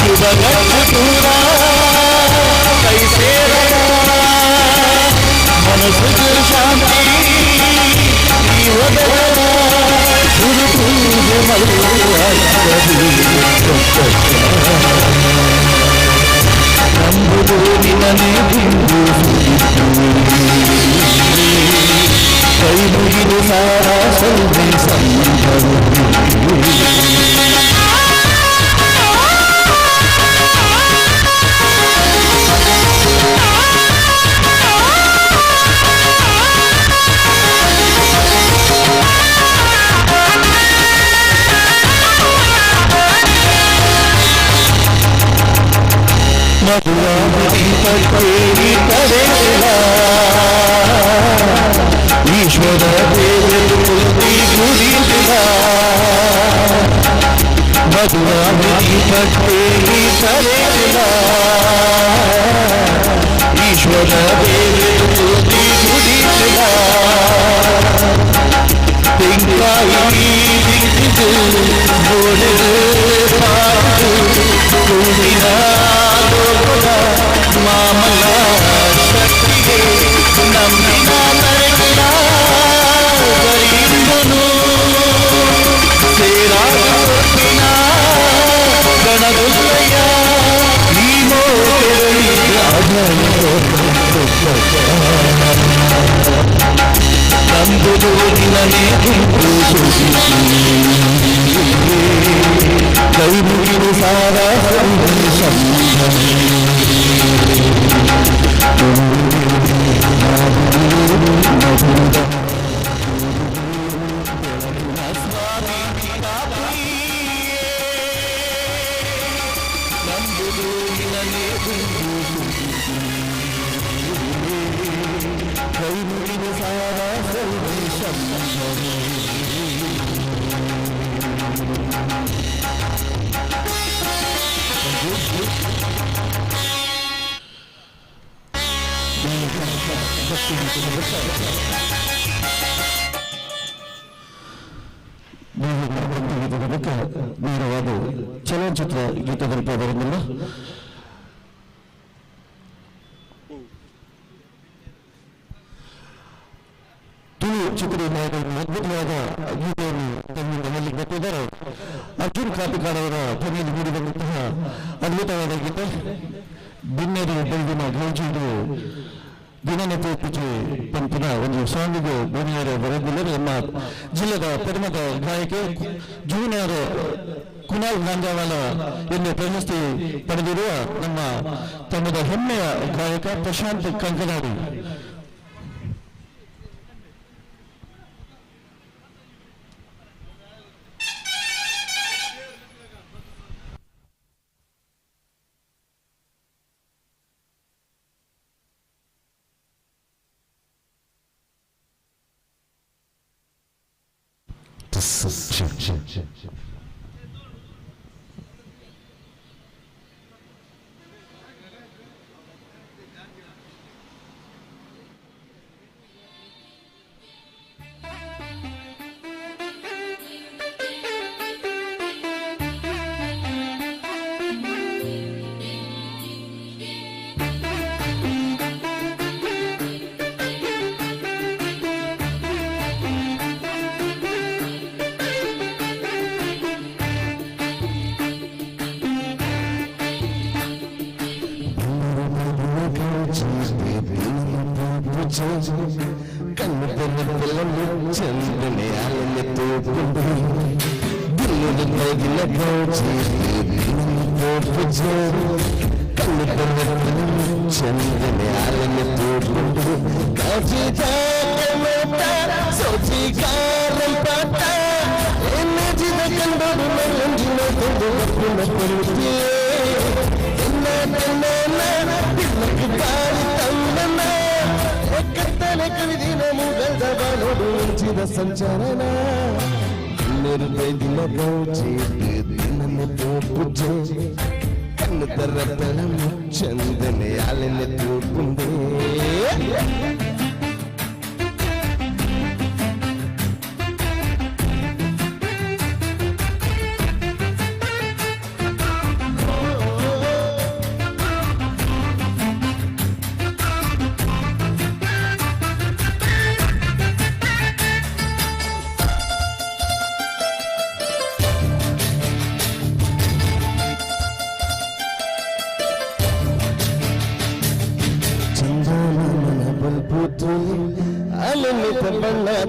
शुभगढ़ कैसे मनसु शांति ನಂಬುದು ನಿನ್ನನೆ ಬಿಂದು ಕೈ ಮುಗಿದು ಸಾರ ಸೌದೆ ಸಂಭವ ईश्वर देव तुलसी गुरी भगवानी पटेली करेला ईश्वर देव तुलसी गुरी तिंगाई बोले ಮಾಮಲ ಶಕ್ತಿಗೆ ನಂಬಿನ ನರಗಿನ ಗರಿಂದನು ಸೇರಾಗಿನ ಗಣಗುಲ್ಲಯ್ಯ ನೀನೋ ನಂಬುದು ನಿನನೆ ಕೈ ಮುಗಿದು ಸಾರ ನೇರವಾದ ಚಲನಚಿತ್ರ ಗೀತದಲ್ಲಿ ಬರುವುದಿಲ್ಲ. ತುಳು ಚಿತ್ರದ ನಾಯಕರು ಅದ್ಭುತವಾದ ಗೀತೆಯನ್ನು ತಮ್ಮಿಂದ ಹೇಳಲಿಕ್ಕೆ ಬರ್ತಿದ್ದಾರೆ. ಅರ್ಜುನ್ ಕಾಪಿಕಾಡವರ ಧ್ವನಿಯಲ್ಲಿ ಮೂಡಿದಂತಹ ಅದ್ಭುತವಾದ ಗೀತೆ ಬಿನ್ನೇರಿ ಬೆಳಗಿನ ಗೌಜಿದು ದಿನನಿತ್ಯ ಪೂಜೆ ಪಂಪಿನ ಒಂದು ಸಾಂಗಿಗೆ ಧ್ವನಿಯರು ಬರೆದಿಲ್ಲ. ನಮ್ಮ ಜಿಲ್ಲೆದ ಪರಿಮತ ಗಾಯಕಿ ಜೂನಿಯರ್ ಕುನಾಲ್ ಗಾಂಜಾವಾಲ ಎಂದು ಪ್ರಶಸ್ತಿ ಪಡೆದಿರುವ ನಮ್ಮ ತಮ್ಮದ ಹೆಮ್ಮೆಯ ಗಾಯಕ ಪ್ರಶಾಂತ್ ಕಂಕನಾಡಿ. ಕಣ್ಣು ಬೆಲ್ಲನ್ನು ಚಂದನೆ ಆಲನೆ ತೋಪುಂಡು ದಿಲ್ಲದ ಬೈಗಿನ ಗೌಜಿ ಕಣ್ಣು ಬೆಲ್ಲನ್ನು ಚಂದನೆ ಆಲನೆ ತೋಪುಂಡು ಗೌಜಿ ಸೋಜಿ ಕಾರಂ ಪಾಟ ಎನ್ನಜಿದ ಕಂಡೋಡು ಮರಂಜಿನ ಕೊಂಡು ಅಪ್ಪುನ ಪರುತ್ತಿ ಎನ್ನ ಕಣ್ಣನ ಬಿಲ್ಲಕ್ಕೆ ಬಾರಿ ತಮ್ಮನ ಕತ್ತಲೆ ಕವಿದಿನ ಮುಗದ ಬಾಳೋಡು ಮುಂಚಿದ ಸಂಚರಣ ನಿರ್ಬೈದಿನ ಗೌಜಿ ದಿನ ಪೂಜೆ ಕಣ್ಣು ತರತನ ಚಂದನೆ ಆಲೆನೆ ತೋಪುಂಡೆ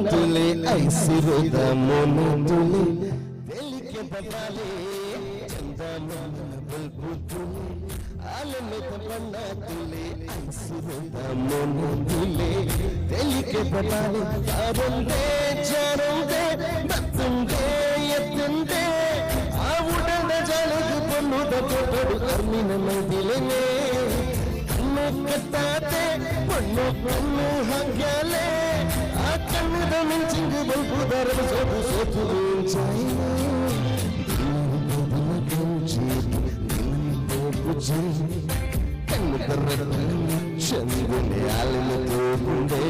ತುಲೆ ಐಸಿರುದ ಮೊನ ತುಲೆ ತೆಲಿಕೆ ಬದಲೆ ಚಂದ ಬಲ್ಬು ತುಲೆ ಆಲಮೆತ ಬಣ್ಣ ತುಲೆ ಐಸಿರುದ ಮೊನ ತುಲೆ ತೆಲಿಕೆ ಬದಲೆ ಯಾರೊಂದೇ ಜಾರೊಂದೇ ಬತ್ತುಂದೇ ಎತ್ತುಂದೇ ಆ ಉಡನ ಜಾಲಗು ಬಣ್ಣದ ಕೊಟ್ಟರು ಅರ್ಮಿನ ಮೈದಿಲೆನೆ ಕಣ್ಣು ಕಟ್ಟಾತೆ ಮಣ್ಣು ಕಣ್ಣು ಹಾಗ್ಯಾಲೆ ಆ ಕಣ್ಣದ ಮಿಂಚಿಂಗು ಬಲ್ಬುದರ ಸೋತು ಸೋತು ಚಾಯಿನೆ ಕಣ್ಣು ಕರ್ರ ಚಂದನೆ ಆಲಿನ ತೋಗುಂಡೆ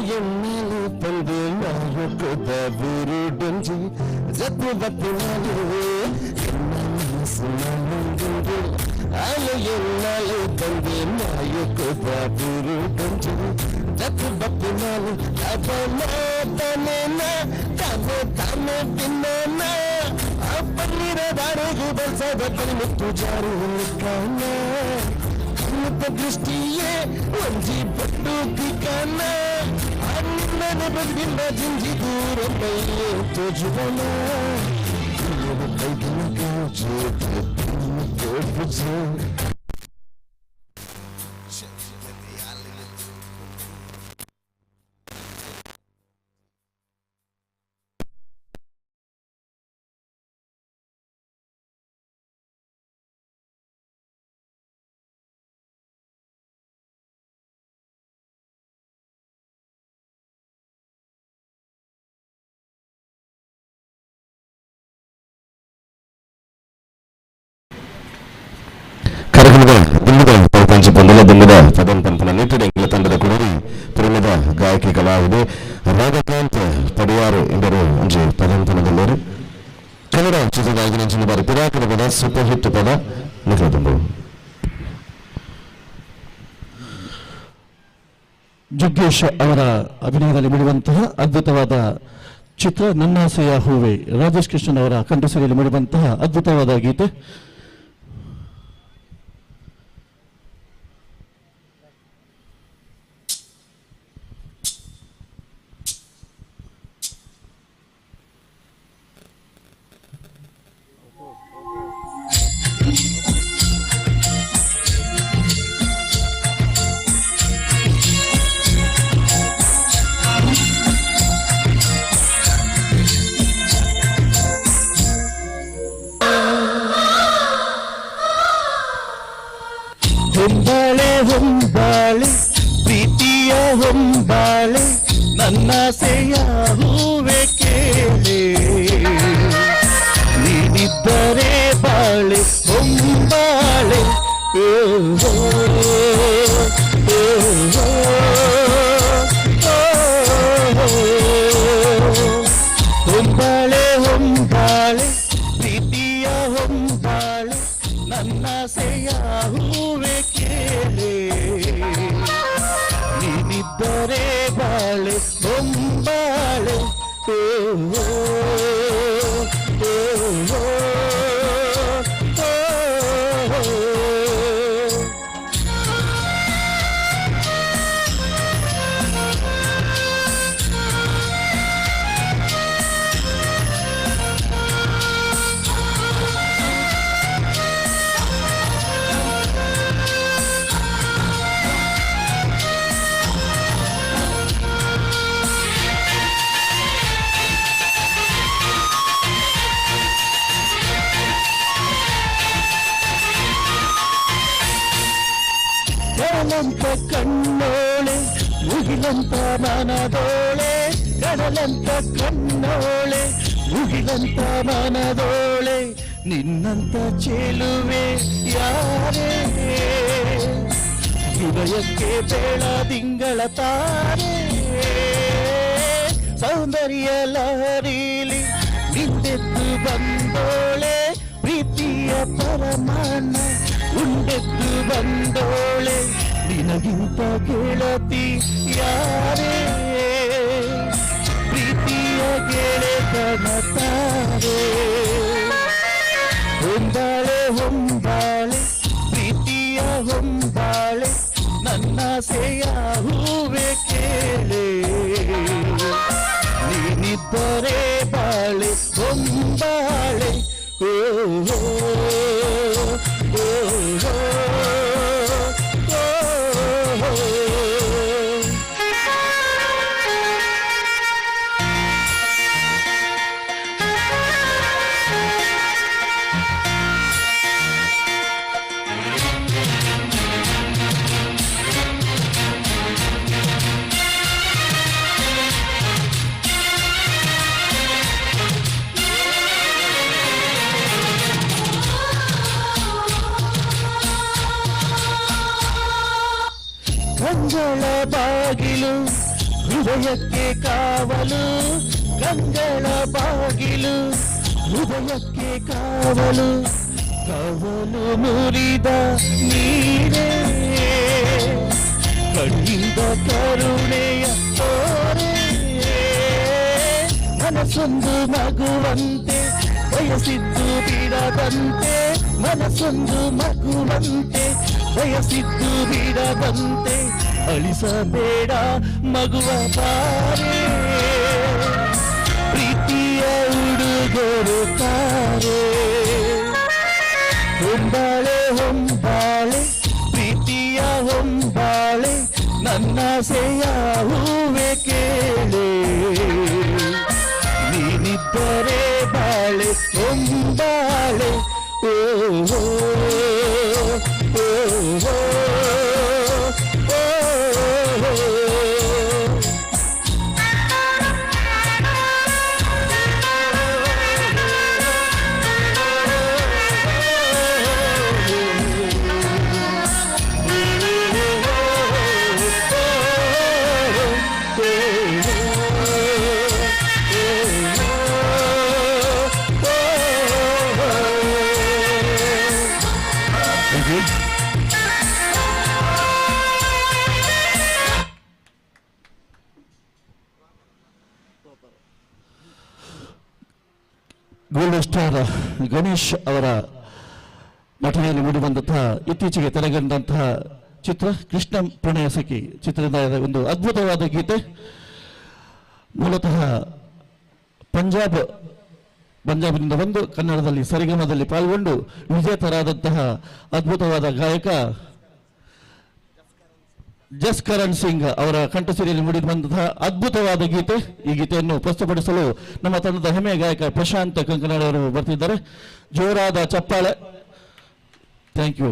ಎಮ್ಮೆಲು ತಂದು ನಾಯಕದ ಬುರುಡಂಜಿ ಜಪ್ಪು ಬತ್ತಿನಾಲು ಎನ್ನಾಲು ತಂದು ನಾಯಕದ ಬುರುಡಂಜಿ ಜಪ್ಪು ಬತ್ತಿನಾಲು ಅವನ ತನೇನ ತಾನೆ ತಿನ್ನೋಣ ಆ ಪನ್ನೀರ ದಾರಿಗೆ ಬಳಸದ ಕಣ್ಮುತ್ತು ಜಾರು ಕಾಣ ಕಣ್ಣದ ದೃಷ್ಟಿಯೇ ಒಂಜಿ ಪಟ್ಟು ತಿಕಾನ ನನ್ನ ಬಗ್ಗಿಂದ ಜಿಂಜಿ ದೂರ ಮೈಯೇ ತೋಜುವನ ಕೈಗಿನ ಕಾಜು ತೋಪುಜು ದಂಡದ ಪದಂ ಪಂಪನ ನೀಟದ ಎಂಗ್ಲ ತಂಡದ ಕುಡರಿ ಪ್ರೇಮದ ಗಾಯಕಿ ಕಲಾವಿದೆ ರಾಧಾಕಾಂತ್ ಪಡಿಯಾರು ಎಂಬರು ಒಂಜಿ ಪದಂಪನದಲ್ಲರು ಕನ್ನಡ ಚಿತ್ರಗಾಗಿ ನಂಚಿನ ಬಾರಿ ಪುರಾತನ ಪದ ಸೂಪರ್ ಹಿಟ್ ಪದ ನಿಖಲತಂಬು ಜಗ್ಗೇಶ್ ಅವರ ಅಭಿನಯದಲ್ಲಿ ಮಿಡುವಂತಹ ಅದ್ಭುತವಾದ ಚಿತ್ರ ನನ್ನಾಸೆಯ ಹೂವೆ. ರಾಜೇಶ್ ಕೃಷ್ಣನ್ ಅವರ ಕಂಠಸಿರಿಯಲ್ಲಿ ಮಿಡುವಂತಹ ಅದ್ಭುತವಾದ ಗೀತೆ. ಹೊಂಬಾಳೆ ಹೊಂಬಾಳೆ ಪ್ರೀತಿಯ ಹೊಂಬಾಳೆ ನನ್ನಾಸೆಯ ಹೂವೆ ಕೇಳೆ ನೀನಿದ್ದರೆ ಬಾಳೆ ಹೊಂಬಾಳೆ ಹೊಂಬಾಳೆ ಹೊಂಬಾಳೆ ಪ್ರೀತಿಯ ಹೊಂಬಾಳೆ ನನ್ನಾಸೆಯ ಹೂವೆ ಕೇಳೆ ನೀನಿದ್ದರೆ ಬಾಳೆ ಹೊಂಬಾಳೆ ಗಡಲಂತ ಕಣ್ಣೋಳೆ ಮುಗಿಲಂತ ಮನದೋಳೆ ಗಡಲಂತ ಕಣ್ಣೋಳೆ ಮುಗಿಲಂತ ಮನದೋಳೆ ನಿನ್ನಂತ ಚೆಲುವೆ ಯಾರೇ ಹೃದಯಕ್ಕೆ ಬೆಳದಿಂಗಳ ತಾರೆ ಸೌಂದರ್ಯ ಲಹರೀಲಿ ನಿಂದೆದ್ದು ಬಂದೋಳೆ ಪ್ರೀತಿಯ ಪರಮಾಣ ಉಂಡೆದ್ದು ಬಂದೋಳೆ ನಿನಗಿಂತ ಗೆಳತಿ ಯಾರೇ ಪ್ರೀತಿಯ ಗೆಳೆತನ ತಾರೆ ಹೊಂದಾಳೆ ಹೊಂದಾಳೆ ಪ್ರೀತಿಯ ಹೊಂದಾಳೆ ನನ್ನಾಸೆಯ ಹೂವೆ ಕೇಳೆ ನೀನಿದ್ದರೆ ಬಾಳೆ ಹೊಂದಾಳೆ ಓ ಓ, ಓ, ಓ, ಓ, ಓ. ಕಂಗಳ ಬಾಗಿಲು ಹೃದಯಕ್ಕೆ ಕಾವಲು ಕಂಗಳ ಬಾಗಿಲು ಹೃದಯಕ್ಕೆ ಕಾವಲು ಕಾವಲು ಮುರಿದ ನೀರೇ ಕಣ್ಣಿಂದ ಕರುಣೆಯ ತೋರೆ ಮನಸ್ಸೊಂದು ಮಗುವಂತೆ ಬಯಸಿದ್ದು ಬಿಡದಂತೆ ಮನಸ್ಸೊಂದು ಮಗುವಂತೆ ಬಯಸಿದ್ದು ಬಿಡದಂತೆ ಅಳಿಸಬೇಡ ಮಗುವ ಬಾರೆ ಪ್ರೀತಿಯ ಉಡುಗೊರೆ ತಾರೆ ಹೊಂಬಾಳೆ ಹೊಂಬಾಳೆ ಪ್ರೀತಿಯ ಹೊಂಬಾಳೆ ನನ್ನಾಸೆಯ ಹೂವೆ ಕೇಳೆ ನೀನಿದ್ದರೆ ಬಾಳೆ ಹೊಂಬಾಳೆ ಓ ಓ, ಓ, ಓ, ಓ, ಓ. ಗೋಲ್ಡನ್ ಸ್ಟಾರ್ ಗಣೇಶ್ ಅವರ ನಟನೆಯಲ್ಲಿ ಮೂಡಿಬಂದಂತಹ ಇತ್ತೀಚೆಗೆ ತೆರೆಗಂಡಂತಹ ಚಿತ್ರ ಕೃಷ್ಣ ಪ್ರಣಯ ಸಖಿ ಚಿತ್ರದ ಒಂದು ಅದ್ಭುತವಾದ ಗೀತೆ. ಮೂಲತಃ ಪಂಜಾಬ್ನಿಂದ ಬಂದು ಕನ್ನಡದಲ್ಲಿ ಸರಿಗಮದಲ್ಲಿ ಪಾಲ್ಗೊಂಡು ವಿಜೇತರಾದಂತಹ ಅದ್ಭುತವಾದ ಗಾಯಕ ಜಸ್ಕರಣ್ ಸಿಂಗ್ ಅವರ ಕಂಠಸಿರಿಯಲ್ಲಿ ಮೂಡಿ ಬಂದಂತಹ ಅದ್ಭುತವಾದ ಗೀತೆ. ಈ ಗೀತೆಯನ್ನು ಪ್ರಸ್ತುತಪಡಿಸಲು ನಮ್ಮ ತಂಡದ ಹೆಮ್ಮೆಯ ಗಾಯಕ ಪ್ರಶಾಂತ್ ಕಂಕನಾಡಿ ಅವರು ಬರ್ತಿದ್ದಾರೆ. ಜೋರಾದ ಚಪ್ಪಾಳೆ. Thank you.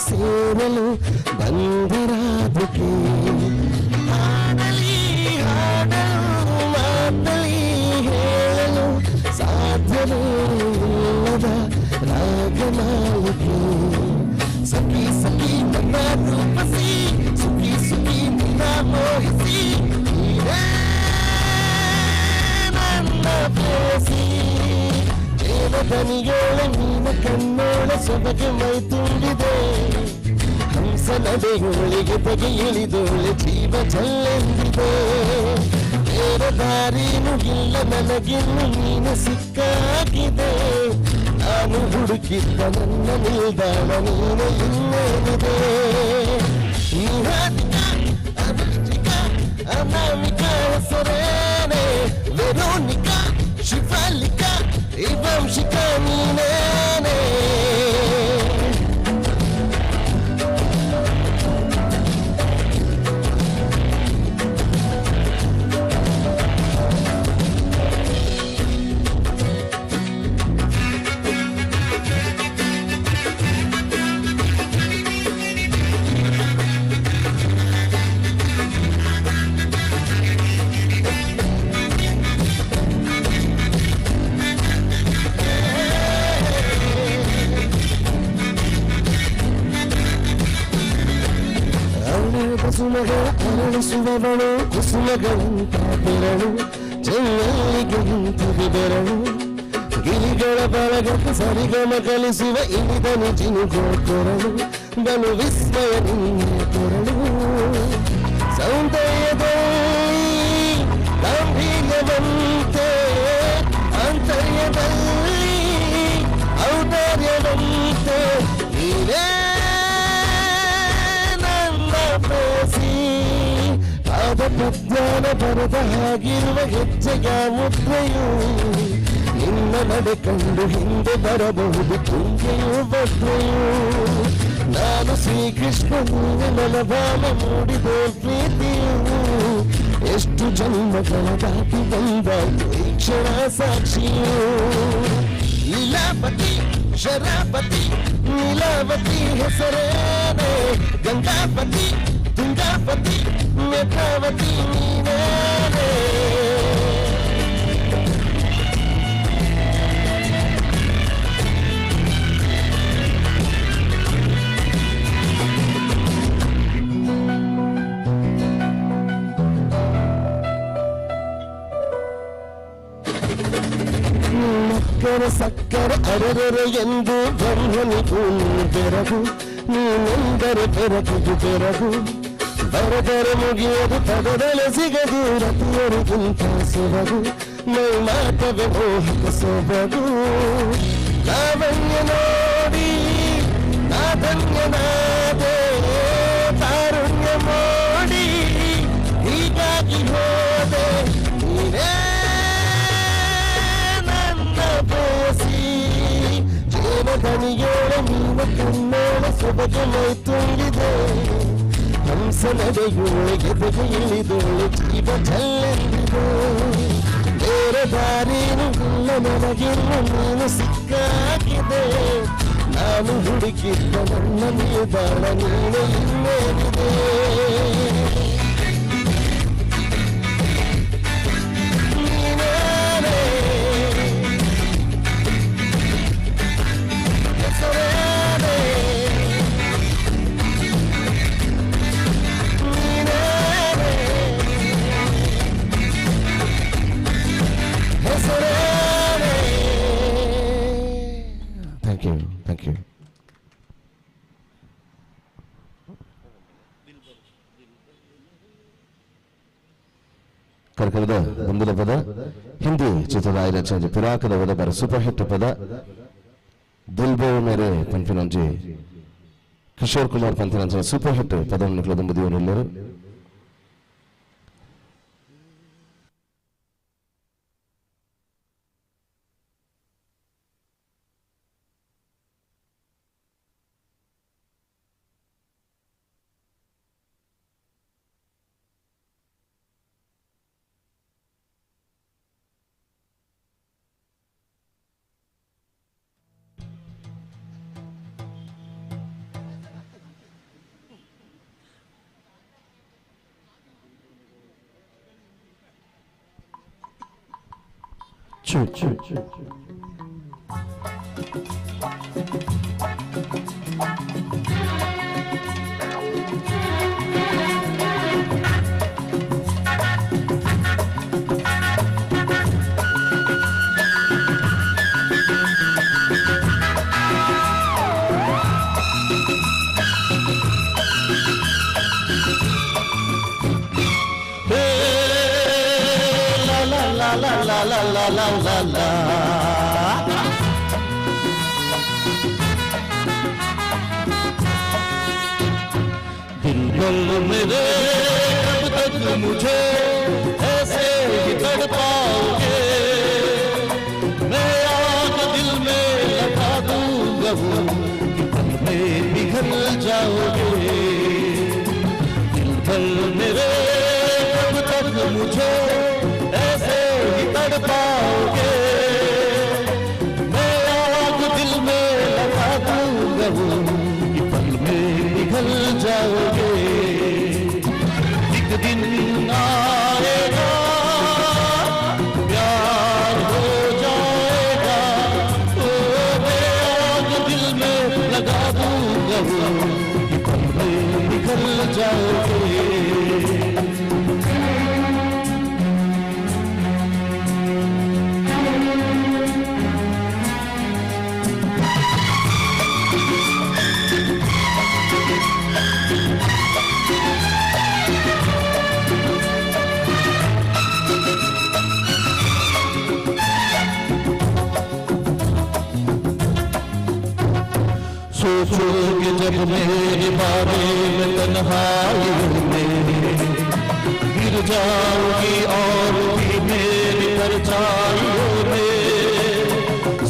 ಸೇರಲು ಬಂದಿರಾದಕ್ಕೆ ಹಾಡಲಿ ಹಾಡಲು ಮಾತಲಿ ಹೇಳಲು ಸಾಧ್ಯವೇ ಇಲ್ಲದ ರಾಗಮಾಲಿಕೆ ಸಖಿ ಸಖಿ ನನ್ನ ರೂಪಸಿ ಸುಖಿ ಸುಖಿ ನಿನ್ನ ಮೋಹಿಸಿ ನೀನೇ ನನ್ನ ಪ್ರೇಯಸಿ ದೇವದನಿಯೋಳ ನೀನ ಕಣ್ಣೋಳ ಸೊಬಗೆ ಮೈ ತುಂಬಿದೆ ಹಂಸ ನಡೆಯೋಳಿಗೆ ಬಗೆ ಇಳಿದೋಳೆ ಜೀವ ಜಲ್ಲೆಂದಿದೆ ಬೇರೆ ದಾರಿನೂ ಇಲ್ಲ ನನಗಿನ್ನು ನೀನು ಸಿಕ್ಕಾಗಿದೆ ನಾನು ಹುಡುಕಿದ್ದ ನನ್ನ ನಿಲ್ದಾಣ ನೀನು ಇನ್ನೇನಿದೆ ಅನಾಮಿಕಾ ಹೆಸರೇನೆ ವೆರೋನಿಕಾ ಶಿವಾಲಿಕಾ ಈ ವಂಶಿಕಾ ನೀನೇನೆ ಕುಸುಮಗಳ ಅರಳಿಸುವವಳು ಕುಸುಮಗಳಂತ ಬೆರಳು ಚೆನ್ನಲ್ಲಿಗೆ ನಿಂತಿದೆ ಬೆರಳು ಗಿರಿಗಳ ಬಳಗಕ್ಕೆ ಸರಿಗಮ ಕಲಿಸುವ ಇಳಿದನು ಜಿನುಗೋ ಕೊರಳು ಬಲು ವಿಸ್ಮಯ ನಿನ್ನ ಕೊರಳು ಸೌಂದರ್ಯದಲ್ಲಿ ಗಾಂಭೀರ್ಯವಂತೆ ಆಂತರ್ಯದಲ್ಲಿ ಔದಾರ್ಯವಂತೆ ನೀನೇ ಪಾದಪದ್ಯಾನ ಬರದ ಹಾಗಿರುವ ಹೆಜ್ಜೆಯ ಮುದ್ರೆಯು ನಿನ್ನ ನಡೆ ಕಂಡು ಹಿಂದೆ ಬರಬಹುದು ತುಂಗೆಯು ಭದ್ರೆಯು ನಾನು ಶ್ರೀಕೃಷ್ಣ ನೀನೆ ಮನಭಾವ ಮೂಡಿದೆ ಪ್ರೀತಿಯು ಎಷ್ಟು ಜನ್ಮಗಳ ದಾಟಿ ಬಂದ ಈ ಕ್ಷಣ ಸಾಕ್ಷಿಯು ಲೀಲಾಪತಿ ಶರಾಪತಿ ನೀಲಾವತಿ ಹೆಸರೇನೆ ಗಂಗಾಪತಿ ತುಂಗಾಪತಿ ನೇತ್ರಾವತಿ ನೀನೇನೆ ಮಕ್ಕಳ ಸಕ್ಕರೆ ಅರರರು ಎಂದು ಬ್ರಹ್ಮನಿಗೂ ಬೆರಗು ನೀನೆಂದರೆ ಬೆರಗುದು ಬೆರಗು ಬರದರೆ ಮುಗಿಯದು ಪದದಲೆ ಸಿಗದು ರತಿಯರಿಗಿಂತ ಸೊಬಗು ಮೈ ಮಾತವೇ ಮೋಹಕ ಸೊಬಗು ಲಾವಣ್ಯ ನೋಡಿ ನಾಧನ್ಯನಾದೆ ತಾರುಣ್ಯ ಮೋಡಿ ಹೀಗಾಗಿ ಹೋದೆ ನೀನೇ ನನ್ನ ಬಯಸಿ ಜೀವದನಿಯೋಳ ನೀನ ಕಣ್ಣೋಳ ಸೊಬಗು ಮೈ ತುಂಬಿದೆ ಹಂಸ ನಡೆಯೋಳಿಗೆ ಬಗೆ ಇಳಿದೋಳು ಜೀವ ಚೆಲ್ಲೆಂದಿದೆ ಬೇರೆ ದಾರಿನೂ ಇಲ್ಲ ನನಗಿನ್ನು ನೀನು ಸಿಕ್ಕಾಗಿದೆ ನಾನು ಹುಡುಕಿದ್ದ ನನ್ನ ನಿಲ್ದಾಣ ನೀನು ಇನ್ನೇನಿದೆ ನೀನೇನೆ ಹೆಸರೇನೆ Thank you. ಕಾರ್ಯಕ್ರಮದ ಮುಂದಿನ ಪದ ಹಿಂದಿ ಚಿತ್ರದ ಆಯ್ದ ಪಿರಾಕದ ಒದಬರ ಸೂಪರ್ ಹಿಟ್ ಪದ ದಿಲ್ಬೋ ಮೇರೆ ಪಂಪಿನಂಜಿ ಕಿಶೋರ್ ಕುಮಾರ್ ಪಂಪಿನಂಜಿ ಸೂಪರ್ ಹಿಟ್ ಪದವನ್ನು ಮುಂದಿಯವರೆಲ್ಲರೂ दिल मेरे कब तक मुझे ऐसे ही तड़पाओगे, मैं आग दिल में लगा दूंगा वो कि पल में पिघल जाओगे। दिल भर मेरे कब तक मुझे ऐसे ही तड़पाओगे, मैं आग दिल में लगा दूंगा वो कि पल में पिघल जाओगे। एक दिन आएगा प्यार हो जाएगा, ओ मैं आग दिल में लगा दूंगा वो कि पल में पिघल जाओगे। सोचोगे जब मेरे बारे में तन्हाइयों में, गिर जाओगी और भी मेरी परछाइयों में।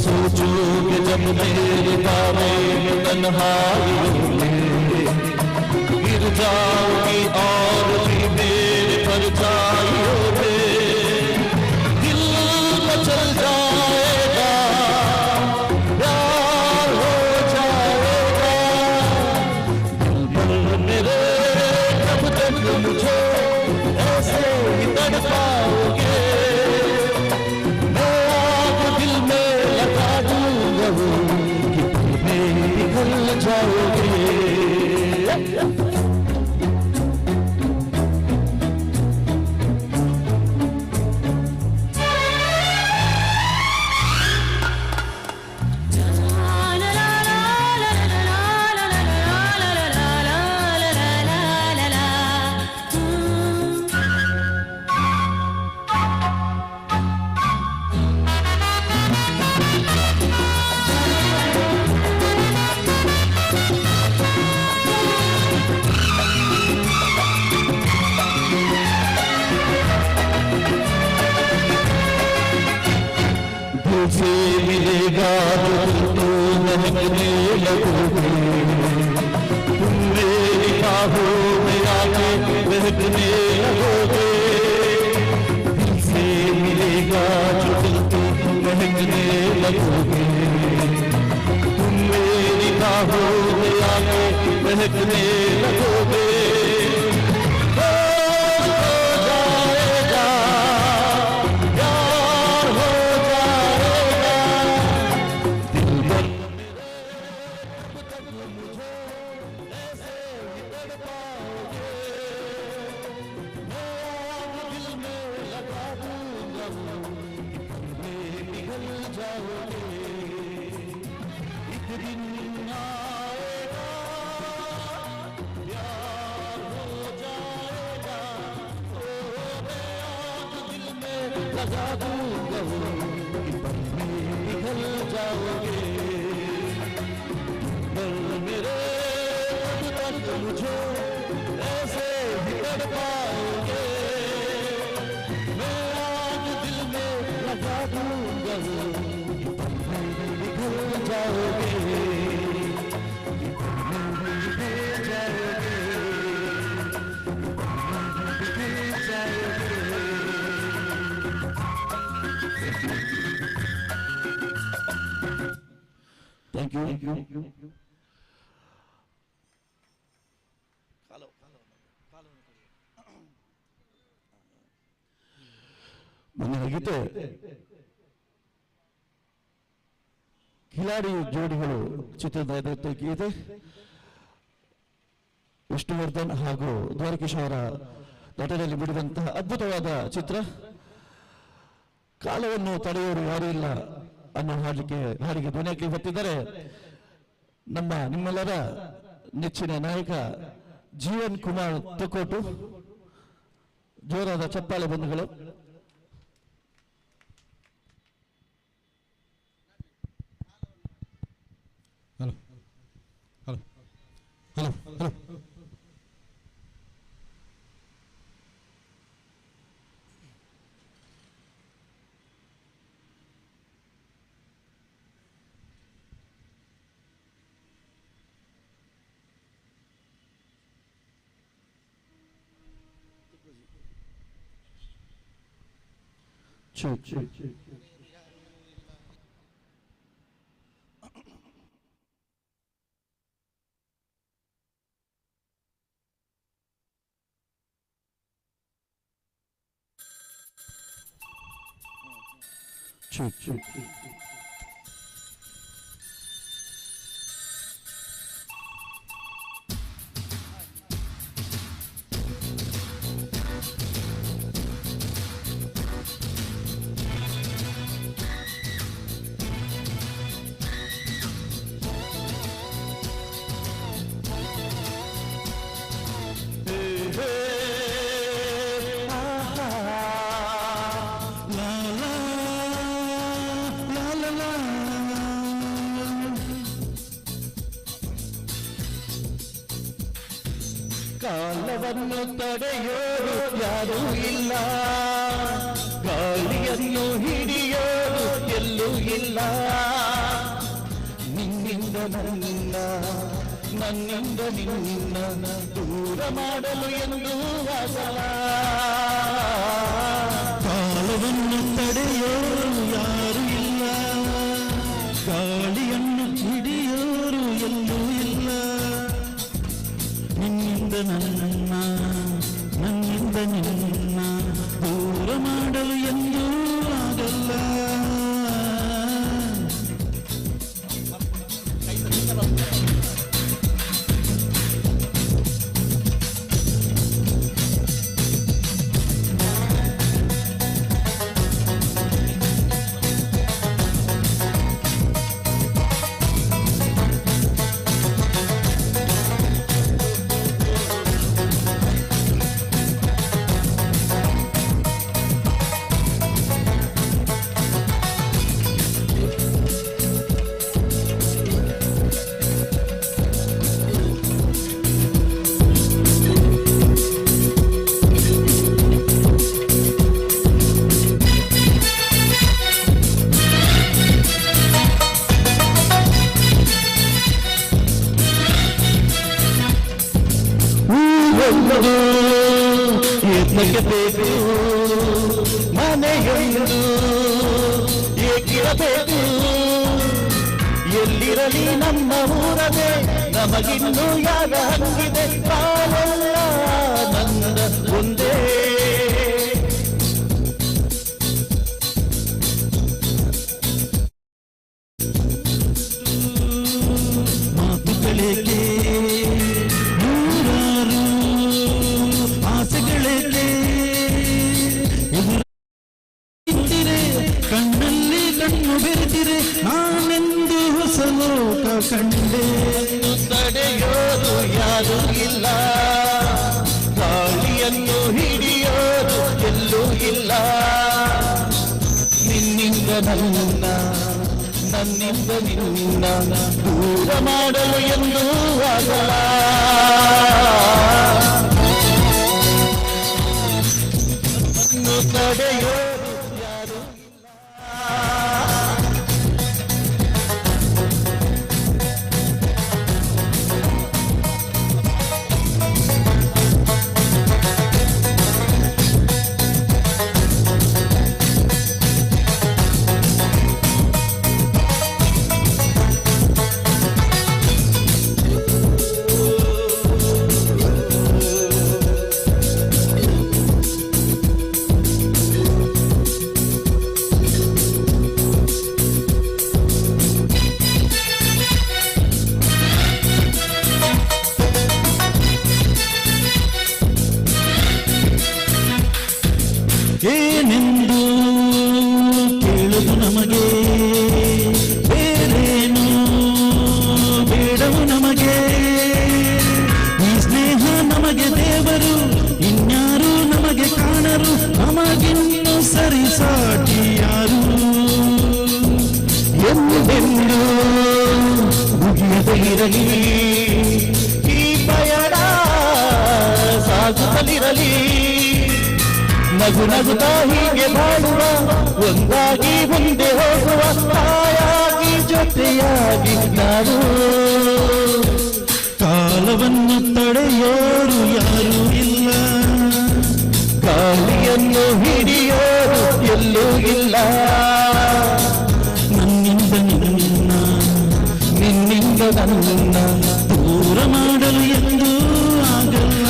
सोचोगे जब मेरे बारे में तन्हाइयों में, गिर जाओगी और भी मेरी परछाइयों में। दिल मचल जाएगा, प्यार हो जाएगा। दिल भर मेरे कब तक मुझे ऐसे ही तड़पाओगे, मैं आग दिल में लगा दूंगा वो कि पल में पिघल जाओगे। से मिलेगा तो महकने लगोगे, तुम मेरी बाहों में आके बहकने लगोगे। दिल से मिलेगा जो दिल तो महकने लगोगे, तुम मेरी बाहों में आके बहकने लगोगे। लगा दूंगा वो कि पल में पिघल जाओगे। पल मेरे कब तक मुझे ऐसे ही तड़पाओगे, मैं आग दिल में लगा दूंगा वो कि पल में पिघल जाओगे। कि पल में पिघल जाओगे, पिघल जाओगे। Thank you. ಮುಂದಿನ ಗೀತೆ ಕಿಲಾಡಿ ಜೋಡಿಗಳು ಚಿತ್ರದ ಗೀತೆ ವಿಷ್ಣುವರ್ಧನ್ ಹಾಗೂ ದ್ವಾರಕೀಶ್ ಅವರ ನಟನೆಯಲ್ಲಿ ಬಿಡಿದಂತಹ ಅದ್ಭುತವಾದ ಚಿತ್ರ. ಕಾಲವನ್ನು ತಡೆಯೋರು ಯಾರೂ ಇಲ್ಲ ಅನ್ನೋ ಹಾಡಿಗೆ ಧ್ವನಿಯಾಗಿ ಬರ್ತಿದ್ದಾರೆ ನಿಮ್ಮೆಲ್ಲರ ನೆಚ್ಚಿನ ನಾಯಕ ಜೀವನ್ ಕುಮಾರ್ ತುಕೋಟು. ಜೋರಾದ ಚಪ್ಪಾಳೆ ಬಂಧುಗಳು. ಹಲೋ ಹಲೋ ಹಲೋ ಹಲೋ ಕಾಲವನ್ನು ತಡೆಯೋರು ಯಾರೂ ಇಲ್ಲ, ಗಾಳಿಯನ್ನು ಹಿಡಿಯೋರು ಎಲ್ಲೂ ಇಲ್ಲ. ನಿನ್ನಿಂದ ನನ್ನ, ನನ್ನಿಂದ ನಿನ್ನ ದೂರ ಮಾಡಲು ಎಂದು ಆಗಲ್ಲ. ಕಾಲವನ್ನು ತಡೆಯೋರು ಯಾರೂ ಇಲ್ಲ, ಗಾಳಿಯನ್ನು ಹಿಡಿಯೋರು ಎಲ್ಲೂ ಇಲ್ಲ. ನಿನ್ನಿಂದ ನನ್ನ, ನನ್ನಿಂದ ನಿನ್ನ ದೂರ ಮಾಡಲು ಎಂದೂ ಆಗಲ್ಲ. ಏತಕ್ಕೆ ಬೇಕು ಮನೆಯೊಂದು, ಏಕಿರಬೇಕು ಎಲ್ಲಿರಲಿ ನಮ್ಮ ಊರದೆ, ನಮಗಿನ್ನು ಯಾರ ಹಂಗಿದೆ. ಕಾಲೆಲ್ಲ ನಂದ ಒಂದೇ, ಮಾತುಗಳೇಕೆ ನೂರಾರು ಆಸೆಗಳೇಕೆ, ಕಣ್ಣಲ್ಲಿ ಕಣ್ಣು ಬೆರೆತಿರೆ ನಾನೆಂದು ಹೊಸ ಲೋಕ ಕಂಡೆ. ತಡೆಯೋರು ಯಾರೂ ಇಲ್ಲ, ಗಾಳಿಯನ್ನು ಹಿಡಿಯೋರು ಎಲ್ಲೂ ಇಲ್ಲ. ನಿನ್ನಿಂದ ನನ್ನ, ನನ್ನಿಂದ ನಿನ್ನ ದೂರ ಮಾಡಲು ಎಂದೂ ಆಗಲ್ಲ. ತಡೆಯೋರು ಯಾರೂ ಇಲ್ಲ. ಏನೆಂದು ಕೇಳುವುದು ನಮಗೆ, ಬೇರೇನು ಬೇಡವು ನಮಗೆ. ಈ ಸ್ನೇಹ ನಮಗೆ ದೇವರು, ಇನ್ಯಾರು ನಮಗೆ ಕಾಣರು. ನಮಗಿನ್ನು ಸರಿಸಾಟಿ ಯಾರು ಎಂದೆಂದು ಮುಗಿಯದೇ ಇರಲಿ ಈ ಪಯಣ, ಸಾಗುತ್ತಲಿರಲಿ. ನಗು ನಗುತ್ತಾ ಹೀಗೆ ಬಾಳುವ, ಒಂದಾಗಿ ಮುಂದೆ ಹೋಗುವ, ತಾಯಾಗಿ ಜೊತೆಯಾಗಿ ನಾವು. ಕಾಲವನ್ನು ತಡೆಯೋರು ಯಾರೂ ಇಲ್ಲ, ಗಾಳಿಯನ್ನು ಹಿಡಿಯೋರು ಎಲ್ಲೂ ಇಲ್ಲ. ನಿನ್ನಿಂದ ನನ್ನ ದೂರ ಮಾಡಲು ಎಂದೂ ಆಗಲ್ಲ.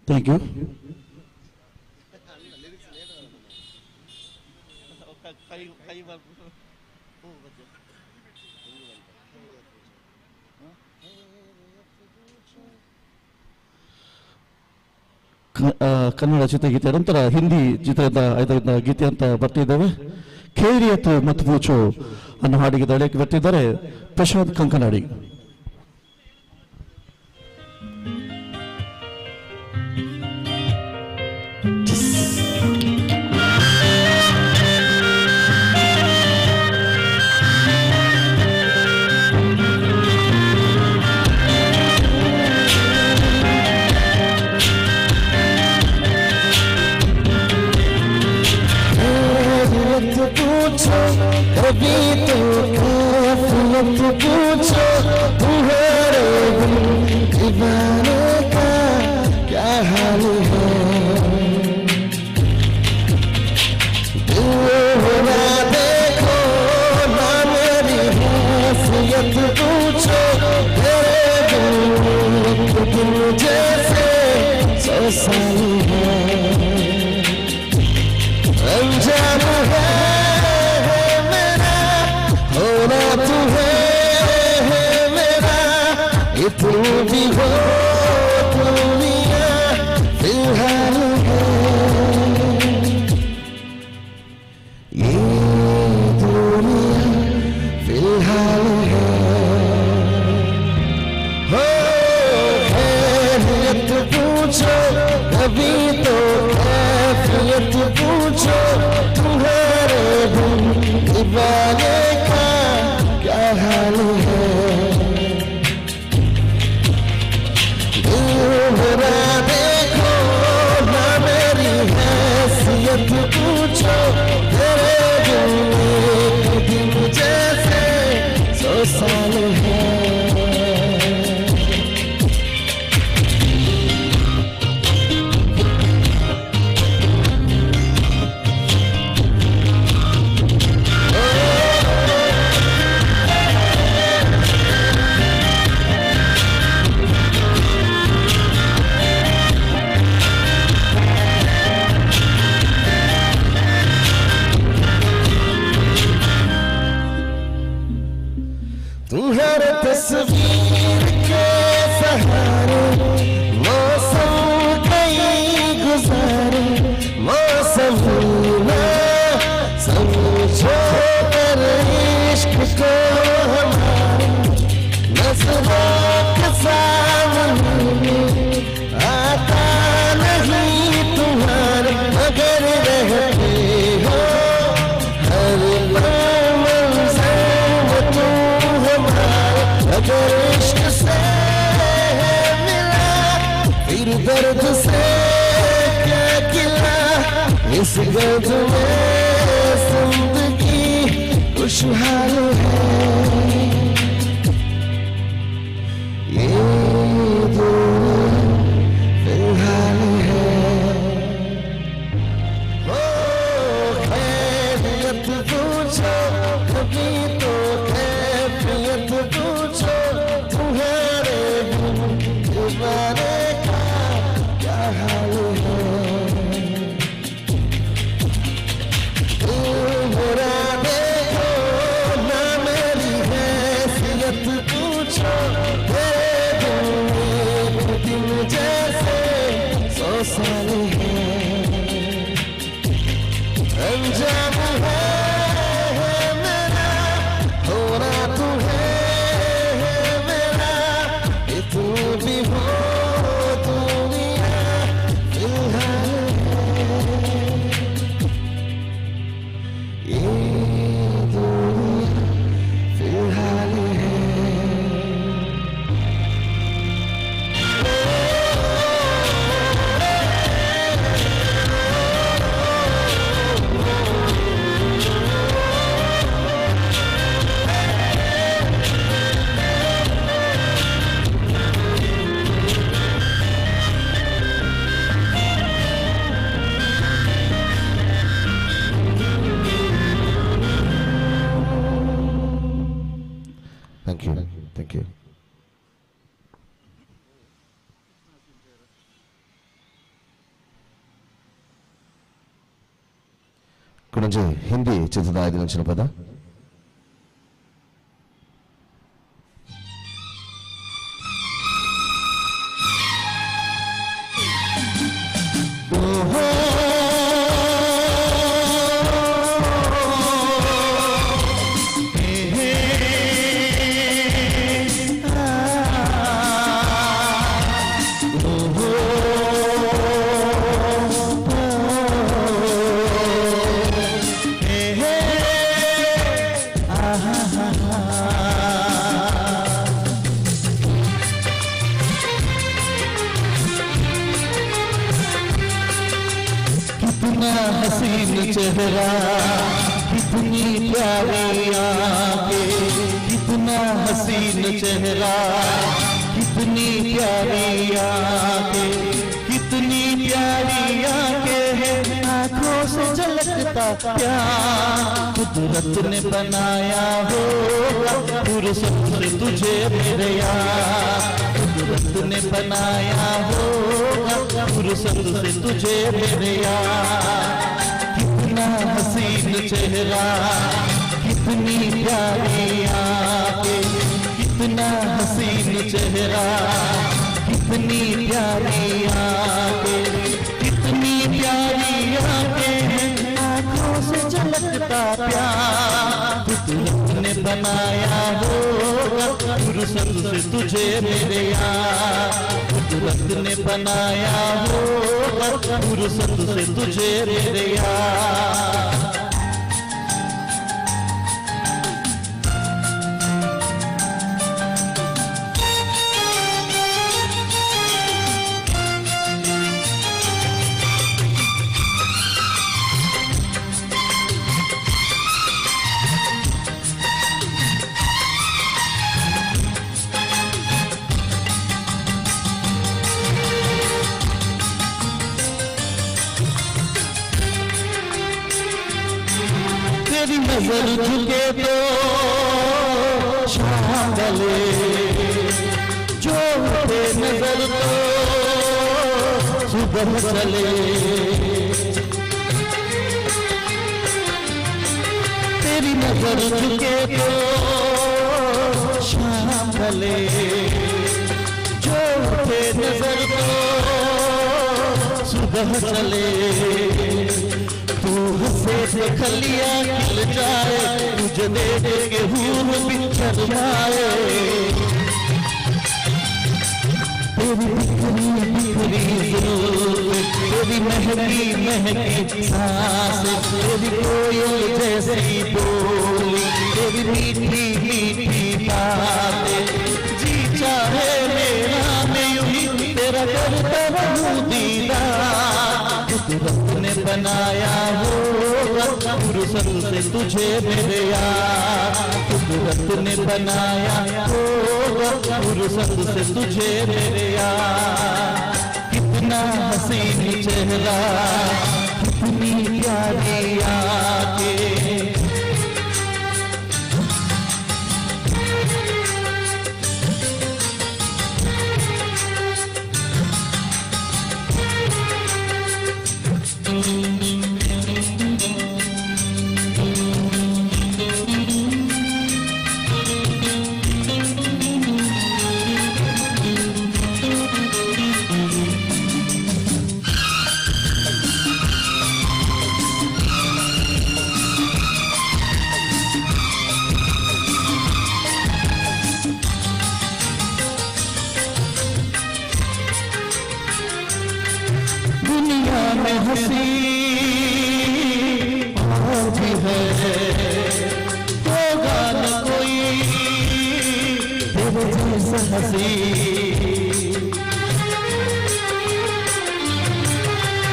Thank you. ಕನ್ನಡ ಚಿತ್ರಗೀತೆ ನಂತರ ಹಿಂದಿ ಚಿತ್ರದ ಇದರಿಂದ ಗೀತೆ ಅಂತ ಬರ್ತಿದ್ದೇವೆ. ಖೇರಿಯತ್ ಮತ್ತು ಪೂಚೋ ಅನ್ನೋ ಹಾಡಿಗೆ ದಳಕ್ಕೆ ಬರ್ತಿದ್ದಾರೆ ಪ್ರಶಾಂತ್ ಕಂಕನಾಡಿ. कभी तो कैफियत पूछो तुम्हारे दीवाने का क्या हाल है. दिल देखो ना मेरी हैसियत पूछो तेरे दिल जैसे 100 साल है. अंजाम है तू है मेरा, तू भी हो दुनिया फिलहाल है. ये दुनिया फिलहाल है. हो खैरियत पूछो कभी तो कैफियत पूछो तुम्हारे दीवाने का क्या हाल है. मेरा देखो ना मेरी हैसियत पूछो तेरे दिल जैसे 100 साल है. तुम्हारे तस्वीर के सहारे मौसम कई गुजारे. मौसम ना समझो कर इश्क को हमारे नजरों के सामने आता नहीं तुम्हारे मगर रहते हो हर अगर इश्क से मिला फिर दर्द से क्या गिला. इस गर्द में जिंदगी खुशहाल है. ये दुनिया फिलहाल है. हो खैरियत पूछो कभी तो कैफियत पूछो तुम्हारे दीवाने का क्या हाल है. मेरा देखो ना मेरी है ಕುಣಂಜೆ ಹಿಂದಿ ಚಿತ್ರದ ಆಯ್ದಿನ ಪದ हसीन चेहरा कितनी प्यारी आंखें कितना हसीन चेहरा कितनी प्यारी आंखें कितनी प्यारी आंखें हैं आंखों से झलकता प्यार कुदरत ने बनाया होगा फुर्सत से तुझे मेरे यार कुदरत ने बनाया होगा फुर्सत से तुझे मेरे यार कितना हसीन चेहरा कितनी प्यारी आंखें कितना हसीन चेहरा कितनी प्यारी आंखें कितनी प्यारी आंखें हैं आंखों से झलकता प्यार कुदरत ने बनाया होगा फुर्सत से तुझे मेरे यार कुदरत ने बनाया होगा फुर्सत से तुझे मेरे यार तेरी नजर झुके तो शाम गले जो उठे नजर तो सुबह चले तेरी नजर झुके तो शाम गले जो उठे नजर तो सुबह चले तू हंसे से खलिया खिल जाए तुझे देख के हूर बिछड़ जाए तेरी बिखरी बिखरी जुल्फ तेरी महकी महकी सांस तेरी कोयल जैसी बोली तेरी मीठी मीठी बातें जी चाहे मेरा मैं यूं ही तेरा करता रहूं दीदार कुदरत ने बनाया होगा फुर्सत से तुझे मेरे यार कुदरत ने बनाया होगा फुर्सत से तुझे मेरे यार कितना हसीन चेहरा कितनी प्यारी आंखें दुनिया में हंसी और भी है होगा न कोई तेरे जैसा हंसी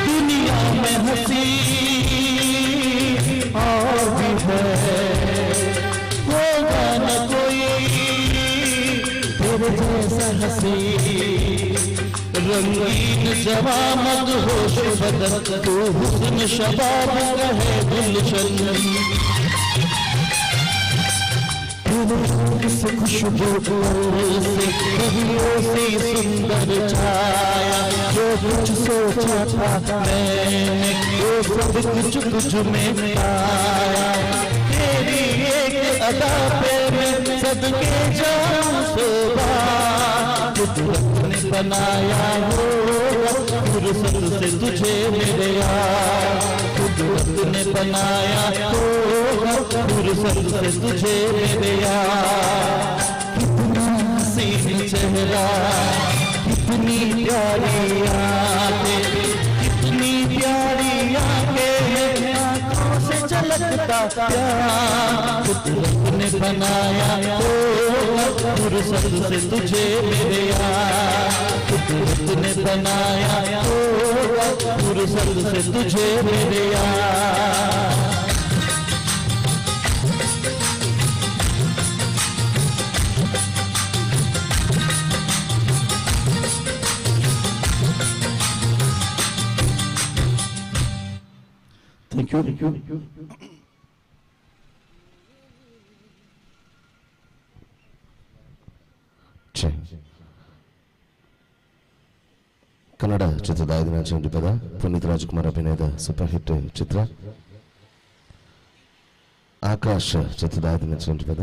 दुनिया में हंसी और भी है होगा न कोई तेरे जैसा हंसी रंगीन जवामत होश बदन तू हुस्न शबाब कहे गुलशन से खुशबू से कवियों से सुंदर छाया जो कुछ सोचा था मैंने वो सब कुछ तुझ में पाया, तेरी एक अदा पे मैं सदके जाऊं शोभा, कुदरत ने बनाया होगा फुर्सत से तुझे मेरे यार, कुदरत ने बनाया होगा फुर्सत से तुझे मेरे यार। कितना हसीन चेहरा, कितनी प्यारी आंखें, कितनी प्यारी आंखें, आंखों से झलकता प्यार, कुदरत ने बनाया होगा फुर्सत से तुझे मेरे यार, कुदरत ने बनाया होगा फुर्सत से तुझे मेरे यार। Thank you. ಕನ್ನಡ ಚಿತ್ರದ 5ನೇ ಚಂಡಿಪದ ಪುನೀತ್ ರಾಜ್ಕುಮಾರ್ ಅಭಿನಯದ ಸೂಪರ್ ಹಿಟ್ ಚಿತ್ರ ಆಕಾಶ್ ಚಿತ್ರದ 5ನೇ ಚಂಡಿಪದ.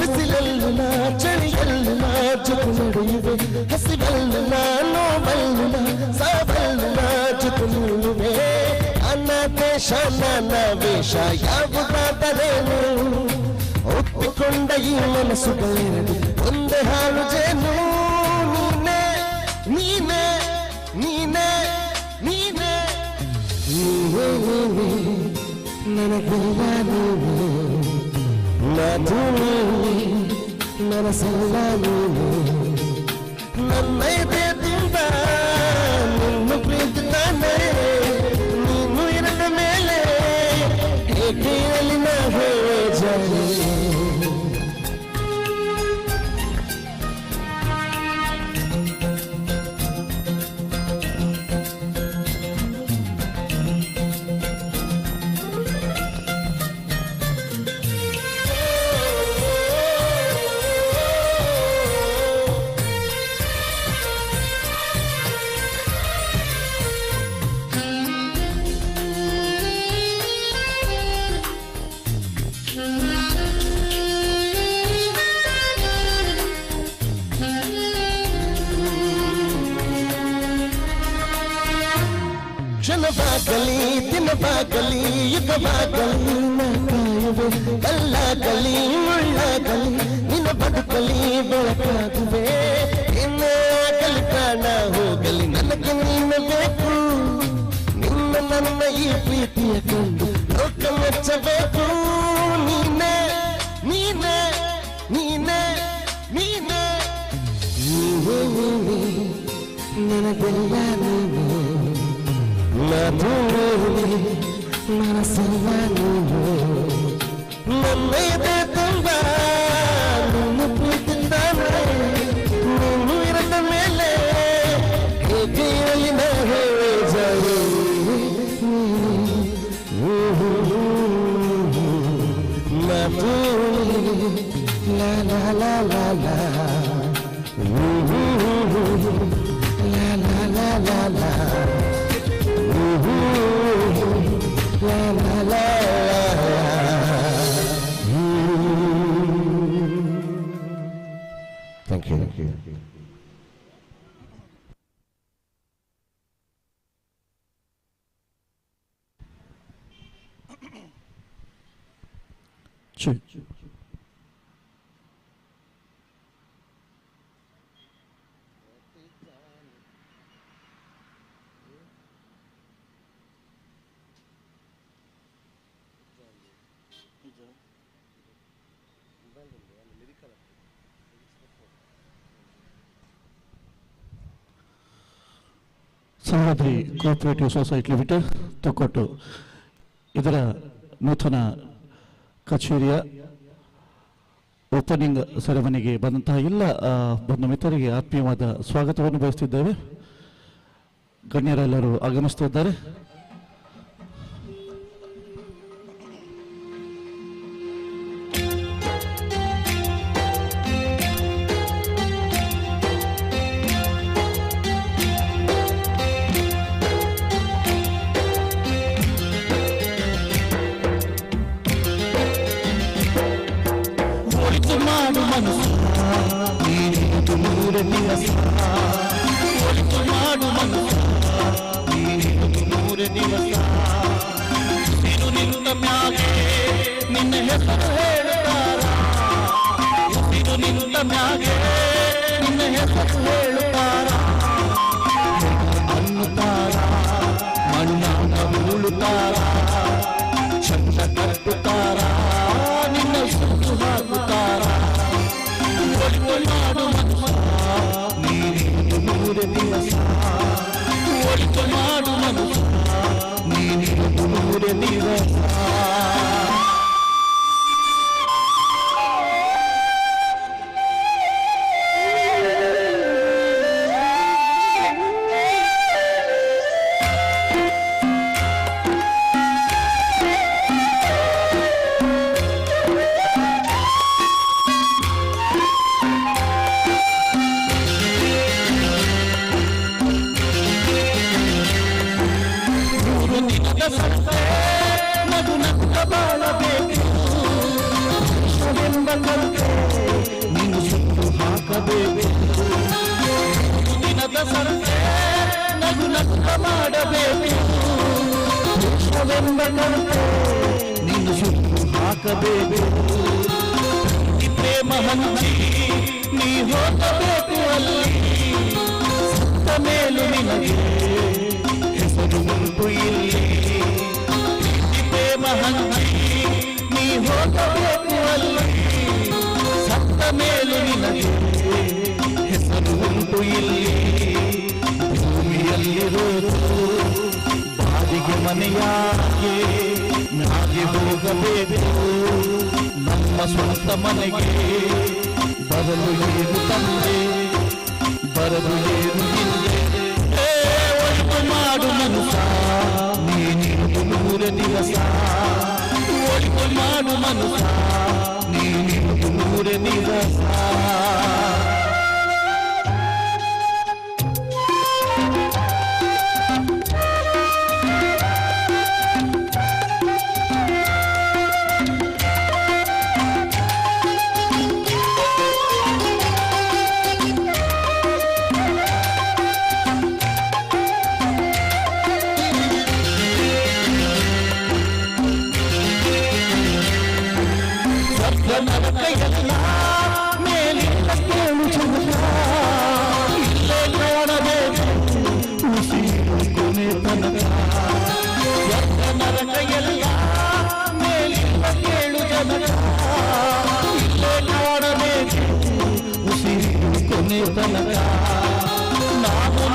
ಬಿಸಿಲಲ್ಲ ಚಳಿಯಲ್ಲ ಜೊತೆ ನಡೆಯುವೆ ಹಸಿವಲ್ಲ ನೋವಲ್ಲ ಸಾವಲ್ಲ ಜೊತೆ ನಿಲ್ಲುವೆ ಅನ್ನದೇಶ ನನ್ನ ವೇಷ ಯಾವುದಾದರೇನು ಒಪ್ಪಿಕೊಂಡ ಈ ಮನಸ್ಸುಗಳೆರಡು ಒಂದೇ ಹಾಳು ಜೇನು ನೀನೇ ನೀನೇ ನೀನೇ ನೀನೇ ನೀನೇ ನನಗೆಲ್ಲ ನೀನೇ ಮಧುನಿ ಮನಸ್ಸಲ್ಲ ನೀನು ನನ್ನ ಎದೆ ತುಂಬ ನಿನ್ನ ಪ್ರೀತಿ ತಾನೆ ನೀನು ಇರದ ಮೇಲೆ ಹೇಗೆ ಅಲ್ಲಿ ನಾ ಹೇಳಿ ಕ್ಷಣವಾಗಲಿ ದಿನವಾಗಲಿ ಯುಗವಾಗಲಿ ಕಾಯುವೆ ಕಲ್ಲಾಗಲಿ ಮುಳ್ಳಾಗಲಿ ನಿನ್ನ ಬದುಕಲಿ ಬೆಳಕಾಗುವೆ ಇನ್ನಾಗಲಿ ಪ್ರಾಣ ಹೋಗಲಿ ನನಗೆ ನೀನು ಬೇಕು ನಿನ್ನ ನನ್ನ ಈ ಪ್ರೀತಿಯ ಕಂಡು ಲೋಕ ಮೆಚ್ಚಬೇಕು ನನಗೆಲ್ಲ ನೀನು ಮಧುರೇ ಮನಸ್ಸೆಲ್ಲ ನೀನು ನನ್ನ ಎದೆ ತುಂಬ ನಿನ್ನ ಪ್ರೀತಿ ತಾನೆ ನೀನು ಇರದ ಮೇಲೆ ಹೇಗೆ ಇರಲಿ ನಾ ಹೇಳಿ ಜಾರಿ ಮಧುರೇ ಲಾ ಲಾ ಲಾ ಲಾ ಲಾ Thank you. Sahyadri cooperative society limited Thokkottu ಇದರ ನೂತನ ಕಚೇರಿಯ ಓಪನಿಂಗ್ ಸೆರೆಮನಿಗೆ ಬಂದಂತಹ ಎಲ್ಲ ಬಂಧು ಮಿತ್ರರಿಗೆ ಆತ್ಮೀಯವಾದ ಸ್ವಾಗತವನ್ನು ಬಯಸುತ್ತಿದ್ದೇವೆ. ಗಣ್ಯರೆಲ್ಲರೂ ಆಗಮಿಸುತ್ತಿದ್ದಾರೆ.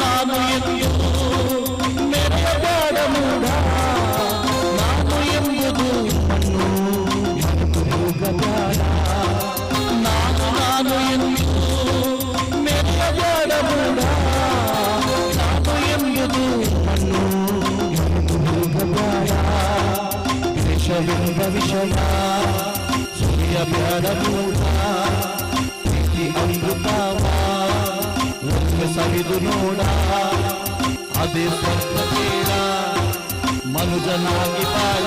ನಾನು ನೋಡ ಸುರಿಯ ಬ್ಯಾಡ ಮೂಡ ಪ್ರೀತಿ ಅಮೃತವ ಒಮ್ಮೆ ಸವಿದು ನೋಡ ಅದೇ ಸ್ವಪ್ನ ಬೇಡ ಮನುಜನಾಗಿ ಬಾಳ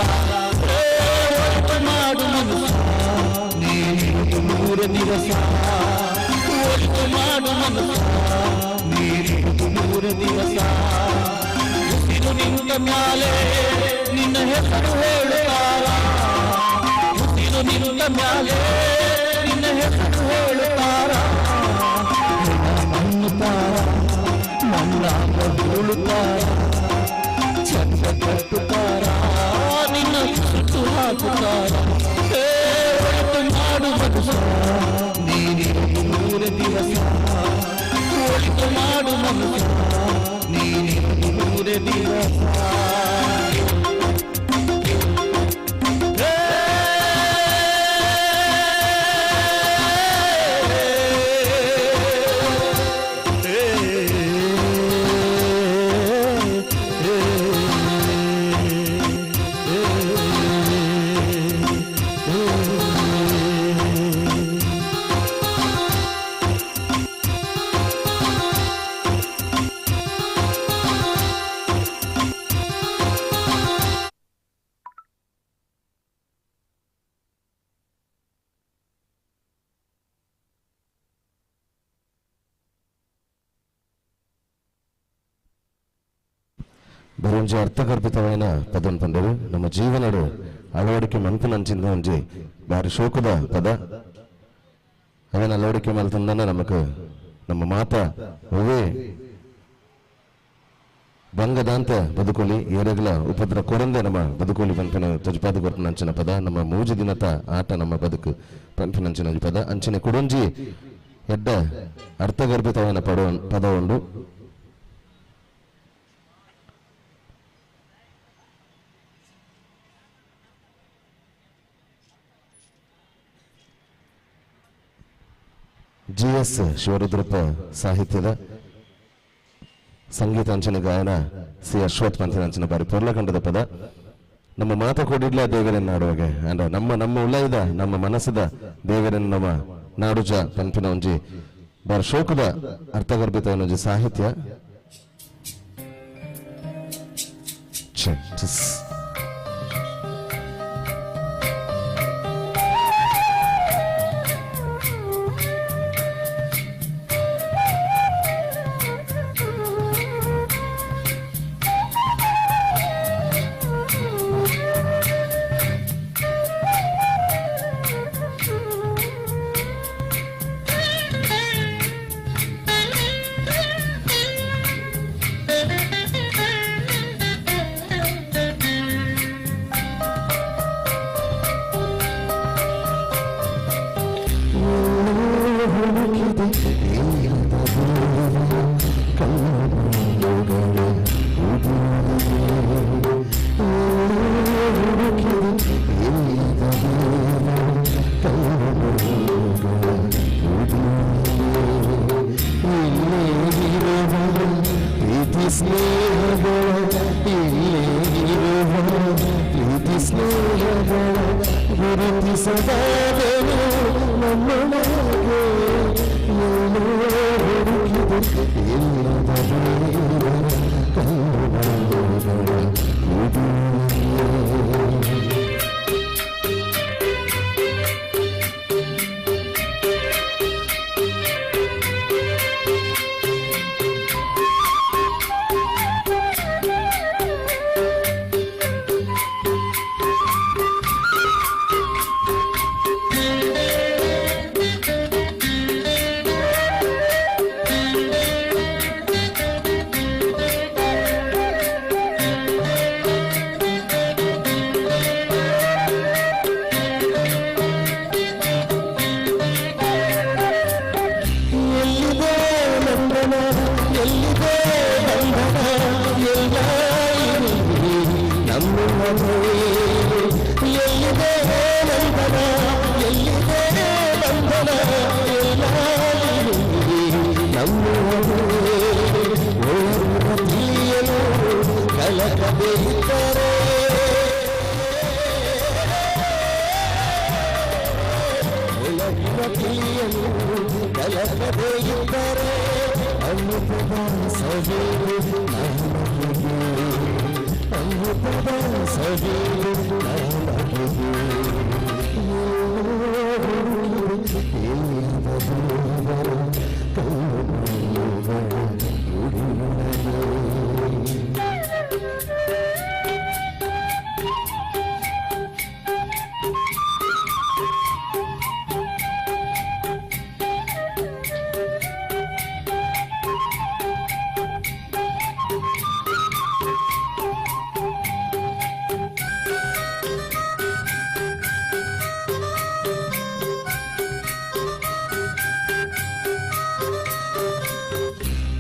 ಮಾಡು ಮನುಷ್ಯ ನೀರು 3 ದಿವಸ ಒಟ್ಟು ಮಾಡು ಮನುಷ್ಯ ನೀರು 3 ದಿವಸ ಉಸಿರು ನಿಂತ ಮ್ಯಾಲೆ ನಿನ್ನ ಹೆಸರು ಹೇಳುತ್ತಾರ ಉಸಿರು ನಿಂತ ಮ್ಯಾಲೆ ನಿನ್ನ ಹೆಸರು ಹೇಳುತ್ತಾರ ಮಣ್ಣುತ್ತಾರ ಮಣ್ಣಾಗ ಬೀಳುತ್ತಾರ ಚಂದ ಕಟ್ಟುತ್ತಾರ ನಿನ್ನ ಸುಟ್ಟು ಹಾಕುತ್ತಾರ ಒಟ್ಟು ಮಾಡು ಮನುಷ್ಯ ನೀರು 3 ದಿವಸ ಒಟ್ಟು ಮಾಡು ಮನುಷ್ಯ ನೀರು 3 ದಿವಸ ಬರೊಂಜಿ ಅರ್ಥಗರ್ಭಿತವಾಯಿನ ಪದನ್ ಪಂಡರು ನಮ್ಮ ಜೀವನಡು ಅಳವಡಿಕೆ ಮನ್ಪುನಂಚಿಂದ ಒಂಜಿ ಬಾರಿ ಶೋಕದ ಪದ ಅವನ ಅಳವಡಿಕೆ ಮಲ್ತಂದನ ನಮಕ್ ನಮ್ಮ ಮಾತ ಒವೇ ಬಂಗದಾಂತ ಬದುಕೋಲಿ ಏರಗಲ ಉಪದ್ರ ಕೊರಂದೆ ನಮ್ಮ ಬದುಕೋಲಿ ಪಂಪಿನ ತಜಪಾದ ಕೊರ್ಪನಂಚಿನ ಪದ ನಮ್ಮ ಮೂಜಿ ದಿನತ ಆಟ ನಮ್ಮ ಬದುಕು ಪಂಪಿನಂಚಿನ ಪದ ಅಂಚನೆ ಕುಡೊಂಜಿ ಎಡ್ಡ ಅರ್ಥಗರ್ಭಿತವಾಯಿನ ಪದ ಉಂಡು GS ಶಿವರುದ್ರಪ್ಪ ಸಾಹಿತ್ಯದ ಸಂಗೀತ ಅಂಚನೆ ಗಾಯನ ಸಿ ಅಶ್ವಥ್ ಪಂಥಿನ ಅಂಚನೆ ಬಾರಿ ಪೊರ್ಲಕಂಡದ ಪದ ನಮ್ಮ ಮಾತ ಕೊಡಿಡ್ಲ ದೇವರನ್ನ ನಾಡುವಾಗೆ ಅಂಡ್ ನಮ್ಮ ಉಳ್ಳಾಯ್ದ ನಮ್ಮ ಮನಸ್ಸದ ದೇವರನ್ನ ನಮ್ಮ ನಾಡುಜ ಪಂಪಿನ ಒಂಜಿ ಬಾರಿ ಶೋಕದ ಅರ್ಥಗರ್ಭಿತ ಒಂಜಿ ಸಾಹಿತ್ಯ ತಿಳಿಯಲು ಕಲಕದೇ ಇದ್ದರೆ ಅಮೃತದ ಸವಿಯು ನಮಗೆ ಅಮೃತದ ಸವಿಯು ನಮಗೆ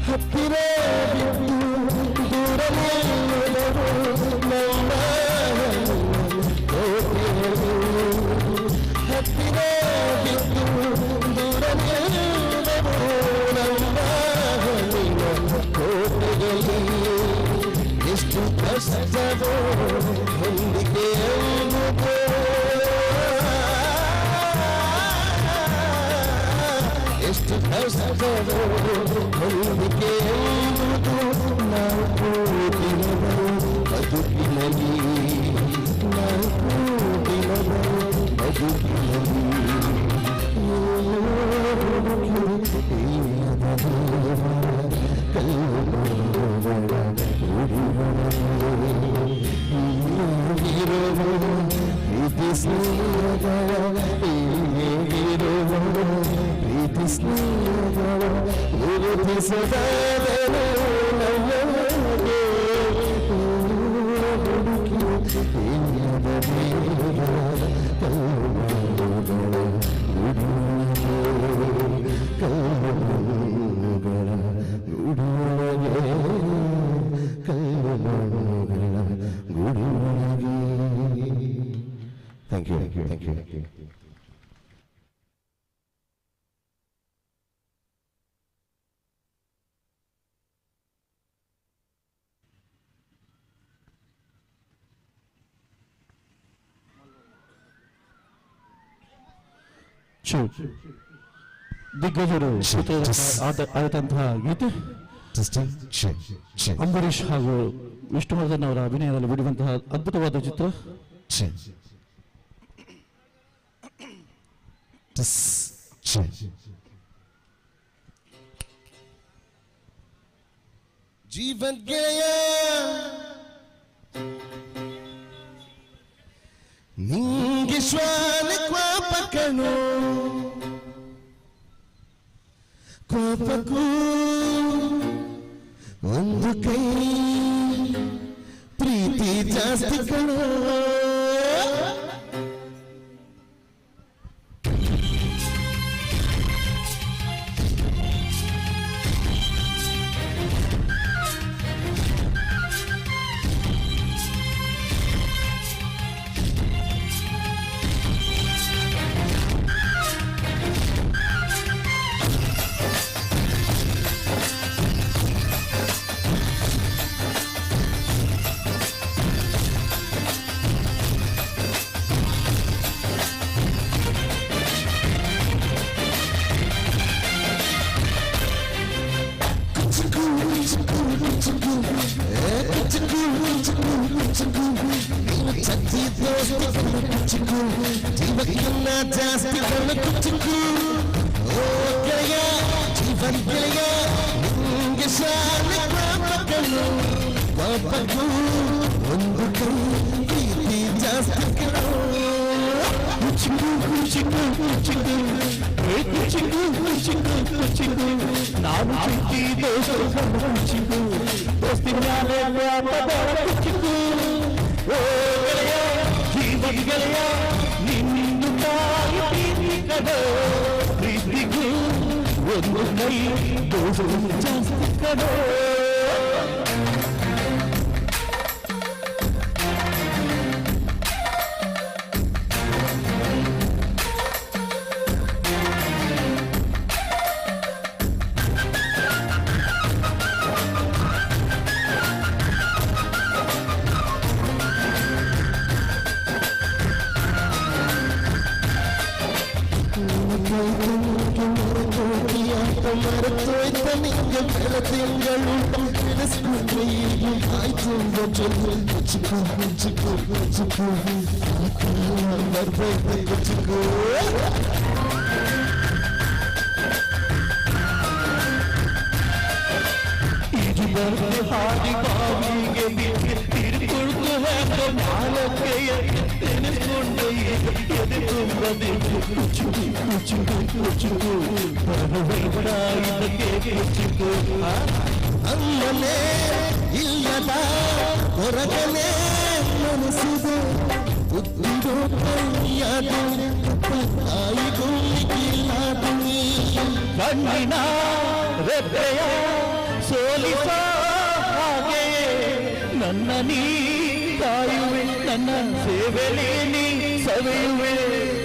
ಹತ್ತಿರ ಬಿದ್ದು ದೂರನೇ ನಮ್ಮ ಕೋಟೆಗಳು ಹತ್ತಿರ ಬಿದ್ದು ದೂರನೇ ನಮ್ಮ ಕೋಟೆಗಳು ಎಷ್ಟು ಕಷ್ಟವೋ ಹೊಂದಿಕೆ ಎಂಬುದು ಎಷ್ಟು ಕಷ್ಟವೋ ಹೊಂದಿಕೆ ಎಂಬುದು ನಾಲ್ಕು ದಿನಗಳು ಬದುಕಿನಲ್ಲಿ ನಾಲ್ಕು ದಿನಗಳು ಬದುಕಿನಲ್ಲಿ ಪ್ರೀತಿ ಸ್ನೇಹಗಳ ಪ್ರೀತಿ ಸ್ನೇಹಗಳ ಗುರುತಿಸದಾದರೂ ನಮಗೆ Thank you. Thank you. Thank you. ದಿಗ್ಗಜರು ಆದಂತಹ ಗೀತೆ ಅಂಬರೀಷ್ ಹಾಗೂ ವಿಷ್ಣುವರ್ಧನ್ ಅವರ ಅಭಿನಯದಲ್ಲಿ ಬಿಡುವಂತಹ ಅದ್ಭುತವಾದ ಚಿತ್ರ ಜೀವನ್ ಗೆಳೆಯ ನಿಂಗೆ ಶ್ವಾನ ಕೋಪ ಕಣೋ ಕೋಪಕ್ಕೂ ಒಂದು ಕೈ ಪ್ರೀತಿ ಜಾಸ್ತಿ ಕಣೋ ಜೀವಕ್ಕಿನ್ನ ಜಾಸ್ತಿ ಕುಚ್ಚುಕು ಓ ಗೆಳೆಯ ಜೀವನ್ ಗೆಳೆಯ ನಿಂಗೆ ಶಾಲೆ ಪಾಪಗಳು ಪಾಪಕ್ಕೂ ಒಂದು ಕೈ ಪ್ರೀತಿ ಜಾಸ್ತಿ ಕಣೋ ಕುಚ್ಚುಕು ಕುಚ್ಚುಕು ಕುಚ್ಚುಕು ಕುಚ್ಚುಕು ಕುಚ್ಚುಕು ಕುಚ್ಚುಕು ನಾವು ಚುಕ್ಕಿ ದೋಸ್ತ ಕುಚ್ಚುಕು ದೋಸ್ತಿ ಮ್ಯಾಲೆ ವ್ಯಾಪದ ಕುಚ್ಚುಕು ಓ ಗೆಳೆಯ ಜೀವನ್ ಗೆಳೆಯ ನಿನ್ನು ತಾಯಿ ಪ್ರೀತಿ ಕಣೋ ಪ್ರೀತಿಗೂ ಒಂದು ಕೈ ದೋಸ್ತ ಜಾಸ್ತಿ ಕಣೋ ಮರೆತೋಯ್ತ ನಿಂಗೆ ಬೆಳದಿಂಗಳು ನೆನೆಸ್ಕೊಂಡ್ರೆ ಈಗ ಆಯ್ತು ಜೊತೆ ಕುಚುಕು ಕುಚುಕು ಕುಚುಕು ಬರ್ಬೇಕು ಕುಚುಕು ಹಾಡಿ ಬಾವಿಗೆ ತಿರುಗುಳ್ಕು ಹಾಕೋ ನಾಲಕ್ಕೆಯ ನೆನೆಸ್ಕೊಂಡು ಎದೆ ತುಂಬದೆ ಕುಚುಕು ಕುಚುಕು ಕುಚುಕು ಬರಬೇಕಾಯಿತಕ್ಕೆ ಕುಚುಕು ಅಮ್ಮನೇ ಇಲ್ಲದ ಹೊರಗನೆ ಮನಸ್ಸಿದೆ ಉತ್ತಿರೋ ಕೈಯಾದ ತಾಯಿಗೂ ಮಿಗಿಲಾದ ನೀ ಕಣ್ಣಿನ ರೆಪ್ಪೆಯ ಸೋಲಿಸ ಹಾಗೆಯೇ ನನ್ನ ನೀ ಕಾಯುವೆ ನನ್ನ ಸೇವೆಲಿ ನೀ ಸವೆಯುವೆ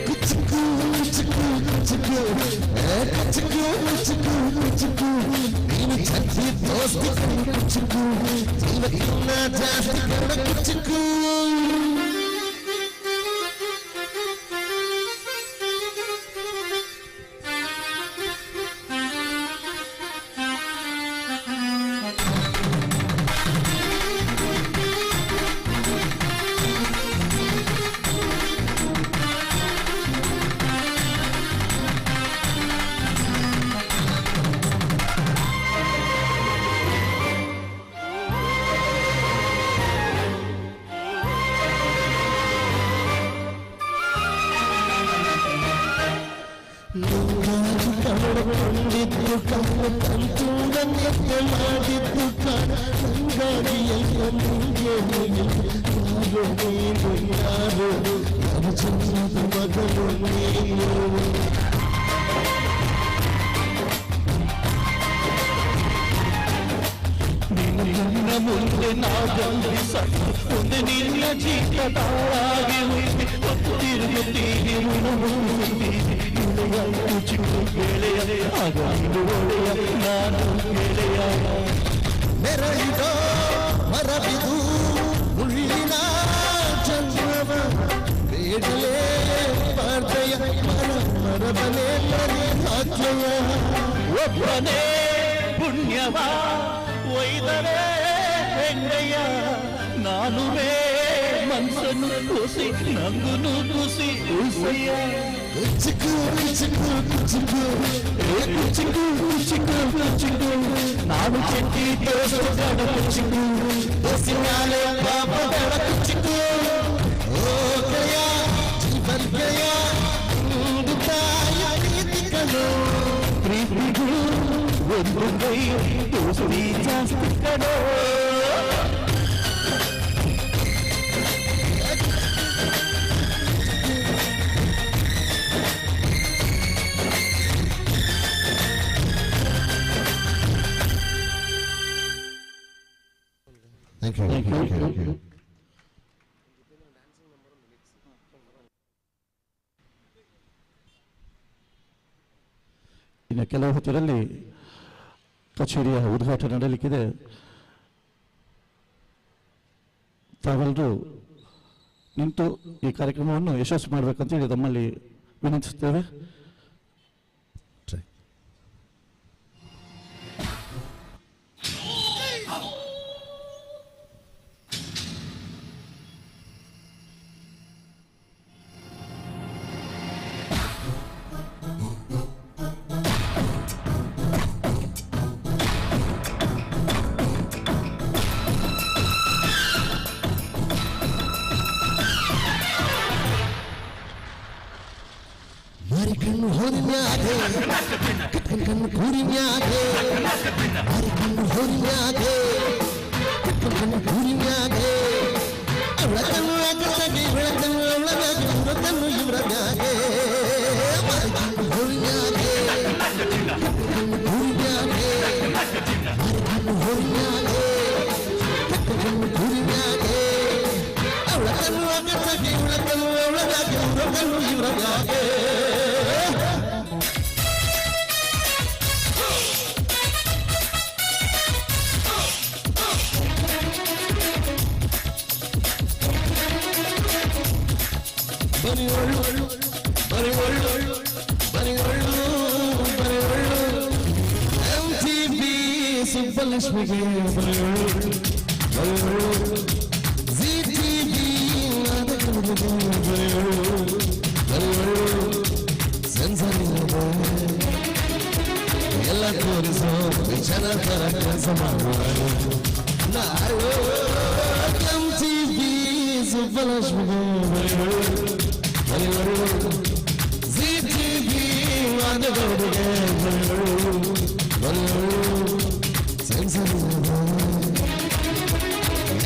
ಕುಚುಕು ಕುಚುಕು ಕುಚುಕು ಕುಚುಕು ಕುಚುಕು ಕುಚುಕು ನೀನು ಚಂದಿ ದೋಸ್ತಿ ಕುಚುಕು ಜೀವಕ್ಕಿನ್ನ ಜಾಸ್ತಿ ಕಣ ಕುಚುಕು ಕಂಡಿದ್ದು ಕಣ್ಣು ತಂತೂರ ನಿದ್ದೆ ಮಾಡಿದ್ದು ಕಂಗಾಗಿ ಎಲ್ಲ ನಿಂಗೆ ಯಾರು ನೀನು ಯಾರು ಅರ್ಜುನದ ಮಗನು ನೀನು ನಿನ್ನ ಮುಂದೆ ನಾಗಲ್ಲಿ ಮುಂದೆ ನಿನ್ನ ಜೀವದಾಗಿ ತಿರುಗುತ್ತೀರಿ ಕುಚುಕು ಗೆಳೆಯ ಆಗ ಒಳೆಯ ನಾನು ಗೆಳೆಯ ಮೆರಳಿದೋ ಮರಬಿದು ಮುಳ್ಳಿನ ಚಂದ್ರವ ಬೇಡಲೇ ಪಾರ್ದಯ ಮರಬನೇ ಹಾಕ್ಯವ ಒಬ್ಬನೇ ಪುಣ್ಯವ ಒಯ್ದರೆ ಹೆಂಗಯ್ಯ ನಾನುವೇ ಮನ್ಸನ್ನು ಖುಷಿ ನಂಗುನು ಖುಷಿ ಖುಷಿಯ ಕುಚುಕು ಕುಚುಕು ಕುಚುಕು ಕುಚಿಕು ಕುಚಿಕು ಕುಚಿಕು ನಾನು ಚೆಟ್ಟಿ ತೋರಿಸೋದ ಕುಚಿಕು ದೋಸಿನಾಲೆ ಪಾಪ ಬೇಡ ಕುಚುಕು ಓ ಗಯ ಜೀವನ್ ಗಯ ಇಂದು ತಾಯ ಪ್ರೀತಿಗಳು ಪ್ರೀತಿಗೂ ಒಂದು ಕೈ ದೋಸ್ತಿ ಜಾಸ್ತಿ ಕಡೋ Thank you. Thank you. ಇನ್ನು ಕೆಲವು ಹೊತ್ತಿನಲ್ಲಿ ಕಚೇರಿಯ ಉದ್ಘಾಟನೆ ನಡೆಯಲಿಕ್ಕಿದೆ. ತಾವೆಲ್ಲರೂ ನಿಂತು ಈ ಕಾರ್ಯಕ್ರಮವನ್ನು ಯಶಸ್ವಿ ಮಾಡಬೇಕಂತೇಳಿ ತಮ್ಮಲ್ಲಿ ವಿನಂತಿಸುತ್ತೇವೆ. ಕಣ್ಣು ಹೋರಿನ್ಯಾಗೆ ಕಣ್ಣು ಕೂರಿನ್ಯಾಗೆ ಕಣ್ಣು ಹೋರಿನ್ಯಾಗೆ ಕಣ್ಣು ಕೂರಿನ್ಯಾಗೆ ಅವಳ ಕಣ್ಣು ಆಗತ್ತಾಗೆ ಇವಳ ಕಣ್ಣು ಅವಳಗಾಗಿ ಇವರ ಕಣ್ಣು ಇವರಗಾಗಿ ಕಣ್ಣು ಹೋರಿನ್ಯಾಗೆ ಕಣ್ಣು ಕೂರಿನ್ಯಾಗೆ ಕಣ್ಣು ಹೋರಿನ್ಯಾಗೆ ಕಣ್ಣು ಕೂರಿನ್ಯಾಗೆ ಅವಳ ಕಣ್ಣು ಆಗತ್ತಾಗೆ ಇವಳ ಕಣ್ಣು ಅವಳಗಾಗಿ ಇವರ ಕಣ್ಣು ಇವರಗಾಗಿ ಬರಿ ಒಳ್ಳು ಬರಿ ಒಳ್ಳು ಬರಿ ಒಳ್ಳು ಬರಿ ಒಳ್ಳು ಸುಬ್ಬಲಕ್ಷ್ಮಿಗೆ ಬರೆಯೋಳು ಬರೆಯೋಳು ZTV ನಾಟಕಗಳಿಗೆ ಬರೆಯೋಳು ಬರೆಯೋಳು ಸೆನ್ಸರ್ ಇಲ್ಲದೆ ಎಲ್ಲ ತೋರಿಸೋ ವಿಚಾರ ತರ ಕೆಲಸ ಮಾಡುವಳು ನಾಳು MTV ಸುಬ್ಬಲಕ್ಷ್ಮಿಗೆ ಬರೆಯೋಳು ಬರೆಯೋಳು ZTV ನಾಟಕಗಳಿಗೆ ಬರೆಯೋಳು ಬರೆಯೋಳು ಸೆನ್ಸರ್ ಇಲ್ಲದೆ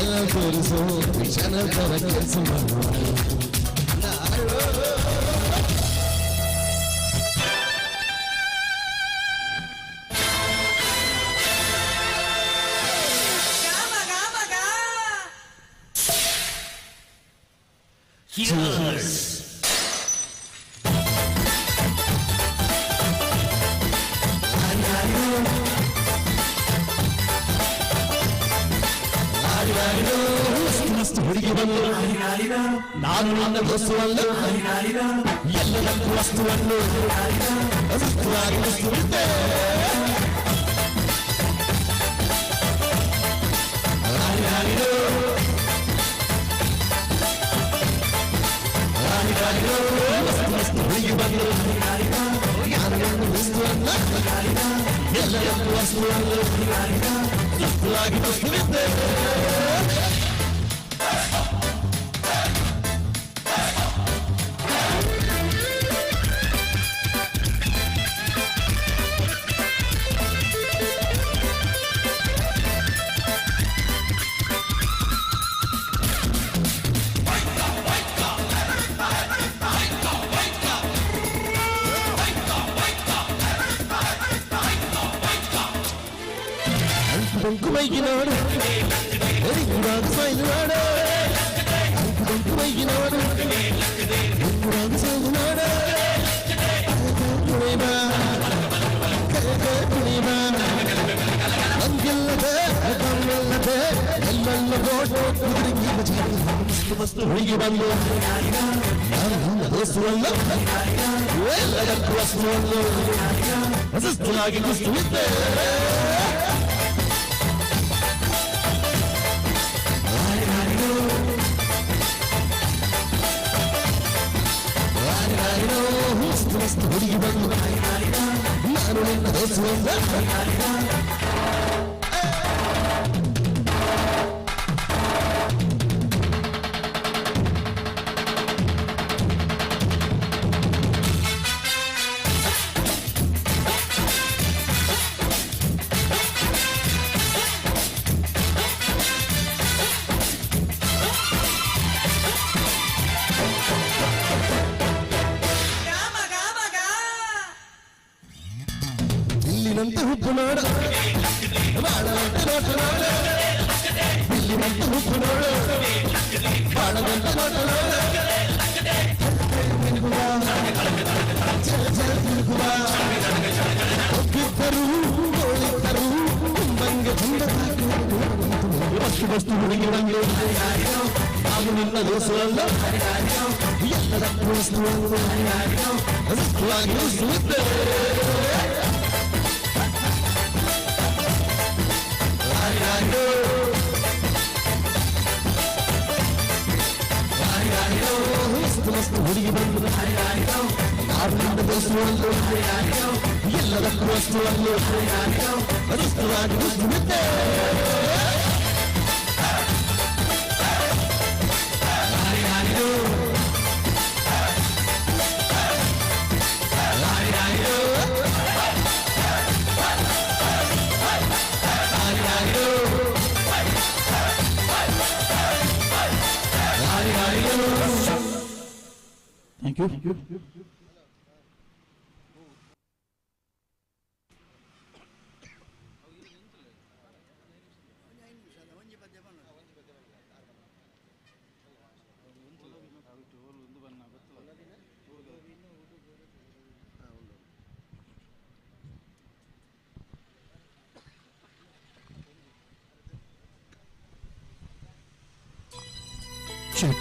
ಎಲ್ಲ ತೋರಿಸೋ ವಿಚಾರ ತರ ಕೆಲಸ ಮಾಡುವಳು ನಾಳು ಮಸ್ತ್ ಹುಡುಗಿ ಬಂದು ನಾನು ನನ್ನ ವಸ್ತುವನ್ನು ಎಲ್ಲರಕ್ಕೂ ವಸ್ತುವನ್ನು ವಸ್ತುವಾಗಿ ವಸ್ತುವಿದ್ದೆ ಮಸ್ತ್ ಹುಡುಗಿ ಬಂದು ನಾನು ನನ್ನ ವಸ್ತುವನ್ನು ಎಲ್ಲರಕ್ಕೂ ವಸ್ತುವನ್ನು ವಸ್ತುವಾಗಿ ವಸ್ತುವಿದ್ದೆ కుంకుమైకినాడు గురాగు సాయినాడు కుంకుమైకినాడు గురాగు సాయినాడు కుణేబా కుణేబా ಅಂಗೆಲ್ಲದೆ ಕಮ್ಮೆಲ್ಲದೆ ಎಲ್ಲೆಲ್ಲ ಗೋಟು ಕುದುರೆಗೆ ಬಜಾರಿ ಮಸ್ತ್ ಹುಡುಗಿ ಬಂದು ನಾನು ದೋಸ್ತುವಲ್ಲ ಎಲ್ಲದಕ್ಕೂ ವಸ್ತುವಲ್ಲ ವಸ್ತುವಾಗಿ ವಸ್ತುವಿದ್ದೆ ಮಸ್ತ್ ಹುಡುಗಿ ಬಂದು ನಾನು ನಿನ್ನ ದೋಸ್ತುವಲ್ಲ ಇಲ್ಲಿನಂತ ಹುಬ್ಬು ನೋಡ ಬಾಳದಂತ ನೋಟ ನೋಡ ಇಲ್ಲಿನಂತ ಹುಬ್ಬು ನೋಡ ಬಾಳದಂತ ನೋಟ ನೋಡ ಒಕ್ಕಿದ್ದರು ಗೋಳಿದ್ದರು ಕುಂಬಂಗೆ ಚಂದ ವಸ್ತು ಹುಡುಗಿ ಬಂದು ನಾನು ನಿನ್ನ ದೋಸಲ್ಲ ಎಲ್ಲದಕ್ಕೂ ವಸ್ತುವನ್ನು ವಸ್ತುವಾಗಿ ವಸ್ತುವಿದ್ದೆ ಮಸ್ತ್ ಹುಡುಗಿ ಬಂದು ನಾನು ನಿನ್ನ ದೋಸ್ತುವಲ್ಲ ಎಲ್ಲದಕ್ಕೂ ವಸ್ತುವನ್ನು ವಸ್ತುವಾಗಿ ವಸ್ತುವಿದ್ದೆ Thank you. Check.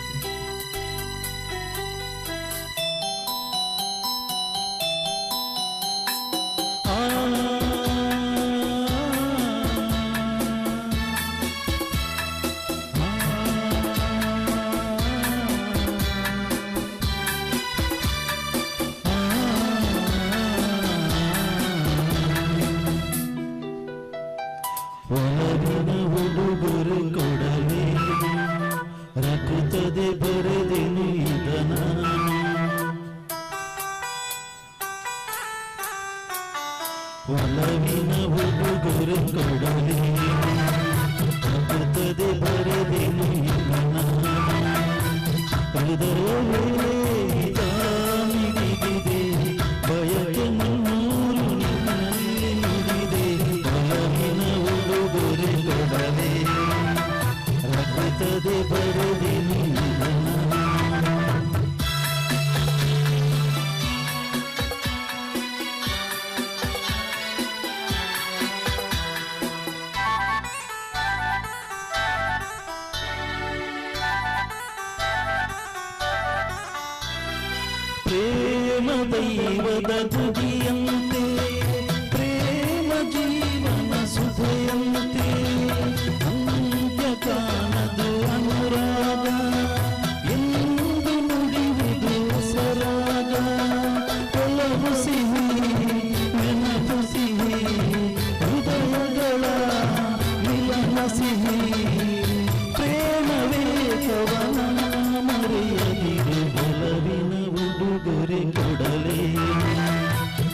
ಒಲವಿನ ಉಡುಗೊರೆ ಕೊಡಲಿ ತಪ್ಪುತ್ತದೆ ಬರೆದೆನು ಹೃದಯವೇ ಮಿಡಿದಿದೆ ಬಯಕೆ ಮುನ್ನೂರು ನಿನ್ನಲ್ಲಿ ನುಡಿದೆ ಒಲವಿನ ಉಡುಗೊರೆ ಕೊಡಲಿ ತಪ್ಪುತ್ತದೆ ಬರೆದೆನು ಪ್ರೇಮ ದೈವದ ತುದಿಯಂತೆ ಪ್ರೇಮ ಜೀವನ ಸುಧೆಯಂತೆ ಅಂತ್ಯ ಕಾಣದು ಅನುರಾಗ ಎಂದು ನುಡಿಯುವುದು ಸರಾಗ ಒಲವು ಸಿಹಿ ನೆನಪು ಸಿಹಿ ಹೃದಯಗಳ ಮಿಲನ ಸಿಹಿ ಪ್ರೇಮವೇ ಕವನ ಮರೆಯದಿರು ಒಲವಿನ ಉಡುಗೊರೆ ಕೊಡಲೇ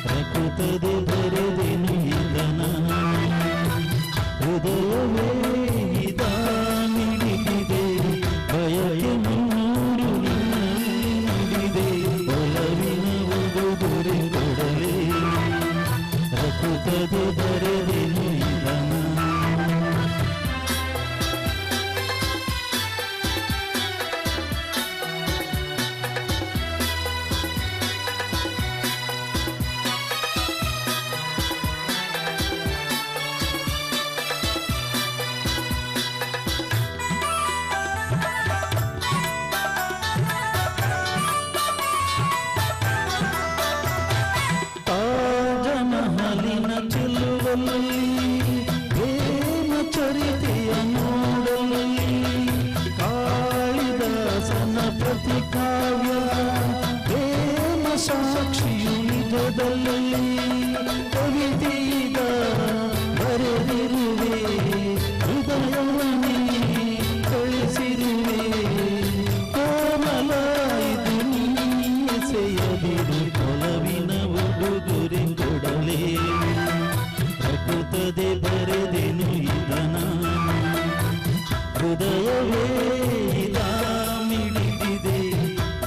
ರಕುತ್ತದೆ ಬರೆದೆನು ಇದನ ಹೃದಯವೇ ಇದ ಮಿಡಿದಿದೆ ಬಯಕೆ ಮುನ್ನೂರು ನಿನ್ನಲ್ಲಿ ನುಡಿದೆ ಒಲವಿನ ಉಡುಗೊರೆ ಕೊಡಲೇ ರಕುತ್ತದೆ ಬರೆದೆನು ಇದನ ತಾಜಮಹಲಿನ ಚೆಲುವಲ್ಲಿ ಪ್ರೇಮ ಚರಿತೆಯ ನೋಡಲಿ ಕಾಳಿದಾಸನ ಪ್ರತಿಕಾವ್ಯ ಪ್ರೇಮ ಸಾಕ್ಷಿಯು ನಿಜದಲ್ಲಿ ಕವಿತೆಯಿದ ಬರೆದಿರುವೆ ಹೃದಯವನ್ನೇ ಕಳಿಸಿರುವೆ ಕೋಮಲ ಇದು ನೀಸೆಯದಿರು ಒಲವಿನ ಉಡುಗೊರೆ ಕೊಡಲೇ ಪ್ರಕೃತದೆ ಬರೆದೆನು ಇದನ ಹೃದಯವೇ ಇದ ಮಿಡಿದಿದೆ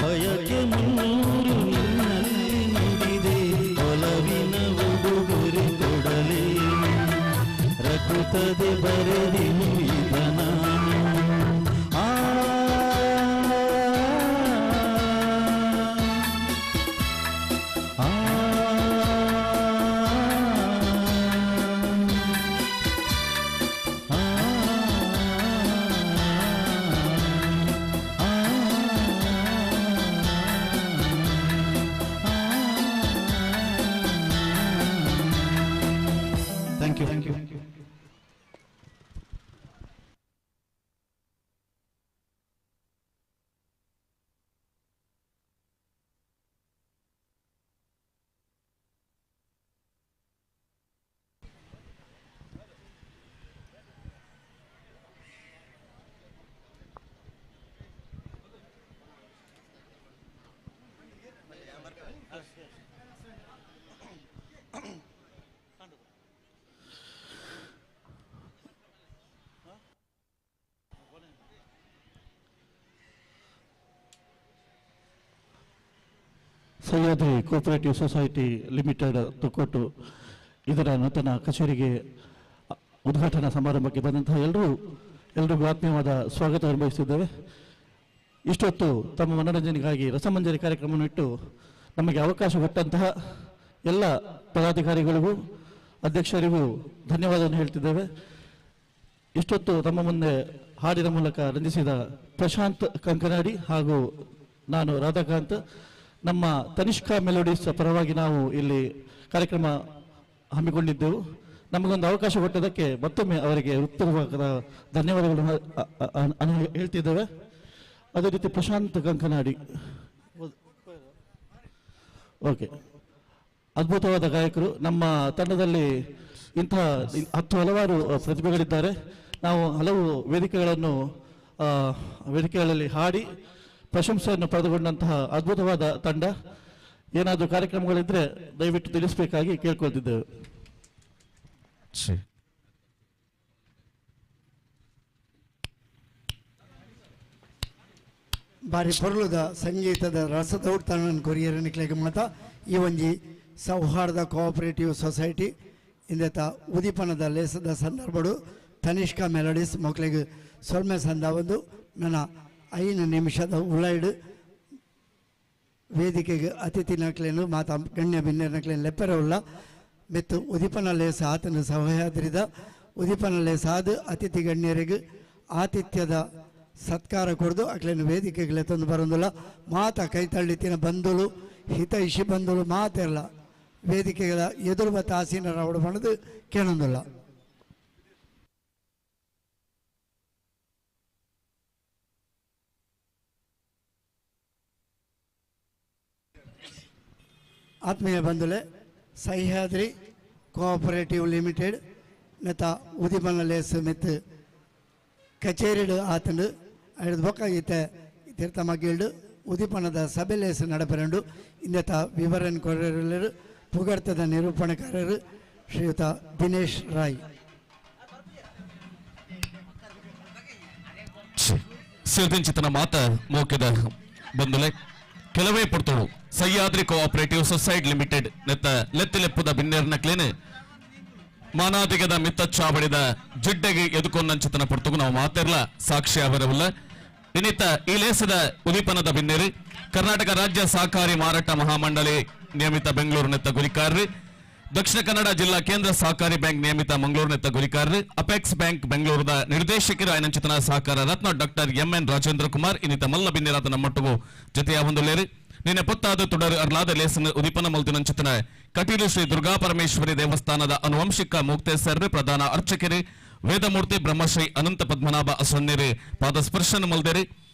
ಬಯಕೆ ಮುನ್ನೂರು ನಿನ್ನಲ್ಲಿ ನುಡಿದೆ ಒಲವಿನ ಉಡುಗೊರೆ ಕೊಡಲೇ ಪ್ರಕೃತದೆ ಬರೆದೆನು ಇದನ Thank you. Thank you. Sahyadri cooperative society limited Thokkottu ಇದರ ನೂತನ ಕಚೇರಿಗೆ ಉದ್ಘಾಟನಾ ಸಮಾರಂಭಕ್ಕೆ ಬಂದಂತಹ ಎಲ್ರಿಗೂ ಆತ್ಮೀಯವಾದ ಸ್ವಾಗತ ಅನುಭವಿಸಿದ್ದೇವೆ. ಇಷ್ಟೊತ್ತು ತಮ್ಮ ಮನೋರಂಜನೆಗಾಗಿ ರಸಮಂಜರಿ ಕಾರ್ಯಕ್ರಮವನ್ನು ಇಟ್ಟು ನಮಗೆ ಅವಕಾಶ ಕೊಟ್ಟಂತಹ ಎಲ್ಲ ಪದಾಧಿಕಾರಿಗಳಿಗೂ ಅಧ್ಯಕ್ಷರಿಗೂ ಧನ್ಯವಾದವನ್ನು ಹೇಳ್ತಿದ್ದೇವೆ. ಇಷ್ಟೊತ್ತು ತಮ್ಮ ಮುಂದೆ ಹಾಡಿನ ಮೂಲಕ ರಂಜಿಸಿದ ಪ್ರಶಾಂತ್ ಕಂಕನಾಡಿ ಹಾಗೂ ನಾನು ರಾಧಾಕಾಂತ್, ನಮ್ಮ ತನಿಷ್ಕಾ ಮೆಲೋಡಿಸ್ ಪರವಾಗಿ ನಾವು ಇಲ್ಲಿ ಕಾರ್ಯಕ್ರಮ ಹಮ್ಮಿಕೊಂಡಿದ್ದೆವು. ನಮಗೊಂದು ಅವಕಾಶ ಕೊಟ್ಟದಕ್ಕೆ ಮತ್ತೊಮ್ಮೆ ಅವರಿಗೆ ಹೃತ್ಪೂರ್ವಕದ ಧನ್ಯವಾದಗಳನ್ನು ಹೇಳ್ತಿದ್ದೇವೆ. ಅದೇ ರೀತಿ ಪ್ರಶಾಂತ್ ಕಂಕನಾಡಿ ಓಕೆ, ಅದ್ಭುತವಾದ ಗಾಯಕರು. ನಮ್ಮ ತಂಡದಲ್ಲಿ ಇಂತಹ ಹಲವಾರು ಪ್ರತಿಭೆಗಳಿದ್ದಾರೆ. ನಾವು ಹಲವು ವೇದಿಕೆಗಳಲ್ಲಿ ಹಾಡಿ ಪ್ರಶಂಸೆಯನ್ನು ಪಡೆದುಕೊಂಡಂತಹ ಅದ್ಭುತವಾದ ತಂಡ. ಏನಾದರೂ ಕಾರ್ಯಕ್ರಮಗಳಿದ್ರೆ ದಯವಿಟ್ಟು ತಿಳಿಸಬೇಕಾಗಿ ಕೇಳ್ಕೊಳ್ತಿದ್ದೇವೆ. ಬಾರಿ ಪೊರ್ಲುದ ಸಂಗೀತದ ರಸದ ಉಡ್ತಾನ ಕೊರಿಯರನಿಕ್ಲೆಗೆ ಮಾತ ಈ ಒಂಜಿ ಸೌಹಾರ್ದ ಕೋಆಪರೇಟಿವ್ ಸೊಸೈಟಿ ಇಂದೆತ ಉದಿಪನದ ಲೇಸದ ಸಂದರ್ಭಡು ತನಿಷ್ಕಾ ಮೆಲಡೀಸ್ ಮಕ್ಕಳಿಗೆ ಸೊಲ್ಮೆ ಸಂದ ಒಂದು ನನ್ನ 5 ನಿಮಿಷದ ಉಳ್ಳಾಯ್ಡು ವೇದಿಕೆಗೆ ಅತಿಥಿ ನಕ್ಲೇನು ಮಾತಾ ಗಣ್ಯ ಭಿನ್ನ ನಕ್ಲೇನು ಲೆಪ್ಪರವುಳ್ಳ ಮೆತ್ತು ಉದಿಪನ ಲೇಸ ಆತನ ಸಹಯಾದ್ರಿದ ಉದಿಪನ ಲೇಸ ಆದ ಅತಿಥಿ ಗಣ್ಯರಿಗೆ ಆತಿಥ್ಯದ ಸತ್ಕಾರ ಕೊಡ್ದು ಅಕ್ಲೇನು ವೇದಿಕೆಗೆ ತಂದು ಬರೋದಿಲ್ಲ ಮಾತ ಕೈ ತಳ್ಳಿತಿನ ಬಂಧುಳು ಹಿತೈಷಿ ಬಂಧುಳು ಮಾತೆಲ್ಲ ವೇದಿಕೆಗಳ ಎದುರು ಬತ್ತ ಆಸೀನರ ಅವಡು ಮಾಡೋದು ಕೇಳೋದಿಲ್ಲ. ಆತ್ಮೀಯ ಬಂಧುಲೆ ಸಹ್ಯಾದ್ರಿ ಕೋಆಪರೇಟಿವ್ ಲಿಮಿಟೆಡ್ ನೆತ ಉದಿಪನ ಲೇಸ್ ಮೆತ್ತು ಕಚೇರಿಡು ಆತಂಡು ಐದು ಬೊಕ್ಕಾಗಿತ್ತೆ ತೀರ್ಥ ಮಗ್ಗಿಲ್ಡು ಉದಿಪನದ ಸಭೆ ಲೇಸ್ ನಡಪರಂಡು ಇನ್ನತ ವಿವರಣೆ ಕೊರರು ಪುಗರ್ತದ ನಿರೂಪಣೆಕಾರರು ಶ್ರೀಯುತ ದಿನೇಶ್ ರಾಯ್. ಸಿದ್ಧಿಂಚಿತನ ಮಾತ ಮೋಕೆದ ಬಂಧುಲೆ ಕೆಲವೇ ಪಡ್ತೋಳು ಸಹ್ಯಾದ್ರಿ ಕೋಆಪರೇಟಿವ್ ಸೊಸೈಟಿ ಲಿಮಿಟೆಡ್ ನೆತ್ತ ಲೆತ್ತಿಲೆಪ್ಪುದ ಬಿನ್ನೇರ್ನ ಕ್ಲೇನು ಮಾನಾದಿಗದ ಮಿತ್ತಚ್ಚಾಬಡಿದ ಜಿಡ್ಡೆಗೆ ಎದುಕೊಂದಂಚಿತನ ಪಡ್ತಗು ನಾವು ಮಾತೆರ್ಲ ಸಾಕ್ಷಿ ಅವರವಲ್ಲ ಇನ್ನಿತ್ತ ಈ ಲೇಸದ ಉದೀಪನದ ಬಿನ್ನೇರಿ ಕರ್ನಾಟಕ ರಾಜ್ಯ ಸಹಕಾರಿ ಮಾರಾಟ ಮಹಾಮಂಡಳಿ ನಿಯಮಿತ ಬೆಂಗಳೂರು ನೆತ್ತ ಗುರಿಕಾರ್ರಿ ದಕ್ಷಿಣ ಕನ್ನಡ ಜಿಲ್ಲಾ ಕೇಂದ್ರ ಸಹಕಾರಿ ಬ್ಯಾಂಕ್ ನಿಯಮಿತ ಮಂಗಳೂರು ನೆತ್ತ ಗುರಿಕಾರ್ರಿ ಅಪೆಕ್ಸ್ ಬ್ಯಾಂಕ್ ಬೆಂಗಳೂರದ ನಿರ್ದೇಶಕರು ಆಯನಂಚಿತನ ಸಹಕಾರ ರತ್ನ ಡಾಕ್ಟರ್ MN ರಾಜೇಂದ್ರ ಕುಮಾರ್ ಇನ್ನಿತ ಮಲ್ಲ ಬಿನ್ನೇರಾದ ನಮ್ಮೊಟ್ಟಿಗೂ ಜೊತೆಯ ಹೊಂದಲೇರಿ ನಿನ್ನೆ ಪೊತ್ತಾದ ತುಡರು ಅರ್ಲಾದ ಲೇಸನ ಉದೀಪನ ಮಲ್ತಿನಂಚಿತನ ಕಟೀಲು ಶ್ರೀ ದುರ್ಗಾ ಪರಮೇಶ್ವರಿ ದೇವಸ್ಥಾನದ ಆನುವಂಶಿಕ ಮುಕ್ತೇಸರ್ರಿ ಪ್ರಧಾನ ಅರ್ಚಕರಿ ವೇದಮೂರ್ತಿ ಬ್ರಹ್ಮಶ್ರೀ ಅನಂತ ಪದ್ಮನಾಭ ಅಸನ್ನೇರಿ ಪಾದ ಸ್ಪರ್ಶನ ಮಲ್ದೇರಿ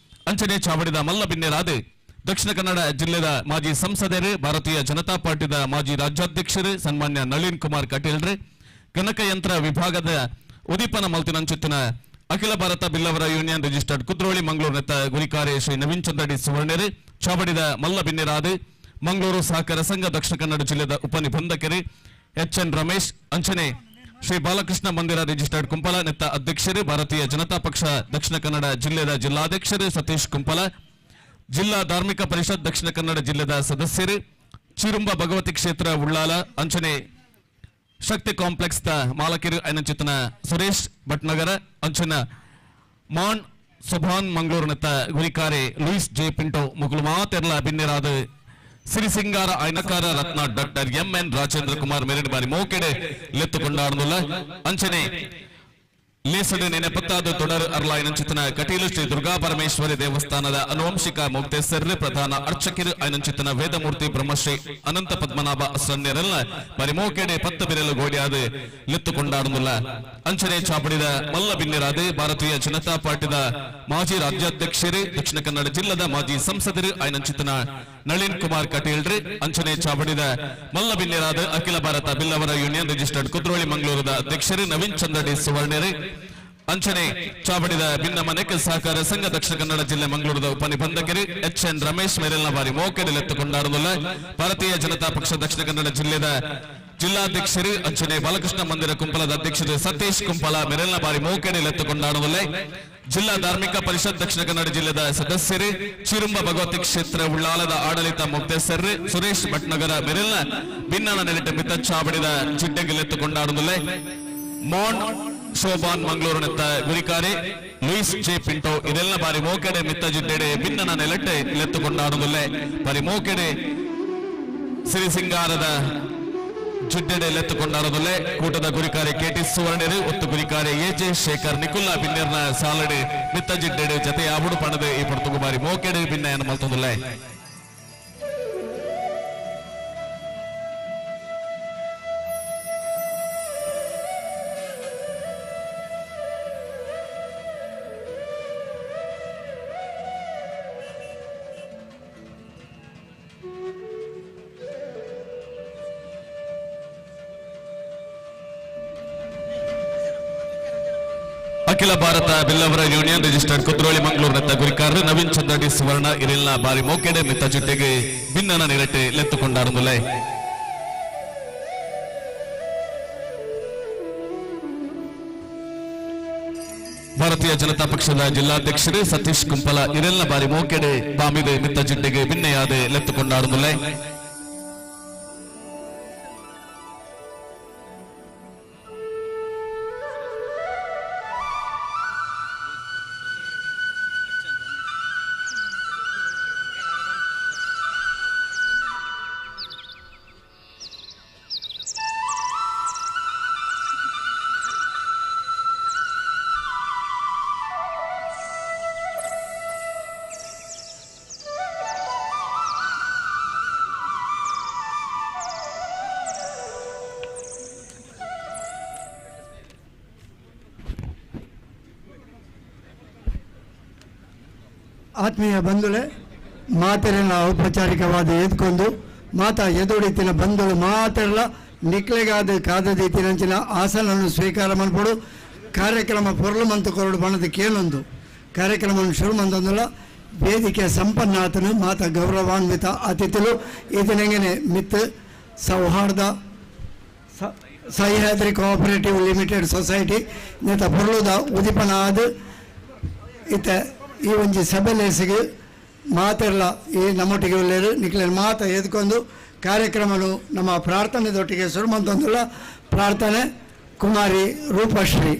ಅಂಚನೆ ಚಾವಡಿದ ಮಲ್ಲ ಬಿನ್ನೇರಾದೆ ದಕ್ಷಿಣ ಕನ್ನಡ ಜಿಲ್ಲೆಯ ಮಾಜಿ ಸಂಸದರು ಭಾರತೀಯ ಜನತಾ ಪಾರ್ಟಿದ ಮಾಜಿ ರಾಜ್ಯಾಧ್ಯಕ್ಷರು ಸನ್ಮಾನ್ಯ ನಳಿನ್ ಕುಮಾರ್ ಕಟೀಲ್ರೆ ಗಣಕಯಂತ್ರ ವಿಭಾಗದ ಉದೀಪನ ಮಲ್ತಿನಂಚಿತ್ತಿನ ಅಖಿಲ ಭಾರತ ಬಿಲ್ಲವರ ಯೂನಿಯನ್ ರಿಜಿಸ್ಟರ್ಡ್ ಕುದ್ರೋಳಿ ಮಂಗಳೂರು ನೆತ್ತ ಗುರಿಕಾರೆ ಶ್ರೀ ನವೀನ್ ಚಂದ್ರಡಿ ಸುವರ್ಣರು ಚಾವಡಿದ ಮಲ್ಲ ಬಿನ್ನೇರಾದೆ ಮಂಗಳೂರು ಸಹಕಾರ ಸಂಘ ದಕ್ಷಿಣ ಕನ್ನಡ ಜಿಲ್ಲೆಯ ಉಪನಿಬಂಧಕರು HN ರಮೇಶ್ ಅಂಚನೆ ಶ್ರೀ ಬಾಲಕೃಷ್ಣ ಮಂದಿರ ರಿಜಿಸ್ಟರ್ಡ್ ಕುಂಪಲ ನೆತ್ತ ಅಧ್ಯಕ್ಷರು ಭಾರತೀಯ ಜನತಾ ಪಕ್ಷ ದಕ್ಷಿಣ ಕನ್ನಡ ಜಿಲ್ಲೆಯ ಜಿಲ್ಲಾಧ್ಯಕ್ಷರು ಸತೀಶ್ ಕುಂಪಲ ಜಿಲ್ಲಾ ಧಾರ್ಮಿಕ ಪರಿಷತ್ ದಕ್ಷಿಣ ಕನ್ನಡ ಜಿಲ್ಲೆಯ ಸದಸ್ಯರು ಚಿರುಂಬ ಭಗವತಿ ಕ್ಷೇತ್ರ ಉಳ್ಳಾಲ ಅಂಚನೆ ಶಕ್ತಿ ಕಾಂಪ್ಲೆಕ್ಸ್ ದ ಮಾಲಕಿರು ಐನಂಚಿತನ ಸುರೇಶ್ ಭಟ್ನಗರ ಅಂಚನ ಮಾನ್ ಸುಭಾನ್ ಮಂಗಳೂರು ನೆತ್ತ ಗುರಿಕಾರೆ ಲೂಯಿಸ್ ಜೆ ಪಿಂಟೋ ಮುಗುಲು ಮಾತೆರ್ಲ ಬಿನ್ನೇರಾದ ಸಿರಿಸಿಂಗಾರ ಐನಕಾರ ರತ್ನ ಡಾಕ್ಟರ್ MN ರಾಜೇಂದ್ರ ಕುಮಾರ್ ಮೇರಿನ ಬಾರಿ ಮೋಕೆಡೆ ಲೆತ್ತುಕೊಂಡಾಡುವುದಿಲ್ಲ ಅಂಚನೆ ಲೇಸಡು ನೆನೆ ಪತ್ತಾದ ತೊಡರು ಅರ್ಲಾಯನಂಚಿತನ ಕಟೀಲು ಶ್ರೀ ದುರ್ಗಾ ಪರಮೇಶ್ವರಿ ದೇವಸ್ಥಾನದ ಆನುವಂಶಿಕ ಮುಕ್ತೇಸರ್ರೆ ಪ್ರಧಾನ ಅರ್ಚಕರು ಐನಂಚಿತನ ವೇದಮೂರ್ತಿ ಬ್ರಹ್ಮಶ್ರೀ ಅನಂತ ಪದ್ಮನಾಭ ಸನ್ಯರೆಲ್ಲ ಬರಿ ಮೋಕೆಡೆ ಪತ್ತು ಬಿರಲು ಗೋಡಿಯಾದ ಲೆತ್ತುಕೊಂಡಾಡುವುದಿಲ್ಲ ಅಂಚನೆ ಚಾಪಡಿದ ಮಲ್ಲ ಬಿನ್ನೇರಾದೆ ಭಾರತೀಯ ಜನತಾ ಪಾರ್ಟಿದ ಮಾಜಿ ರಾಜ್ಯಾಧ್ಯಕ್ಷರು ದಕ್ಷಿಣ ಕನ್ನಡ ಜಿಲ್ಲೆದ ಮಾಜಿ ಸಂಸದರು ಐನಂಚಿತನ ನಳಿನ್ ಕುಮಾರ್ ಕಟೀಲ್ರಿ ಅಂಚನೆ ಚಾವಡಿದ ಮಲ್ಲ ಬಿನ್ನೇರಾದ ಅಖಿಲ ಭಾರತ ಬಿಲ್ಲವರ ಯೂನಿಯನ್ ರಿಜಿಸ್ಟರ್ಡ್ ಕುದ್ರೋಳಿ ಮಂಗಳೂರದ ಅಧ್ಯಕ್ಷರು ನವೀನ್ ಚಂದ್ರಡಿ ಸುವರ್ಣರು ಅಂಚನೆ ಚಾವಡಿದ ಭಿನ್ನ ಮನೆಕ ಸಹಕಾರ ಸಂಘ ದಕ್ಷಿಣ ಕನ್ನಡ ಜಿಲ್ಲೆ ಮಂಗಳೂರದ ಉಪನಿಬಂಧಕರು HN ರಮೇಶ್ ಮೇರೆಲ್ಲ ಬಾರಿ ಮೋಕೆಡೆಲೆತ್ತುಕೊಂಡಾಡುವುದಿಲ್ಲ ಭಾರತೀಯ ಜನತಾ ಪಕ್ಷ ದಕ್ಷಿಣ ಕನ್ನಡ ಜಿಲ್ಲೆಯ ಜಿಲ್ಲಾಧ್ಯಕ್ಷರು ಅಂಚನೆ ಬಾಲಕೃಷ್ಣ ಮಂದಿರ ಕುಂಪಲದ ಅಧ್ಯಕ್ಷರು ಸತೀಶ್ ಕುಂಪಲ ಮೇರೆಲ್ಲ ಬಾರಿ ಮೋಕೆಡೆಲೆತ್ತುಕೊಂಡಾಡುವುದಿಲ್ಲ ಜಿಲ್ಲಾ ಧಾರ್ಮಿಕ ಪರಿಷತ್ ದಕ್ಷಿಣ ಕನ್ನಡ ಜಿಲ್ಲೆಯ ಸದಸ್ಯರು ಚಿರುಂಬ ಭಗವತಿ ಕ್ಷೇತ್ರ ಉಳ್ಳಾಲದ ಆಡಳಿತ ಮುಕ್ತೇಸರ್ರು ಸುರೇಶ್ ಭಟ್ನಗರ ಮೇರೆಲ್ಲ ಭಿನ್ನನ ನೆಲೆಟ್ಟು ಮಿತ್ತಚ್ಚಾಬಡಿದ ಜಿಡ್ಡೆಗೆಲೆತ್ತುಕೊಂಡಾಡುವುದಿಲ್ಲ ಮೋನ್ ಶೋಭಾನ್ ಮಂಗಳೂರು ನೆತ್ತ ಗುರಿಕಾರೆ ಲೂಯಿಸ್ ಜೆ ಪಿಂಟೋ ಇದೆಲ್ಲ ಬಾರಿ ಮೋಕೆಡೆ ಮಿತ್ತ ಜಿಡ್ಡೆಡೆ ಭಿನ್ನನ ನೆಲೆಟ್ಟೆ ಲೆತ್ತುಕೊಂಡಾಡುವುದಿಲ್ಲ ಬಾರಿ ಮೋಕೆಡೆ ಸಿರಿಸಿಂಗಾರದ ಜಿಡ್ಡೆಡೆ ಲೆತ್ತುಕೊಂಡಾಡುವುದಿಲ್ಲ ಕೂಟದ ಗುರಿಕಾರೆ KT ಸುವರ್ಣರು ಒತ್ತು ಗುರಿಕಾರೆ AJ ಶೇಖರ್ ನಿಕುಲ್ಲಾ ಬಿನ್ನೇರ್ನ ಸಾಲಡೆ ಮಿತ್ತ ಜಿಡ್ಡೆಡೆ ಜತೆ ಆಬುಡು ಪಣದೆ ಈ ಪಡ್ತುಗು ಬಾರಿ ಮೋಕೆಡೆ ಭಿನ್ನಯನ್ನು ಮಲ್ತೊಂದಿಲ್ಲ ಅಖಿಲ ಭಾರತ ಬಿಲ್ಲವರ ಯೂನಿಯನ್ ರಿಜಿಸ್ಟರ್ಡ್ ಕುದ್ರೋಳಿ ಮಂಗಳೂರು ನೆತ್ತ ಗುರಿಕಾರರು ನವೀನ್ ಚಂದ್ರಡಿ ಸುವರ್ಣ ಇರೆಲ್ಲ ಬಾರಿ ಮೋಕೆಡೆ ಮಿತ್ತ ಜೊತೆಗೆ ಭಿನ್ನನ ನೆಲೆಟ್ಟೆ ಲೆತ್ತುಕೊಂಡಾರುವುದಿಲ್ಲ ಭಾರತೀಯ ಜನತಾ ಪಕ್ಷದ ಜಿಲ್ಲಾಧ್ಯಕ್ಷರೇ ಸತೀಶ್ ಕುಂಪಲ ಇರೆಲ್ಲ ಬಾರಿ ಮೋಕೆಡೆ ಬಾಮಿದೆ ಮಿತ್ತ ಜಿಡ್ಡೆಗೆ ಭಿನ್ನೆಯಾದೆ ಲೆತ್ತುಕೊಂಡಾಡುವುದಿಲ್ಲ. ಆತ್ಮೀಯ ಬಂಧುಗಳೇ, ಮಾತೆರೆಲ್ಲ ಔಪಚಾರಿಕವಾದ ಎದ್ಕೊಂಡು ಮಾತಾ ಎದುಡಿತಿನ ಬಂಧುಗಳು ಮಾತೆಲ್ಲ ನಿಕ್ಲೆಗಾದ ಕಾದದೀತಿನಂಚಿನ ಆಸನವನ್ನು ಸ್ವೀಕಾರ ಮಾಡ್ಬೋದು. ಕಾರ್ಯಕ್ರಮ ಪೊರ್ಲು ಮಂತು ಕೊರಡು ಬಣ್ಣದ ಕೇಳೊಂದು ಕಾರ್ಯಕ್ರಮವನ್ನು ಶುರು ಮಂದೊಂದಲ್ಲ ವೇದಿಕೆ ಸಂಪನ್ನಾತನು ಮಾತಾ ಗೌರವಾನ್ವಿತ ಅತಿಥಿಗಳು ಇದನೆಂಗನೆ ಮಿತ್ ಸೌಹಾರ್ದ ಸಹ್ಯಾದ್ರಿ ಕೋಆಪರೇಟಿವ್ ಲಿಮಿಟೆಡ್ ಸೊಸೈಟಿ ನೆತ ಪೊರ್ಲುದ ಉದಿಪನಾದ ಇತ್ತ ಈ ಒಂಜಿ ಸಭೆಲೇಸಿಗೆ ಮಾತೆಲ್ಲ ಈ ನಮ್ಮೊಟ್ಟಿಗೆ ಒಳ್ಳೆಯರು ನಿಕ್ಲೆ ಮಾತ ಎದ್ಕೊಂಡು ಕಾರ್ಯಕ್ರಮನು ನಮ್ಮ ಪ್ರಾರ್ಥನೆದೊಟ್ಟಿಗೆ ಶುರು ಮಂತೊಂದುಲ್ಲ. ಪ್ರಾರ್ಥನೆ ಕುಮಾರಿ ರೂಪಶ್ರೀ.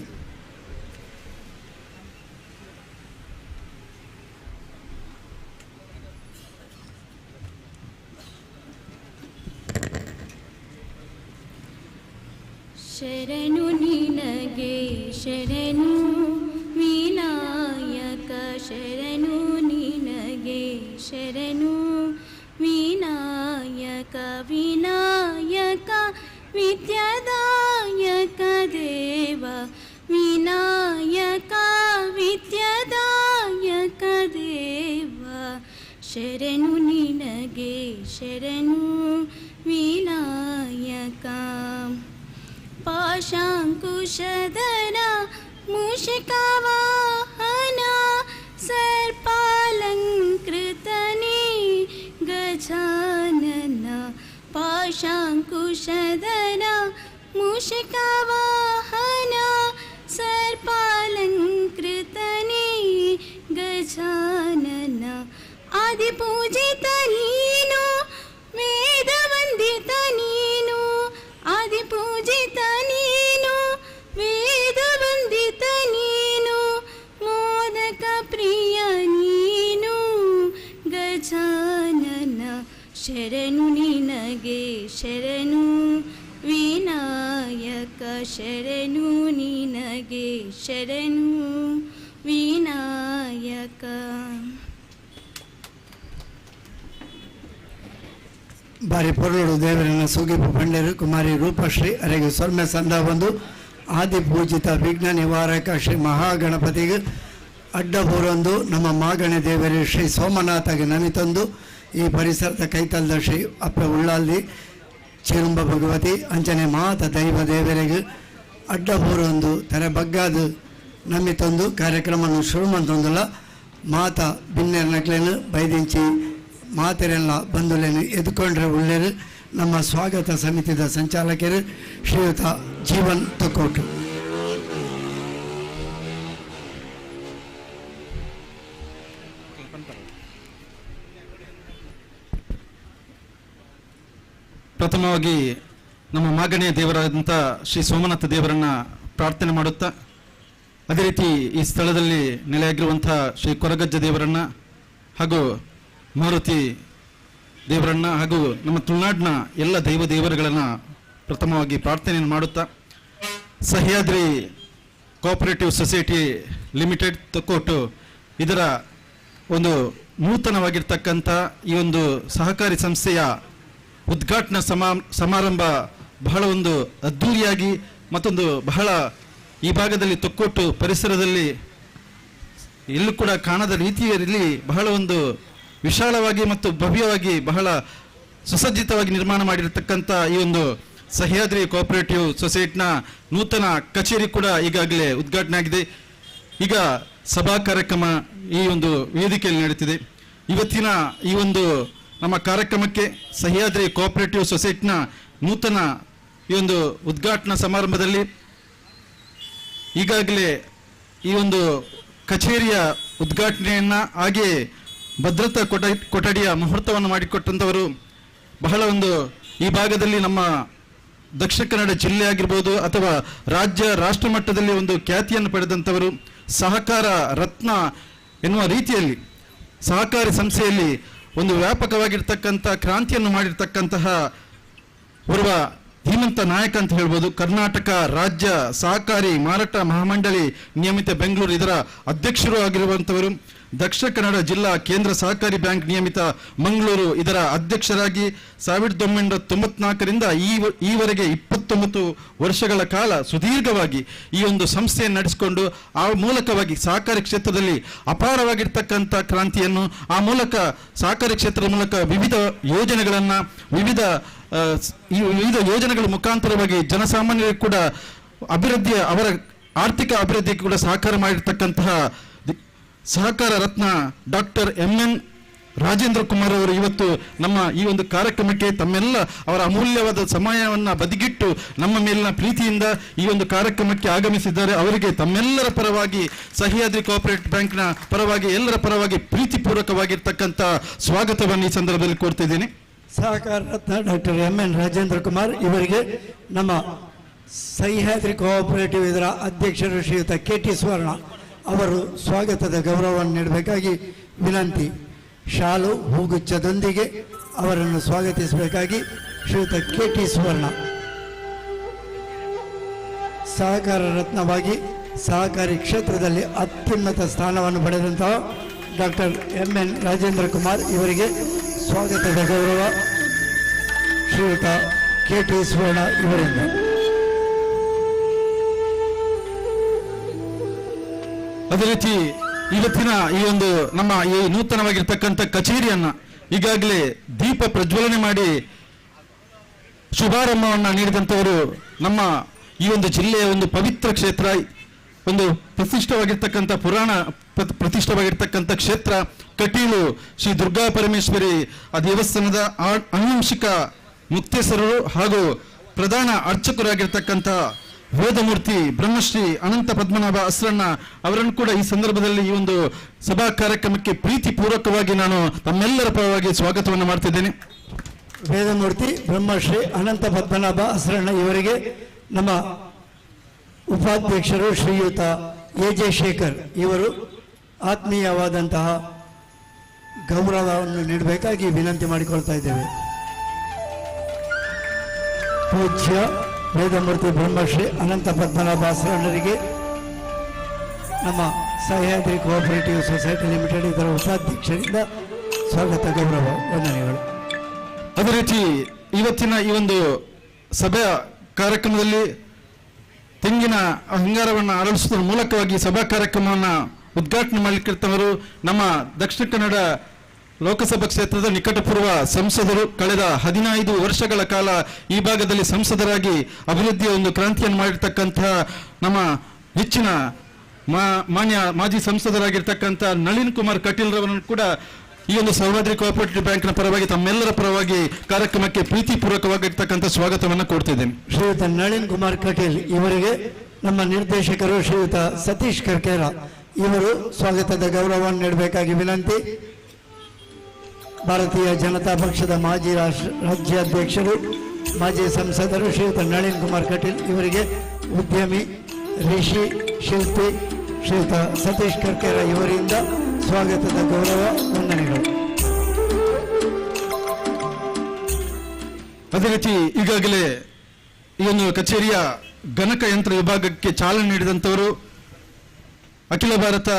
ಶರಣು ನಿನಗೆ ಶರಣು ವಿನಾಯಕ ಶರಣು ನಿನಗೆ ಶರಣು ವಿನಾಯಕ ವಿನಾಯಕ ವಿದ್ಯಾದಾಯಕ ದೇವ ವಿನಾಯಕ ವಿದ್ಯಾದಾಯಕ ದೇವ ಶರಣು ನಿನಗೆ ಶರಣು ವಿನಾಯಕ ಪಾಶಾಂಕುಶಧರ ಮೂಷಿಕವಾಹನ ಸರ್ಪಾಲಂಕೃತನೇ ಗಜಾನನ ಪಾಶಾಂಕುಶಧರ ಮೂಷಿಕವಾಹನ ಸರ್ಪಾಲಂಕೃತನೇ ಗಜಾನನ ಆದಿಪೂಜಿತ ನೀನು ವೇದವಂದಿತ ನೀನು ಆದಿಪೂಜಿತ ನೀನು ವೇದವಂದಿತ ನೀನು ಮೋದಕ ಪ್ರಿಯ ನೀನು ಗಜಾನನ ಶರಣು ನಿನಗೆ ಶರಣು ವಿನಾಯಕ ಶರಣು ನಿನಗೆ ಶರಣು ವಿನಾಯಕ. ಬಾರಿ ಪೊರ್ಲುಡು ದೇವರನ್ನ ಸೂಗಿಪು ಪಂಡರು ಕುಮಾರಿ ರೂಪಶ್ರೀ ಅರೆಗೆ ಸೊಲ್ಮೆ ಸಂದ ಬಂದು ಆದಿಪೂಜಿತ ವಿಘ್ನ ನಿವಾರಕ ಶ್ರೀ ಮಹಾಗಣಪತಿಗೆ ಅಡ್ಡ ಬೂರೊಂದು ನಮ್ಮ ಮಾಗಣೆ ದೇವರು ಶ್ರೀ ಸೋಮನಾಥಗೆ ನಮಿತೊಂದು ಈ ಪರಿಸರದ ಕೈತಲ್ದ ಶ್ರೀ ಅಪ್ಪ ಉಳ್ಳಾಲ್ದಿ ಚಿರುಂಬ ಭಗವತಿ ಅಂಚನೆ ಮಾತ ದೈವ ದೇವರಿಗೆ ಅಡ್ಡ ಬೂರೊಂದು ತೆರೆ ಬಗ್ಗಾದು ನಮಿತೊಂದು ಕಾರ್ಯಕ್ರಮವನ್ನು ಶುರು ಮಂತೊಂದುಲ್ಲ. ಮಾತ ಬಿನ್ನೆರ್ ನಕ್ಲೇನು ಬೈದಿಂಚಿ ಮಾತೆರೆಲ್ಲ ಬಂಧುಲೇನು ಎದ್ಕೊಂಡ್ರೆ ಒಳ್ಳೆಯರು. ನಮ್ಮ ಸ್ವಾಗತ ಸಮಿತಿದ ಸಂಚಾಲಕರು ಶ್ರೀಯುತ ಜೀವನ್ ತೊಕ್ಕೋಟು. ಪ್ರಥಮವಾಗಿ ನಮ್ಮ ಮಾಗಣೆಯ ದೇವರಾದಂಥ ಶ್ರೀ ಸೋಮನಾಥ ದೇವರನ್ನ ಪ್ರಾರ್ಥನೆ ಮಾಡುತ್ತಾ, ಅದೇ ರೀತಿ ಈ ಸ್ಥಳದಲ್ಲಿ ನೆಲೆಯಾಗಿರುವಂಥ ಶ್ರೀ ಕೊರಗಜ್ಜ ದೇವರನ್ನ ಹಾಗೂ ಮಾರುತಿ ದೇವರನ್ನ ಹಾಗೂ ನಮ್ಮ ತುಳುನಾಡಿನ ಎಲ್ಲ ದೈವ ದೇವರುಗಳನ್ನು ಪ್ರಥಮವಾಗಿ ಪ್ರಾರ್ಥನೆಯನ್ನು ಮಾಡುತ್ತಾ, Sahyadri cooperative society limited Thokkottu ಇದರ ಒಂದು ನೂತನವಾಗಿರ್ತಕ್ಕಂಥ ಈ ಒಂದು ಸಹಕಾರಿ ಸಂಸ್ಥೆಯ ಉದ್ಘಾಟನಾ ಸಮಾರಂಭ ಬಹಳ ಒಂದು ಅದ್ಧೂರಿಯಾಗಿ ಮತ್ತೊಂದು ಬಹಳ ಈ ಭಾಗದಲ್ಲಿ ತೊಕ್ಕೋಟು ಪರಿಸರದಲ್ಲಿ ಎಲ್ಲೂ ಕೂಡ ಕಾಣದ ರೀತಿಯಲ್ಲಿ ಬಹಳ ಒಂದು ವಿಶಾಲವಾಗಿ ಮತ್ತು ಭವ್ಯವಾಗಿ ಬಹಳ ಸುಸಜ್ಜಿತವಾಗಿ ನಿರ್ಮಾಣ ಮಾಡಿರತಕ್ಕಂಥ ಈ ಒಂದು ಸಹ್ಯಾದ್ರಿ ಕೋಆಪರೇಟಿವ್ ಸೊಸೈಟಿನ ನೂತನ ಕಚೇರಿ ಕೂಡ ಈಗಾಗಲೇ ಉದ್ಘಾಟನೆ ಆಗಿದೆ. ಈಗ ಸಭಾ ಕಾರ್ಯಕ್ರಮ ಈ ಒಂದು ವೇದಿಕೆಯಲ್ಲಿ ನಡೀತಿದೆ. ಇವತ್ತಿನ ಈ ಒಂದು ನಮ್ಮ ಕಾರ್ಯಕ್ರಮಕ್ಕೆ ಸಹ್ಯಾದ್ರಿ ಕೋಆಪರೇಟಿವ್ ಸೊಸೈಟಿನ ನೂತನ ಈ ಒಂದು ಉದ್ಘಾಟನಾ ಸಮಾರಂಭದಲ್ಲಿ ಈಗಾಗಲೇ ಈ ಒಂದು ಕಚೇರಿಯ ಉದ್ಘಾಟನೆಯನ್ನ ಹಾಗೆ ಭದ್ರತಾ ಕೊಠಡಿಯ ಮುಹೂರ್ತವನ್ನು ಮಾಡಿಕೊಟ್ಟಂಥವರು, ಬಹಳ ಒಂದು ಈ ಭಾಗದಲ್ಲಿ ನಮ್ಮ ದಕ್ಷಿಣ ಕನ್ನಡ ಜಿಲ್ಲೆ ಆಗಿರ್ಬೋದು ಅಥವಾ ರಾಷ್ಟ್ರ ಮಟ್ಟದಲ್ಲಿ ಒಂದು ಖ್ಯಾತಿಯನ್ನು ಪಡೆದಂಥವರು, ಸಹಕಾರ ರತ್ನ ಎನ್ನುವ ರೀತಿಯಲ್ಲಿ ಸಹಕಾರಿ ಸಂಸ್ಥೆಯಲ್ಲಿ ಒಂದು ವ್ಯಾಪಕವಾಗಿರ್ತಕ್ಕಂಥ ಕ್ರಾಂತಿಯನ್ನು ಮಾಡಿರ್ತಕ್ಕಂತಹ ಓರ್ವ ಧೀಮಂತ ನಾಯಕ ಅಂತ ಹೇಳ್ಬೋದು. ಕರ್ನಾಟಕ ರಾಜ್ಯ ಸಹಕಾರಿ ಮಾರಾಟ ಮಹಾಮಂಡಳಿ ನಿಯಮಿತ ಬೆಂಗಳೂರು ಇದರ ಅಧ್ಯಕ್ಷರು ಆಗಿರುವಂಥವರು, ದಕ್ಷಿಣ ಕನ್ನಡ ಜಿಲ್ಲಾ ಕೇಂದ್ರ ಸಹಕಾರಿ ಬ್ಯಾಂಕ್ ನಿಯಮಿತ ಮಂಗಳೂರು ಇದರ ಅಧ್ಯಕ್ಷರಾಗಿ 1994ರಿಂದ ಈವರೆಗೆ 29 ವರ್ಷಗಳ ಕಾಲ ಸುದೀರ್ಘವಾಗಿ ಈ ಒಂದು ಸಂಸ್ಥೆಯನ್ನು ನಡೆಸಿಕೊಂಡು ಆ ಮೂಲಕವಾಗಿ ಸಹಕಾರಿ ಕ್ಷೇತ್ರದಲ್ಲಿ ಅಪಾರವಾಗಿರ್ತಕ್ಕಂಥ ಕ್ರಾಂತಿಯನ್ನು, ಆ ಮೂಲಕ ಸಹಕಾರಿ ಕ್ಷೇತ್ರದ ಮೂಲಕ ವಿವಿಧ ಯೋಜನೆಗಳನ್ನು ವಿವಿಧ ಯೋಜನೆಗಳ ಮುಖಾಂತರವಾಗಿ ಜನಸಾಮಾನ್ಯರಿಗೆ ಕೂಡ ಅಭಿವೃದ್ಧಿಯ ಅವರ ಆರ್ಥಿಕ ಅಭಿವೃದ್ಧಿಗೆ ಕೂಡ ಸಹಕಾರ ಮಾಡಿರ್ತಕ್ಕಂತಹ ಸಹಕಾರ ರತ್ನ ಡಾಕ್ಟರ್ MN ರಾಜೇಂದ್ರ ಕುಮಾರ್ ಅವರು ಇವತ್ತು ನಮ್ಮ ಈ ಒಂದು ಕಾರ್ಯಕ್ರಮಕ್ಕೆ ತಮ್ಮೆಲ್ಲ ಅವರ ಅಮೂಲ್ಯವಾದ ಸಮಯವನ್ನು ಬದಿಗಿಟ್ಟು ನಮ್ಮ ಮೇಲಿನ ಪ್ರೀತಿಯಿಂದ ಈ ಒಂದು ಕಾರ್ಯಕ್ರಮಕ್ಕೆ ಆಗಮಿಸಿದ್ದಾರೆ. ಅವರಿಗೆ ತಮ್ಮೆಲ್ಲರ ಪರವಾಗಿ ಸಹ್ಯಾದ್ರಿ ಕೋಆಪರೇಟಿವ್ ಬ್ಯಾಂಕ್ನ ಪರವಾಗಿ ಎಲ್ಲರ ಪರವಾಗಿ ಪ್ರೀತಿಪೂರ್ವಕವಾಗಿರ್ತಕ್ಕಂಥ ಸ್ವಾಗತವನ್ನು ಈ ಸಂದರ್ಭದಲ್ಲಿ ಕೋರ್ತಿದ್ದೀನಿ. ಸಹಕಾರ ರತ್ನ ಡಾಕ್ಟರ್ MN ರಾಜೇಂದ್ರ ಕುಮಾರ್ ಇವರಿಗೆ ನಮ್ಮ ಸಹ್ಯಾದ್ರಿ ಕೋಆಪರೇಟಿವ್ ಇದರ ಅಧ್ಯಕ್ಷರು ಶ್ರೀಯುತ KT ಸುವರ್ಣ ಅವರು ಸ್ವಾಗತದ ಗೌರವವನ್ನು ನೀಡಬೇಕಾಗಿ ವಿನಂತಿ. ಶಾಲು ಹೂಗುಚ್ಛದೊಂದಿಗೆ ಅವರನ್ನು ಸ್ವಾಗತಿಸಬೇಕಾಗಿ ಶ್ರೀಯುತ KT ಸುವರ್ಣ. ಸಹಕಾರ ರತ್ನವಾಗಿ ಸಹಕಾರಿ ಕ್ಷೇತ್ರದಲ್ಲಿ ಅತ್ಯುನ್ನತ ಸ್ಥಾನವನ್ನು ಪಡೆದಂತಹ ಡಾಕ್ಟರ್ MN ರಾಜೇಂದ್ರ ಕುಮಾರ್ ಇವರಿಗೆ ಸ್ವಾಗತದ ಗೌರವ ಶ್ರೀಯುತ KT ಸುವರ್ಣ ಇವರಿಂದ. ಅದೇ ರೀತಿ ಇವತ್ತಿನ ಈ ಒಂದು ನಮ್ಮ ಈ ನೂತನವಾಗಿರ್ತಕ್ಕಂಥ ಕಚೇರಿಯನ್ನ ಈಗಾಗಲೇ ದೀಪ ಪ್ರಜ್ವಲನೆ ಮಾಡಿ ಶುಭಾರಂಭವನ್ನ ನೀಡಿದಂಥವರು ನಮ್ಮ ಈ ಒಂದು ಜಿಲ್ಲೆಯ ಒಂದು ಪವಿತ್ರ ಕ್ಷೇತ್ರ, ಒಂದು ಪ್ರತಿಷ್ಠವಾಗಿರ್ತಕ್ಕಂಥ ಪ್ರತಿಷ್ಠವಾಗಿರ್ತಕ್ಕಂಥ ಕ್ಷೇತ್ರ ಕಟೀಲು ಶ್ರೀ ದುರ್ಗಾ ಪರಮೇಶ್ವರಿ ಆ ದೇವಸ್ಥಾನದ ಆಂಶಿಕ ಮುಕ್ತೇಶ್ವರರು ಹಾಗೂ ಪ್ರಧಾನ ಅರ್ಚಕರಾಗಿರ್ತಕ್ಕಂಥ ವೇದಮೂರ್ತಿ ಬ್ರಹ್ಮಶ್ರೀ ಅನಂತ ಪದ್ಮನಾಭ ಅಸ್ರಣ್ಣ ಅವರನ್ನು ಕೂಡ ಈ ಸಂದರ್ಭದಲ್ಲಿ ಈ ಒಂದು ಸಭಾ ಕಾರ್ಯಕ್ರಮಕ್ಕೆ ಪ್ರೀತಿ ಪೂರ್ವಕವಾಗಿ ನಾನು ತಮ್ಮೆಲ್ಲರ ಪರವಾಗಿ ಸ್ವಾಗತವನ್ನು ಮಾಡ್ತಿದ್ದೇನೆ. ವೇದಮೂರ್ತಿ ಬ್ರಹ್ಮಶ್ರೀ ಅನಂತ ಪದ್ಮನಾಭ ಅಸ್ರಣ್ಣ ಇವರಿಗೆ ನಮ್ಮ ಉಪಾಧ್ಯಕ್ಷರು ಶ್ರೀಯುತ AJ ಶೇಖರ್ ಇವರು ಆತ್ಮೀಯವಾದಂತಹ ಗೌರವವನ್ನು ನೀಡಬೇಕಾಗಿ ವಿನಂತಿ ಮಾಡಿಕೊಳ್ತಾ ಇದ್ದೇವೆ. ಪೂಜ್ಯ ವೇದಮೂರ್ತಿ ಬ್ರಹ್ಮಶ್ರೀ ಅನಂತ ಪದ್ಮನಾಭ ಅಸ್ರಣ್ಣರಿಗೆ ನಮ್ಮ ಸಹ್ಯಾದ್ರಿ ಕೋಆಪರೇಟಿವ್ ಸೊಸೈಟಿ ಲಿಮಿಟೆಡ್ ಇದರ ಉಪಾಧ್ಯಕ್ಷರಿಂದ ಸ್ವಾಗತ ಗೌರವ ವಂದನೆಗಳು. ಅದೇ ರೀತಿ ಇವತ್ತಿನ ಈ ಒಂದು ಸಭೆಯ ಕಾರ್ಯಕ್ರಮದಲ್ಲಿ ತೆಂಗಿನ ಹಿಂಗಾರವನ್ನು ಅರಳಿಸುವ ಮೂಲಕವಾಗಿ ಸಭಾ ಕಾರ್ಯಕ್ರಮವನ್ನು ಉದ್ಘಾಟನೆ ಮಾಡಲಿಕ್ಕಿರ್ತವರು ನಮ್ಮ ದಕ್ಷಿಣ ಕನ್ನಡ ಲೋಕಸಭಾ ಕ್ಷೇತ್ರದ ನಿಕಟಪೂರ್ವ ಸಂಸದರು. ಕಳೆದ 15 ವರ್ಷಗಳ ಕಾಲ ಈ ಭಾಗದಲ್ಲಿ ಸಂಸದರಾಗಿ ಅಭಿವೃದ್ಧಿಯ ಒಂದು ಕ್ರಾಂತಿಯನ್ನು ಮಾಡಿರ್ತಕ್ಕಂತಹ ನಮ್ಮ ಹೆಚ್ಚಿನ ಮಾನ್ಯ ಮಾಜಿ ಸಂಸದರಾಗಿರ್ತಕ್ಕಂಥ ನಳಿನ್ ಕುಮಾರ್ ಕಟೀಲ್ ರವರನ್ನು ಕೂಡ ಈ ಒಂದು ಸಹ್ಯಾದ್ರಿ ಕೋಆಪರೇಟಿವ್ ಬ್ಯಾಂಕ್ನ ಪರವಾಗಿ ತಮ್ಮೆಲ್ಲರ ಪರವಾಗಿ ಕಾರ್ಯಕ್ರಮಕ್ಕೆ ಪ್ರೀತಿಪೂರ್ವಕವಾಗಿರ್ತಕ್ಕಂಥ ಸ್ವಾಗತವನ್ನು ಕೊಡ್ತಿದ್ದೇನೆ. ಶ್ರೀಯುತ ನಳಿನ್ ಕುಮಾರ್ ಕಟೀಲ್ ಇವರಿಗೆ ನಮ್ಮ ನಿರ್ದೇಶಕರು ಶ್ರೀಯುತ ಸತೀಶ್ ಕರ್ಕೇರ ಇವರು ಸ್ವಾಗತದ ಗೌರವವನ್ನು ನೀಡಬೇಕಾಗಿ ವಿನಂತಿ. ಭಾರತೀಯ ಜನತಾ ಪಕ್ಷದ ಮಾಜಿ ರಾಜ್ಯಾಧ್ಯಕ್ಷರು ಮಾಜಿ ಸಂಸದರು ಶ್ರೀಯುತ ನಳಿನ್ ಕುಮಾರ್ ಕಟೀಲ್ ಇವರಿಗೆ ಉದ್ಯಮಿ ರಿಷಿ ಶಿಲ್ಪಿ ಶ್ರೀಯುತ ಸತೀಶ್ ಕರ್ಕೇರ ಇವರಿಂದ ಸ್ವಾಗತದ ಗೌರವ ವಂದನೆಗಳು. ಅದೇ ರೀತಿ ಈಗಾಗಲೇ ಈ ಒಂದು ಕಚೇರಿಯ ಗಣಕಯಂತ್ರ ವಿಭಾಗಕ್ಕೆ ಚಾಲನೆ ನೀಡಿದಂಥವರು ಅಖಿಲ ಭಾರತ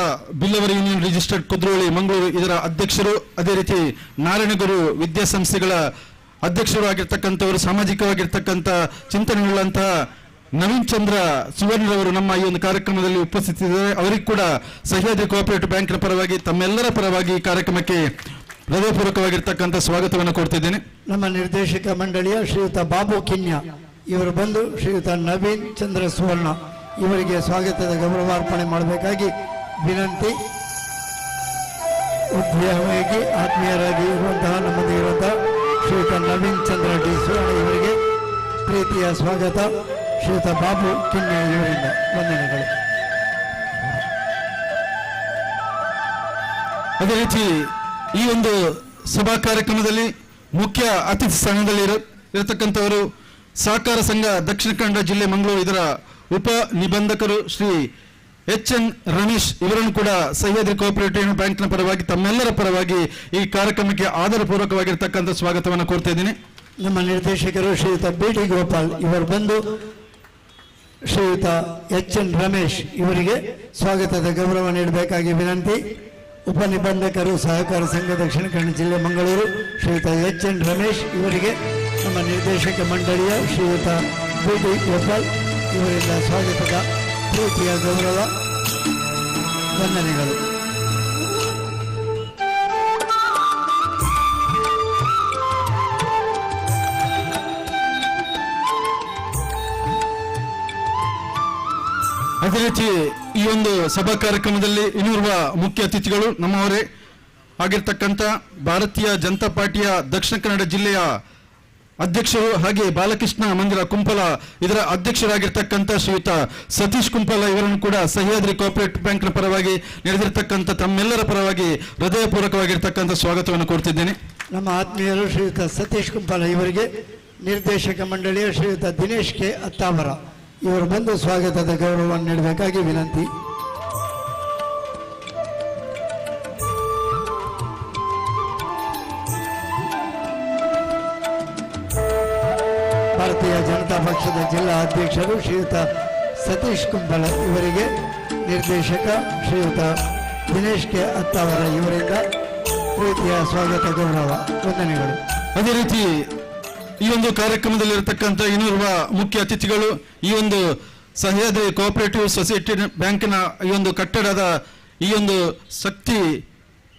ಬಿಲ್ಲವರ್ ಯೂನಿಯನ್ ರಿಜಿಸ್ಟರ್ಡ್ ಕುದ್ರೋಳಿ ಮಂಗಳೂರು ಇದರ ಅಧ್ಯಕ್ಷರು, ಅದೇ ರೀತಿ ನಾರಾಯಣಗುರು ವಿದ್ಯಾಸಂಸ್ಥೆಗಳ ಅಧ್ಯಕ್ಷರು ಆಗಿರ್ತಕ್ಕಂಥವರು, ಸಾಮಾಜಿಕವಾಗಿರ್ತಕ್ಕಂಥ ಚಿಂತನೆಯುಳ್ಳಂತಹ ನವೀನ್ ಚಂದ್ರ ಸುವರ್ಣರವರು ನಮ್ಮ ಈ ಒಂದು ಕಾರ್ಯಕ್ರಮದಲ್ಲಿ ಉಪಸ್ಥಿತಿದ್ದಾರೆ. ಅವರಿಗೆ ಕೂಡ ಸಹ್ಯಾದ್ರಿ ಕೋಆಪರೇಟಿವ್ ಬ್ಯಾಂಕ್ನ ಪರವಾಗಿ ತಮ್ಮೆಲ್ಲರ ಪರವಾಗಿ ಈ ಕಾರ್ಯಕ್ರಮಕ್ಕೆ ಹೃದಯಪೂರ್ವಕವಾಗಿರ್ತಕ್ಕಂಥ ಸ್ವಾಗತವನ್ನು ಕೊಡ್ತಿದ್ದೇನೆ. ನಮ್ಮ ನಿರ್ದೇಶಕ ಮಂಡಳಿಯ ಶ್ರೀಯುತ ಬಾಬು ಕಿನ್ಯ ಇವರು ಬಂದು ಶ್ರೀಯುತ ನವೀನ್ ಚಂದ್ರ ಸುವರ್ಣ ಇವರಿಗೆ ಸ್ವಾಗತದ ಗೌರವಾರ್ಪಣೆ ಮಾಡಬೇಕಾಗಿ ವಿನಂತಿ. ಉದ್ಯಮಿಯಾಗಿ ಆತ್ಮೀಯರಾಗಿ ಇರುವಂತಹ ನಮ್ಮದೇ ಇರುವಂತಹ ಶ್ರೀಯುತ ನವೀನ್ ಚಂದ್ರ ಡಿ ಸುವರ್ಣ ಇವರಿಗೆ ಪ್ರೀತಿಯ ಸ್ವಾಗತ ಶ್ರೀಯುತ ಬಾಬು ಕಿನ್ಯ ಇವರಿಂದ ವಂದನೆಗಳು. ಅದೇ ರೀತಿ ಈ ಒಂದು ಸಭಾ ಕಾರ್ಯಕ್ರಮದಲ್ಲಿ ಮುಖ್ಯ ಅತಿಥಿ ಸ್ಥಾನದಲ್ಲಿ ಇರತಕ್ಕಂಥವರು ಸಹಕಾರ ಸಂಘ ದಕ್ಷಿಣ ಕನ್ನಡ ಜಿಲ್ಲೆ ಮಂಗಳೂರು ಇದರ ಉಪ ನಿಬಂಧಕರು ಶ್ರೀ ಎಚ್.ಎನ್. ರಮೇಶ್ ಇವರನ್ನು ಕೂಡ ಸಹ್ಯಾದ್ರಿ ಕೋಆಪರೇಟಿವ್ ಬ್ಯಾಂಕ್ನ ಪರವಾಗಿ ತಮ್ಮೆಲ್ಲರ ಪರವಾಗಿ ಈ ಕಾರ್ಯಕ್ರಮಕ್ಕೆ ಆದರಪೂರ್ವಕವಾಗಿರ್ತಕ್ಕಂಥ ಸ್ವಾಗತವನ್ನು ಕೋರ್ತಾ ಇದ್ದೀನಿ. ನಮ್ಮ ನಿರ್ದೇಶಕರು ಶ್ರೀಯುತ ಬಿ.ಟಿ. ಗೋಪಾಲ್ ಇವರು ಬಂದು ಶ್ರೀಯುತ ಎಚ್.ಎನ್. ರಮೇಶ್ ಇವರಿಗೆ ಸ್ವಾಗತದ ಗೌರವ ನೀಡಬೇಕಾಗಿ ವಿನಂತಿ. ಉಪನಿಬಂಧಕರು ಸಹಕಾರ ಸಂಘ ದಕ್ಷಿಣ ಕನ್ನಡ ಜಿಲ್ಲೆ ಮಂಗಳೂರು ಶ್ರೀಯುತ ಎಚ್.ಎನ್. ರಮೇಶ್ ಇವರಿಗೆ ನಮ್ಮ ನಿರ್ದೇಶಕ ಮಂಡಳಿಯ ಶ್ರೀಯುತ ಬಿ.ಟಿ. ಗೋಪಾಲ್ ಇವರಿಂದ ಸ್ವಾಗತದ ಪ್ರೀತಿಯ ಗೌರವ ವಂದನೆಗಳು. ಅದೇ ರೀತಿ ಈ ಒಂದು ಸಭಾ ಕಾರ್ಯಕ್ರಮದಲ್ಲಿ ಇನ್ನಿರುವ ಮುಖ್ಯ ಅತಿಥಿಗಳು ನಮ್ಮವರೇ ಆಗಿರ್ತಕ್ಕಂಥ ಭಾರತೀಯ ಜನತಾ ಪಾರ್ಟಿಯ ದಕ್ಷಿಣ ಕನ್ನಡ ಜಿಲ್ಲೆಯ ಅಧ್ಯಕ್ಷರು ಹಾಗೆ ಬಾಲಕೃಷ್ಣ ಮಂದಿರ ಕುಂಪಲ ಇದರ ಅಧ್ಯಕ್ಷರಾಗಿರ್ತಕ್ಕಂಥ ಶ್ರೀಯುತ ಸತೀಶ್ ಕುಂಪಲ ಇವರನ್ನು ಕೂಡ ಸಹ್ಯಾದ್ರಿ ಕೋಆಪರೇಟಿವ್ ಬ್ಯಾಂಕ್ನ ಪರವಾಗಿ ನಡೆದಿರ್ತಕ್ಕಂಥ ತಮ್ಮೆಲ್ಲರ ಪರವಾಗಿ ಹೃದಯಪೂರ್ವಕವಾಗಿರ್ತಕ್ಕಂಥ ಸ್ವಾಗತವನ್ನು ಕೋರ್ತಿದ್ದೇನೆ. ನಮ್ಮ ಆತ್ಮೀಯರು ಶ್ರೀಯುತ ಸತೀಶ್ ಕುಂಪಲ ಇವರಿಗೆ ನಿರ್ದೇಶಕ ಮಂಡಳಿಯ ಶ್ರೀಯುತ ದಿನೇಶ್ ಕೆ ಅತ್ತಾವರ ಇವರು ಬಂದು ಸ್ವಾಗತದ ಗೌರವವನ್ನು ನೀಡಬೇಕಾಗಿ ವಿನಂತಿ. ಭಾರತೀಯ ಜನತಾ ಪಕ್ಷದ ಜಿಲ್ಲಾ ಅಧ್ಯಕ್ಷರು ಶ್ರೀಯುತ ಸತೀಶ್ ಕುಂಪಲ ಇವರಿಗೆ ನಿರ್ದೇಶಕ ಶ್ರೀಯುತ ದಿನೇಶ್ ಕೆ ಅತ್ತಾವರ ಇವರಿಂದ ಪ್ರೀತಿಯ ಸ್ವಾಗತ ಗೌರವ ವಂದನೆಗಳು. ಅದೇ ರೀತಿ ಈ ಒಂದು ಕಾರ್ಯಕ್ರಮದಲ್ಲಿರತಕ್ಕಂಥ ಇನ್ನಿರುವ ಮುಖ್ಯ ಅತಿಥಿಗಳು ಈ ಒಂದು ಸಹ್ಯಾದ್ರಿ ಕೋಆಪರೇಟಿವ್ ಸೊಸೈಟಿ ಬ್ಯಾಂಕಿನ ಈ ಒಂದು ಕಟ್ಟಡದ ಈ ಒಂದು ಶಕ್ತಿ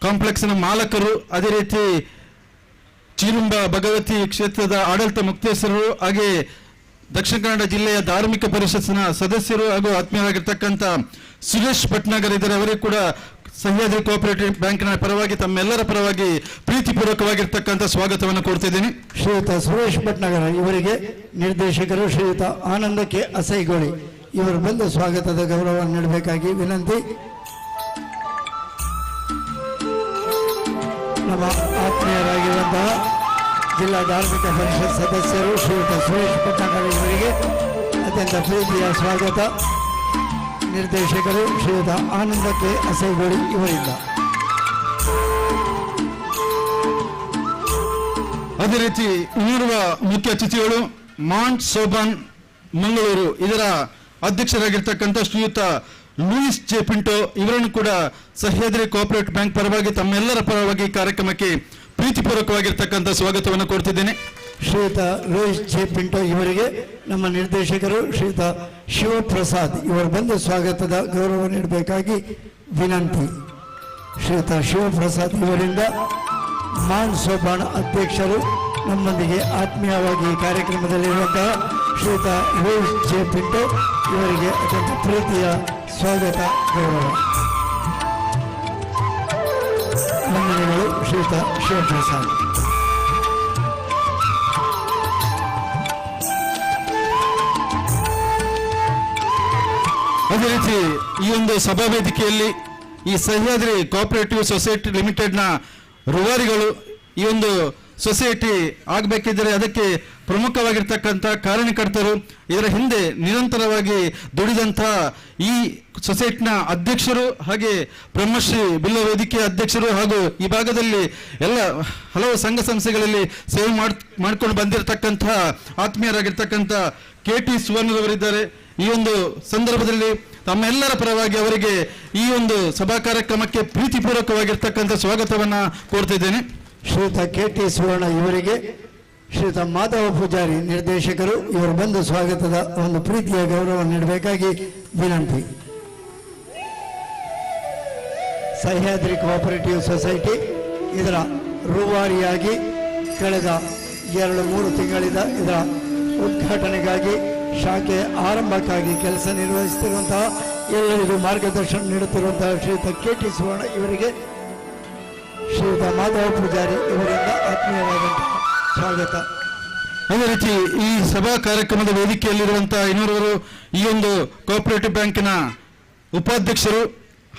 ಕಾಂಪ್ಲೆಕ್ಸ್ನ ಮಾಲಕರು, ಅದೇ ರೀತಿ ಚೀರುಂಬ ಭಗವತಿ ಕ್ಷೇತ್ರದ ಆಡಳಿತ ಮುಕ್ತೇಶ್ವರರು, ಹಾಗೆ ದಕ್ಷಿಣ ಕನ್ನಡ ಜಿಲ್ಲೆಯ ಧಾರ್ಮಿಕ ಪರಿಷತ್ನ ಸದಸ್ಯರು ಹಾಗೂ ಆತ್ಮೀಯರಾಗಿರ್ತಕ್ಕಂಥ ಸುರೇಶ್ ಭಟ್ನಾಗರ್ ಇದ್ದಾರೆ. ಅವರಿಗೆ ಕೂಡ ಸಹ್ಯಾದ್ರಿ ಕೋಆಪರೇಟಿವ್ ಬ್ಯಾಂಕಿನ ಪರವಾಗಿ ತಮ್ಮೆಲ್ಲರ ಪರವಾಗಿ ಪ್ರೀತಿಪೂರ್ವಕವಾಗಿರ್ತಕ್ಕಂಥ ಸ್ವಾಗತವನ್ನು ಕೋರ್ತಿದ್ದೀನಿ. ಶ್ರೀಯುತ ಸುರೇಶ್ ಭಟ್ನಗರ ಇವರಿಗೆ ನಿರ್ದೇಶಕರು ಶ್ರೀಯುತ ಆನಂದ ಕೆ ಅಸೈಗೋಳಿ ಇವರು ಬಂದು ಸ್ವಾಗತದ ಗೌರವವನ್ನು ನೀಡಬೇಕಾಗಿ ವಿನಂತಿ. ನಮ್ಮ ಆತ್ಮೀಯರಾಗಿರುವಂತಹ ಜಿಲ್ಲಾ ಧಾರ್ಮಿಕ ಪರಿಷತ್ ಸದಸ್ಯರು ಶ್ರೀಯುತ ಸುರೇಶ್ ಭಟ್ನಗರ ಇವರಿಗೆ ಅತ್ಯಂತ ಪ್ರೀತಿಯ ಸ್ವಾಗತ. ನಿರ್ದೇಶಕರು ಶ್ರೀಯುತ ಆನಂದ ಕೆ ಅಸೈಗೋಳಿ ಇವರಿಂದ. ಅದೇ ರೀತಿ ಇನ್ನಿರುವ ಮುಖ್ಯ ಅತಿಥಿಗಳು ಮಾಂಟ್ ಸೋಬಾನ್ ಮಂಗಳೂರು ಇದರ ಅಧ್ಯಕ್ಷರಾಗಿರ್ತಕ್ಕಂಥ ಶ್ರೀಯುತ ಲೂಯಿಸ್ ಜೆ ಪಿಂಟೋ ಇವರನ್ನು ಕೂಡ ಸಹ್ಯಾದ್ರಿ ಕೋಆಪರೇಟಿವ್ ಬ್ಯಾಂಕ್ ಪರವಾಗಿ ತಮ್ಮೆಲ್ಲರ ಪರವಾಗಿ ಕಾರ್ಯಕ್ರಮಕ್ಕೆ ಪ್ರೀತಿಪೂರ್ವಕವಾಗಿರ್ತಕ್ಕಂಥ ಸ್ವಾಗತವನ್ನು ಕೋರ್ತಿದ್ದೇನೆ. ಶ್ರೀಯುತ ಲೂಯಿಸ್ ಜೆ ಪಿಂಟೋ ಇವರಿಗೆ ನಮ್ಮ ನಿರ್ದೇಶಕರು ಶ್ರೀಯುತ ಶಿವಪ್ರಸಾದ್ ಇವರು ಬಂದು ಸ್ವಾಗತದ ಗೌರವ ನೀಡಬೇಕಾಗಿ ವಿನಂತಿ. ಶ್ರೀಯುತ ಶಿವಪ್ರಸಾದ್ ಇವರಿಂದ ಮಾನ್ ಸೋಪಾನ ಅಧ್ಯಕ್ಷರು ನಮ್ಮೊಂದಿಗೆ ಆತ್ಮೀಯವಾಗಿ ಕಾರ್ಯಕ್ರಮದಲ್ಲಿರುವಂತಹ ಶ್ರೀಯುತ ಲೂಯಿಸ್ ಜೆ ಪಿಂಟೋ ಇವರಿಗೆ ಅತ್ಯಂತ ಪ್ರೀತಿಯ ಸ್ವಾಗತ ಗೌರವ ವಂದನೆಗಳು. ಶ್ರೀಯುತ ಶಿವಪ್ರಸಾದ್. ಅದೇ ರೀತಿ ಈ ಒಂದು ಸಭಾ ವೇದಿಕೆಯಲ್ಲಿ ಈ ಸಹ್ಯಾದ್ರಿ ಕೋಆಪರೇಟಿವ್ ಸೊಸೈಟಿ ಲಿಮಿಟೆಡ್ನ ರೂವಾರಿಗಳು ಈ ಒಂದು ಸೊಸೈಟಿ ಆಗಬೇಕಿದ್ದರೆ ಅದಕ್ಕೆ ಪ್ರಮುಖವಾಗಿರ್ತಕ್ಕಂಥ ಕಾರಣಕರ್ತರು, ಇದರ ಹಿಂದೆ ನಿರಂತರವಾಗಿ ದುಡಿದಂತಹ ಈ ಸೊಸೈಟಿನ ಅಧ್ಯಕ್ಷರು ಹಾಗೆ ಬ್ರಹ್ಮಶ್ರೀ ಬಿಲ್ಲ ವೇದಿಕೆಯ ಅಧ್ಯಕ್ಷರು ಹಾಗೂ ಈ ಭಾಗದಲ್ಲಿ ಎಲ್ಲ ಹಲವು ಸಂಘ ಸಂಸ್ಥೆಗಳಲ್ಲಿ ಸೇವೆ ಮಾಡ್ಕೊಂಡು ಬಂದಿರತಕ್ಕಂತಹ ಆತ್ಮೀಯರಾಗಿರ್ತಕ್ಕಂಥ ಕೆ.ಟಿ. ಸುವರ್ಣರವರಿದ್ದಾರೆ. ಈ ಒಂದು ಸಂದರ್ಭದಲ್ಲಿ ತಮ್ಮೆಲ್ಲರ ಪರವಾಗಿ ಅವರಿಗೆ ಈ ಒಂದು ಸಭಾ ಕಾರ್ಯಕ್ರಮಕ್ಕೆ ಪ್ರೀತಿಪೂರ್ವಕವಾಗಿರ್ತಕ್ಕಂಥ ಸ್ವಾಗತವನ್ನ ಕೋರ್ತಿದ್ದೇನೆ. ಶ್ರೀಯುತ ಕೆ.ಟಿ. ಸುವರ್ಣ ಇವರಿಗೆ ಶ್ರೀಯುತ ಮಾಧವ ಪೂಜಾರಿ ನಿರ್ದೇಶಕರು ಇವರು ಬಂದು ಸ್ವಾಗತದ ಒಂದು ಪ್ರೀತಿಯ ಗೌರವ ನೀಡಬೇಕಾಗಿ ವಿನಂತಿ. ಸಹ್ಯಾದ್ರಿ ಕೋಆಪರೇಟಿವ್ ಸೊಸೈಟಿ ಇದರ ರೂವಾರಿಯಾಗಿ ಕಳೆದ 2-3 ತಿಂಗಳಿಂದ ಇದರ ಉದ್ಘಾಟನೆಗಾಗಿ ಶಾಖೆ ಆರಂಭಕ್ಕಾಗಿ ಕೆಲಸ ನಿರ್ವಹಿಸುತ್ತಿರುವಂತಹ ಎಲ್ಲರಿಗೂ ಮಾರ್ಗದರ್ಶನ ನೀಡುತ್ತಿರುವಂತಹ ಶ್ರೀಯುತ ಕೆ.ಟಿ. ಸುವರ್ಣ ಇವರಿಗೆ ಶ್ರೀಯುತ ಮಾಧವ ಪೂಜಾರಿ ಇವರಿಂದ ಆತ್ಮೀಯವಾದಂತಹ ಸ್ವಾಗತ. ಅದೇ ರೀತಿ ಈ ಸಭಾ ಕಾರ್ಯಕ್ರಮದ ವೇದಿಕೆಯಲ್ಲಿರುವಂತಹ ಇನ್ನೋರ್ವರು ಈ ಒಂದು ಕೋಆಪರೇಟಿವ್ ಬ್ಯಾಂಕಿನ ಉಪಾಧ್ಯಕ್ಷರು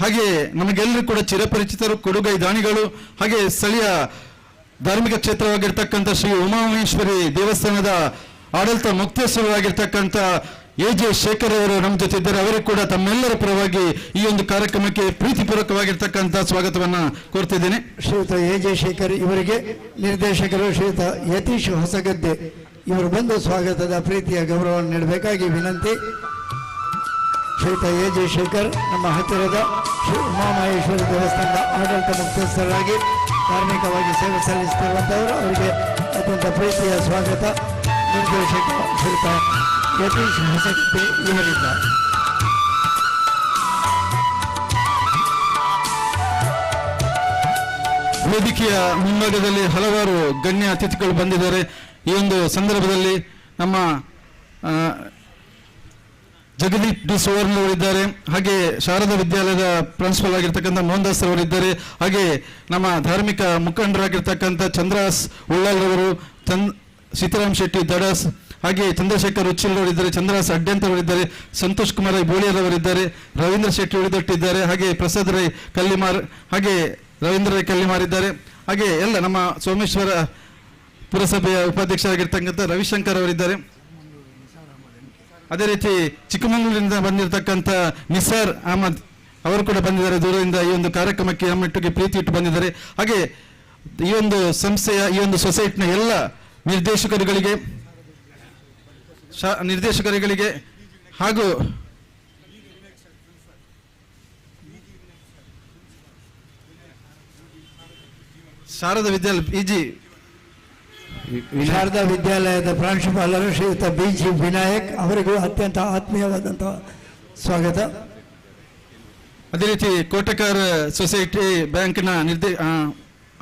ಹಾಗೆ ನಮಗೆಲ್ಲರೂ ಕೂಡ ಚಿರಪರಿಚಿತರು, ಕೊಡುಗೈ ದಾನಿಗಳು, ಹಾಗೆ ಸ್ಥಳೀಯ ಧಾರ್ಮಿಕ ಕ್ಷೇತ್ರವಾಗಿರ್ತಕ್ಕಂಥ ಶ್ರೀ ಉಮಾಮಹೇಶ್ವರಿ ದೇವಸ್ಥಾನದ ಆಡಳಿತ ಮುಕ್ತೇಶ್ವರರಾಗಿರ್ತಕ್ಕಂಥ ಎ.ಜೆ. ಶೇಖರ್ ಅವರು ನಮ್ಮ ಜೊತೆ ಇದ್ದಾರೆ. ಅವರಿಗೆ ಕೂಡ ತಮ್ಮೆಲ್ಲರ ಪರವಾಗಿ ಈ ಒಂದು ಕಾರ್ಯಕ್ರಮಕ್ಕೆ ಪ್ರೀತಿಪೂರ್ವಕವಾಗಿರ್ತಕ್ಕಂಥ ಸ್ವಾಗತವನ್ನು ಕೋರ್ತಿದ್ದೇನೆ. ಶ್ರೀಯುತ ಎ.ಜೆ. ಶೇಖರ್ ಇವರಿಗೆ ನಿರ್ದೇಶಕರು ಶ್ರೀಯುತ ಯತೀಶ್ ಹೊಸಗದ್ದೆ ಇವರು ಬಂದು ಸ್ವಾಗತದ ಪ್ರೀತಿಯ ಗೌರವವನ್ನು ನೀಡಬೇಕಾಗಿ ವಿನಂತಿ. ಶ್ರೀಯುತ ಎ.ಜೆ. ಶೇಖರ್ ನಮ್ಮ ಹತ್ತಿರದ ಶ್ರೀ ಉಮಾಮಹೇಶ್ವರಿ ದೇವಸ್ಥಾನದ ಆಡಳಿತ ಮುಖ್ಯಸ್ಥರಾಗಿ ಧಾರ್ಮಿಕವಾಗಿ ಸೇವೆ ಸಲ್ಲಿಸುತ್ತಿರುವಂಥವರು. ಅವರಿಗೆ ಅತ್ಯಂತ ಪ್ರೀತಿಯ ಸ್ವಾಗತ. ನಿರ್ದೇಶಕ ಶ್ರೀಯುತ ಯತೀಶ್ ಹೊಸಗದ್ದೆ ಇವರಿಂದ. ವೇದಿಕೆಯ ಮುಂಭಾಗದಲ್ಲಿ ಹಲವಾರು ಗಣ್ಯ ಅತಿಥಿಗಳು ಬಂದಿದ್ದಾರೆ. ಈ ಒಂದು ಸಂದರ್ಭದಲ್ಲಿ ನಮ್ಮ ಜಗದೀಪ್ ಡಿ ಸುವರ್ಣ ಅವರಿದ್ದಾರೆ, ಹಾಗೆ ಶಾರದಾ ವಿದ್ಯಾಲಯದ ಪ್ರಿನ್ಸಿಪಲ್ ಆಗಿರ್ತಕ್ಕಂಥ ಮೋಹನ್ದಾಸ್ ಅವರಿದ್ದಾರೆ, ಹಾಗೆ ನಮ್ಮ ಧಾರ್ಮಿಕ ಮುಖಂಡರಾಗಿರ್ತಕ್ಕಂಥ ಚಂದ್ರಾಸ್ ಉಳ್ಳಾಲ್ ಅವರು, ಸೀತಾರಾಮ್ ಶೆಟ್ಟಿ ದಡಾಸ್, ಹಾಗೆ ಚಂದ್ರಶೇಖರ್ ಉಚ್ಚಿಲ್ ಅವರಿದ್ದಾರೆ, ಚಂದ್ರಾಸ್ ಅಡ್ಯಂತ್ ಅವರಿದ್ದಾರೆ, ಸಂತೋಷ್ ಕುಮಾರ್ ಬೋಳಿಯರ್ ಅವರಿದ್ದಾರೆ, ರವೀಂದ್ರ ಶೆಟ್ಟಿ ಉಳಿದೊಟ್ಟಿದ್ದಾರೆ, ಹಾಗೆ ಪ್ರಸಾದ್ ರೈ ಕಲ್ಲಿಮಾರ್, ಹಾಗೆ ರವೀಂದ್ರ ರೈ ಕಲ್ಲಿಮಾರ್ ಇದ್ದಾರೆ, ಹಾಗೆ ಎಲ್ಲ ನಮ್ಮ ಸೋಮೇಶ್ವರ ಪುರಸಭೆಯ ಉಪಾಧ್ಯಕ್ಷರಾಗಿರ್ತಕ್ಕಂಥ ರವಿಶಂಕರ್ ಅವರಿದ್ದಾರೆ. ಅದೇ ರೀತಿ ಚಿಕ್ಕಮಗಳೂರಿನಿಂದ ಬಂದಿರತಕ್ಕಂಥ ನಿಸಾರ್ ಅಹಮದ್ ಅವರು ಕೂಡ ಬಂದಿದ್ದಾರೆ ದೂರದಿಂದ. ಈ ಒಂದು ಕಾರ್ಯಕ್ರಮಕ್ಕೆ ನಮ್ಮೊಟ್ಟಿಗೆ ಪ್ರೀತಿ ಇಟ್ಟು ಬಂದಿದ್ದಾರೆ. ಹಾಗೆ ಈ ಒಂದು ಸಂಸ್ಥೆಯ, ಈ ಒಂದು ಸೊಸೈಟಿನ ಎಲ್ಲ ನಿರ್ದೇಶಕರುಗಳಿಗೆ ಹಾಗೂ ಶಾರದಾ ವಿದ್ಯಾಲಯದ ಪ್ರಾಂಶುಪಾಲರು ಶ್ರೀಯುತ ಬಿ.ಜಿ. ವಿನಾಯಕ್ ಅವರಿಗೂ ಅತ್ಯಂತ ಆತ್ಮೀಯವಾದಂತಹ ಸ್ವಾಗತ. ಅದೇ ರೀತಿ ಕೋಟಕಾರ ಸೊಸೈಟಿ ಬ್ಯಾಂಕ್ನ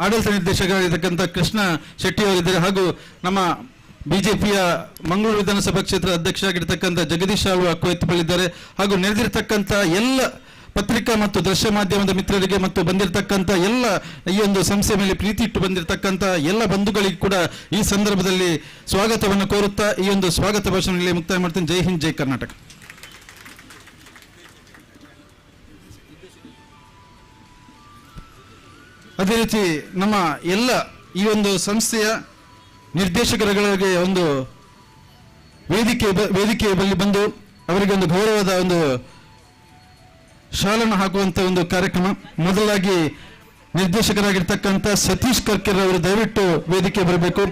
ಆಡಳಿತ ನಿರ್ದೇಶಕರಾಗಿರ್ತಕ್ಕಂಥ ಕೃಷ್ಣ ಶೆಟ್ಟಿ ಅವರಿದ್ದಾರೆ, ಹಾಗೂ ನಮ್ಮ ಬಿಜೆಪಿಯ ಮಂಗಳೂರು ವಿಧಾನಸಭಾ ಕ್ಷೇತ್ರ ಅಧ್ಯಕ್ಷರಾಗಿರ್ತಕ್ಕಂಥ ಜಗದೀಶ್ ಆಳ್ವ ಕೊಯ್ತುಪಲ್ಲಿದ್ದಾರೆ, ಹಾಗೂ ನೆರೆದಿರ್ತಕ್ಕಂಥ ಎಲ್ಲ ಪತ್ರಿಕಾ ಮತ್ತು ದೃಶ್ಯ ಮಾಧ್ಯಮದ ಮಿತ್ರರಿಗೆ ಮತ್ತು ಬಂದಿರತಕ್ಕಂಥ ಎಲ್ಲ ಈ ಒಂದು ಸಂಸ್ಥೆ ಮೇಲೆ ಪ್ರೀತಿ ಇಟ್ಟು ಬಂದಿರತಕ್ಕಂಥ ಎಲ್ಲ ಬಂಧುಗಳಿಗೆ ಕೂಡ ಈ ಸಂದರ್ಭದಲ್ಲಿ ಸ್ವಾಗತವನ್ನು ಕೋರುತ್ತಾ ಈ ಒಂದು ಸ್ವಾಗತ ಭಾಷಣದಲ್ಲಿ ಮುಕ್ತಾಯ ಮಾಡ್ತೀನಿ. ಜೈ ಹಿಂದ್, ಜೈ ಕರ್ನಾಟಕ. ಅದೇ ರೀತಿ ನಮ್ಮ ಎಲ್ಲ ಈ ಒಂದು ಸಂಸ್ಥೆಯ ನಿರ್ದೇಶಕರುಗಳಿಗೆ ಒಂದು ವೇದಿಕೆ ಬಳಿ ಬಂದು ಅವರಿಗೆ ಒಂದು ಗೌರವದ ಒಂದು ಶಾಲನ್ನು ಹಾಕುವಂತ ಒಂದು ಕಾರ್ಯಕ್ರಮ. ಮೊದಲಾಗಿ ನಿರ್ದೇಶಕರಾಗಿರ್ತಕ್ಕಂಥ ಸತೀಶ್ ಕರ್ಕೆರ್ ಅವರು ದಯವಿಟ್ಟು ವೇದಿಕೆ ಬರಬೇಕು.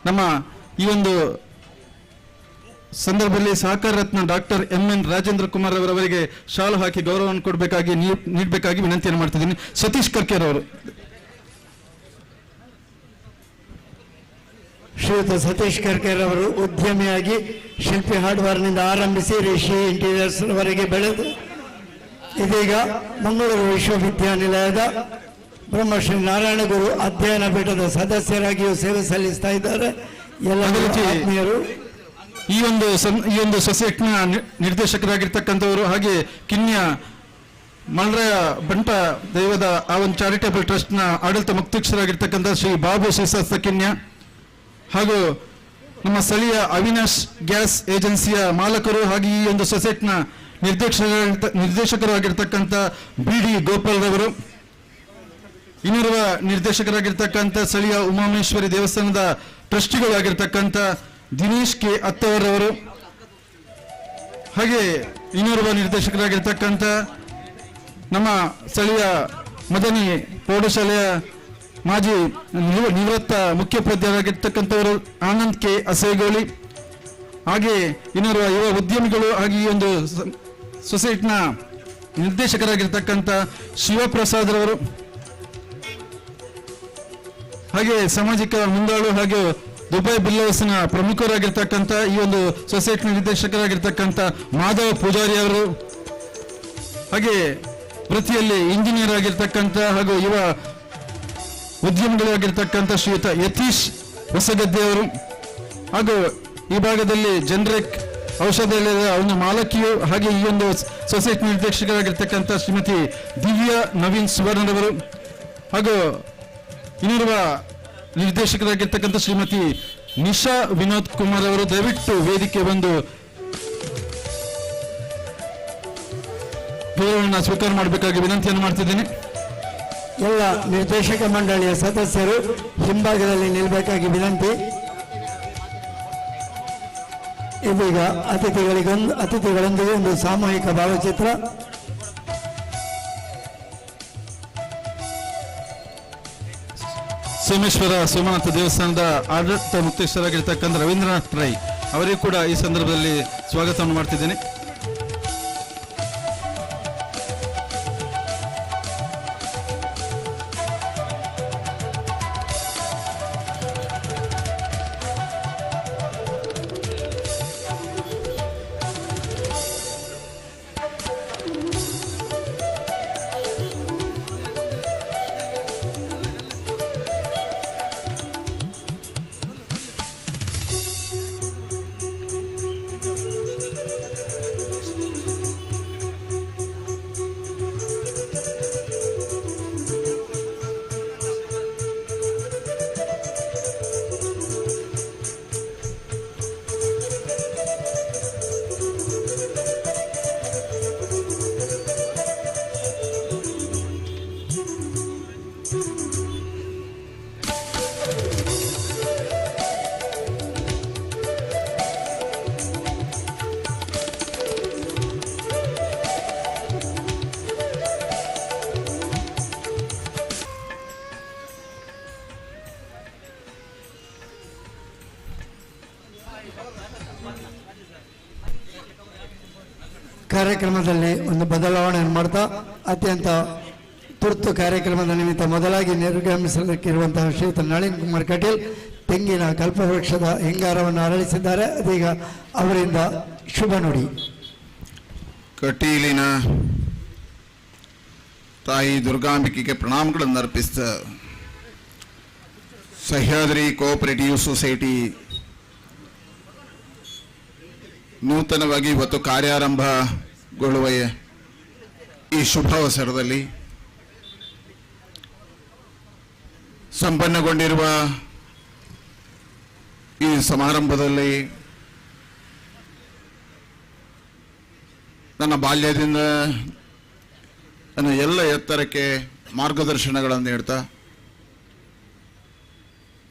ನಮ್ಮ ಈ ಒಂದು ಸಂದರ್ಭದಲ್ಲಿ ಸಹಕಾರ ರತ್ನ ಡಾಕ್ಟರ್ ಎಂ.ಎನ್. ರಾಜೇಂದ್ರ ಕುಮಾರ್ ಅವರವರಿಗೆ ಶಾಲು ಹಾಕಿ ಗೌರವವನ್ನು ಕೊಡಬೇಕಾಗಿ ನೀಡಬೇಕಾಗಿ ವಿನಂತಿಯನ್ನು ಮಾಡ್ತಿದ್ದೀನಿ. ಸತೀಶ್ ಕರ್ಕೆರ್ ಅವರು. ಶ್ರೀಯುತ ಸತೀಶ್ ಕರ್ಕೆರ್ ಅವರು ಉದ್ಯಮಿಯಾಗಿ ಶಿಲ್ಪಿ ಹಾರ್ಡ್ವೇರ್ನಿಂದ ಆರಂಭಿಸಿ ರಿಷಿ ಇಂಟೀರಿಯರ್ಸ್ ವರೆಗೆ ಬೆಳೆದು ಇದೀಗ ಮಂಗಳೂರು ವಿಶ್ವವಿದ್ಯಾನಿಲಯದ ಬ್ರಹ್ಮಶ್ರೀ ನಾರಾಯಣ ಗುರು ಅಧ್ಯಯನ ಪೀಠದ ಸದಸ್ಯರಾಗಿಯೂ ಸೇವೆ ಸಲ್ಲಿಸ್ತಾ ಇದ್ದಾರೆ. ಎಲ್ಲ ಆತ್ಮೀಯರು. ಈ ಒಂದು ಸೊಸೈಟಿನ ನಿರ್ದೇಶಕರಾಗಿರ್ತಕ್ಕಂಥವರು, ಹಾಗೆ ಕಿನ್ಯ ಮಲ್ರಾಯ ಬಂಟ ದೈವದ ಆ ಒಂದು ಚಾರಿಟೇಬಲ್ ಟ್ರಸ್ಟ್ನ ಆಡಳಿತ ಮುಖ್ಯಸ್ಥರಾಗಿರ್ತಕ್ಕಂಥ ಶ್ರೀ ಬಾಬು ಶ್ರೀಶಾಸ್ತ್ರ ಕಿನ್ಯ, ಹಾಗೂ ನಮ್ಮ ಸ್ಥಳೀಯ ಅವಿನಾಶ್ ಗ್ಯಾಸ್ ಏಜೆನ್ಸಿಯ ಮಾಲಕರು, ಹಾಗೆ ಈ ಒಂದು ಸೊಸೈಟಿನ ನಿರ್ದೇಶಕರಾಗಿರ್ತಕ್ಕಂಥ ಬಿ.ಡಿ. ಗೋಪಾಲ್ ರವರು, ಇನ್ನಿರುವ ನಿರ್ದೇಶಕರಾಗಿರ್ತಕ್ಕಂಥ ಸ್ಥಳೀಯ ಉಮಾಮೇಶ್ವರಿ ದೇವಸ್ಥಾನದ ಟ್ರಸ್ಟಿಗಳಾಗಿರ್ತಕ್ಕಂಥ ದಿನೇಶ್ ಕೆ ಅತ್ತವರವರು, ಹಾಗೆ ಇನ್ನಿರುವ ನಿರ್ದೇಶಕರಾಗಿರ್ತಕ್ಕಂಥ ನಮ್ಮ ಸ್ಥಳೀಯ ಮದನಿ ಪ್ರೌಢಶಾಲೆಯ ಮಾಜಿ ನಿವೃತ್ತ ಮುಖ್ಯೋಪಾಧ್ಯಾಯರಾಗಿರ್ತಕ್ಕಂಥವರು ಆನಂದ್ ಕೆ ಅಸೇಗೋಳಿ, ಹಾಗೆ ಇನ್ನಿರುವ ಯುವ ಉದ್ಯಮಿಗಳು, ಹಾಗೆ ಈ ಒಂದು ಸೊಸೈಟಿನ ನಿರ್ದೇಶಕರಾಗಿರ್ತಕ್ಕಂಥ ಶಿವಪ್ರಸಾದ್ ರವರು, ಹಾಗೆ ಸಾಮಾಜಿಕ ಮುಂದಾಳು ಹಾಗೂ ದುಬೈ ಬಿಲ್ಲೌಸ್ನ ಪ್ರಮುಖರಾಗಿರ್ತಕ್ಕಂಥ ಈ ಒಂದು ಸೊಸೈಟಿನ ನಿರ್ದೇಶಕರಾಗಿರ್ತಕ್ಕಂಥ ಮಾಧವ ಪೂಜಾರಿ ಅವರು, ಹಾಗೆ ವೃತ್ತಿಯಲ್ಲಿ ಇಂಜಿನಿಯರ್ ಆಗಿರ್ತಕ್ಕಂಥ ಹಾಗೂ ಯುವ ಉದ್ಯಮಿಗಳಾಗಿರ್ತಕ್ಕಂಥ ಶ್ರೀಯುತ ಯತೀಶ್ ಹೊಸಗದ್ದೆ ಅವರು, ಹಾಗೂ ಈ ಭಾಗದಲ್ಲಿ ಜನರಿಕ್ ಔಷಧಾಲಯದ ಒಂದು ಮಾಲಕಿಯು, ಹಾಗೆ ಈ ಒಂದು ಸೊಸೈಟಿ ನಿರ್ದೇಶಕರಾಗಿರ್ತಕ್ಕಂಥ ಶ್ರೀಮತಿ ದಿವ್ಯಾ ನವೀನ್ ಸುವರ್ಣರವರು, ಹಾಗೂ ಇನ್ನಿರುವ ನಿರ್ದೇಶಕರಾಗಿರ್ತಕ್ಕಂಥ ಶ್ರೀಮತಿ ನಿಶಾ ವಿನೋದ್ ಕುಮಾರ್ ಅವರು ದಯವಿಟ್ಟು ವೇದಿಕೆ ಬಂದು ಪದವಿಯನ್ನು ಸ್ವೀಕಾರ ಮಾಡಬೇಕಾಗಿ ವಿನಂತಿಯನ್ನು ಮಾಡ್ತಿದ್ದೀನಿ. ಎಲ್ಲ ನಿರ್ದೇಶಕ ಮಂಡಳಿಯ ಸದಸ್ಯರು ಹಿಂಭಾಗದಲ್ಲಿ ನಿಲ್ಲಬೇಕಾಗಿ ವಿನಂತಿ. ಇದೀಗ ಅತಿಥಿಗಳೊಂದಿಗೆ ಒಂದು ಸಾಮೂಹಿಕ ಭಾವಚಿತ್ರ. ಸೋಮೇಶ್ವರ ಸೋಮನಾಥ ದೇವಸ್ಥಾನದ ಆಡಳಿತ ಮುಖ್ಯಸ್ಥರಾಗಿರ್ತಕ್ಕಂಥ ರವೀಂದ್ರನಾಥ್ ರೈ ಅವರಿಗೂ ಕೂಡ ಈ ಸಂದರ್ಭದಲ್ಲಿ ಸ್ವಾಗತವನ್ನು ಮಾಡ್ತಿದ್ದೇನೆ. ಕಾರ್ಯಕ್ರಮದಲ್ಲಿ ಒಂದು ಬದಲಾವಣೆಯನ್ನು ಮಾಡ್ತಾ ಅತ್ಯಂತ ತುರ್ತು ಕಾರ್ಯಕ್ರಮದ ನಿಮಿತ್ತ ಮೊದಲಾಗಿ ನಿರ್ಗಮಿಸಲಿಕ್ಕಿರುವಂತಹ ಶ್ರೀಯುತ ನಳಿನ್ ಕುಮಾರ್ ಕಟೀಲ್ ತೆಂಗಿನ ಕಲ್ಪವೃಕ್ಷದ ಹಿಂಗಾರವನ್ನು ಅರಳಿಸಿದ್ದಾರೆ. ಅದೀಗ ಅವರಿಂದ ಶುಭ ನುಡಿ. ಕಟೀಲಿನ ತಾಯಿ ದುರ್ಗಾಂಬಿಕೆಗೆ ಪ್ರಣಾಮಗಳನ್ನು ಅರ್ಪಿಸಿದ ಸಹ್ಯಾದ್ರಿ ಕೋಆಪರೇಟಿವ್ ಸೊಸೈಟಿ ನೂತನವಾಗಿ ಇವತ್ತು ಕಾರ್ಯಾರಂಭಗೊಳ್ಳುವ ಈ ಶುಭಾವಸರದಲ್ಲಿ ಸಂಪನ್ನಗೊಂಡಿರುವ ಈ ಸಮಾರಂಭದಲ್ಲಿ ನನ್ನ ಬಾಲ್ಯದಿಂದ ನನ್ನ ಎಲ್ಲ ಎತ್ತರಕ್ಕೆ ಮಾರ್ಗದರ್ಶನಗಳನ್ನು ನೀಡ್ತಾ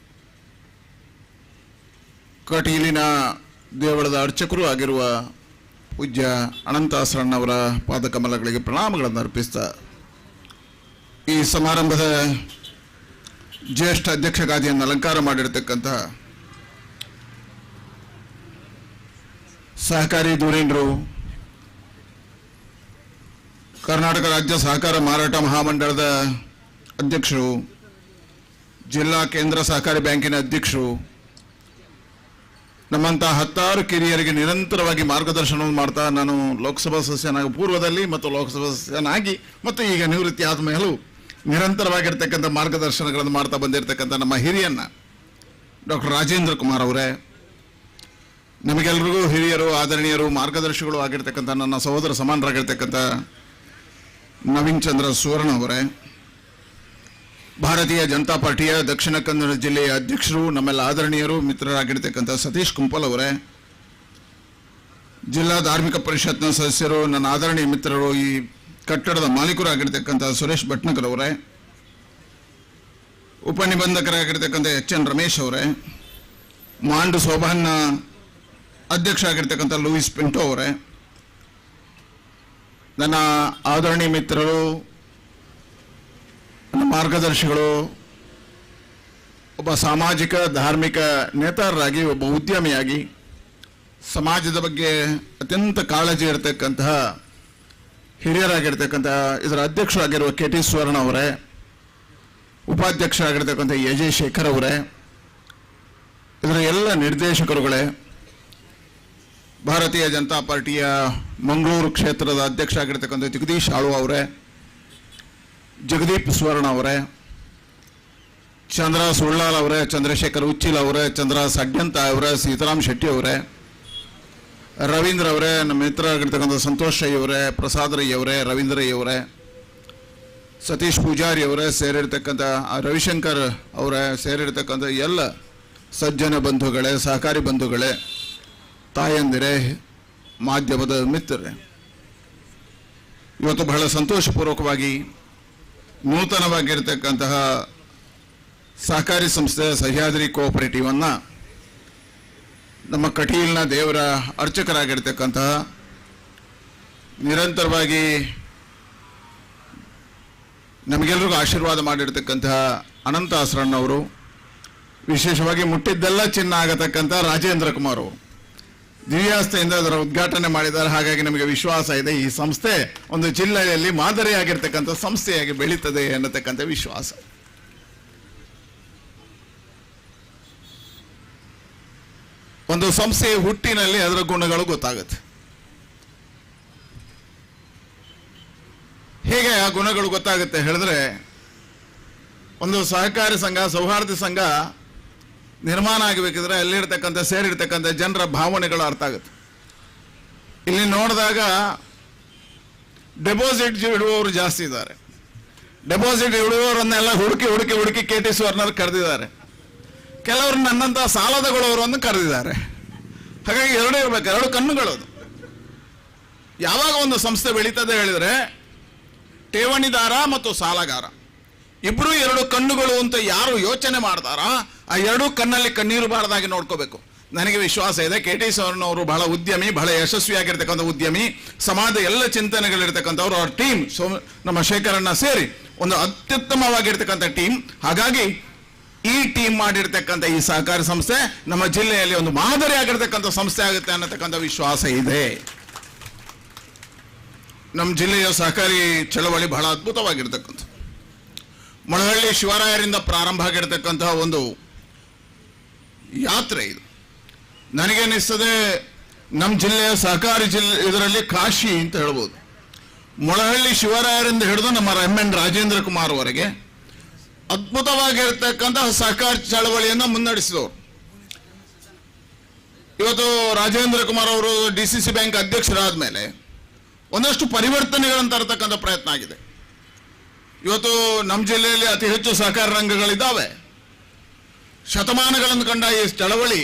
ಕಟೀಲಿನ ದೇವಳದ ಅರ್ಚಕರು ಆಗಿರುವ ಪೂಜ್ಯ ಅನಂತಾಸರಣ್ಣವರ ಪಾದಕಮಲಗಳಿಗೆ ಪ್ರಣಾಮಗಳನ್ನು ಅರ್ಪಿಸ್ತಾ ಈ ಸಮಾರಂಭದ ಜ್ಯೇಷ್ಠ ಅಧ್ಯಕ್ಷ ಗಾದಿಯನ್ನು ಅಲಂಕಾರ ಮಾಡಿರತಕ್ಕಂಥ ಸಹಕಾರಿ ಧುರೀಣರು, ಕರ್ನಾಟಕ ರಾಜ್ಯ ಸಹಕಾರ ಮಾರಾಟ ಮಹಾಮಂಡಳದ ಅಧ್ಯಕ್ಷರು, ಜಿಲ್ಲಾ ಕೇಂದ್ರ ಸಹಕಾರಿ ಬ್ಯಾಂಕಿನ ಅಧ್ಯಕ್ಷರು, ನಮ್ಮಂತಹ ಹತ್ತಾರು ಕಿರಿಯರಿಗೆ ನಿರಂತರವಾಗಿ ಮಾರ್ಗದರ್ಶನವನ್ನು ಮಾಡ್ತಾ ನಾನು ಲೋಕಸಭಾ ಸದಸ್ಯನಾಗಿ ಪೂರ್ವದಲ್ಲಿ ಮತ್ತು ಲೋಕಸಭಾ ಸದಸ್ಯನಾಗಿ ಮತ್ತು ಈಗ ನಿವೃತ್ತಿ ಆದ ಮೇಲೂ ನಿರಂತರವಾಗಿರ್ತಕ್ಕಂಥ ಮಾರ್ಗದರ್ಶನಗಳನ್ನು ಮಾಡ್ತಾ ಬಂದಿರತಕ್ಕಂಥ ನಮ್ಮ ಹಿರಿಯನ್ನ ಡಾಕ್ಟರ್ ರಾಜೇಂದ್ರ ಕುಮಾರ್ ಅವರೇ, ನಮಗೆಲ್ಲರಿಗೂ ಹಿರಿಯರು, ಆದರಣೀಯರು, ಮಾರ್ಗದರ್ಶಿಗಳು ಆಗಿರ್ತಕ್ಕಂಥ ನನ್ನ ಸಹೋದರ ಸಮಾನರಾಗಿರ್ತಕ್ಕಂಥ ನವೀನ್ ಚಂದ್ರ ಸುವರ್ಣ ಅವರೇ, ಭಾರತೀಯ ಜನತಾ ಪಾರ್ಟಿಯ ದಕ್ಷಿಣ ಕನ್ನಡ ಜಿಲ್ಲೆಯ ಅಧ್ಯಕ್ಷರು, ನಮ್ಮೆಲ್ಲ ಆದರಣೀಯರು, ಮಿತ್ರರಾಗಿರ್ತಕ್ಕಂಥ ಸತೀಶ್ ಕುಂಪಲ್ ಅವರೇ, ಜಿಲ್ಲಾ ಧಾರ್ಮಿಕ ಪರಿಷತ್ನ ಸದಸ್ಯರು, ನನ್ನ ಆದರಣೀಯ ಮಿತ್ರರು, ಈ ಕಟ್ಟಡದ ಮಾಲೀಕರು ಆಗಿರ್ತಕ್ಕಂಥ ಸುರೇಶ್ ಭಟ್ನಗರ್ ಅವರೇ, ಉಪನಿಬಂಧಕರಾಗಿರ್ತಕ್ಕಂಥ ಎಚ್.ಎನ್. ರಮೇಶ್ ಅವರೇ, ಮಾಂಡು ಸೋಬಾನ್ನ ಅಧ್ಯಕ್ಷ ಆಗಿರ್ತಕ್ಕಂಥ ಲೂಯಿಸ್ ಪಿಂಟೋ ಅವರೇ, ನನ್ನ ಆದರಣೀಯ ಮಿತ್ರರು, ಮಾರ್ಗದರ್ಶಿಗಳು, ಒಬ್ಬ ಸಾಮಾಜಿಕ ಧಾರ್ಮಿಕ ನೇತಾರರಾಗಿ, ಒಬ್ಬ ಉದ್ಯಮಿಯಾಗಿ ಸಮಾಜದ ಬಗ್ಗೆ ಅತ್ಯಂತ ಕಾಳಜಿ ಇರತಕ್ಕಂತಹ ಹಿರಿಯರಾಗಿರ್ತಕ್ಕಂಥ ಇದರ ಅಧ್ಯಕ್ಷರಾಗಿರುವ ಕೆ.ಟಿ. ಸುವರ್ಣ ಅವರೇ, ಉಪಾಧ್ಯಕ್ಷರಾಗಿರ್ತಕ್ಕಂಥ ಎ.ಜೆ. ಶೇಖರ್ ಅವರೇ, ಇದರ ಎಲ್ಲ ನಿರ್ದೇಶಕರುಗಳೇ, ಭಾರತೀಯ ಜನತಾ ಪಾರ್ಟಿಯ ಮಂಗಳೂರು ಕ್ಷೇತ್ರದ ಅಧ್ಯಕ್ಷ ಆಗಿರ್ತಕ್ಕಂಥ ಜಗದೀಶ್ ಆಳ್ವ ಅವರೇ, ಜಗದೀಪ್ ಸುವರ್ಣ ಅವರೇ, ಚಂದ್ರ ಸುಳ್ಳಾಲ್ ಅವರೇ, ಚಂದ್ರಶೇಖರ್ ಉಚ್ಚಿಲ್ ಅವರೇ, ಚಂದ್ರ ಸಡ್ಯಂತ ಅವರೇ, ಸೀತಾರಾಮ್ ಶೆಟ್ಟಿ ಅವರೇ, ರವೀಂದ್ರ ಅವರೇ, ನಮ್ಮ ಮಿತ್ರರಾಗಿರ್ತಕ್ಕಂಥ ಸಂತೋಷ್ ರೈ ಅವರೇ, ಪ್ರಸಾದ್ ರೈ ಅವರೇ, ರವೀಂದ್ರ ರೈ ಅವರೇ, ಸತೀಶ್ ಪೂಜಾರಿ ಅವರೇ ಸೇರಿರ್ತಕ್ಕಂಥ, ರವಿಶಂಕರ್ ಅವರೇ ಸೇರಿರ್ತಕ್ಕಂಥ ಎಲ್ಲ ಸಜ್ಜನ ಬಂಧುಗಳೇ, ಸಹಕಾರಿ ಬಂಧುಗಳೇ, ತಾಯಂದಿರೇ, ಮಾಧ್ಯಮದ ಮಿತ್ರರೇ, ಇವತ್ತು ಬಹಳ ಸಂತೋಷಪೂರ್ವಕವಾಗಿ ನೂತನವಾಗಿರ್ತಕ್ಕಂತಹ ಸಹಕಾರಿ ಸಂಸ್ಥೆ ಸಹ್ಯಾದ್ರಿ ಕೋಆಪರೇಟಿವನ್ನು ನಮ್ಮ ಕಟೀಲ್ನ ದೇವರ ಅರ್ಚಕರಾಗಿರ್ತಕ್ಕಂತಹ ನಿರಂತರವಾಗಿ ನಮಗೆಲ್ಲರಿಗೂ ಆಶೀರ್ವಾದ ಮಾಡಿರ್ತಕ್ಕಂತಹ ಅನಂತ ಆಸರಣ್ಣವರು, ವಿಶೇಷವಾಗಿ ಮುಟ್ಟಿದ್ದೆಲ್ಲ ಚಿನ್ನ ಆಗತಕ್ಕಂಥ ರಾಜೇಂದ್ರ ಕುಮಾರ್ ಅವರು ದಿವ್ಯಾಸ್ತೆಯಿಂದ ಅದರ ಉದ್ಘಾಟನೆ ಮಾಡಿದ್ದಾರೆ. ಹಾಗಾಗಿ ನಮಗೆ ವಿಶ್ವಾಸ ಇದೆ ಈ ಸಂಸ್ಥೆ ಒಂದು ಜಿಲ್ಲೆಯಲ್ಲಿ ಮಾದರಿಯಾಗಿರ್ತಕ್ಕಂಥ ಸಂಸ್ಥೆಯಾಗಿ ಬೆಳೀತದೆ ಅನ್ನತಕ್ಕಂಥ ವಿಶ್ವಾಸ. ಒಂದು ಸಂಸ್ಥೆಯ ಹುಟ್ಟಿನಲ್ಲಿ ಅದರ ಗುಣಗಳು ಗೊತ್ತಾಗುತ್ತೆ. ಹೇಗೆ ಆ ಗುಣಗಳು ಗೊತ್ತಾಗುತ್ತೆ ಹೇಳಿದ್ರೆ, ಒಂದು ಸಹಕಾರಿ ಸಂಘ, ಸೌಹಾರ್ದ ಸಂಘ ನಿರ್ಮಾಣ ಆಗಬೇಕಿದ್ರೆ ಅಲ್ಲಿರ್ತಕ್ಕಂಥ ಸೇರಿರ್ತಕ್ಕಂಥ ಜನರ ಭಾವನೆಗಳು ಅರ್ಥ ಆಗುತ್ತೆ. ಇಲ್ಲಿ ನೋಡಿದಾಗ ಡೆಪಾಸಿಟ್ ಇಡುವವರು ಜಾಸ್ತಿ ಇದ್ದಾರೆ. ಡೆಪಾಸಿಟ್ ಇಡುವವರನ್ನೆಲ್ಲ ಹುಡುಕಿ KT ಸ್ವರ್ಣರು ಕರೆದಿದ್ದಾರೆ. ಕೆಲವರು ನನ್ನಂಥ ಸಾಲದಗಳವರನ್ನು ಕರೆದಿದ್ದಾರೆ. ಹಾಗಾಗಿ ಎರಡೂ ಇರಬೇಕು, ಎರಡು ಕಣ್ಣುಗಳು. ಯಾವಾಗ ಒಂದು ಸಂಸ್ಥೆ ಬೆಳೀತದೆ ಹೇಳಿದ್ರೆ ಠೇವಣಿದಾರ ಮತ್ತು ಸಾಲಗಾರ ಇಬ್ಬರು ಎರಡು ಕಣ್ಣುಗಳು ಅಂತ ಯಾರು ಯೋಚನೆ ಮಾಡ್ತಾರ ಆ ಎರಡೂ ಕಣ್ಣಲ್ಲಿ ಕಣ್ಣೀರು ಬಾರದಾಗಿ ನೋಡ್ಕೋಬೇಕು. ನನಗೆ ವಿಶ್ವಾಸ ಇದೆ KT ಸ್ವರ್ಣವರು ಬಹಳ ಉದ್ಯಮಿ, ಬಹಳ ಯಶಸ್ವಿಯಾಗಿರ್ತಕ್ಕಂಥ ಉದ್ಯಮಿ, ಸಮಾಜದ ಎಲ್ಲ ಚಿಂತನೆಗಳಿರ್ತಕ್ಕಂಥವ್ರು. ಅವ್ರ ಟೀಮ್ ನಮ್ಮ ಶೇಖರಣ್ಣ ಸೇರಿ ಒಂದು ಅತ್ಯುತ್ತಮವಾಗಿರ್ತಕ್ಕಂಥ ಟೀಮ್. ಹಾಗಾಗಿ ಈ ಟೀಮ್ ಮಾಡಿರ್ತಕ್ಕಂಥ ಈ ಸಹಕಾರಿ ಸಂಸ್ಥೆ ನಮ್ಮ ಜಿಲ್ಲೆಯಲ್ಲಿ ಒಂದು ಮಾದರಿ ಆಗಿರ್ತಕ್ಕಂಥ ಸಂಸ್ಥೆ ಆಗುತ್ತೆ ಅನ್ನತಕ್ಕಂಥ ವಿಶ್ವಾಸ ಇದೆ. ನಮ್ಮ ಜಿಲ್ಲೆಯ ಸಹಕಾರಿ ಚಳವಳಿ ಬಹಳ ಅದ್ಭುತವಾಗಿರ್ತಕ್ಕಂಥ ಮೊಳಹಳ್ಳಿ ಶಿವರಾಯರಿಂದ ಪ್ರಾರಂಭ ಆಗಿರ್ತಕ್ಕಂತಹ ಒಂದು ಯಾತ್ರೆ ಇದು. ನನಗೇನಿಸ್ತದೆ ನಮ್ಮ ಜಿಲ್ಲೆಯ ಸಹಕಾರಿ ಇದರಲ್ಲಿ ಕಾಶಿ ಅಂತ ಹೇಳ್ಬೋದು. ಮೊಳಹಳ್ಳಿ ಶಿವರಾಯರಿಂದ ಹಿಡಿದು ನಮ್ಮ MN ರಾಜೇಂದ್ರ ಕುಮಾರ್ ಅವರೆಗೆ ಅದ್ಭುತವಾಗಿರ್ತಕ್ಕಂತಹ ಸಹಕಾರಿ ಚಳವಳಿಯನ್ನು ಮುನ್ನಡೆಸಿದವರು. ಇವತ್ತು ರಾಜೇಂದ್ರ ಕುಮಾರ್ ಅವರು DCC ಬ್ಯಾಂಕ್ ಅಧ್ಯಕ್ಷರಾದ ಮೇಲೆ ಒಂದಷ್ಟು ಪರಿವರ್ತನೆಗಳನ್ನು ತರತಕ್ಕಂಥ ಪ್ರಯತ್ನ ಆಗಿದೆ. ಇವತ್ತು ನಮ್ಮ ಜಿಲ್ಲೆಯಲ್ಲಿ ಅತಿ ಹೆಚ್ಚು ಸಹಕಾರ ರಂಗಗಳಿದ್ದಾವೆ. ಶತಮಾನಗಳನ್ನು ಕಂಡ ಈ ಚಳವಳಿ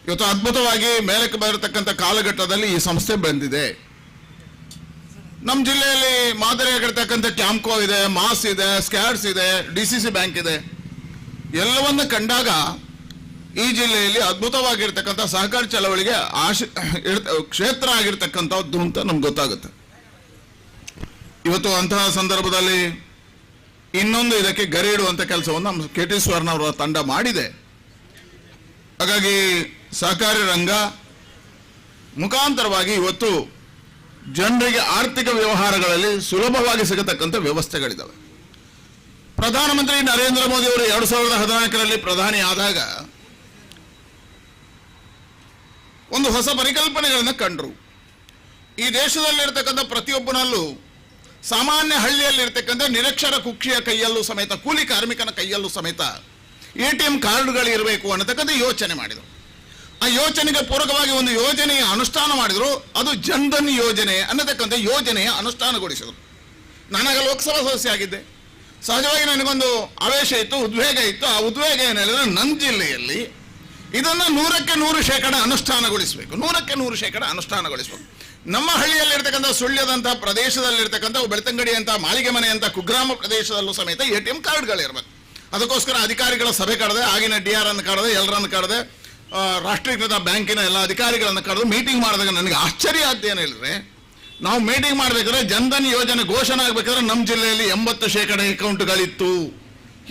ಇವತ್ತು ಅದ್ಭುತವಾಗಿ ಮೇಲಕ್ಕೆ ಬರತಕ್ಕಂಥ ಕಾಲಘಟ್ಟದಲ್ಲಿ ಈ ಸಂಸ್ಥೆ ಬಂದಿದೆ. ನಮ್ಮ ಜಿಲ್ಲೆಯಲ್ಲಿ ಮಾದರಿಯಾಗಿರ್ತಕ್ಕಂಥ ಕ್ಯಾಂಪ್ಕೋ ಇದೆ, ಮಾಸ್ ಇದೆ, ಸ್ಕ್ಯಾಡ್ಸ್ ಇದೆ, DCC ಬ್ಯಾಂಕ್ ಇದೆ. ಎಲ್ಲವನ್ನು ಕಂಡಾಗ ಈ ಜಿಲ್ಲೆಯಲ್ಲಿ ಅದ್ಭುತವಾಗಿರ್ತಕ್ಕಂಥ ಸಹಕಾರ ಚಳವಳಿಗೆ ಕ್ಷೇತ್ರ ಆಗಿರ್ತಕ್ಕಂಥದ್ದು ಅಂತ ನಮ್ಗೆ ಗೊತ್ತಾಗುತ್ತೆ. ಇವತ್ತು ಅಂತಹ ಸಂದರ್ಭದಲ್ಲಿ ಇನ್ನೊಂದು ಇದಕ್ಕೆ ಗರಿ ಇಡುವಂಥ ಕೆಲಸವನ್ನು ನಮ್ಮ KT ಸ್ವರ್ಣ ಅವರ ತಂಡ ಮಾಡಿದೆ. ಹಾಗಾಗಿ ಸಹಕಾರಿ ರಂಗ ಮುಖಾಂತರವಾಗಿ ಇವತ್ತು ಜನರಿಗೆ ಆರ್ಥಿಕ ವ್ಯವಹಾರಗಳಲ್ಲಿ ಸುಲಭವಾಗಿ ಸಿಗತಕ್ಕಂಥ ವ್ಯವಸ್ಥೆಗಳಿದ್ದಾವೆ. ಪ್ರಧಾನಮಂತ್ರಿ ನರೇಂದ್ರ ಮೋದಿ ಅವರು 2014ರಲ್ಲಿ ಪ್ರಧಾನಿ ಆದಾಗ ಒಂದು ಹೊಸ ಪರಿಕಲ್ಪನೆಗಳನ್ನು ಕಂಡರು. ಈ ದೇಶದಲ್ಲಿರ್ತಕ್ಕಂಥ ಪ್ರತಿಯೊಬ್ಬನಲ್ಲೂ, ಸಾಮಾನ್ಯ ಹಳ್ಳಿಯಲ್ಲಿರ್ತಕ್ಕಂಥ ನಿರಕ್ಷರ ಕುಕ್ಷಿಯ ಕೈಯಲ್ಲೂ ಸಮೇತ, ಕೂಲಿ ಕಾರ್ಮಿಕನ ಕೈಯಲ್ಲೂ ಸಮೇತ ATM ಕಾರ್ಡ್ಗಳು ಇರಬೇಕು ಅನ್ನತಕ್ಕಂಥ ಯೋಚನೆ ಮಾಡಿದರು. ಆ ಯೋಚನೆಗೆ ಪೂರಕವಾಗಿ ಒಂದು ಯೋಜನೆಯ ಅನುಷ್ಠಾನ ಮಾಡಿದರು. ಅದು ಜನ್ಧನ್ ಯೋಜನೆ ಅನ್ನತಕ್ಕಂಥ ಯೋಜನೆಯ ಅನುಷ್ಠಾನಗೊಳಿಸಿದರು. ನಾನಾಗ ಲೋಕಸಭಾ ಸದಸ್ಯ ಆಗಿದ್ದೆ. ಸಹಜವಾಗಿ ನನಗೊಂದು ಆವೇಶ ಇತ್ತು, ಉದ್ವೇಗ ಇತ್ತು. ಆ ಉದ್ವೇಗ ಏನು ಹೇಳಿದ್ರೆ, ನನ್ನ ಜಿಲ್ಲೆಯಲ್ಲಿ ಇದನ್ನು 100% ಅನುಷ್ಠಾನಗೊಳಿಸಬೇಕು, 100% ಅನುಷ್ಠಾನಗೊಳಿಸಬೇಕು. ನಮ್ಮ ಹಳ್ಳಿಯಲ್ಲಿರ್ತಕ್ಕಂಥ ಸುಳ್ಯದಂಥ ಪ್ರದೇಶದಲ್ಲಿರ್ತಕ್ಕಂಥ ಬೆಳ್ತಂಗಡಿ ಅಂತ, ಮಾಳಿಗೆ ಮನೆ ಅಂತ ಕುಗ್ರಾಮ ಪ್ರದೇಶದಲ್ಲೂ ಸಮೇತ ATM ಕಾರ್ಡ್ಗಳಿರಬೇಕು. ಅದಕ್ಕೋಸ್ಕರ ಅಧಿಕಾರಿಗಳ ಸಭೆ ಕರೆದೆ, ಆಗಿನ DR ಅನ್ನು ಕರೆದೆ, ಎಲ್ಲರನ್ನು ಕರೆದೆ, ರಾಷ್ಟ್ರೀಕೃತ ಬ್ಯಾಂಕಿನ ಎಲ್ಲ ಅಧಿಕಾರಿಗಳನ್ನು ಕರೆದು ಮೀಟಿಂಗ್ ಮಾಡಿದಾಗ ನನಗೆ ಆಶ್ಚರ್ಯ ಆದ್ದು ಏನು ಹೇಳಿದ್ರೆ, ನಾವು ಮೀಟಿಂಗ್ ಮಾಡಬೇಕಾದ್ರೆ ಜನ್ಧನ್ ಯೋಜನೆ ಘೋಷಣೆ ಆಗಬೇಕಾದ್ರೆ ನಮ್ಮ ಜಿಲ್ಲೆಯಲ್ಲಿ 80% ಅಕೌಂಟ್ಗಳಿತ್ತು.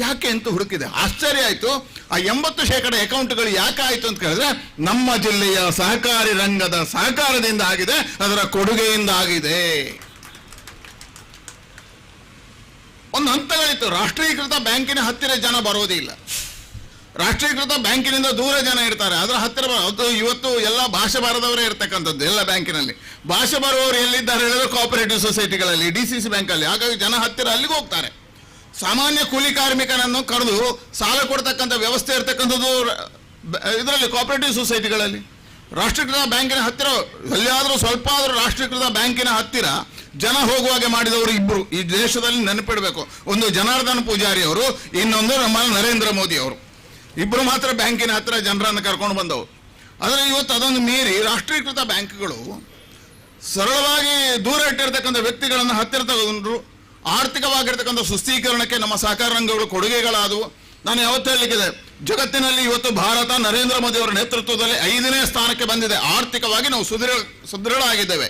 ಯಾಕೆ ಅಂತ ಹುಡುಕಿದೆ, ಆಶ್ಚರ್ಯ ಆಯಿತು. ಆ 80% ಅಕೌಂಟ್ಗಳು ಯಾಕೆ ಆಯಿತು ಅಂತ ಕೇಳಿದ್ರೆ, ನಮ್ಮ ಜಿಲ್ಲೆಯ ಸಹಕಾರಿ ರಂಗದ ಸಹಕಾರದಿಂದ ಆಗಿದೆ, ಅದರ ಕೊಡುಗೆಯಿಂದ ಆಗಿದೆ. ಒಂದು ಹಂತಗಳಿತ್ತು. ರಾಷ್ಟ್ರೀಕೃತ ಬ್ಯಾಂಕಿನ ಹತ್ತಿರ ಜನ ಬರೋದಿಲ್ಲ, ರಾಷ್ಟ್ರೀಕೃತ ಬ್ಯಾಂಕಿನಿಂದ ದೂರ ಜನ ಇರ್ತಾರೆ, ಅದರ ಹತ್ತಿರ ಅದು ಇವತ್ತು ಎಲ್ಲ ಭಾಷೆ ಬಾರದವರೇ ಇರ್ತಕ್ಕಂಥದ್ದು. ಎಲ್ಲ ಬ್ಯಾಂಕಿನಲ್ಲಿ ಭಾಷೆ ಬರುವವರು ಎಲ್ಲಿದ್ದಾರೆ ಹೇಳಿದ್ರೆ ಕೋಆಪರೇಟಿವ್ ಸೊಸೈಟಿಗಳಲ್ಲಿ, DCC ಬ್ಯಾಂಕಲ್ಲಿ. ಹಾಗಾಗಿ ಜನ ಹತ್ತಿರ ಅಲ್ಲಿಗೆ ಹೋಗ್ತಾರೆ. ಸಾಮಾನ್ಯ ಕೂಲಿ ಕಾರ್ಮಿಕನನ್ನು ಕರೆದು ಸಾಲ ಕೊಡ್ತಕ್ಕಂಥ ವ್ಯವಸ್ಥೆ ಇರ್ತಕ್ಕಂಥದ್ದು ಇದರಲ್ಲಿ ಕೋಆಪರೇಟಿವ್ ಸೊಸೈಟಿಗಳಲ್ಲಿ. ರಾಷ್ಟ್ರೀಕೃತ ಬ್ಯಾಂಕಿನ ಹತ್ತಿರ ಎಲ್ಲಿಯಾದರೂ ಸ್ವಲ್ಪ ಆದರೂ ರಾಷ್ಟ್ರೀಕೃತ ಬ್ಯಾಂಕಿನ ಹತ್ತಿರ ಜನ ಹೋಗುವಾಗೆ ಮಾಡಿದವರು ಇಬ್ಬರು ಈ ದೇಶದಲ್ಲಿ ನೆನಪಿಡಬೇಕು. ಒಂದು ಜನಾರ್ದನ್ ಪೂಜಾರಿ ಅವರು, ಇನ್ನೊಂದು ನಮ್ಮ ನರೇಂದ್ರ ಮೋದಿ ಅವರು. ಇಬ್ಬರು ಮಾತ್ರ ಬ್ಯಾಂಕಿನ ಹತ್ತಿರ ಜನರನ್ನು ಕರ್ಕೊಂಡು ಬಂದವರು. ಆದರೆ ಇವತ್ತು ಅದನ್ನು ಮೀರಿ ರಾಷ್ಟ್ರೀಕೃತ ಬ್ಯಾಂಕ್ಗಳು ಸರಳವಾಗಿ ದೂರ ಇಟ್ಟಿರ್ತಕ್ಕಂಥ ವ್ಯಕ್ತಿಗಳನ್ನು ಹತ್ತಿರ ತಗೊಂಡ್ರು. ಆರ್ಥಿಕವಾಗಿರ್ತಕ್ಕಂಥ ಸುಸ್ಥೀಕರಣಕ್ಕೆ ನಮ್ಮ ಸಹಕಾರ ರಂಗಗಳು ಕೊಡುಗೆಗಳಾದವು. ನಾನು ಯಾವತ್ತೂ ಹೇಳಲಿಕ್ಕಿದೆ, ಜಗತ್ತಿನಲ್ಲಿ ಇವತ್ತು ಭಾರತ ನರೇಂದ್ರ ಮೋದಿ ಅವರ ನೇತೃತ್ವದಲ್ಲಿ 5ನೇ ಸ್ಥಾನಕ್ಕೆ ಬಂದಿದೆ. ಆರ್ಥಿಕವಾಗಿ ನಾವು ಸುದೃಢ ಆಗಿದ್ದೇವೆ.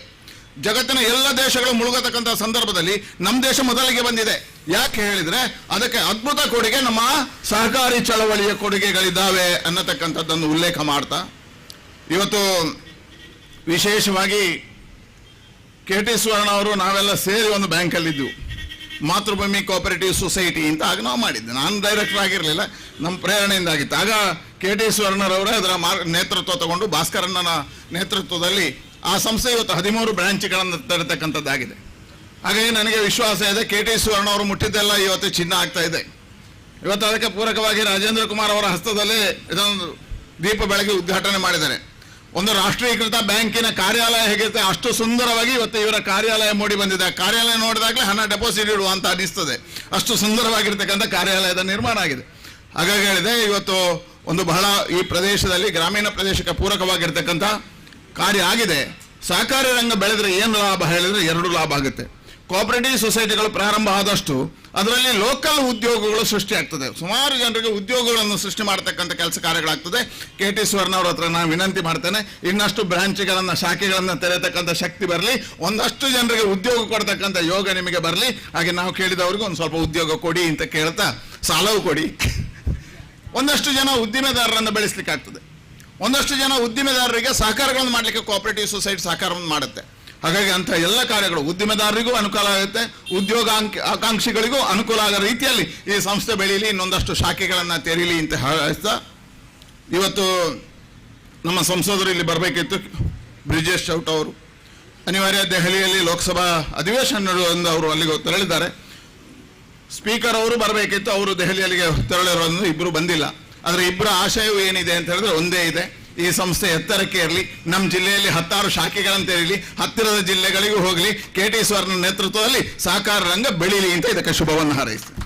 ಜಗತ್ತಿನ ಎಲ್ಲ ದೇಶಗಳು ಮುಳುಗತಕ್ಕಂಥ ಸಂದರ್ಭದಲ್ಲಿ ನಮ್ಮ ದೇಶ ಮೊದಲಿಗೆ ಬಂದಿದೆ. ಯಾಕೆ ಹೇಳಿದ್ರೆ ಅದಕ್ಕೆ ಅದ್ಭುತ ಕೊಡುಗೆ ನಮ್ಮ ಸಹಕಾರಿ ಚಳವಳಿಯ ಕೊಡುಗೆಗಳಿದ್ದಾವೆ ಅನ್ನತಕ್ಕಂಥದ್ದನ್ನು ಉಲ್ಲೇಖ ಮಾಡ್ತಾ, ಇವತ್ತು ವಿಶೇಷವಾಗಿ KT ಸುವರ್ಣ ಅವರು ನಾವೆಲ್ಲ ಸೇರಿ ಒಂದು ಬ್ಯಾಂಕಲ್ಲಿದ್ದೆವು, ಮಾತೃಭೂಮಿ ಕೋಆಪರೇಟಿವ್ ಸೊಸೈಟಿ ಅಂತ. ಆಗ ನಾವು ಮಾಡಿದ್ದೆ, ನಾನು ಡೈರೆಕ್ಟರ್ ಆಗಿರಲಿಲ್ಲ, ನಮ್ಮ ಪ್ರೇರಣೆಯಿಂದಾಗಿತ್ತು. ಆಗ KT ಸುವರ್ಣರವರೇ ಅದರ ನೇತೃತ್ವ ತಗೊಂಡು ಭಾಸ್ಕರಣ್ಣನ ನೇತೃತ್ವದಲ್ಲಿ ಆ ಸಂಸ್ಥೆ ಇವತ್ತು 13 ಬ್ರಾಂಚ್ಗಳನ್ನು ತರತಕ್ಕಂಥದ್ದಾಗಿದೆ. ಹಾಗಾಗಿ ನನಗೆ ವಿಶ್ವಾಸ ಇದೆ, KT ಸುವರ್ಣ ಅವರು ಮುಟ್ಟಿದ್ದೆಲ್ಲ ಇವತ್ತು ಚಿನ್ನ ಆಗ್ತಾ ಇದೆ. ಇವತ್ತು ಅದಕ್ಕೆ ಪೂರಕವಾಗಿ ರಾಜೇಂದ್ರ ಕುಮಾರ್ ಅವರ ಹಸ್ತದಲ್ಲೇ ಇದೊಂದು ದೀಪ ಬೆಳಗ್ಗೆ ಉದ್ಘಾಟನೆ ಮಾಡಿದ್ದಾರೆ. ಒಂದು ರಾಷ್ಟ್ರೀಕೃತ ಬ್ಯಾಂಕಿನ ಕಾರ್ಯಾಲಯ ಹೇಗಿರುತ್ತೆ ಅಷ್ಟು ಸುಂದರವಾಗಿ ಇವತ್ತು ಇವರ ಕಾರ್ಯಾಲಯ ಮೂಡಿ ಬಂದಿದೆ. ಆ ಕಾರ್ಯಾಲಯ ನೋಡಿದಾಗಲೇ ಹಣ ಡೆಪಾಸಿಟ್ ಇಡುವ ಅಂತ ಅನಿಸ್ತದೆ, ಅಷ್ಟು ಸುಂದರವಾಗಿರ್ತಕ್ಕಂಥ ಕಾರ್ಯಾಲಯದ ನಿರ್ಮಾಣ ಆಗಿದೆ. ಹಾಗಾಗಿ ಹೇಳಿದೆ, ಇವತ್ತು ಒಂದು ಬಹಳ ಈ ಪ್ರದೇಶದಲ್ಲಿ ಗ್ರಾಮೀಣ ಪ್ರದೇಶಕ್ಕೆ ಪೂರಕವಾಗಿರ್ತಕ್ಕಂಥ ಕಾರ್ಯ ಆಗಿದೆ. ಸಹಕಾರಿ ರಂಗ ಬೆಳೆದ್ರೆ ಏನು ಲಾಭ ಹೇಳಿದ್ರೆ 2 ಲಾಭ ಆಗುತ್ತೆ. ಕೋಆಪರೇಟಿವ್ ಸೊಸೈಟಿಗಳು ಪ್ರಾರಂಭ ಆದಷ್ಟು ಅದರಲ್ಲಿ ಲೋಕಲ್ ಉದ್ಯೋಗಗಳು ಸೃಷ್ಟಿ ಆಗ್ತದೆ, ಸುಮಾರು ಜನರಿಗೆ ಉದ್ಯೋಗಗಳನ್ನು ಸೃಷ್ಟಿ ಮಾಡತಕ್ಕಂಥ ಕೆಲಸ ಕಾರ್ಯಗಳಾಗ್ತದೆ. KT ಸುವರ್ಣ ಅವ್ರ ಹತ್ರ ನಾನು ವಿನಂತಿ ಮಾಡ್ತೇನೆ, ಇನ್ನಷ್ಟು ಬ್ರಾಂಚ್ಗಳನ್ನು ಶಾಖೆಗಳನ್ನು ತೆರೆಯತಕ್ಕಂಥ ಶಕ್ತಿ ಬರಲಿ, ಒಂದಷ್ಟು ಜನರಿಗೆ ಉದ್ಯೋಗ ಕೊಡ್ತಕ್ಕಂಥ ಯೋಗ ನಿಮಗೆ ಬರಲಿ. ಹಾಗೆ ನಾವು ಕೇಳಿದವ್ರಿಗೆ ಒಂದು ಸ್ವಲ್ಪ ಉದ್ಯೋಗ ಕೊಡಿ ಅಂತ ಕೇಳ್ತಾ, ಸಾಲವೂ ಕೊಡಿ. ಒಂದಷ್ಟು ಜನ ಉದ್ದಿಮೆದಾರರನ್ನು ಬೆಳೆಸಲಿಕ್ಕಾಗ್ತದೆ. ಒಂದಷ್ಟು ಜನ ಉದ್ದಿಮೆದಾರರಿಗೆ ಸಹಕಾರಗಳನ್ನು ಮಾಡಲಿಕ್ಕೆ ಕೋಆಪರೇಟಿವ್ ಸೊಸೈಟಿ ಸಹಕಾರವನ್ನು ಮಾಡುತ್ತೆ. ಹಾಗಾಗಿ ಅಂಥ ಎಲ್ಲ ಕಾರ್ಯಗಳು ಉದ್ದಿಮೆದಾರರಿಗೂ ಅನುಕೂಲ ಆಗುತ್ತೆ, ಆಕಾಂಕ್ಷಿಗಳಿಗೂ ಅನುಕೂಲ ಆಗೋ ರೀತಿಯಲ್ಲಿ ಈ ಸಂಸ್ಥೆ ಬೆಳೀಲಿ, ಇನ್ನೊಂದಷ್ಟು ಶಾಖೆಗಳನ್ನು ತೆರೀಲಿ ಅಂತ ಹೇಳ್ತಾ, ಇವತ್ತು ನಮ್ಮ ಸಂಸದರು ಇಲ್ಲಿ ಬರಬೇಕಿತ್ತು, ಬ್ರಿಜೇಶ್ ಚೌಟ ಅವರು ಅನಿವಾರ್ಯ ದೆಹಲಿಯಲ್ಲಿ ಲೋಕಸಭಾ ಅಧಿವೇಶನ ನಡೆಯುವಂದು ಅವರು ಅಲ್ಲಿಗೆ ತೆರಳಿದ್ದಾರೆ. ಸ್ಪೀಕರ್ ಅವರು ಬರಬೇಕಿತ್ತು, ಅವರು ದೆಹಲಿಯಲ್ಲಿಗೆ ತೆರಳಿರೋದು, ಇಬ್ಬರು ಬಂದಿಲ್ಲ. ಆದರೆ ಇಬ್ಬರ ಆಶಯವು ಏನಿದೆ ಅಂತ ಹೇಳಿದ್ರೆ ಒಂದೇ ಇದೆ, ಈ ಸಂಸ್ಥೆ ಎತ್ತರಕ್ಕೆ ಇರಲಿ, ನಮ್ಮ ಜಿಲ್ಲೆಯಲ್ಲಿ 16 ಶಾಖೆಗಳನ್ನು ತೆರೀಲಿ, ಹತ್ತಿರದ ಜಿಲ್ಲೆಗಳಿಗೂ ಹೋಗಲಿ, KT ಸುವರ್ಣ ನೇತೃತ್ವದಲ್ಲಿ ಸಹಕಾರ ರಂಗ ಬೆಳೀಲಿ ಅಂತ ಇದಕ್ಕೆ ಶುಭವನ್ನು ಹಾರೈಸ್ತೀನಿ.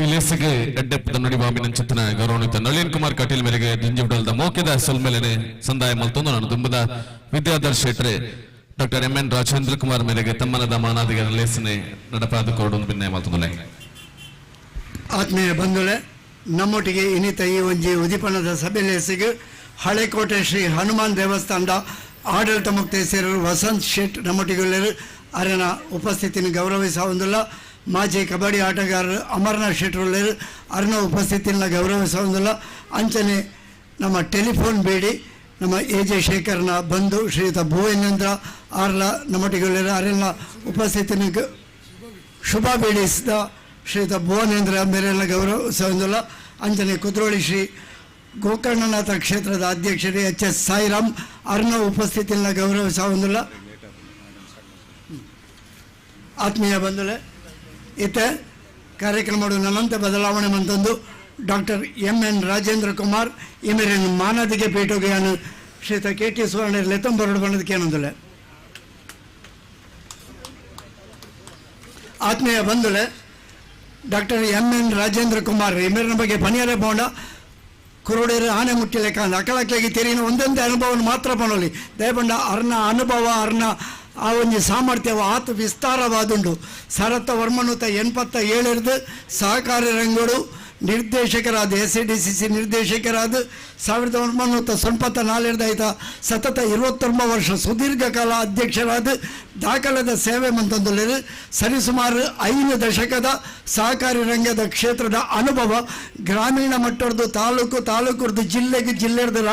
ಇಲ್ಲಿಸಿಗೆ ಎಡ್ಡೆಪ್ಪದ ನುಡಿಬಾಂಬಿನ ಚಿತ್ತನ ಗೌರವಾನ್ವಿತ ನಳಿನ್ ಕುಮಾರ್ ಕಟೀಲ್ ಮೇಲೆಗೆ ದಿಂಜಿಬಿಡಲ್ದ ಮೋಕೆದ ಸೊಲ್ಮೇಲೆ ಸಂದಾಯ ಮಲ್ತೊಂದು ನಾನು ದುಂಬದ ವಿದ್ಯಾಧರ್ಶೇಟ್ರೆ ಡಾಕ್ಟರ್ MN ರಾಜೇಂದ್ರ ಕುಮಾರ್ ಮೇಲೆಗೆ ತಮ್ಮನದ ಮಾನಾದಿಗೆ ಲೇಸನೆ ನಡಪಾದ ಕೊರಡು ಭಿನ್ನ ಮಲ್ತೊಂದು. ಆತ್ಮೀಯ ಬಂಧುಗಳೇ, ನಮ್ಮೊಟ್ಟಿಗೆ ಇನ್ನಿತ ಈ ಒಂಜಿ ಉದಿಪಣದ ಸಭೆಲೇಸಿಗೆ ಹಳೆಕೋಟೆ ಶ್ರೀ ಹನುಮಾನ್ ದೇವಸ್ಥಾನದ ಆಡಳಿತ ಮುಕ್ತೇಶ್ವರರು ವಸಂತ್ ಶೆಟ್ ನಮ್ಮೊಟ್ಟಿಗೆ ಅರನ ಉಪಸ್ಥಿತಿಯನ್ನು ಗೌರವಿಸುವುದಿಲ್ಲ. ಮಾಜಿ ಕಬಡ್ಡಿ ಆಟಗಾರರು ಅಮರನಾಥ್ ಶೆಟ್ಟರು ಅರನ ಉಪಸ್ಥಿತಿಯನ್ನು ಗೌರವಿಸುವುದಿಲ್ಲ. ಅಂಚನೆ ನಮ್ಮ ಟೆಲಿಫೋನ್ ಬೇಡಿ ನಮ್ಮ AJ ಶೇಖರ್ನ ಬಂಧು ಶ್ರೀಯುತ ಭುವೇಂದ್ರ ಆರ್ಲ ನಮ್ಮೊಟ್ಟಿಗೆ ಅರನ ಉಪಸ್ಥಿತಿಯನ್ನು ಶುಭ ಬೇಡಿಸಿದ ಶ್ರೀಯುತ ಭುವನೇಂದ್ರ ಮೇರೆಲ್ಲ ಗೌರವಿಸುವುದಿಲ್ಲ. ಅಂಚನೆ ಕುದ್ರೋಳಿ ಶ್ರೀ ಗೋಕರ್ಣನಾಥ ಕ್ಷೇತ್ರದ ಅಧ್ಯಕ್ಷರೇ HS ಸಾಯಿರಾಮ್ ಅರ್ನ ಉಪಸ್ಥಿತಿಯನ್ನು ಗೌರವಿಸುವುದಿಲ್ಲ. ಆತ್ಮೀಯ ಬಂಧುಗಳೇ, ಇತ್ತೆ ಕಾರ್ಯಕ್ರಮಗಳು ನನ್ನಂತೆ ಬದಲಾವಣೆ ಮಂತಂದು ಡಾಕ್ಟರ್ MN ರಾಜೇಂದ್ರ ಕುಮಾರ್ ಇಮೇರಿನ ಮಾನದಿಗೆ ಪೀಠೋಗೆಯನ್ನು ಶ್ರೀಯುತ KT ಸುವರ್ಣ ಲೆತ್ತಂಬರಡು ಬಣ್ಣದಕ್ಕೆ ಏನೊಂದಿಲ್ಲ. ಆತ್ಮೀಯ ಬಂಧುಗಳೇ, ಡಾಕ್ಟರ್ MN ರಾಜೇಂದ್ರ ಕುಮಾರ್ ಇಮೇರಿನ ಬಗ್ಗೆ ಪನಿಯರೇ ಬೋಂಡ ಕುರುಡೇರು ಆನೆ ಮುಟ್ಟಿಲೆಕ್ಕ ಅಕಳಕ್ಕಾಗಿ ತೆರಿನ ಒಂದೊಂದೇ ಅನುಭವವನ್ನು ಮಾತ್ರ ಪಣೋಲಿ ದಯಪಂಡ ಅರ್ನ ಅನುಭವ ಅರ್ನ ಆ ಒಂದು ಸಾಮರ್ಥ್ಯವು ಆತ ವಿಸ್ತಾರವಾದುಂಡು. ಸರತ್ತ ವರ್ಮನುತ 87 ಸಹಕಾರಿ ರಂಗಗಳು ನಿರ್ದೇಶಕರಾದ SADCC ನಿರ್ದೇಶಕರಾದ 1994 ಸತತ 29 ವರ್ಷ ಸುದೀರ್ಘ ಕಾಲ ಅಧ್ಯಕ್ಷರಾದ ದಾಖಲಾದ ಸೇವೆ ಮಂತಂದುಳ್ಳರು ಸರಿಸುಮಾರು 5 ದಶಕದ ಸಹಕಾರಿ ರಂಗದ ಕ್ಷೇತ್ರದ ಅನುಭವ ಗ್ರಾಮೀಣ ಮಟ್ಟದ್ದು ತಾಲೂಕು ಜಿಲ್ಲೆರ್ದು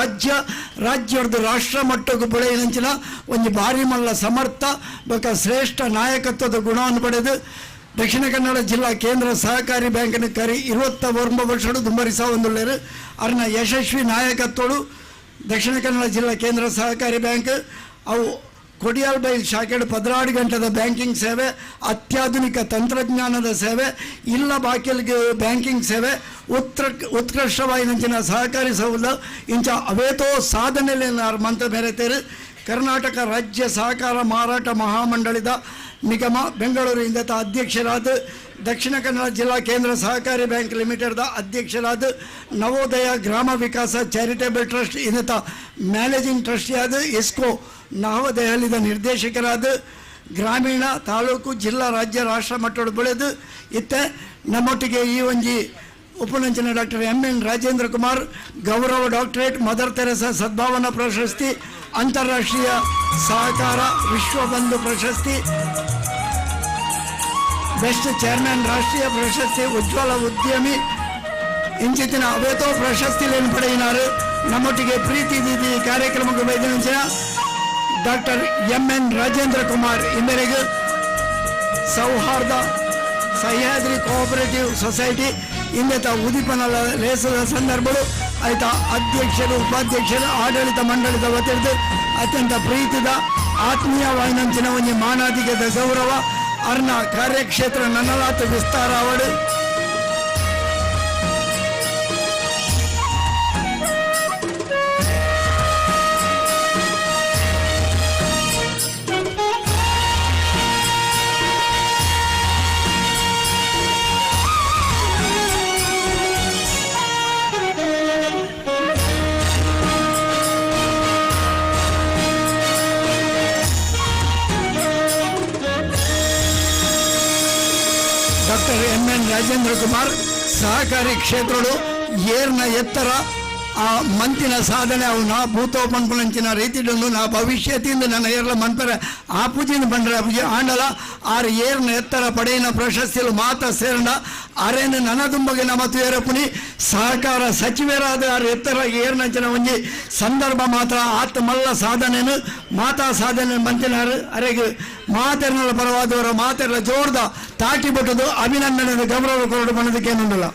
ರಾಜ್ಯರ್ದು ರಾಷ್ಟ್ರ ಮಟ್ಟಕ್ಕೂ ಬೆಳೆಯಿನಂಚಿನ ಒಂದು ಭಾರಿ ಮಲ್ಲ ಸಮರ್ಥ ಬೊಕ್ಕ ಶ್ರೇಷ್ಠ ನಾಯಕತ್ವದ ಗುಣವನ್ನು ಪಡೆದು ದಕ್ಷಿಣ ಕನ್ನಡ ಜಿಲ್ಲಾ ಕೇಂದ್ರ ಸಹಕಾರಿ ಬ್ಯಾಂಕಿನ ಕರಿ 29 ವರ್ಷಗಳು ದುಂಬರಿಸುವುದಿಲ್ಲ. ಅರ್ನ ಯಶಸ್ವಿ ನಾಯಕತ್ವಗಳು ದಕ್ಷಿಣ ಕನ್ನಡ ಜಿಲ್ಲಾ ಕೇಂದ್ರ ಸಹಕಾರಿ ಬ್ಯಾಂಕ್ ಅವು ಕೊಡಿಯಾಲ್ ಬೈಲ್ ಶಾಖೆಡು 14 ಗಂಟೆದ ಬ್ಯಾಂಕಿಂಗ್ ಸೇವೆ, ಅತ್ಯಾಧುನಿಕ ತಂತ್ರಜ್ಞಾನದ ಸೇವೆ, ಇಲ್ಲ ಬಾಕಿಲ್ಗೆ ಬ್ಯಾಂಕಿಂಗ್ ಸೇವೆ, ಉತ್ಕೃಷ್ಟವಾಯಿನಂಚಿನ ಸಹಕಾರಿ ಸೌಲಭ್ಯ ಇಂಚ ಅವೇತೋ ಸಾಧನೆಯಲ್ಲಿ ಮಂತ ಮೆರೆತೇರು. ಕರ್ನಾಟಕ ರಾಜ್ಯ ಸಹಕಾರ ಮಾರಾಟ ಮಹಾಮಂಡಳಿದ ನಿಗಮ ಬೆಂಗಳೂರಿನಿಂದ ಅಧ್ಯಕ್ಷರಾದ ದಕ್ಷಿಣ ಕನ್ನಡ ಜಿಲ್ಲಾ ಕೇಂದ್ರ ಸಹಕಾರಿ ಬ್ಯಾಂಕ್ ಲಿಮಿಟೆಡ್ದ ಅಧ್ಯಕ್ಷರಾದ ನವೋದಯ ಗ್ರಾಮ ವಿಕಾಸ ಚಾರಿಟೇಬಲ್ ಟ್ರಸ್ಟ್ ಇನ್ನತ ಮ್ಯಾನೇಜಿಂಗ್ ಟ್ರಸ್ಟಿಯಾದ ಎಸ್ಕೋ ನವದೆಹಲಿದ ನಿರ್ದೇಶಕರಾದ ಗ್ರಾಮೀಣ ತಾಲೂಕು ಜಿಲ್ಲಾ ರಾಜ್ಯ ರಾಷ್ಟ್ರ ಮಟ್ಟದ ಬೆಳೆದು ಇತ್ತೆ ನಮ್ಮೊಟ್ಟಿಗೆ ಈ ಒಂಜಿ ಉಪನಂಚಿನ ಡಾಕ್ಟರ್ ಎನ್ ರಾಜೇಂದ್ರ ಕುಮಾರ್ ಗೌರವ ಡಾಕ್ಟರೇಟ್ ಮದರ್ ತೆರೆಸಾ ಸದ್ಭಾವನಾ ಪ್ರಶಸ್ತಿ ಅಂತಾರಾಷ್ಟ್ರೀಯ ಸಹಕಾರ ವಿಶ್ವಬಂಧು ಪ್ರಶಸ್ತಿ ಬೆಸ್ಟ್ ಚೇರ್ಮನ್ ರಾಷ್ಟ್ರೀಯ ಪ್ರಶಸ್ತಿ ಉಜ್ವಲ ಉದ್ಯಮಿ ಇಂಚಿನ ಅವೇತೋ ಪ್ರಶಸ್ತಿಗಳನ್ನು ಪಡೆಯಿನಾರು ನಮ್ಮೊಟ್ಟಿಗೆ ಪ್ರೀತಿ ದೀದಿ ಕಾರ್ಯಕ್ರಮಕ್ಕೆ ಬೈದಿನ ಡಾಕ್ಟರ್ ಎನ್ ರಾಜೇಂದ್ರ ಕುಮಾರ್ ಇಂದರೆಗೆ ಸೌಹಾರ್ದ ಸಹ್ಯಾದ್ರಿ ಕೋಆಪರೇಟಿವ್ ಸೊಸೈಟಿ ಇನ್ನಿತ ಉದಿಪನ ಲೇಸದ ಸಂದರ್ಭಗಳು ಆಯ್ತಾ ಅಧ್ಯಕ್ಷರು ಉಪಾಧ್ಯಕ್ಷರು ಆಡಳಿತ ಮಂಡಳಿದ ವತಿರ್ದು ಅತ್ಯಂತ ಪ್ರೀತಿದ ಆತ್ಮೀಯ ವಾಯಿನಂಚಿನ ಒಂದು ಮಾನಾಧಿಕದ ಗೌರವ ಅರ್ನ ಕಾರ್ಯಕ್ಷೇತ್ರ ನನ್ನಲಾತ ವಿಸ್ತಾರ ಅವಡು ಡಾಕ್ಟರ್ ಎನ್ ರಾಜೇಂದ್ರ ಕುಮಾರ್ ಸಹಕಾರಿ ಕ್ಷೇತ್ರಗಳು ಏರ್ನ ಎತ್ತರ ಆ ಮಂತಿನ ಸಾಧನೆ ಅವು ನಾ ಭೂತೋಪಂಪನಂಚಿನ ರೀತಿಯನ್ನು ನಾ ಭವಿಷ್ಯದಿಂದ ನನ್ನ ಏರ್ಲ ಮನ್ಪರ ಆ ಪೂಜಿನ ಬಂಡ್ರೆ ಪೂಜೆ ಆಂಡಲ ಆರು ಏರ್ನ ಎತ್ತರ ಪಡೆಯಿನ ಪ್ರಶಸ್ತಿಲು ಮಾತ ಸೇರಂಡ ಅರೇನು ನನ್ನ ತುಂಬಗೆ ನಮ್ಮ ತುಯರಪುನಿ ಸಹಕಾರ ಸಚಿವರಾದ ಆರು ಎತ್ತರ ಏರ್ನಂಚಿನ ಒಂಜಿ ಸಂದರ್ಭ ಮಾತ್ರ ಆತ ಮಲ್ಲ ಸಾಧನೆಯನ್ನು ಮಾತಾ ಸಾಧನೆ ಮಂತಿನಾರು ಅರೆಗೆ ಮಾತೆರ್ನಲ ಪರವಾದವರ ಮಾತೆರ್ಲ ಜೋರ್ದ ತಾಟಿ ಬಿಟ್ಟದು ಅಭಿನಂದನೆ ಗೌರವ ಕೊರಡು ಮಾಡೋದಕ್ಕೆ ಏನೊಂದಲ್ಲ.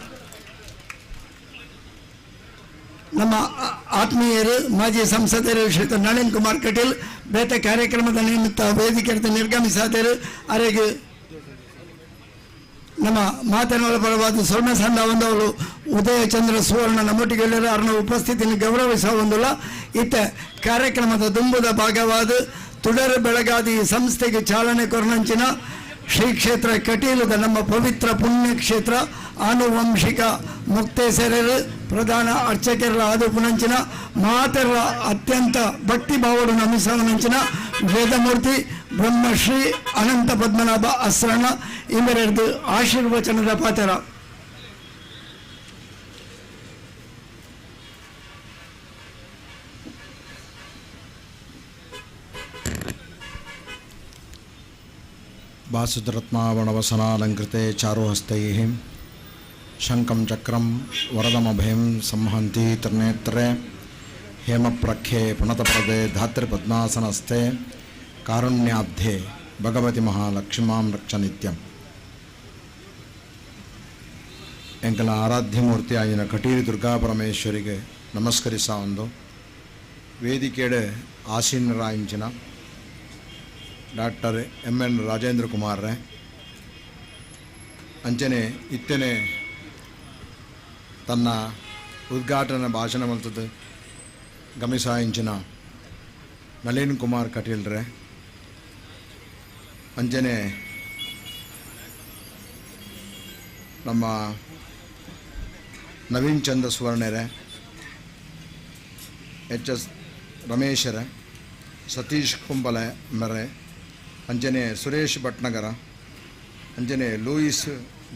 ನಮ್ಮ ಆತ್ಮೀಯರು ಮಾಜಿ ಸಂಸದರು ಶ್ರೀಯುತ ನಳಿನ್ ಕುಮಾರ್ ಕಟೀಲ್ ಬೇತೆ ಕಾರ್ಯಕ್ರಮದ ನಿಮಿತ್ತ ವೇದಿಕೆ ನಿರ್ಗಮಿಸಾದರು ಅರೆಗೆ ನಮ್ಮ ಮಾತನಾಡ ಪರವಾದ ಸ್ವರ್ಣ ಸಂಧ ಒಂದವರು ಉದಯ ಚಂದ್ರ ಸುವರ್ಣ ನಮ್ಮೊಟ್ಟಿಗೆ ಎಲ್ಲರೂ ಅವ್ರನ್ನ ಉಪಸ್ಥಿತಿಯನ್ನು ಗೌರವಿಸುವ ಒಂದಲ್ಲ ಇತ್ತೆ ಕಾರ್ಯಕ್ರಮದ ದುಂಬುದ ಭಾಗವಾದ ತುಡರು ಬೆಳಗಾದಿ ಸಂಸ್ಥೆಗೆ ಚಾಲನೆ ಕೊರನಂಚಿನ ಶ್ರೀ ಕ್ಷೇತ್ರ ಕಟೀಲದ ನಮ್ಮ ಪವಿತ್ರ ಪುಣ್ಯಕ್ಷೇತ್ರ ಆನುವಂಶಿಕ ಮುಕ್ತೇಸರರು ಪ್ರಧಾನ ಅರ್ಚಕರ ಆದು ಪುನಂಚಿನ ಮಾತೆರ ಅತ್ಯಂತ ಭಕ್ತಿ ಭಾವಡು ನಮಿಸವನಂಚಿನ ವೇದಮೂರ್ತಿ ಬ್ರಹ್ಮಶ್ರೀ ಅನಂತ ಪದ್ಮನಾಭ ಅಸ್ರಣ ಇವರೆರದು ಆಶೀರ್ವಚನದ ಪಾತ್ರ. वासुदरत्नावणवसनालङ्कृते चारुहस्तैः शङ्खं चक्रं वरदमभयं संहन्ति त्रिनेत्रे हेमप्रख्ये पुनतप्रदे धातृपद्मासनस्थे कारुण्याब्धे भगवति महालक्ष्मीं रक्ष नित्यम्. ಎಂಕಲ ಆರಾಧ್ಯ ಆಯಿನ ಕಟೀಲು ದುರ್ಗಾ ಪರಮೇಶ್ವರಿಗೆ ನಮಸ್ಕರಿಸ ಒಂದು ವೇದಿಕೆಡೆ ಆಸೀನರಾಯಿಂಚಿನ ಡಾಕ್ಟರ್ ಎನ್ ರಾಜೇಂದ್ರ ಕುಮಾರ್ ಅಂಚನೆ ಇತ್ತನೆ ತನ್ನ ಉದ್ಘಾಟನಾ ಭಾಷಣ ಮಲ್ತದ್ದು ಗಮನಿಸಾಯಿಂಚಿನ ನಳಿನ್ ಕುಮಾರ್ ಕಟೀಲ್ರೆ ಅಂಚನೆ ನಮ್ಮ ನವೀನ್ ಚಂದ್ರ ಸುವರ್ಣರೆ ಎಚ್.ಎಸ್. ರಮೇಶರೆ ಸತೀಶ್ ಕುಂಬಲೆ ಮರೆ ಅಂಜನೆ ಸುರೇಶ್ ಭಟ್ನಗರ ಅಂಜನೆ ಲೂಯಿಸ್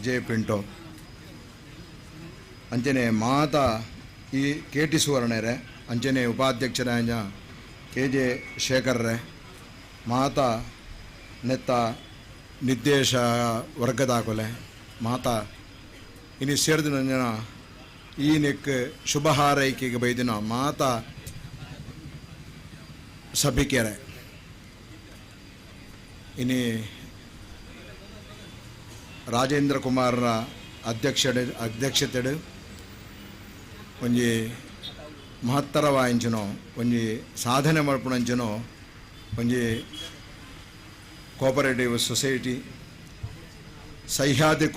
ಜೆ ಪಿಂಟೋ ಅಂಜನೆ ಮಾತಾ ಈ ಕೆ.ಟಿ. ಸುವರ್ಣರೆ ಅಂಜನೆ ಉಪಾಧ್ಯಕ್ಷರಾಯ ಕೆ.ಜೆ. ಶೇಖರ್ರೆ ಮಾತಾ ನೆತ್ತ ನಿರ್ದೇಶ ವರ್ಗದಾಕೊಲೆ ಮಾತಾ ಇನ್ನು ಸೇರಿದ ಜನ ಈ ನೆಕ್ ಶುಭ ಹಾರೈಕೆಗೆ ಬೈದಿನ ಮಾತಾ ಸಭಿಕೆರೆ ಇನ್ನು ರಾಜೇಂದ್ರ ಕುಮಾರ್ರ ಅಧ್ಯಕ್ಷತೆಡು ಒಂಜಿ ಮಹತ್ತರವಾಯಿಂಚನೋ ಒಂಜಿ ಸಾಧನೆ ಮಲ್ಪುನಂಚನೋ ಒಂಜಿ cooperative society Sahyadri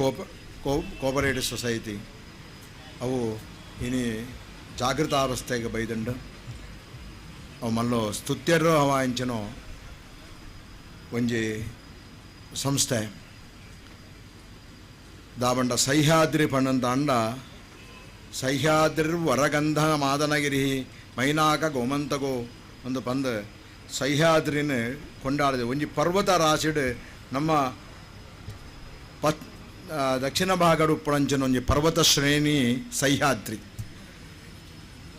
cooperative society ಅವು ಇನ್ನು ಜಾಗೃತಾವಸ್ಥೆಗೆ ಬೈದಂಡು ಅವು ಮಲ್ಲೋ ಸ್ತುತ್ಯರು ಹವಾಂಚನೋ ಒಂಜಿ ಸಂಸ್ಥೆ ದಾಬಂಡ ಸಹ್ಯಾದ್ರಿ ಪಣ್ಣಂತ ಅಂಡ ಸಹ್ಯಾದ್ರಿ ವರಗಂಧ ಮಾದನಗಿರಿ ಮೈನಾಕ ಗೋಮಂತಗೋ ಒಂದು ಪಂದು ಸಹ್ಯಾದ್ರಿನ ಕೊಂಡಾಡಿದೆ. ಒಂಜಿ ಪರ್ವತ ರಾಶಿಡ್ ನಮ್ಮ ದಕ್ಷಿಣ ಭಾಗಡು ಉಪ್ಪಳಂಚನ ಒಂಜಿ ಪರ್ವತ ಶ್ರೇಣಿ ಸಹ್ಯಾದ್ರಿ.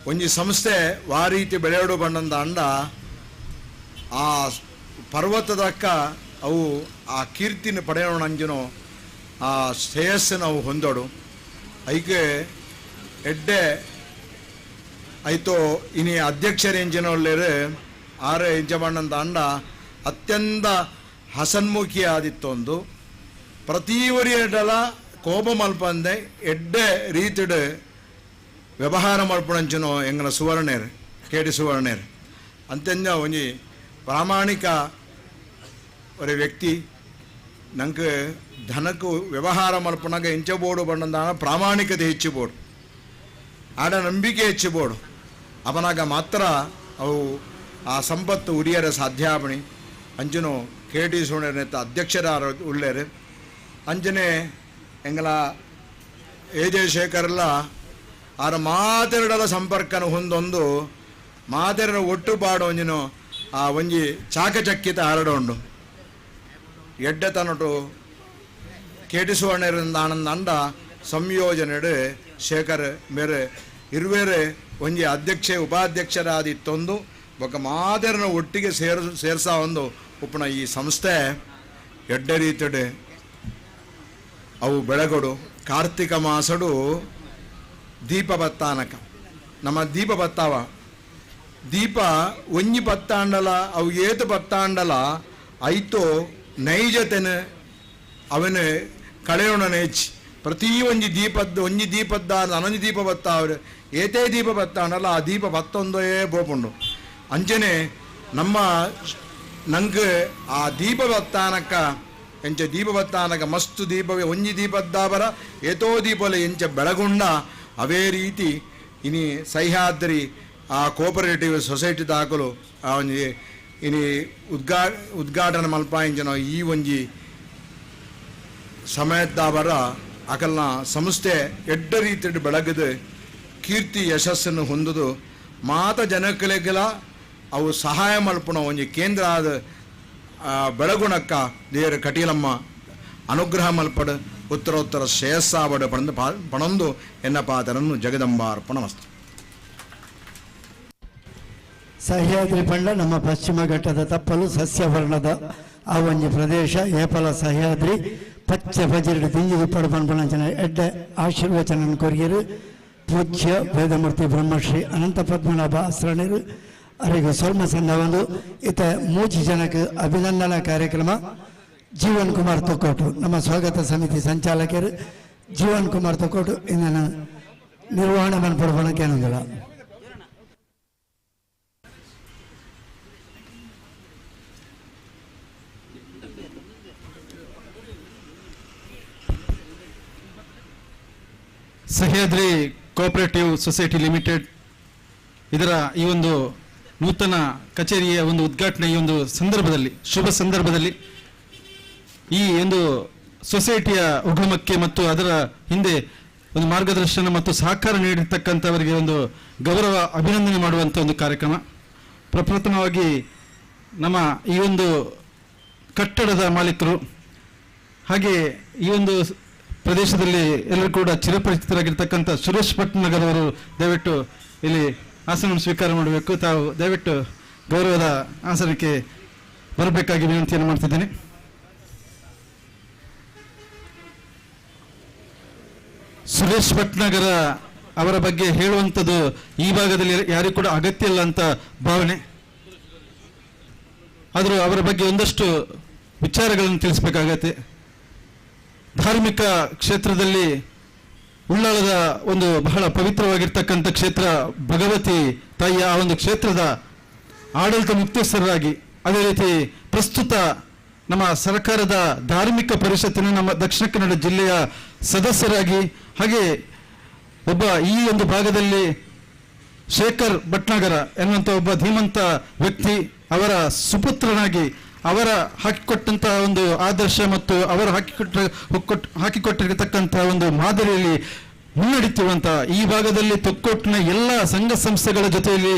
ಒಂಜಿ ಸಂಸ್ಥೆ ವಾ ರೀತಿ ಬೆಳೆಯೋಡು ಬಂದಂದ ಅಂಡ ಆ ಪರ್ವತದಕ್ಕ ಅವು ಆ ಕೀರ್ತಿನ ಪಡೆಯೋಣ ಅಂಜನೋ ಆ ಶ್ರೇಯಸ್ಸನ್ನು ಅವು ಹೊಂದೋಡು. ಐಕೆ ಎಡ್ಡೆ ಆಯ್ತು ಇನಿ ಅಧ್ಯಕ್ಷರ ಎಂಜಿನ ಒಳ್ಳೆಯರು ಆರು ಎಂಜ ಬಂದಂದ ಅಂಡ ಅತ್ಯಂತ ಹಸನ್ಮುಖಿ ಆದಿತ್ತೊಂದು ಪ್ರತಿ ಒರಿಯಡಲ ಕೋಪ ಮಲ್ಪಂದೆ ಎಡ್ಡೆ ರೀತಿಡ್ ವ್ಯವಹಾರ ಮಲ್ಪಣಂಚನೋ ಎಂಗನ ಸುವರ್ಣೇರು ಕೇಡಿ ಸುವರ್ಣೇರು ಅಂತೆಂಜ ಒಂಜಿ ಪ್ರಾಮಾಣಿಕ ഒരു വ്യക്തി നമുക്ക് ധനക്ക് ವ್ಯವಹಾರ ಮಲ್ಪನಾಗ ಎಂಚಬೋಡು ಬಣ್ಣದ ಪ್ರಾಮಾಣಿಕತೆ ಹೆಚ್ಚಿಬೋಡು ಆಡ ನಂಬಿಕೆ ಹೆಚ್ಚಿಬೋಡು ಅವನಾಗ ಮಾತ್ರ ಅವು ಆ ಸಂಪತ್ತು ಉರಿಯರ ಸಾಧ್ಯಾಪಣಿ ಅಂಜನು KT ಸುವರ್ಣೇರ ಅಧ್ಯಕ್ಷರ ಉಳ್ಳೇರು ಅಂಜನೆ ಎಂಗಲ AJ ಶೇಖರ್ಲ ಆರ ಮಾತೆರಡಲ ಸಂಪರ್ಕನ ಹೊಂದೊಂದು ಮಾತೆರಡ ಒಟ್ಟುಪಾಡು ಒಂಜಿನು ಆ ಒಂಜಿ ಚಾಕಚಕ್ಯತ ಹರಡೊಂಡು ಎಡ್ಡೆ ತನಟು KT ಸುವರ್ಣೇರಿಂದ ಆನಂದ ಅಂಡ ಸಂಯೋಜನೆಡು ಶೇಖರ್ ಮೇರೆ ಇರುವೇರೆ ಒಂಜಿ ಅಧ್ಯಕ್ಷೆ ಉಪಾಧ್ಯಕ್ಷರಾದಿತ್ತೊಂದು ಬೊಕ್ಕ ಮಾತೆರನ ಒಟ್ಟಿಗೆ ಸೇರ್ಸಾ ಒಂದು ಉಪ್ಪಣ ಈ ಸಂಸ್ಥೆ ಎಡ್ಡೆ ರೀತಿಡೆ ಅವು ಬೆಳಗೊಡು ಕಾರ್ತಿಕ ಮಾಸಡು ದೀಪ ಬತ್ತಾನಕ ನಮ್ಮ ದೀಪ ಬತ್ತಾವ ದೀಪ ಒಂಜಿ ಪತ್ತಾಂಡಲ ಅವು ಏತು ಪತ್ತಾಂಡಲ ಐತೋ ನೈಜತೆನ ಅವನು ಕಳೆಯೋಣ ನೆಚ್ಚಿ ಪ್ರತಿ ಒಂಜಿ ದೀಪದ ಅನಂಜಿ ದೀಪ ಬತ್ತಾವ್ರೆ ಏತೇ ದೀಪ ಬತ್ತಾಂಡಲ ಆ ದೀಪ ಬತ್ತೊಂದೇ ಬೋಪುಂಡು ಅಂಚನೆ ನಮ್ಮ ನಂಗೆ ಆ ದೀಪ ಬತ್ತಾನಕ್ಕ ಎಂಚ ದೀಪ ಬತ್ತಾನಕ ಮಸ್ತು ದೀಪವೇ ಒಂಜಿ ದೀಪದ್ದಾಬರ ಏತೋ ದೀಪಲೆ ಎಂಚ ಬೆಳಗುಂಡ ಅವೇ ರೀತಿ ಇನಿ ಸಹ್ಯಾದ್ರಿ ಆ ಕೋಪರೇಟಿವ್ ಸೊಸೈಟಿ ದಾಖಲು ಆ ಒಂಜಿ ಇನಿ ಉದ್ಘಾಟನೆ ಮಲ್ಪಾಯಿಂಚನ ಈ ಒಂಜಿ ಸಮಯದ್ದಾಬರ ಅಕಲ್ನ ಸಂಸ್ಥೆ ಎಡ್ಡ ರೀತಿ ಬೆಳಗದು ಕೀರ್ತಿ ಯಶಸ್ಸನ್ನು ಹೊಂದುದು ಮಾತ ಜನಕಲೆಗಳ ಅವು ಸಹಾಯ ಮಲ್ಪಣ ಒಂಜಿ ಕೇಂದ್ರ ಆದ ಬೆಳಗುಣಕ್ಕ ದೇವರ ಕಟೀಲಮ್ಮ ಅನುಗ್ರಹ ಮಲ್ಪಡು ಉತ್ತರೋತ್ತರ ಶ್ರೇಯಸ್ಸಾಬಡು ಪಣಂದು ಎನ್ನ ಪಾತರನ್ನು ಜಗದಂಬಾರ್ಪಣಮಸ್ತು. ಸಹ್ಯಾದ್ರಿ ಪಂಡ ನಮ್ಮ ಪಶ್ಚಿಮ ಘಟ್ಟದ ತಪ್ಪಲು ಸಸ್ಯವರ್ಣದ ಆ ಒಂಜಿ ಪ್ರದೇಶ ಏಪಲ ಸಹ್ಯಾದ್ರಿ ಪಚ್ಚ ಬಜಿರಡು ತಿಂಜಿದು ಪಡಪಣಪಣಂಚನ ಎಡ್ಡೆ ಆಶೀರ್ವಚನ ಕೊರಿಯರು ಪೂಜ್ಯ ವೇದಮೂರ್ತಿ ಬ್ರಹ್ಮಶ್ರೀ ಅನಂತ ಪದ್ಮನಾಭ ಅಸ್ರಣರು ಅವರಿಗೆ ಸ್ವರ್ಮ ಸಂದವೊಂದು ಇತ ಮೂಜಿ ಜನಕ್ಕೆ ಅಭಿನಂದನಾ ಕಾರ್ಯಕ್ರಮ ಜೀವನ್ ಕುಮಾರ್ ತೊಕ್ಕೋಟು ನಮ್ಮ ಸ್ವಾಗತ ಸಮಿತಿ ಸಂಚಾಲಕರು ಜೀವನ್ ಕುಮಾರ್ ತೊಕ್ಕೋಟು ಇದನ್ನು ನಿರ್ವಹಣೆ ಮಾಡ್ಕೊಡ್ಬೋಣಕ್ಕೆ ಏನಂದಿಲ್ಲ. ಸಹ್ಯಾದ್ರಿ ಕೋಆಪರೇಟಿವ್ ಸೊಸೈಟಿ ಲಿಮಿಟೆಡ್ ಇದರ ಈ ಒಂದು ನೂತನ ಕಚೇರಿಯ ಒಂದು ಉದ್ಘಾಟನೆ ಈ ಒಂದು ಸಂದರ್ಭದಲ್ಲಿ ಶುಭ ಸಂದರ್ಭದಲ್ಲಿ ಈ ಒಂದು ಸೊಸೈಟಿಯ ಉಗಮಕ್ಕೆ ಮತ್ತು ಅದರ ಹಿಂದೆ ಒಂದು ಮಾರ್ಗದರ್ಶನ ಮತ್ತು ಸಹಕಾರ ನೀಡಿರ್ತಕ್ಕಂಥವರಿಗೆ ಒಂದು ಗೌರವ ಅಭಿನಂದನೆ ಮಾಡುವಂಥ ಒಂದು ಕಾರ್ಯಕ್ರಮ. ಪ್ರಪ್ರಥಮವಾಗಿ ನಮ್ಮ ಈ ಒಂದು ಕಟ್ಟಡದ ಮಾಲೀಕರು ಹಾಗೆ ಈ ಒಂದು ಪ್ರದೇಶದಲ್ಲಿ ಎಲ್ಲರೂ ಕೂಡ ಚಿರಪರಿಚಿತರಾಗಿರ್ತಕ್ಕಂಥ ಸುರೇಶ್ ಭಟ್ನಗರ್ ಅವರು ದಯವಿಟ್ಟು ಇಲ್ಲಿ ಆಸನ ಸ್ವೀಕಾರ ಮಾಡಬೇಕು. ತಾವು ದಯವಿಟ್ಟು ಗೌರವದ ಆಸನಕ್ಕೆ ಬರಬೇಕಾಗಿ ವಿನಂತಿಯನ್ನು ಮಾಡ್ತಿದ್ದೇನೆ. ಸುರೇಶ್ ಭಟ್ನಗರ ಅವರ ಬಗ್ಗೆ ಹೇಳುವಂಥದ್ದು ಈ ಭಾಗದಲ್ಲಿ ಯಾರಿಗೂ ಕೂಡ ಅಗತ್ಯ ಇಲ್ಲ ಅಂತ ಭಾವನೆ. ಆದರೂ ಅವರ ಬಗ್ಗೆ ಒಂದಷ್ಟು ವಿಚಾರಗಳನ್ನು ತಿಳಿಸಬೇಕಾಗತ್ತೆ. ಧಾರ್ಮಿಕ ಕ್ಷೇತ್ರದಲ್ಲಿ ಉಳ್ಳಾಳದ ಒಂದು ಬಹಳ ಪವಿತ್ರವಾಗಿರ್ತಕ್ಕಂಥ ಕ್ಷೇತ್ರ ಭಗವತಿ ತಾಯಿಯ ಆ ಒಂದು ಕ್ಷೇತ್ರದ ಆಡಳಿತ ಮುಖ್ಯಸ್ಥರಾಗಿ, ಅದೇ ರೀತಿ ಪ್ರಸ್ತುತ ನಮ್ಮ ಸರ್ಕಾರದ ಧಾರ್ಮಿಕ ಪರಿಷತ್ತಿನ ನಮ್ಮ ದಕ್ಷಿಣ ಕನ್ನಡ ಜಿಲ್ಲೆಯ ಸದಸ್ಯರಾಗಿ, ಹಾಗೆ ಒಬ್ಬ ಈ ಒಂದು ಭಾಗದಲ್ಲಿ ಶೇಖರ್ ಭಟ್ನಾಗರ ಎನ್ನುವಂಥ ಒಬ್ಬ ಧೀಮಂತ ವ್ಯಕ್ತಿ, ಅವರ ಸುಪುತ್ರನಾಗಿ ಅವರ ಹಾಕಿಕೊಟ್ಟಂತಹ ಒಂದು ಆದರ್ಶ ಮತ್ತು ಅವರು ಹಾಕಿಕೊಟ್ಟಿರತಕ್ಕಂತಹ ಒಂದು ಮಾದರಿಯಲ್ಲಿ ಮುನ್ನಡೆಯುವಂಥ ಈ ಭಾಗದಲ್ಲಿ ತೊಕ್ಕೊಟ್ಟಿನ ಎಲ್ಲ ಸಂಘ ಸಂಸ್ಥೆಗಳ ಜೊತೆಯಲ್ಲಿ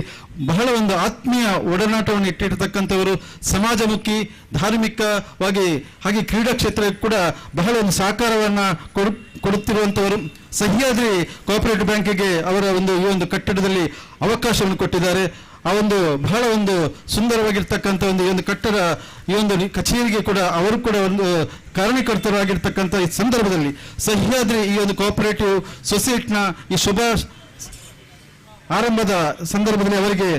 ಬಹಳ ಒಂದು ಆತ್ಮೀಯ ಒಡನಾಟವನ್ನು ಇಟ್ಟಿರತಕ್ಕಂಥವರು, ಸಮಾಜಮುಖಿ, ಧಾರ್ಮಿಕವಾಗಿ ಹಾಗೆ ಕ್ರೀಡಾ ಕ್ಷೇತ್ರಕ್ಕೆ ಕೂಡ ಬಹಳ ಒಂದು ಸಹಕಾರವನ್ನು ಕೊಡುತ್ತಿರುವಂಥವರು. ಸಹ್ಯಾದ್ರಿ ಕೋಆಪರೇಟಿವ್ ಬ್ಯಾಂಕಿಗೆ ಅವರ ಈ ಒಂದು ಕಟ್ಟಡದಲ್ಲಿ ಅವಕಾಶವನ್ನು ಕೊಟ್ಟಿದ್ದಾರೆ. ಆ ಒಂದು ಬಹಳ ಒಂದು ಸುಂದರವಾಗಿರ್ತಕ್ಕಂಥ ಈ ಒಂದು ಕಟ್ಟಡ, ಈ ಒಂದು ಕಚೇರಿಗೆ ಕೂಡ ಅವರು ಕೂಡ ಒಂದು ಕಾರಣಕರ್ತರಾಗಿರ್ತಕ್ಕಂಥ ಈ ಸಂದರ್ಭದಲ್ಲಿ ಸಹ್ಯಾದ್ರಿ ಈ ಒಂದು ಕೋಆಪರೇಟಿವ್ ಸೊಸೈಟಿನ ಈ ಶುಭ ಆರಂಭದ ಸಂದರ್ಭದಲ್ಲಿ ಅವರಿಗೆ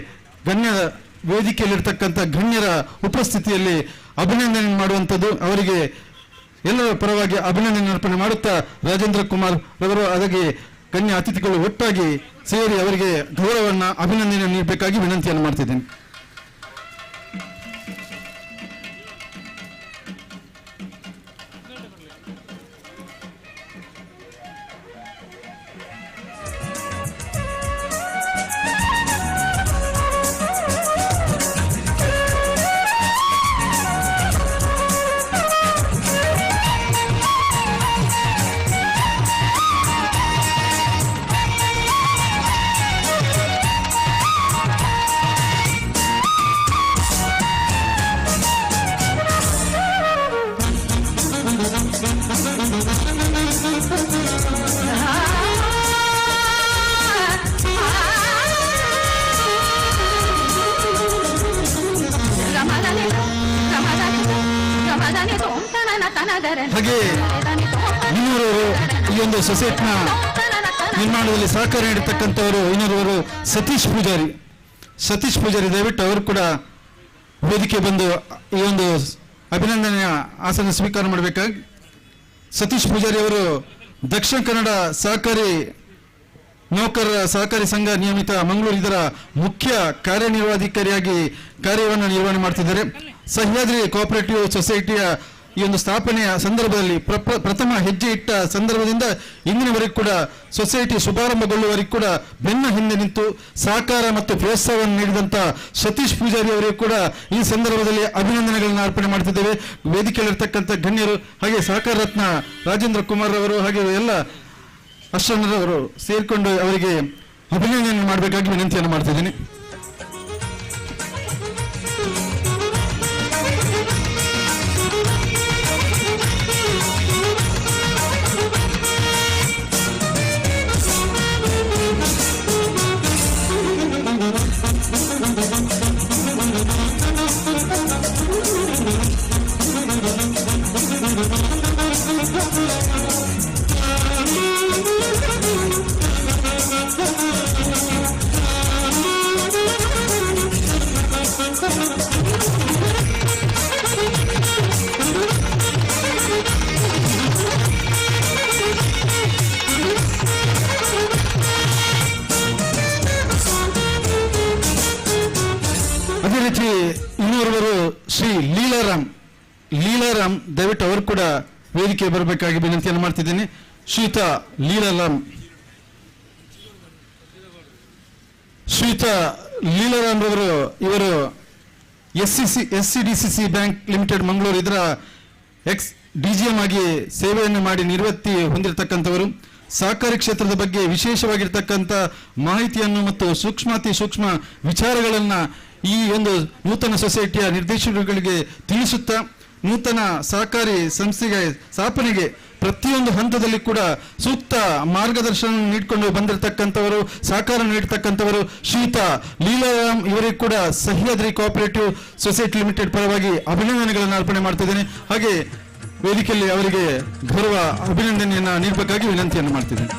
ವೇದಿಕೆಯಲ್ಲಿರ್ತಕ್ಕಂಥ ಗಣ್ಯರ ಉಪಸ್ಥಿತಿಯಲ್ಲಿ ಅಭಿನಂದನೆ ಮಾಡುವಂಥದ್ದು. ಅವರಿಗೆ ಎಲ್ಲರ ಪರವಾಗಿ ಅಭಿನಂದನೆ ಅರ್ಪಣೆ ಮಾಡುತ್ತಾ ರಾಜೇಂದ್ರ ಕುಮಾರ್ ರವರು ಅದಕ್ಕೆ ಗಣ್ಯ ಅತಿಥಿಗಳು ಒಟ್ಟಾಗಿ ಸೇರಿ ಅವರಿಗೆ ಗೌರವವನ್ನು ಅಭಿನಂದನೆ ನೀಡಬೇಕಾಗಿ ವಿನಂತಿಯನ್ನು ಮಾಡ್ತಿದ್ದೇನೆ. ಹಾಗೆ ಇನ್ನೂರವರು ಈ ಒಂದು ಸೊಸೈಟಿನ ನಿರ್ಮಾಣದಲ್ಲಿ ಸಹಕಾರ ನೀಡತಕ್ಕಂಥವರು ಇನ್ನೂರವರು ಸತೀಶ್ ಪೂಜಾರಿ ದಯವಿಟ್ಟು ಅವರು ಕೂಡ ವೇದಿಕೆ ಬಂದು ಈ ಒಂದು ಅಭಿನಂದನೆಯ ಆಸನ ಸ್ವೀಕಾರ ಮಾಡಬೇಕಾಗಿ. ಸತೀಶ್ ಪೂಜಾರಿ ಅವರು ದಕ್ಷಿಣ ಕನ್ನಡ ಸಹಕಾರಿ ನೌಕರರ ಸಹಕಾರಿ ಸಂಘ ನಿಯಮಿತ ಮಂಗಳೂರು ಇದರ ಮುಖ್ಯ ಕಾರ್ಯನಿರ್ವಹಣಾಧಿಕಾರಿಯಾಗಿ ಕಾರ್ಯವನ್ನು ನಿರ್ವಹಣೆ ಮಾಡ್ತಿದ್ದಾರೆ. ಸಹ್ಯಾದ್ರಿ ಕೋಆಪರೇಟಿವ್ ಸೊಸೈಟಿಯ ಈ ಒಂದು ಸ್ಥಾಪನೆಯ ಸಂದರ್ಭದಲ್ಲಿ ಪ್ರಥಮ ಹೆಜ್ಜೆ ಇಟ್ಟ ಸಂದರ್ಭದಿಂದ ಇಂದಿನವರೆಗೂ ಕೂಡ ಸೊಸೈಟಿ ಶುಭಾರಂಭಗೊಳ್ಳುವವರೆಗೂ ಕೂಡ ಬೆನ್ನ ಹಿಂದೆ ನಿಂತು ಸಹಕಾರ ಮತ್ತು ಪ್ರೋತ್ಸಾಹವನ್ನು ನೀಡಿದಂಥ ಸತೀಶ್ ಪೂಜಾರಿ ಅವರಿಗೂ ಕೂಡ ಈ ಸಂದರ್ಭದಲ್ಲಿ ಅಭಿನಂದನೆಗಳನ್ನು ಅರ್ಪಣೆ ಮಾಡ್ತಿದ್ದೇವೆ. ವೇದಿಕೆಯಲ್ಲಿರ್ತಕ್ಕಂಥ ಗಣ್ಯರು ಹಾಗೆ ಸಹಕಾರ ರತ್ನ ರಾಜೇಂದ್ರ ಕುಮಾರ್ ಅವರು ಹಾಗೆ ಎಲ್ಲ ಅಶ್ವನರವರು ಸೇರಿಕೊಂಡು ಅವರಿಗೆ ಅಭಿನಂದನೆ ಮಾಡಬೇಕಾಗಿ ವಿನಂತಿಯನ್ನು ಮಾಡ್ತಿದ್ದೀನಿ. ಅದೇ ರೀತಿ ಇನ್ನೋರ್ವರು ಶ್ರೀ ಲೀಲಾರಾಮ್ ದಯವಿಟ್ಟು ಅವರು ಕೂಡ ವೇದಿಕೆ ಬರಬೇಕಾಗಿ ವಿನಂತಿಯನ್ನು ಮಾಡ್ತಿದ್ದೀನಿ. ಶ್ರೀಯುತ ಲೀಲಾರಾಮ್ ರವರು ಇವರು SCDCC ಬ್ಯಾಂಕ್ ಲಿಮಿಟೆಡ್ ಮಂಗಳೂರು ಇದರ DGM ಆಗಿ ಸೇವೆಯನ್ನು ಮಾಡಿ ನಿವೃತ್ತಿ ಹೊಂದಿರತಕ್ಕಂಥವರು. ಸಹಕಾರಿ ಕ್ಷೇತ್ರದ ಬಗ್ಗೆ ವಿಶೇಷವಾಗಿರ್ತಕ್ಕಂಥ ಮಾಹಿತಿಯನ್ನು ಮತ್ತು ಸೂಕ್ಷ್ಮ ವಿಚಾರಗಳನ್ನು ಈ ಒಂದು ನೂತನ ಸೊಸೈಟಿಯ ನಿರ್ದೇಶಕರುಗಳಿಗೆ ತಿಳಿಸುತ್ತಾ ನೂತನ ಸಹಕಾರಿ ಸಂಸ್ಥೆಗೆ ಸ್ಥಾಪನೆಗೆ ಪ್ರತಿಯೊಂದು ಹಂತದಲ್ಲಿ ಕೂಡ ಸೂಕ್ತ ಮಾರ್ಗದರ್ಶನ ನೀಡಿಕೊಂಡು ಬಂದಿರತಕ್ಕಂಥವರು, ಸಹಕಾರ ನೀಡತಕ್ಕಂಥವರು ಶ್ರೀಯುತ ಲೀಲಾರಾಮ್ ಇವರಿಗೆ ಕೂಡ ಸಹ್ಯಾದ್ರಿ ಕೋಆಪರೇಟಿವ್ ಸೊಸೈಟಿ ಲಿಮಿಟೆಡ್ ಪರವಾಗಿ ಅಭಿನಂದನೆಗಳನ್ನು ಅರ್ಪಣೆ ಮಾಡ್ತಿದ್ದೇನೆ. ಹಾಗೆ ವೇದಿಕೆಯಲ್ಲಿ ಅವರಿಗೆ ಗೌರವ ಅಭಿನಂದನೆಯನ್ನು ನೀಡಬೇಕಾಗಿ ವಿನಂತಿಯನ್ನು ಮಾಡ್ತಿದ್ದೇನೆ.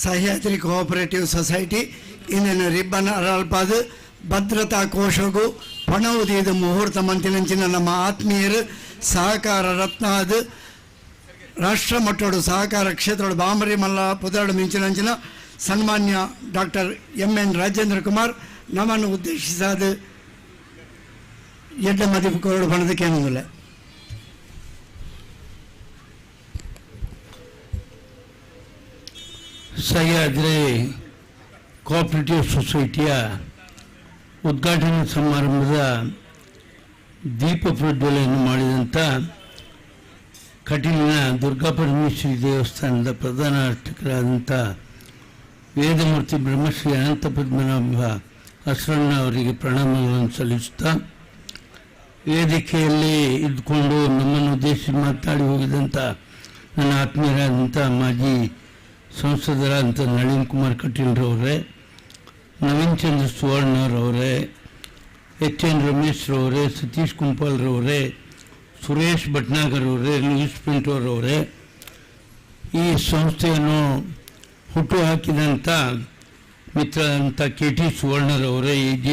ಸಹ್ಯಾದ್ರಿ ಕೋಆಪರೇಟಿವ್ ಸೊಸೈಟಿ ಇಂದಿನ ರಿಬ್ಬನ್ ಅರಲ್ಪಾದು ಭದ್ರತಾ ಕೋಶಗೂ ಪಣವುದಿದ ಮುಹೂರ್ತ ಮಂತಿನಂಚಿನ ನಮ್ಮ ಆತ್ಮೀಯರು ಸಹಕಾರ ರತ್ನ ಅದು ರಾಷ್ಟ್ರ ಮಟ್ಟೋಡು ಸಹಕಾರ ಕ್ಷೇತ್ರೋಡು ಬಾಂಬರಿ ಮಲ್ಲ ಪುದರಡು ಮಿಂಚಿನಂಚಿನ ಸನ್ಮಾನ್ಯ ಡಾಕ್ಟರ್ MN ರಾಜೇಂದ್ರ ಕುಮಾರ್ ನಮ್ಮನ್ನು ಉದ್ದೇಶಿಸಾದ ಎಡ್ಡ ಮದಿಪು ಕೋರಡು ಬಣದಕ್ಕೇನಿಲ್ಲ. ಸಹ್ಯಾದ್ರಿ ಕೋಆಪರೇಟಿವ್ ಸೊಸೈಟಿಯ ಉದ್ಘಾಟನಾ ಸಮಾರಂಭದ ದೀಪ ಪ್ರಜ್ವಲನೆ ಮಾಡಿದಂಥ ಕಟೀಲಿನ ದುರ್ಗಾಪರಮೇಶ್ವರಿ ದೇವಸ್ಥಾನದ ಪ್ರಧಾನ ಅರ್ಚಕರಾದಂಥ ವೇದಮೂರ್ತಿ ಬ್ರಹ್ಮಶ್ರೀ ಅನಂತ ಪದ್ಮನಾಭ ಅಸರಣ್ಣ ಅವರಿಗೆ ಪ್ರಣಾಮಗಳನ್ನು ಸಲ್ಲಿಸುತ್ತಾ, ವೇದಿಕೆಯಲ್ಲಿ ಇದ್ದುಕೊಂಡು ನಮ್ಮನ್ನು ಉದ್ದೇಶಿಸಿ ಮಾತನಾಡಿ ಹೋಗಿದಂಥ ನನ್ನ ಆತ್ಮೀಯರಾದಂಥ ಮಾಜಿ ಸಂಸದರಾದಂಥ ನಳಿನ್ ಕುಮಾರ್ ಕಟೀಲ್ರವರೇ, ನವೀನ್ ಚಂದ್ರ ಸುವರ್ಣರವರೇ, HN ರಮೇಶ್ರವರೇ, ಸತೀಶ್ ಕುಂಪಾಲ್ರವರೇ, ಸುರೇಶ್ ಭಟ್ನಾಗರ್ ಅವರೇ, ಲೂಯಿಸ್ ಪಿಂಟೋರವರೇ, ಈ ಸಂಸ್ಥೆಯನ್ನು ಹುಟ್ಟು ಹಾಕಿದಂಥ ಮಿತ್ರರಂಥ KT ಸುವರ್ಣರವರೇ, EG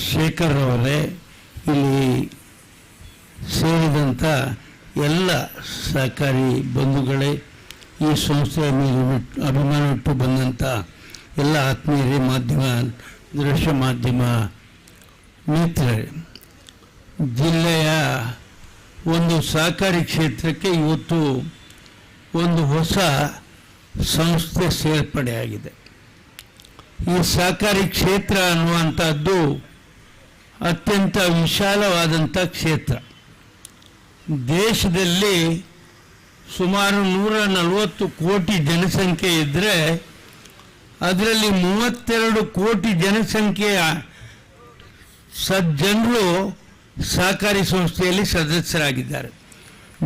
ಶೇಖರ್ ಅವರೇ, ಇಲ್ಲಿ ಸೇರಿದಂಥ ಎಲ್ಲ ಸಹಕಾರಿ ಬಂಧುಗಳೇ, ಈ ಸಂಸ್ಥೆಯ ಮೇಲೆ ಅಭಿಮಾನವಿಟ್ಟು ಬಂದಂಥ ಎಲ್ಲ ಆತ್ಮೀಯರೇ, ಮಾಧ್ಯಮ ದೃಶ್ಯ ಮಾಧ್ಯಮ ಮಿತ್ರರೇ, ಜಿಲ್ಲೆಯ ಒಂದು ಸಹಕಾರಿ ಕ್ಷೇತ್ರಕ್ಕೆ ಇವತ್ತು ಒಂದು ಹೊಸ ಸಂಸ್ಥೆ ಸೇರ್ಪಡೆಯಾಗಿದೆ. ಈ ಸಹಕಾರಿ ಕ್ಷೇತ್ರ ಅನ್ನುವಂಥದ್ದು ಅತ್ಯಂತ ವಿಶಾಲವಾದಂಥ ಕ್ಷೇತ್ರ. ದೇಶದಲ್ಲಿ ಸುಮಾರು 140 ಕೋಟಿ ಜನಸಂಖ್ಯೆ ಇದ್ದರೆ ಅದರಲ್ಲಿ 32 ಕೋಟಿ ಜನಸಂಖ್ಯೆಯ ಜನರು ಸಹಕಾರಿ ಸಂಸ್ಥೆಯಲ್ಲಿ ಸದಸ್ಯರಾಗಿದ್ದಾರೆ.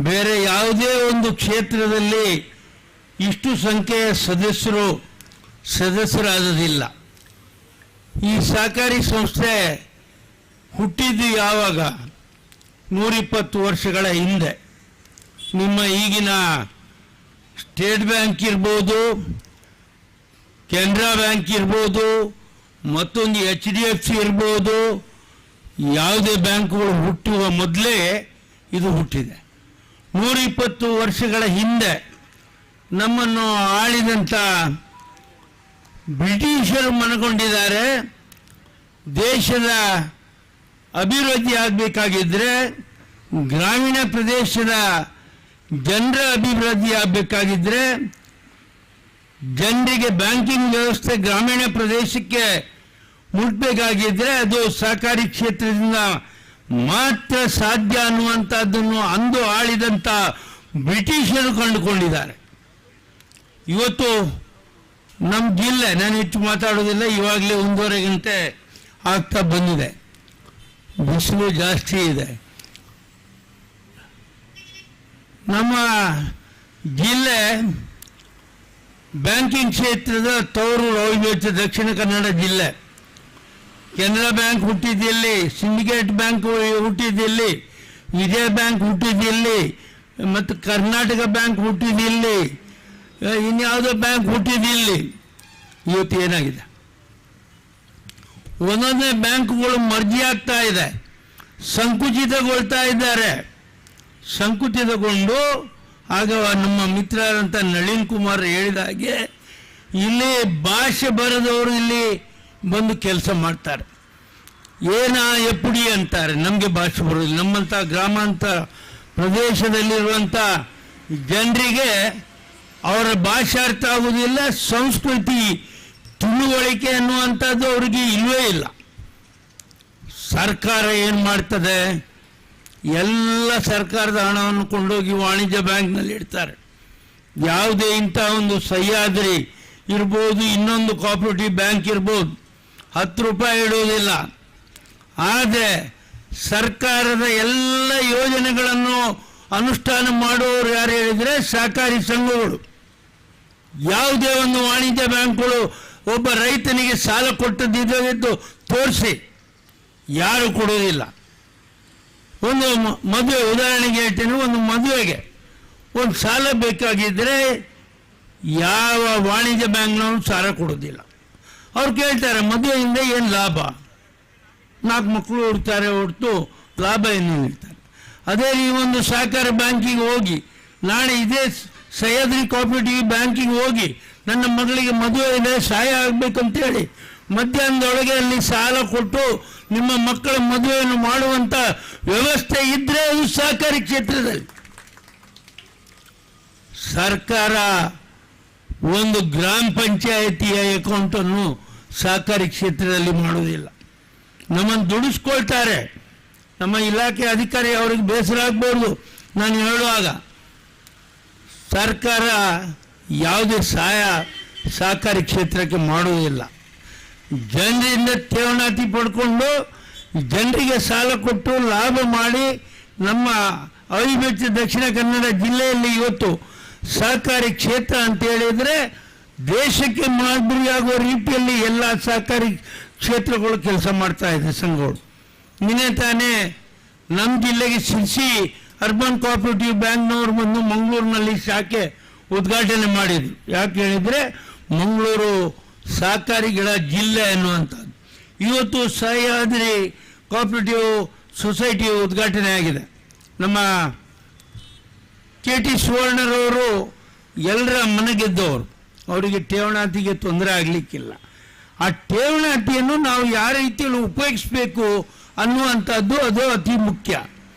ಬೇರೆ ಯಾವುದೇ ಒಂದು ಕ್ಷೇತ್ರದಲ್ಲಿ ಇಷ್ಟು ಸಂಖ್ಯೆಯ ಸದಸ್ಯರಾದದಿಲ್ಲ. ಈ ಸಹಕಾರಿ ಸಂಸ್ಥೆ ಹುಟ್ಟಿದ್ದು ಯಾವಾಗ? 120 ವರ್ಷಗಳ ಹಿಂದೆ. ನಿಮ್ಮ ಈಗಿನ ಸ್ಟೇಟ್ ಬ್ಯಾಂಕ್ ಇರ್ಬೋದು, ಕೆನರಾ ಬ್ಯಾಂಕ್ ಇರ್ಬೋದು, ಮತ್ತೊಂದು HDFC ಇರ್ಬೋದು, ಯಾವುದೇ ಬ್ಯಾಂಕುಗಳು ಹುಟ್ಟುವ ಮೊದಲೇ ಇದು ಹುಟ್ಟಿದೆ. 120 ವರ್ಷಗಳ ಹಿಂದೆ ನಮ್ಮನ್ನು ಆಳಿದಂಥ ಬ್ರಿಟಿಷರು ಮನಗೊಂಡಿದ್ದಾರೆ. ದೇಶದ ಅಭಿವೃದ್ಧಿ ಆಗಬೇಕಾಗಿದ್ದರೆ, ಗ್ರಾಮೀಣ ಪ್ರದೇಶದ ಜನರ ಅಭಿವೃದ್ಧಿ ಆಗಬೇಕಾಗಿದ್ದರೆ, ಜನರಿಗೆ ಬ್ಯಾಂಕಿಂಗ್ ವ್ಯವಸ್ಥೆ ಗ್ರಾಮೀಣ ಪ್ರದೇಶಕ್ಕೆ ಮುಟ್ಟಬೇಕಾಗಿದ್ದರೆ ಅದು ಸಹಕಾರಿ ಕ್ಷೇತ್ರದಿಂದ ಮಾತ್ರ ಸಾಧ್ಯ ಅನ್ನುವಂಥದ್ದನ್ನು ಅಂದು ಆಳಿದಂಥ ಬ್ರಿಟಿಷರು ಕಂಡುಕೊಂಡಿದ್ದಾರೆ. ಇವತ್ತು ನಮ್ಮ ಜಿಲ್ಲೆ, ನಾನು ಹೆಚ್ಚು ಮಾತಾಡೋದಿಲ್ಲ, ಇವಾಗಲೇ 1.5 ಗಂಟೆ ಆಗ್ತಾ ಬಂದಿದೆ, ಬಿಸಿಲು ಜಾಸ್ತಿ ಇದೆ. ನಮ್ಮ ಜಿಲ್ಲೆ ಬ್ಯಾಂಕಿಂಗ್ ಕ್ಷೇತ್ರದ ತವರು ಅವಿಭಜಿತ ದಕ್ಷಿಣ ಕನ್ನಡ ಜಿಲ್ಲೆ. ಕೆನರಾ ಬ್ಯಾಂಕ್ ಹುಟ್ಟಿದ್ದಲ್ಲಿ, ಸಿಂಡಿಕೇಟ್ ಬ್ಯಾಂಕ್ ಹುಟ್ಟಿದ್ದಲ್ಲಿ, ವಿಜಯ ಬ್ಯಾಂಕ್ ಹುಟ್ಟಿದ್ದಲ್ಲಿ, ಮತ್ತು ಕರ್ನಾಟಕ ಬ್ಯಾಂಕ್ ಹುಟ್ಟಿದ್ದಲ್ಲಿ, ಇನ್ಯಾವುದೋ ಬ್ಯಾಂಕ್ ಹುಟ್ಟಿದ್ದಲ್ಲಿ. ಇವತ್ತು ಏನಾಗಿದೆ? ಒಂದೊಂದೇ ಬ್ಯಾಂಕ್ಗಳು ಮರ್ಜಿ ಆಗ್ತಾ ಇದೆ, ಸಂಕುಚಿತಗೊಳ್ತಾ ಇದ್ದಾರೆ. ಸಂಕುಚಿತಗೊಂಡು ಆಗ ನಮ್ಮ ಮಿತ್ರರಂತ ನಳಿನ್ ಕುಮಾರ್ ಹೇಳಿದ ಹಾಗೆ ಇಲ್ಲಿ ಭಾಷೆ ಬರೆದವರು ಇಲ್ಲಿ ಬಂದು ಕೆಲಸ ಮಾಡ್ತಾರೆ. ಎಪ್ಪಡಿ ಅಂತಾರೆ, ನಮಗೆ ಭಾಷೆ ಬರೋದಿಲ್ಲ. ನಮ್ಮಂಥ ಗ್ರಾಮಾಂತರ ಪ್ರದೇಶದಲ್ಲಿರುವಂಥ ಜನರಿಗೆ ಅವರ ಭಾಷೆ ಅರ್ಥ ಆಗುವುದಿಲ್ಲ. ಸಂಸ್ಕೃತಿ ತಿಳುವಳಿಕೆ ಅನ್ನುವಂಥದ್ದು ಅವರಿಗೆ ಇಲ್ಲವೇ ಇಲ್ಲ. ಸರ್ಕಾರ ಏನು ಮಾಡ್ತದೆ? ಎಲ್ಲ ಸರ್ಕಾರದ ಹಣವನ್ನು ಕೊಂಡೋಗಿ ವಾಣಿಜ್ಯ ಬ್ಯಾಂಕ್ನಲ್ಲಿ ಇಡ್ತಾರೆ. ಯಾವುದೇ ಇಂಥ ಒಂದು ಸಹ್ಯಾದ್ರಿ ಇರ್ಬೋದು, ಇನ್ನೊಂದು ಕೋಆಪರೇಟಿವ್ ಬ್ಯಾಂಕ್ ಇರ್ಬೋದು, 10 ರೂಪಾಯಿ ಇಡುವುದಿಲ್ಲ. ಆದರೆ ಸರ್ಕಾರದ ಎಲ್ಲ ಯೋಜನೆಗಳನ್ನು ಅನುಷ್ಠಾನ ಮಾಡುವವರು ಯಾರು ಹೇಳಿದರೆ ಸಹಕಾರಿ ಸಂಘಗಳು. ಯಾವುದೇ ಒಂದು ವಾಣಿಜ್ಯ ಬ್ಯಾಂಕ್ಗಳು ಒಬ್ಬ ರೈತನಿಗೆ ಸಾಲ ಕೊಟ್ಟದ್ದು ತೋರಿಸಿ, ಯಾರು ಕೊಡೋದಿಲ್ಲ. ಒಂದು ಮದುವೆ ಉದಾಹರಣೆಗೆ ಹೇಳ್ತೇನೆ, ಒಂದು ಮದುವೆಗೆ ಒಂದು ಸಾಲ ಬೇಕಾಗಿದ್ದರೆ ಯಾವ ವಾಣಿಜ್ಯ ಬ್ಯಾಂಕ್ನವರು ಸಾಲ ಕೊಡೋದಿಲ್ಲ. ಅವ್ರು ಕೇಳ್ತಾರೆ ಮದುವೆಯಿಂದ ಏನು ಲಾಭ, 4 ಮಕ್ಕಳು ಹುಡ್ತಾರೆ ಹೊರತು ಲಾಭ ಏನು ಹೇಳ್ತಾರೆ. ಅದೇ ನೀವೊಂದು ಸಹಕಾರ ಬ್ಯಾಂಕಿಗೆ ಹೋಗಿ, ನಾಳೆ ಇದೇ ಸಹ್ಯಾದ್ರಿ ಕೋಆಪರೇಟಿವ್ ಬ್ಯಾಂಕಿಗೆ ಹೋಗಿ ನನ್ನ ಮಗಳಿಗೆ ಮದುವೆ ಇದೆ ಸಹಾಯ ಆಗಬೇಕಂತೇಳಿ ಮಧ್ಯಾಹ್ನದೊಳಗೆ ಅಲ್ಲಿ ಸಾಲ ಕೊಟ್ಟು ನಿಮ್ಮ ಮಕ್ಕಳ ಮದುವೆಯನ್ನು ಮಾಡುವಂಥ ವ್ಯವಸ್ಥೆ ಇದ್ದರೆ ಅದು ಸಹಕಾರಿ ಕ್ಷೇತ್ರದಲ್ಲಿ. ಸರ್ಕಾರ ಒಂದು ಗ್ರಾಮ ಪಂಚಾಯಿತಿಯ ಅಕೌಂಟನ್ನು ಸಹಕಾರಿ ಕ್ಷೇತ್ರದಲ್ಲಿ ಮಾಡುವುದಿಲ್ಲ. ನಮ್ಮನ್ನು ದುಡಿಸ್ಕೊಳ್ತಾರೆ. ನಮ್ಮ ಇಲಾಖೆ ಅಧಿಕಾರಿ ಅವ್ರಿಗೆ ಬೇಸರ ಆಗ್ಬೋದು ನಾನು ಹೇಳುವಾಗ. ಸರ್ಕಾರ ಯಾವುದೇ ಸಹಾಯ ಸಹಕಾರಿ ಕ್ಷೇತ್ರಕ್ಕೆ ಮಾಡುವುದಿಲ್ಲ. ಜನರಿಂದ ಠೇವಣಿ ಪಡ್ಕೊಂಡು ಜನರಿಗೆ ಸಾಲ ಕೊಟ್ಟು ಲಾಭ ಮಾಡಿ ನಮ್ಮ ಅವಿಭಜಿತ ದಕ್ಷಿಣ ಕನ್ನಡ ಜಿಲ್ಲೆಯಲ್ಲಿ ಇವತ್ತು ಸಹಕಾರಿ ಕ್ಷೇತ್ರ ಅಂತ ಹೇಳಿದರೆ ದೇಶಕ್ಕೆ ಮಾದರಿಯಾಗುವ ರೀತಿಯಲ್ಲಿ ಎಲ್ಲ ಸಹಕಾರಿ ಕ್ಷೇತ್ರಗಳು ಕೆಲಸ ಮಾಡ್ತಾ ಇದೆ ಸಂಘಗಳು. ನಿನ್ನೆ ತಾನೇ ನಮ್ಮ ಜಿಲ್ಲೆಗೆ ಶಿರ್ಸಿ ಅರ್ಬನ್ ಕೋಆಪರೇಟಿವ್ ಬ್ಯಾಂಕ್ನವರು ಬಂದು ಮಂಗಳೂರಿನಲ್ಲಿ ಶಾಖೆ ಉದ್ಘಾಟನೆ ಮಾಡಿದರು. ಯಾಕೆ ಹೇಳಿದರೆ ಮಂಗಳೂರು ಸಹಕಾರಿಗಳ ಜಿಲ್ಲೆ ಅನ್ನುವಂಥದ್ದು. ಇವತ್ತು ಸಹ್ಯಾದ್ರಿ ಕೋಆಪರೇಟಿವ್ ಸೊಸೈಟಿ ಉದ್ಘಾಟನೆ ಆಗಿದೆ. ನಮ್ಮ KT ಸುವರ್ಣರವರು ಎಲ್ಲರ ಮನೆಗೆದ್ದವರು, ಅವರಿಗೆ ಠೇವಣಾತಿಗೆ ತೊಂದರೆ ಆಗಲಿಕ್ಕಿಲ್ಲ. ಆ ಠೇವಣಾತಿಯನ್ನು ನಾವು ಯಾವ ರೀತಿಯಲ್ಲಿ ಉಪಯೋಗಿಸಬೇಕು ಅನ್ನುವಂಥದ್ದು ಅದು ಅತಿ ಮುಖ್ಯ.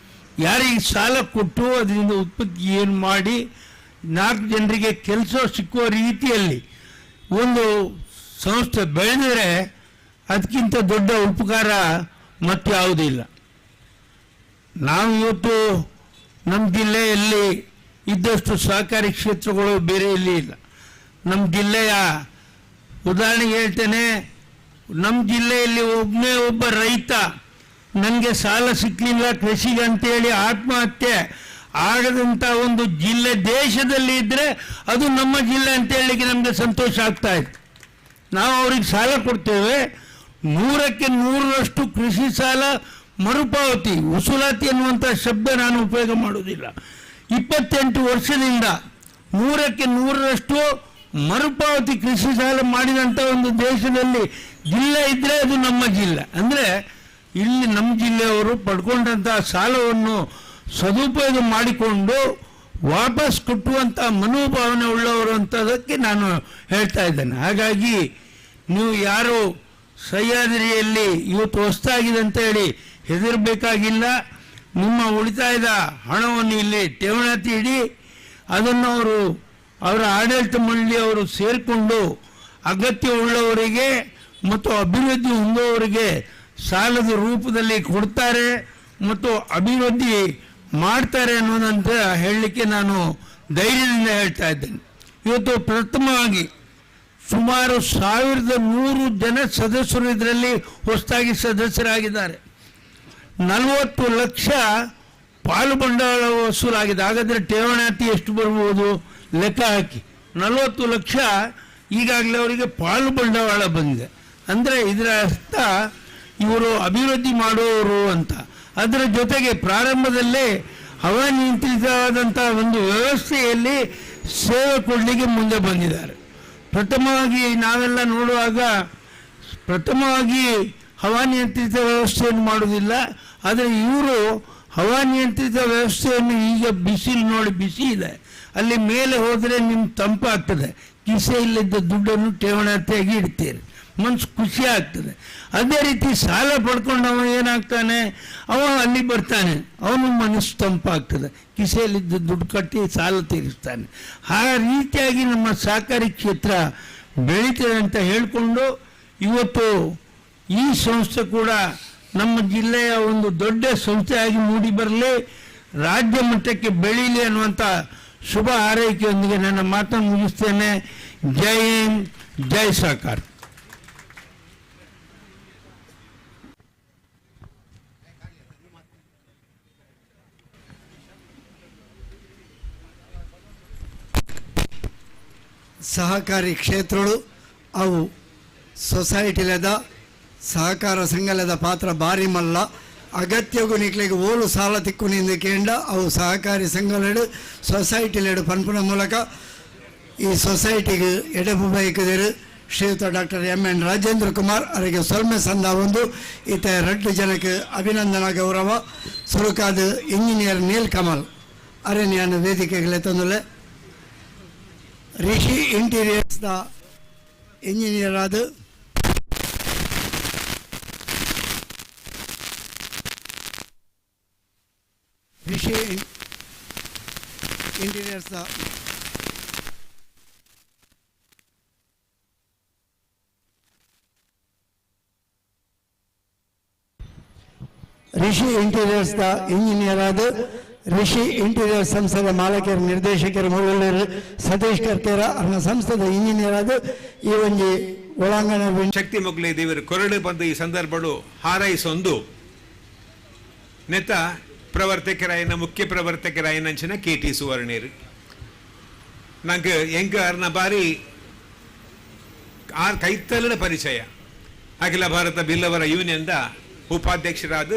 ಯಾರಿಗೆ ಸಾಲ ಕೊಟ್ಟು ಅದರಿಂದ ಉತ್ಪತ್ತಿ ಏನು ಮಾಡಿ 4 ಜನರಿಗೆ ಕೆಲಸ ಸಿಕ್ಕುವ ರೀತಿಯಲ್ಲಿ ಒಂದು ಸಂಸ್ಥೆ ಬೆಳೆದರೆ ಅದಕ್ಕಿಂತ ದೊಡ್ಡ ಉಪಕಾರ ಮತ್ತಾವುದಿಲ್ಲ. ನಾವು ಇವತ್ತು ನಮ್ಮ ಜಿಲ್ಲೆಯಲ್ಲಿ ಇದ್ದಷ್ಟು ಸಹಕಾರಿ ಕ್ಷೇತ್ರಗಳು ಬೇರೆ ಎಲ್ಲಿ ಇಲ್ಲ. ನಮ್ಮ ಜಿಲ್ಲೆಯ ಉದಾಹರಣೆಗೆ ಹೇಳ್ತೇನೆ, ನಮ್ಮ ಜಿಲ್ಲೆಯಲ್ಲಿ ಒಬ್ಬ ರೈತ ನನಗೆ ಸಾಲ ಸಿಕ್ಕಲಿಲ್ಲ ಕೃಷಿಗೆ ಅಂತೇಳಿ ಆತ್ಮಹತ್ಯೆ ಆಗದಂಥ ಒಂದು ಜಿಲ್ಲೆ ದೇಶದಲ್ಲಿ ಇದ್ದರೆ ಅದು ನಮ್ಮ ಜಿಲ್ಲೆ ಅಂತ ಹೇಳಲಿಕ್ಕೆ ನಮಗೆ ಸಂತೋಷ ಆಗ್ತಾ ಇತ್ತು. ನಾವು ಅವ್ರಿಗೆ ಸಾಲ ಕೊಡ್ತೇವೆ, 100ಕ್ಕೆ 100ರಷ್ಟು ಕೃಷಿ ಸಾಲ ಮರುಪಾವತಿ, ವಸೂಲಾತಿ ಅನ್ನುವಂಥ ಶಬ್ದ ನಾನು ಉಪಯೋಗ ಮಾಡೋದಿಲ್ಲ. 28 ವರ್ಷದಿಂದ 100ಕ್ಕೆ 100ರಷ್ಟು ಮರುಪಾವತಿ ಕೃಷಿ ಸಾಲ ಮಾಡಿದಂಥ ಒಂದು ದೇಶದಲ್ಲಿ ಜಿಲ್ಲೆ ಇದ್ದರೆ ಅದು ನಮ್ಮ ಜಿಲ್ಲೆ. ಅಂದರೆ ಇಲ್ಲಿ ನಮ್ಮ ಜಿಲ್ಲೆಯವರು ಪಡ್ಕೊಂಡಂಥ ಸಾಲವನ್ನು ಸದುಪಯೋಗ ಮಾಡಿಕೊಂಡು ವಾಪಸ್ ಕೊಟ್ಟುವಂಥ ಮನೋಭಾವನೆ ಉಳ್ಳವರು ಅಂತದಕ್ಕೆ ನಾನು ಹೇಳ್ತಾ ಇದ್ದೇನೆ. ಹಾಗಾಗಿ ನೀವು ಯಾರು ಸಹ್ಯಾದ್ರಿಯಲ್ಲಿ ಇವತ್ತು ಹೊಸದಾಗಿದೆ ಅಂತ ಹೇಳಿ ಹೆದರಬೇಕಾಗಿಲ್ಲ. ನಿಮ್ಮ ಉಳಿತಾಯದ ಹಣವನ್ನು ಇಲ್ಲಿ ಠೇವಣಿ ಇಡಿ, ಅದನ್ನು ಅವರ ಆಡಳಿತ ಮಂಡಳಿಯವರು ಸೇರಿಕೊಂಡು ಅಗತ್ಯವುಳ್ಳವರಿಗೆ ಮತ್ತು ಅಭಿವೃದ್ಧಿ ಹೊಂದುವವರಿಗೆ ಸಾಲದ ರೂಪದಲ್ಲಿ ಕೊಡ್ತಾರೆ ಮತ್ತು ಅಭಿವೃದ್ಧಿ ಮಾಡ್ತಾರೆ ಅನ್ನೋದಂತ ಹೇಳಲಿಕ್ಕೆ ನಾನು ಧೈರ್ಯದಿಂದ ಹೇಳ್ತಾ ಇದ್ದೇನೆ. ಇವತ್ತು ಪ್ರಥಮವಾಗಿ ಸುಮಾರು 1100 ಜನ ಸದಸ್ಯರು ಇದರಲ್ಲಿ ಹೊಸದಾಗಿ ಸದಸ್ಯರಾಗಿದ್ದಾರೆ. 40 ಲಕ್ಷ ಪಾಲು ಬಂಡವಾಳ ವಸೂಲಾಗಿದೆ. ಹಾಗಾದರೆ ಠೇವಣಿ ಎಷ್ಟು ಬರ್ಬೋದು ಲೆಕ್ಕ ಹಾಕಿ. 40 ಲಕ್ಷ ಈಗಾಗಲೇ ಅವರಿಗೆ ಪಾಲು ಬಂಡವಾಳ ಬಂದಿದೆ. ಅಂದರೆ ಇದರ ಅರ್ಥ ಇವರು ಅಭಿವೃದ್ಧಿ ಮಾಡುವವರು ಅಂತ. ಅದರ ಜೊತೆಗೆ ಪ್ರಾರಂಭದಲ್ಲೇ ಹವಾನಿಯಂತ್ರಿತವಾದಂಥ ಒಂದು ವ್ಯವಸ್ಥೆಯಲ್ಲಿ ಸೇವೆ ಕೊಡಲಿಕ್ಕೆ ಮುಂದೆ ಬಂದಿದ್ದಾರೆ. ಪ್ರಥಮವಾಗಿ ನಾವೆಲ್ಲ ನೋಡುವಾಗ ಹವಾನಿಯಂತ್ರಿತ ವ್ಯವಸ್ಥೆಯನ್ನು ಮಾಡುವುದಿಲ್ಲ. ಆದರೆ ಇವರು ಹವಾನಿಯಂತ್ರಿತ ವ್ಯವಸ್ಥೆಯನ್ನು ಈಗ ಬಿಸಿಲು ನೋಡಿ ಬಿಸಿ ಇದೆ, ಅಲ್ಲಿ ಮೇಲೆ ಹೋದರೆ ನಿಮ್ಗೆ ತಂಪಾಗ್ತದೆ, ಕಿಸೆಯಲ್ಲಿದ್ದ ದುಡ್ಡನ್ನು ಠೇವಣಿಯಾಗಿ ಇಡ್ತೀರಿ, ಮನಸ್ಸು ಖುಷಿ ಆಗ್ತದೆ. ಅದೇ ರೀತಿ ಸಾಲ ಪಡ್ಕೊಂಡವ ಏನಾಗ್ತಾನೆ, ಅವ ಅಲ್ಲಿ ಬರ್ತಾನೆ, ಅವನು ಮನಸ್ಸು ತಂಪಾಗ್ತದೆ, ಕಿಸೆಯಲ್ಲಿದ್ದ ದುಡ್ಡು ಕಟ್ಟಿ ಸಾಲ ತೀರಿಸ್ತಾನೆ. ಆ ರೀತಿಯಾಗಿ ನಮ್ಮ ಸಹಕಾರಿ ಕ್ಷೇತ್ರ ಬೆಳೀತದೆ ಅಂತ ಹೇಳಿಕೊಂಡು ಇವತ್ತು ಈ ಸಂಸ್ಥೆ ಕೂಡ ನಮ್ಮ ಜಿಲ್ಲೆಯ ಒಂದು ದೊಡ್ಡ ಸಂಸ್ಥೆಯಾಗಿ ಮೂಡಿ ಬರಲಿ, ರಾಜ್ಯ ಮಟ್ಟಕ್ಕೆ ಬೆಳೀಲಿ ಅನ್ನುವಂಥ ಶುಭ ಹಾರೈಕೆಯೊಂದಿಗೆ ನನ್ನ ಮಾತನ್ನು ಮುಗಿಸ್ತೇನೆ. ಜೈ ಹಿಂದ್, ಜೈ ಸಹಕಾರ. ಸಹಕಾರಿ ಕ್ಷೇತ್ರಗಳು ಅವು ಸೊಸೈಟಿಲೆದ ಸಹಕಾರ ಸಂಘಲೆದ ಪಾತ್ರ ಭಾರಿ ಮಲ್ಲ. ಅಗತ್ಯಗೂ ನಿಕ್ಲಿಗೆ ಓಲು ಸಾಲ ತಿಕ್ಕು ನಿಂದ ಕೇಂಡ ಅವು ಸಹಕಾರಿ ಸಂಘಲೆಡು ಸೊಸೈಟಿಲೆಡು ಪನ್ಪುನ ಮೂಲಕ ಈ ಸೊಸೈಟಿಗೆ ಎಡೆಪು ಬೈಕದಿರು ಶ್ರೀಯುತ ಡಾಕ್ಟರ್ MN ರಾಜೇಂದ್ರ ಕುಮಾರ್ ಅವರಿಗೆ ಸೊಲ್ಮೆ ಸಂದ ಒಂದು ಈತ 2 ಜನಕ್ಕೆ ಅಭಿನಂದನಾ ಗೌರವ ಸುರುಕಾದ ಇಂಜಿನಿಯರ್ ನೀಲ್ ಕಮಲ್ ಅರಣ್ಯನ ವೇದಿಕೆಗೆ ತಂದುಲೆ ರಿಷಿ ಇಂಟೀರಿಯರ್ಸ್ದ ಇಂಜಿನಿಯರ್ ಆದ ರಿಷಿ ಇಂಟೀರಿಯರ್ಸ್ದ ರಿಷಿ ಇಂಟೀರಿಯರ್ಸ್ದ ಇಂಜಿನಿಯರ್ ಆದ ರಿಷಿ ಇಂಟೀರಿಯರ್ ಸಂಸ್ಥೆಯ ಮಾಲಕರ ನಿರ್ದೇಶಕರ ಮುಳ್ಳೂರು ಸತೀಶ್ ಕರ್ಕೇರ ಅವರ ಸಂಸ್ಥೆದ ಇಂಜಿನಿಯರ್ ಆದ ಈ ಒಂಜಿ ಒಳಾಂಗಣ ಶಕ್ತಿ ಮೊಗ್ಲೆ ದೇವರು ಕೊರಡು ಬಂದು ಈ ಸಂದರ್ಭಗಳು ಹಾರೈಸೊಂದು ನೆತ ಪ್ರವರ್ತಕರಾಯನ ಮುಖ್ಯ ಪ್ರವರ್ತಕರಾಯನಂಚಿನ KT ಸುವರ್ಣೇರು ನಂಗೆ ಎಂಕ ಅರ್ನ ಬಾರಿ ಕೈತಲಿನ ಪರಿಚಯ ಅಖಿಲ ಭಾರತ ಬಿಲ್ಲವರ ಯೂನಿಯನ್ದ ಉಪಾಧ್ಯಕ್ಷರಾದ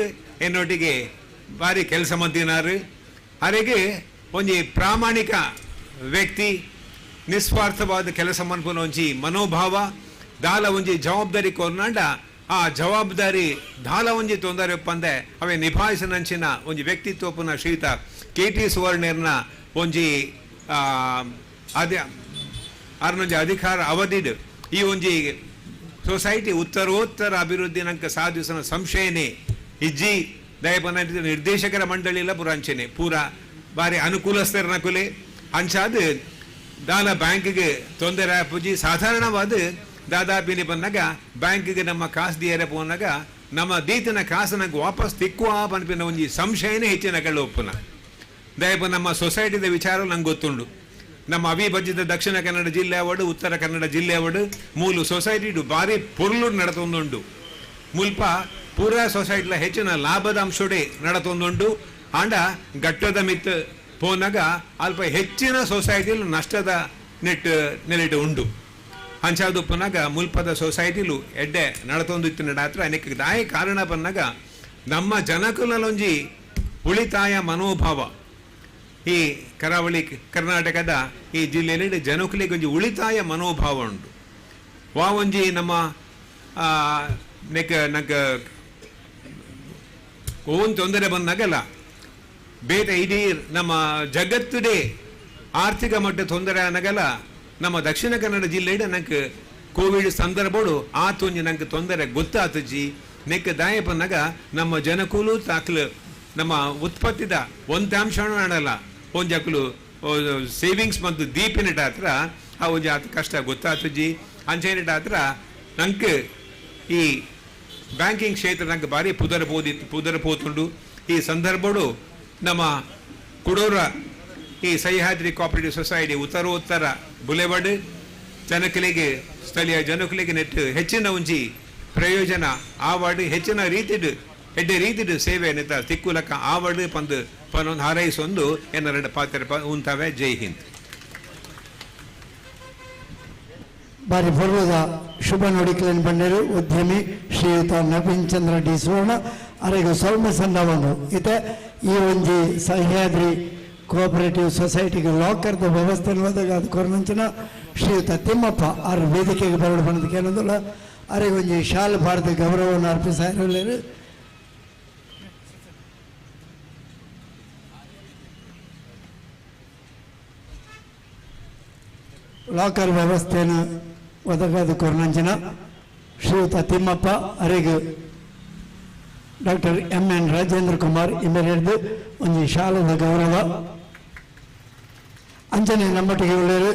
ಎನ್ನೊಟ್ಟಿಗೆ ಬಾರಿ ಕೆಲಸ ಮದ್ದಿನಾರು ಅವರಿಗೆ ಒಂಜಿ ಪ್ರಾಮಾಣಿಕ ವ್ಯಕ್ತಿ ನಿಸ್ವಾರ್ಥವಾದ ಕೆಲಸ ಮನ್ಪುನ ಒಂಜಿ ಮನೋಭಾವ ದಾಲ ಒಂಜಿ ಜವಾಬ್ದಾರಿ ಕೊರ್ನಾಂಡ ಆ ಜವಾಬ್ದಾರಿ ದಾಲ ಒಂಜಿ ತೊಂದರೆ ಒಪ್ಪಂದೆ ಅವೇ ನಿಭಾಯಿಸನಂಚಿನ ಒಂಜಿ ವ್ಯಕ್ತಿತ್ವಪುನ ಶ್ರೀಯುತ KT ಸುವರ್ಣೇರ್ನ ಒಂಜಿ ಅರ್ನೊಂಜಿ ಅಧಿಕಾರ ಅವಧಿಡ್ ಈ ಒಂಜಿ ಸೊಸೈಟಿ ಉತ್ತರೋತ್ತರ ಅಭಿವೃದ್ಧಿ ನಂಗೆ ಸಾಧಿಸನ ಸಂಶಯನೇ ಇಜ್ಜಿ ದಯಪನ ನಿರ್ದೇಶಕರ ಮಂಡಳಿಲ ಪುರಾಂಚನೆ ಪೂರ ಬಾರಿ ಅನುಕೂಲಸ್ಥರ ನಕುಲೆ ಅಂಚಾದ ದಾಲ ಬ್ಯಾಂಕ್ಗೆ ತೊಂದರೆ ಆಪುಜಿ ಸಾಧಾರಣವಾದ ದಾದಾಪಿನಿ ಬಂದಾಗ ಬ್ಯಾಂಕ್ಗೆ ನಮ್ಮ ಕಾಸು ದಿಯರೆ ಪೋನಾಗ ನಮ್ಮ ದೀತನ ಕಾಸು ನಂಗೆ ವಾಪಸ್ ತಿಕ್ಕುವ ಪನ್ಪಿನ ಒಂಜಿ ಸಂಶಯನೇ ಹೆಚ್ಚಿನ ಕಳ್ಳ ಒಪ್ಪುನ ದಯಪ ನಮ್ಮ ಸೊಸೈಟಿದ ವಿಚಾರ ನಂಗೆ ಗೊತ್ತುಂಡು ನಮ್ಮ ಅವಿಭಜಿತ ದಕ್ಷಿಣ ಕನ್ನಡ ಜಿಲ್ಲೆ ಅವಡು ಉತ್ತರ ಕನ್ನಡ ಜಿಲ್ಲೆ ಅವಡು ಮೂಲು ಸೊಸೈಟಿಡು ಭಾರಿ ಪೊರ್ಲು ನಡತೊಂದುಂಡು ಮುಲ್ಪ ಪೂರಾ ಸೊಸೈಟಿಲ ಹೆಚ್ಚಿನ ಲಾಭದ ಅಂಶೋಡೆ ನಡತೊಂದುಂಡು ಆಂಡ ಗಟ್ಟದ ಮಿತ್ ಪೋನಾಗ ಅಲ್ಪ ಹೆಚ್ಚಿನ ಸೊಸೈಟಿಲು ನಷ್ಟದ ನೆಲೆಟ್ಟು ಉಂಡು ಅಂಚಾದು ಪನ್ನಾಗ ಮುಲ್ಪದ ಸೊಸೈಟಿಲು ಎಡ್ಡೆ ನಡತೊಂದಿತ್ತು ನಡಾತ್ರ ಅನೇಕ ದಾಯ ಕಾರಣ ಪನ್ನಾಗ ನಮ್ಮ ಜನಕುಲೊಂಜಿ ಉಳಿತಾಯ ಮನೋಭಾವ ಈ ಕರಾವಳಿ ಕರ್ನಾಟಕದ ಈ ಜಿಲ್ಲೆಯಲ್ಲಿ ಜನಕುಲಿಗೆ ಒಂಜಿ ಉಳಿತಾಯ ಮನೋಭಾವ ಉಂಟು ವಾ ಒಂಜಿ ನಮ್ಮ ನಂಗೆ ಓನ್ ತೊಂದರೆ ಬಂದಾಗಲ್ಲ ಬೇರೆ ಇಡೀ ನಮ್ಮ ಜಗತ್ತುಡೇ ಆರ್ಥಿಕ ಮಟ್ಟ ತೊಂದರೆ ಅನ್ನಗಲ್ಲ ನಮ್ಮ ದಕ್ಷಿಣ ಕನ್ನಡ ಜಿಲ್ಲೆಡೆ ನಂಗೆ ಕೋವಿಡ್ ಸಂದರ್ಭಡು ಆತೊಂಜಿ ನಂಗೆ ತೊಂದರೆ ಗೊತ್ತಾತಜಿ ನೆಕ್ ದಾಯ ಪನ್ನಾಗ ನಮ್ಮ ಜನಕುಲು ತಾಕ್ಲು ನಮ್ಮ ಉತ್ಪತ್ತಿದ ಒಂದಂಶ ಮಾಡಲ್ಲ ಒಂಜಾಕುಲು ಸೇವಿಂಗ್ಸ್ ಮತ್ತು ದೀಪಿನಟ ಹತ್ರ ಆ ಒಂಜಿ ಆತ ಕಷ್ಟ ಗೊತ್ತಾತಜಿ ಅಂಚೆನಟ ಹತ್ರ ನಂಗೆ ಈ ಬ್ಯಾಂಕಿಂಗ್ ಕ್ಷೇತ್ರ ನಂಗೆ ಭಾರಿ ಪುದರ ಪೋತುಂಡು ಈ ಸಂದರ್ಭಡು ನಮ್ಮ ಕುಡೋರ ಈ ಸಹ್ಯಾದ್ರಿ ಕೋಆಪರೇಟಿವ್ ಸೊಸೈಟಿ ಉತ್ತರೋತ್ತರ ಬುಲೆವಡ್ ಜನಕಲಿಗೆ ಸ್ಥಳೀಯ ಜನಕಲಿಗೆ ನೆಟ್ಟು ಹೆಚ್ಚಿನ ಒಂಜಿ ಪ್ರಯೋಜನ ಆವಾಡು ಹೆಚ್ಚಿನ ರೀತಿಡ್ ಎಡ್ಡೆ ರೀತಿಡ್ ಸೇವೆ ನೆತ್ತ ತಿಕ್ಕುಲಕ ಆವಾಡು ಪಂದು ಪನೊಂದು ಹಾರೈಸೊಂದು ಎನ್ನರೆಡ ಪಾತ್ರ ಉಂತವೆ. ಜೈ ಹಿಂದ್. ಬಾರಿ ಪೂರ್ವದ ಶುಭ ನುಡಿಕಲಿನ ಬಂಡರು ಉದ್ಯಮಿ ಶ್ರೀಯುತ ನವೀನ್ ಚಂದ್ರ ಡಿ ಸುವರ್ಣ ಅವರಿಗೆ ಸೌಮ್ಯ ಸಂದವನ್ನು ಇತೆ ಈ ಒಂಜಿ ಸಹ್ಯಾದ್ರಿ ಕೋಆಪರೇಟಿವ್ ಸೊಸೈಟಿಗೆ ಲಾಕರ್ದ ವ್ಯವಸ್ಥೆ ಹೋದಾಗ ಅದು ಕೊರನಂಚಿನ ಶ್ರೀಯುತ ತಿಮ್ಮಪ್ಪ ಅವ್ರ ವೇದಿಕೆಗೆ ಬರಲು ಬಂದಕ್ಕೆ ಏನಂದಲ್ಲ ಅವರಿಗೆ ಒಂಜಿ ಶಾಲ್ ಭಾರತ ಗೌರವವನ್ನು ಅರ್ಪಿಸಿರಲಿರು. ಲಾಕರ್ ವ್ಯವಸ್ಥೆಯನ್ನು ಒದಗದ ಕೊರನಂಚಿನ ಶ್ರೀಯುತ ತಿಮ್ಮಪ್ಪ ಅವರಿಗೆ ಡಾಕ್ಟರ್ MN ರಾಜೇಂದ್ರ ಕುಮಾರ್ ಇಮೇಲೆ ಒಂದು ಶಾಲದ ಗೌರವ ಅಂಚನೆ ನಮ್ಮೊಟ್ಟಿಗೆ ಒಳ್ಳೆಯರು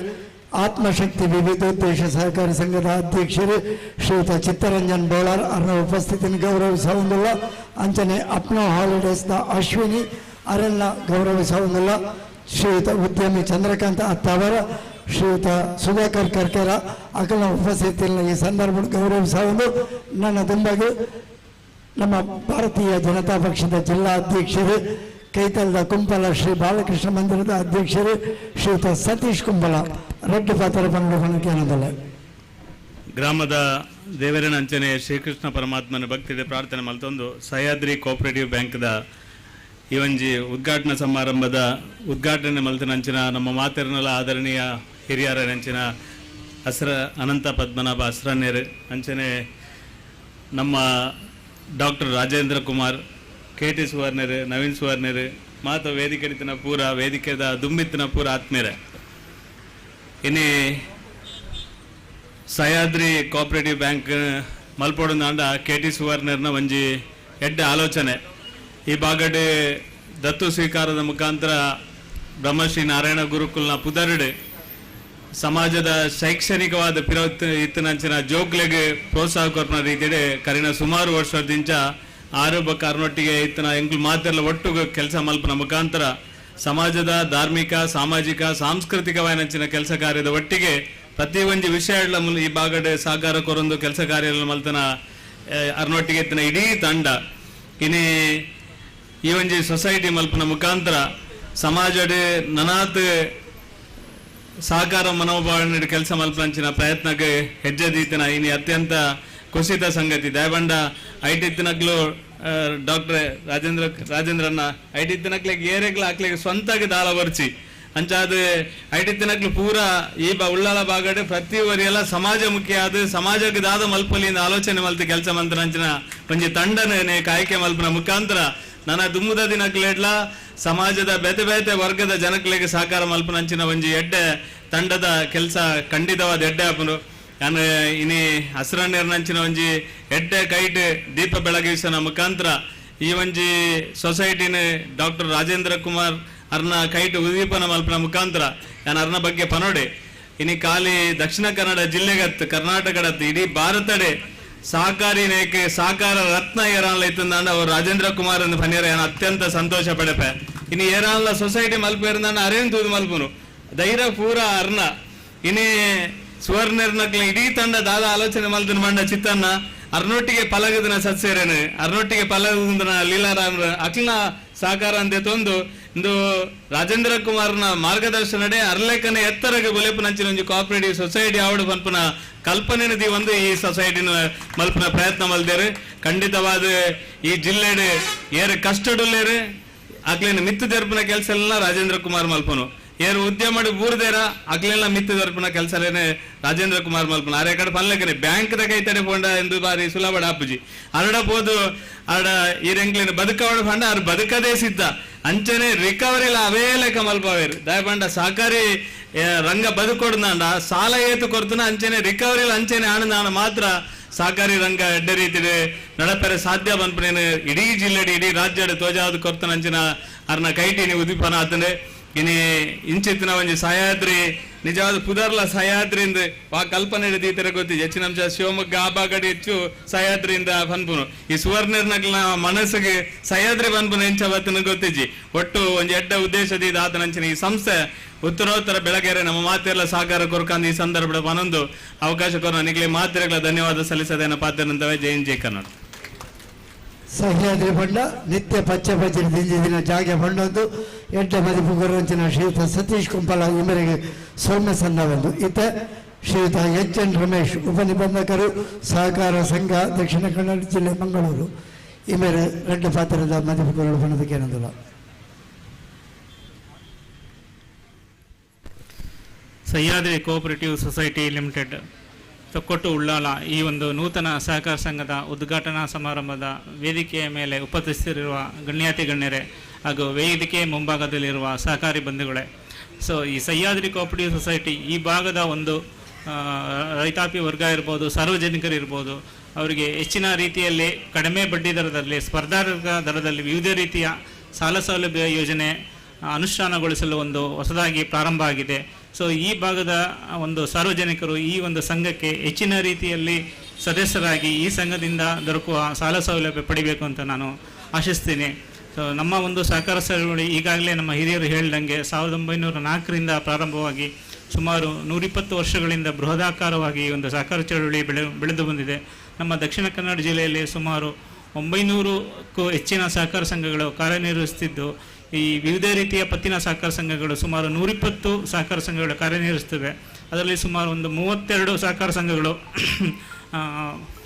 ಆತ್ಮಶಕ್ತಿ ವಿವಿಧೋದ್ದೇಶ ಸಹಕಾರಿ ಸಂಘದ ಅಧ್ಯಕ್ಷರು ಶ್ರೀಯುತ ಚಿತ್ತರಂಜನ್ ಬೋಳಾರ್ ಅವರ ಉಪಸ್ಥಿತಿಯನ್ನು ಗೌರವಿಸುವುದಿಲ್ಲ. ಅಂಚನೆ ಅಪ್ನೋ ಹಾಲಿಡೇಸ್ನ ಅಶ್ವಿನಿ ಅವರನ್ನ ಗೌರವಿಸುವುದಿಲ್ಲ. ಶ್ರೀಯುತ ಉದ್ಯಮಿ ಚಂದ್ರಕಾಂತ್ ಅತ್ತಾವರ ಶ್ರೀಯುತ ಸುಧಾಕರ್ ಕರ್ಕೇರ ಅಕಲ ಉಪಸ್ಥಿತಿಯಲ್ಲಿ ಈ ಸಂದರ್ಭ ಗೌರವಿಸುವುದು ನನ್ನ ದುಂಬಗೆ ನಮ್ಮ ಭಾರತೀಯ ಜನತಾ ಪಕ್ಷದ ಜಿಲ್ಲಾ ಅಧ್ಯಕ್ಷರು ಕೈತಲದ ಕುಂಪಲ ಶ್ರೀ ಬಾಲಕೃಷ್ಣ ಮಂದಿರದ ಅಧ್ಯಕ್ಷರು ಶ್ರೀಯುತ ಸತೀಶ್ ಕುಂಬಲ ರೆಡ್ಡಿ ಪಾತ್ರ ಬಂದ ಗ್ರಾಮದ ದೇವರನ ಅಂಚನೆ ಶ್ರೀಕೃಷ್ಣ ಪರಮಾತ್ಮನ ಭಕ್ತಿದ ಪ್ರಾರ್ಥನೆ ಮಲ್ತೊಂದು ಸಹ್ಯಾದ್ರಿ ಕೋಆಪರೇಟಿವ್ ಬ್ಯಾಂಕ್ದ ಈ ಒಂಜಿ ಉದ್ಘಾಟನಾ ಸಮಾರಂಭದ ಉದ್ಘಾಟನೆ ಮಲ್ತನ ಅಂಚಿನ ನಮ್ಮ ಮಾತೆರನೆಲ್ಲ ಆದರಣೀಯ ಹಿರಿಯರ ನೆಂಚಿನ ಅನಂತ ಪದ್ಮನಾಭ ಅಸ್ರನ್ಯರು ಅಂಚನೆ ನಮ್ಮ ಡಾಕ್ಟರ್ ರಾಜೇಂದ್ರ ಕುಮಾರ್ KT ಸುವರ್ಣರು ನವೀನ್ ಸುವರ್ಣರು ಮಾತ ವೇದಿಕೆ ಪೂರ ವೇದಿಕೆದ ದುಂಬಿತ್ತಿನ ಪೂರ ಆತ್ಮೀಯರೇ ಇನ್ನೇ ಸಹ್ಯಾದ್ರಿ ಕೋಆಪರೇಟಿವ್ ಬ್ಯಾಂಕ್ ಮಲ್ಪೊಡಂದಾಂಡ KT ಸುವರ್ಣರ್ನ ಒಂಜಿ ಎಡ್ಡ ಆಲೋಚನೆ ಈ ಬಾಗಡೆ ದತ್ತು ಸ್ವೀಕಾರದ ಮುಖಾಂತರ ಬ್ರಹ್ಮಶ್ರೀ ನಾರಾಯಣ ಗುರುಕುಲ್ನ ಪುದರ್ಡ್ ಸಮಾಜದ ಶೈಕ್ಷಣಿಕವಾದ ಇತ್ತಿನಂಚಿನ ಜೋಕ್ಲೆಗೆ ಪ್ರೋತ್ಸಾಹ ಕೊರ್ನ ರೀತಿಯಡೆ ಕರಿನ ಸುಮಾರು ವರ್ಷದಿಂದ ಆರೋಗ್ಯಕಾರನೊಟ್ಟಿಗೆ ಇತ್ತಿನ ಎಂಕ್ಲು ಮಾತೆಲ್ಲ ಒಟ್ಟು ಕೆಲಸ ಮಲ್ಪನ ಮುಖಾಂತರ ಸಮಾಜದ ಧಾರ್ಮಿಕ ಸಾಮಾಜಿಕ ಸಾಂಸ್ಕೃತಿಕವಾದ ಕೆಲಸ ಕಾರ್ಯದ ಒಟ್ಟಿಗೆ ಪ್ರತಿ ಒಂದು ವಿಷಯಗಳ ಈ ಬಾಗಡೆ ಸಾಕಾರ ಕೊರೊಂದು ಕೆಲಸ ಕಾರ್ಯ ಮಲ್ತನ ಅರ್ನೊಟ್ಟಿಗೆ ಇತ್ತಿನ ಇಡೀ ತಂಡ ಇನ್ನೇ ಈ ಒಂಜಿ ಸೊಸೈಟಿ ಮಲ್ಪನ ಮುಖಾಂತರ ಸಮಾಜದ ನನಾತ್ ಸಹಕಾರ ಮನೋಭಾವನೆ ಕೆಲಸ ಮಲ್ಪಂಚಿನ ಪ್ರಯತ್ನಕ್ಕೆ ಹೆಜ್ಜೆ ದೀತನ ಇನ್ನು ಅತ್ಯಂತ ಕುಸಿತ ಸಂಗತಿ ದಯಬಂಡ ಐಟಿತ್ತಿನಕ್ಲು ಡಾಕ್ಟರ್ ರಾಜೇಂದ್ರನ್ನ ಐಟಿತ್ತಿನಕ್ಲಿಗೆ ಏರೆಗ್ಲ ಹಾಕ್ಲಿಕ್ಕೆ ಸ್ವಂತಾಗಿ ದಾಳ ಬರ್ಚಿ ಅಂಚಾದ ಐಟಿತ್ತಿನಕ್ಲು ಪೂರ ಈ ಉಳ್ಳಾಲ ಬಾಗಡೆ ಪ್ರತಿ ಒರಿಯೆಲ್ಲ ಸಮಾಜಮುಖಿ ಆದ ಸಮಾಜಕ್ಕೆ ದಾದ ಮಲ್ಪಲಿಂದ ಆಲೋಚನೆ ಮಲ್ತಿ ಕೆಲಸ ಮಂತ್ರಂಚಿನ ಒಂಜಿ ತಂಡನೇ ಕಾಯ್ಕೆ ಮಲ್ಪನ ಮುಖಾಂತರ ನನ್ನ ದುಮ್ಮುದ ದಿನಕ್ಲೆಡ್ಲ ಸಮಾಜದ ಬೇತೆ ಬೇತೆ ವರ್ಗದ ಜನಕ್ಲೆಗೆ ಸಹಕಾರ ಮಲ್ಪನಂಚಿನ ಒಂಜಿ ಎಡ್ಡೆ ತಂಡದ ಕೆಲಸ ಖಂಡಿತವಾದ ಎಡ್ಡೆ ಆಪನು ನಾನು ಇನಿ ಹಸ್ರಣ್ಣರ್ನಂಚಿನ ಒಂಜಿ ಎಡ್ಡೆ ಕೈಟ್ ದೀಪ ಬೆಳಗಿಸನ ಮುಖಾಂತರ ಈ ಒಂಜಿ ಸೊಸೈಟಿನ ಡಾಕ್ಟರ್ ರಾಜೇಂದ್ರ ಕುಮಾರ್ ಅರ್ನ ಕೈಟ್ ಉದೀಪನ ಮಲ್ಪನ ಮುಖಾಂತರ ನಾನು ಅರ್ನ ಬಗ್ಗೆ ಪನೋಡೆ ಇನಿ ಖಾಲಿ ದಕ್ಷಿಣ ಕನ್ನಡ ಜಿಲ್ಲೆಗತ್ತು ಕರ್ನಾಟಕದತ್ತು ಇಡೀ ಭಾರತಡೆ ಸಹಕಾರಿ ನೇಕೆ ಸಹಕಾರ ರತ್ನ ಏರಾನ್ಲ ಇತ್ತಂದಾಂಡ ಅವರು ರಾಜೇಂದ್ರ ಕುಮಾರ್ ಎಂದು ಪನ್ಯರ ಅತ್ಯಂತ ಸಂತೋಷ ಪಡೆಪೆ ಇನ್ನು ಏರಾನ್ಲ ಸೊಸೈಟಿ ಮಲ್ಪೇರಂದಾಂಡ ಅರೇನ್ ತೂದು ಮಲ್ಪುನು ಧೈರ್ಯ ಪೂರ ಅರ್ನ ಇನ್ನೇ ಸುವರ್ಣರ್ನಕ್ಲೆ ಇಡೀ ತಂಡ ದಾದ ಆಲೋಚನೆ ಮಲ್ತನ ಮಂಡ ಚಿತ್ತನ್ನ ಅರ್ನೊಟ್ಟಿಗೆ ಪಲಗದನ ಸತ್ಸೇರೇನು ಅರ್ನೊಟ್ಟಿಗೆ ಪಲಗದನ ಲೀಲಾರಾಮ್ರ ಅಕ್ಲನ ಸಹಕಾರ ಅಂತ ತೊಂದು ಇಂದು ರಾಜೇಂದ್ರ ಕುಮಾರ್ನ ಮಾರ್ಗದರ್ಶನಡೆ ಅರ್ಲೇಖನ ಎತ್ತರಗೆ ಬೊಲೆಪುನಂಚಿನ ಒಂಜಿ ಕೋಆಪರೇಟಿವ್ ಸೊಸೈಟಿ ಆವಡು ಪನ್ಪುನ ಕಲ್ಪನೆ ಒಂದು ಈ ಸೊಸೈಟಿನ ಮಲ್ಪನ ಪ್ರಯತ್ನ ಮಲ್ದೇರು ಖಂಡಿತವಾದ ಈ ಜಿಲ್ಲೆಡೆ ಏರು ಕಷ್ಟಡುಲ್ಲೇರು ಅಕ್ಲೇನ ಮಿತ್ತು ತೆರಪಿನ ಕೆಲಸ ಎಲ್ಲ ರಾಜೇಂದ್ರ ಕುಮಾರ್ ಮಲ್ಪನು ಏರು ಉದ್ಯಮ ಬೂರ್ದೇರ ಅಕ್ಲೆಲ್ಲ ಮಿತ್ತು ತೆರಪಿನ ಕೆಲಸಲೇನೆ ರಾಜೇಂದ್ರ ಕುಮಾರ್ ಮಲ್ಪನ ಅರೆ ಕಡೆ ಪಲ್ಲೆಕನೆ ಬ್ಯಾಂಕ್ ಕೈ ತಡೆ ಪೋಂಡ ಎಂದು ಬಾರಿ ಸುಲಭ ಆಪುಜಿ ಅರಡ ಪೋದು ಅರಡ ಈ ರೆಂಕ್ಲಿನ ಬದುಕವಡ ಪಂಡ ಅವ್ರು ಬದುಕದೇ ಸಿದ್ಧ ಅಂಚನೆ ರಿಕವರಿಲ ಅವೇ ಲೆಕ್ಕ ಮಲ್ಪವೇರು ದಯಪಂಡ ಸಹಕಾರಿ ರಂಗ ಬದುಕೊಡ್ದಾಂಡ ಸಾಲ ಏತು ಕೊರ್ತನ ಅಂಚನೆ ರಿಕವರಿಲ ಅಂಚನೆ ಆನಂದಾನ ಮಾತ್ರ ಸಹಕಾರಿ ರಂಗ ಎಡ್ಡೆ ರೀತಿ ನಡಪೆರೆ ಸಾಧ್ಯ ಬಂದ್ಪನೇನು ಇಡೀ ಜಿಲ್ಲೆಡಿ ಇಡೀ ರಾಜ್ಯದ ತೋಜಾದ ಕೊರ್ತನ ಅಂಚಿನ ಅರ್ನ ಕೈಟಿನಿ ಉದೀಪನ ಆತನೆ ಇನಿ ಇಂಚಿತ್ತಿನ ಒಂಜಿ ಸಹ್ಯಾದ್ರಿ ನಿಜವಾದ ಪುದರ್ಲ ಸಹ್ಯಾದ್ರಿಯಿಂದ ಆ ಕಲ್ಪನೆ ದೀತರ ಗೊತ್ತಿ ಹೆಚ್ಚಿನ ಅಂಶ ಶಿವಮೊಗ್ಗ ಆ ಭಾಗಡಿ ಹೆಚ್ಚು ಸಹ್ಯಾದ್ರಿಯಿಂದ ಬಂದ್ಪುನು ಈ ಸುವರ್ಣರ್ನಕ್ಲ ಮನಸ್ಸಿಗೆ ಸಹ್ಯಾದ್ರಿ ಬಂದ್ಪುನು ಎಂಚವತ್ತಿನ ಗೊತ್ತಿಜ್ಜಿ ಒಟ್ಟು ಒಂಜಿ ಎಡ್ಡ ಉದ್ದೇಶದ ಆತನಂಚಿನ ಈ ಸಂಸ್ಥೆ ಉತ್ತರೋತ್ತರ ಬೆಳಗೆರೆ ನಮ್ಮ ಮಾತೆಲ್ಲ ಸಹಕಾರ ಕೊರ್ಕಂದು ಈ ಸಂದರ್ಭದ ಪನೊಂದು ಅವಕಾಶ ಕೊರ ನಿಗ್ಲೆ ಮಾತೆಗಳ ಧನ್ಯವಾದ ಸಲ್ಲಿಸದೇನ ಪಾತ್ರನಂತವೇ ಜೈ ಕನ್ನಡ ಸಹ್ಯಾದ್ರಿ ಬಂಡ ನಿತ್ಯ ಪಚ್ಚ ಪಚ್ಚರಿ ದಿನ ಜಾಗೆ ಬಂಡೊಂದು ಎಡ್ಡೆ ಮದಿಪು ಗೊರಂಚಿನ ಶ್ರೀಯುತ ಸತೀಶ್ ಕುಂಪಲ ಇವರಿಗೆ ಸೌಮ್ಯ ಸನ್ನವೆಂದು ಇತ ಶ್ರೀಯುತ HN ರಮೇಶ್ ಉಪನಿಬಂಧಕರು ಸಹಕಾರ ಸಂಘ ದಕ್ಷಿಣ ಕನ್ನಡ ಜಿಲ್ಲೆ ಮಂಗಳೂರು ಇಮೇಲೆ ರೆಡ್ಡ ಪಾತ್ರದ ಮದಿಪು ಗೊರಳು ಬಣ್ಣದಕ್ಕೆ ಏನಂದಿಲ್ಲ Sahyadri cooperative society limited Thokkottu Ullal ಈ ಒಂದು ನೂತನ ಸಹಕಾರ ಸಂಘದ ಉದ್ಘಾಟನಾ ಸಮಾರಂಭದ ವೇದಿಕೆಯ ಮೇಲೆ ಉಪಸ್ಥಿತರಿರುವ ಗಣ್ಯಾತಿ ಗಣ್ಯರೇ ಹಾಗೂ ವೇದಿಕೆ ಮುಂಭಾಗದಲ್ಲಿರುವ ಸಹಕಾರಿ ಬಂಧುಗಳೇ. ಸೊ ಈ ಸಹ್ಯಾದ್ರಿ ಕೋಆಪರೇಟಿವ್ ಸೊಸೈಟಿ ಈ ಭಾಗದ ಒಂದು ರೈತಾಪಿ ವರ್ಗ ಇರ್ಬೋದು, ಸಾರ್ವಜನಿಕರಿರ್ಬೋದು, ಅವರಿಗೆ ಹೆಚ್ಚಿನ ರೀತಿಯಲ್ಲಿ ಕಡಿಮೆ ಬಡ್ಡಿ ದರದಲ್ಲಿ, ಸ್ಪರ್ಧಾತ್ಮಕ ದರದಲ್ಲಿ ವಿವಿಧ ರೀತಿಯ ಸಾಲ ಸೌಲಭ್ಯ ಯೋಜನೆ ಅನುಷ್ಠಾನಗೊಳಿಸಲು ಒಂದು ಹೊಸದಾಗಿ ಪ್ರಾರಂಭ ಆಗಿದೆ. ಸೊ ಈ ಭಾಗದ ಒಂದು ಸಾರ್ವಜನಿಕರು ಈ ಒಂದು ಸಂಘಕ್ಕೆ ಹೆಚ್ಚಿನ ರೀತಿಯಲ್ಲಿ ಸದಸ್ಯರಾಗಿ ಈ ಸಂಘದಿಂದ ದೊರಕುವ ಸಾಲ ಸೌಲಭ್ಯ ಪಡಿಬೇಕು ಅಂತ ನಾನು ಆಶಿಸ್ತೀನಿ. ಸೊ ನಮ್ಮ ಒಂದು ಸಹಕಾರ ಚಳವಳಿ ಈಗಾಗಲೇ ನಮ್ಮ ಹಿರಿಯರು ಹೇಳಿದಂಗೆ 1904ರಿಂದ ಪ್ರಾರಂಭವಾಗಿ ಸುಮಾರು 120 ವರ್ಷಗಳಿಂದ ಬೃಹದಾಕಾರವಾಗಿ ಈ ಒಂದು ಸಹಕಾರ ಚಳವಳಿ ಬೆಳೆದು ಬಂದಿದೆ. ನಮ್ಮ ದಕ್ಷಿಣ ಕನ್ನಡ ಜಿಲ್ಲೆಯಲ್ಲಿ ಸುಮಾರು 900ಕ್ಕೂ ಹೆಚ್ಚಿನ ಸಹಕಾರ ಸಂಘಗಳು ಕಾರ್ಯನಿರ್ವಹಿಸುತ್ತಿದ್ದು, ಈ ವಿವಿಧ ರೀತಿಯ ಪತ್ತಿನ ಸಹಕಾರ ಸಂಘಗಳು ಸುಮಾರು 120 ಸಹಕಾರ ಸಂಘಗಳು ಕಾರ್ಯನಿರ್ವಹಿಸುತ್ತವೆ. ಅದರಲ್ಲಿ ಸುಮಾರು ಒಂದು 32 ಸಹಕಾರ ಸಂಘಗಳು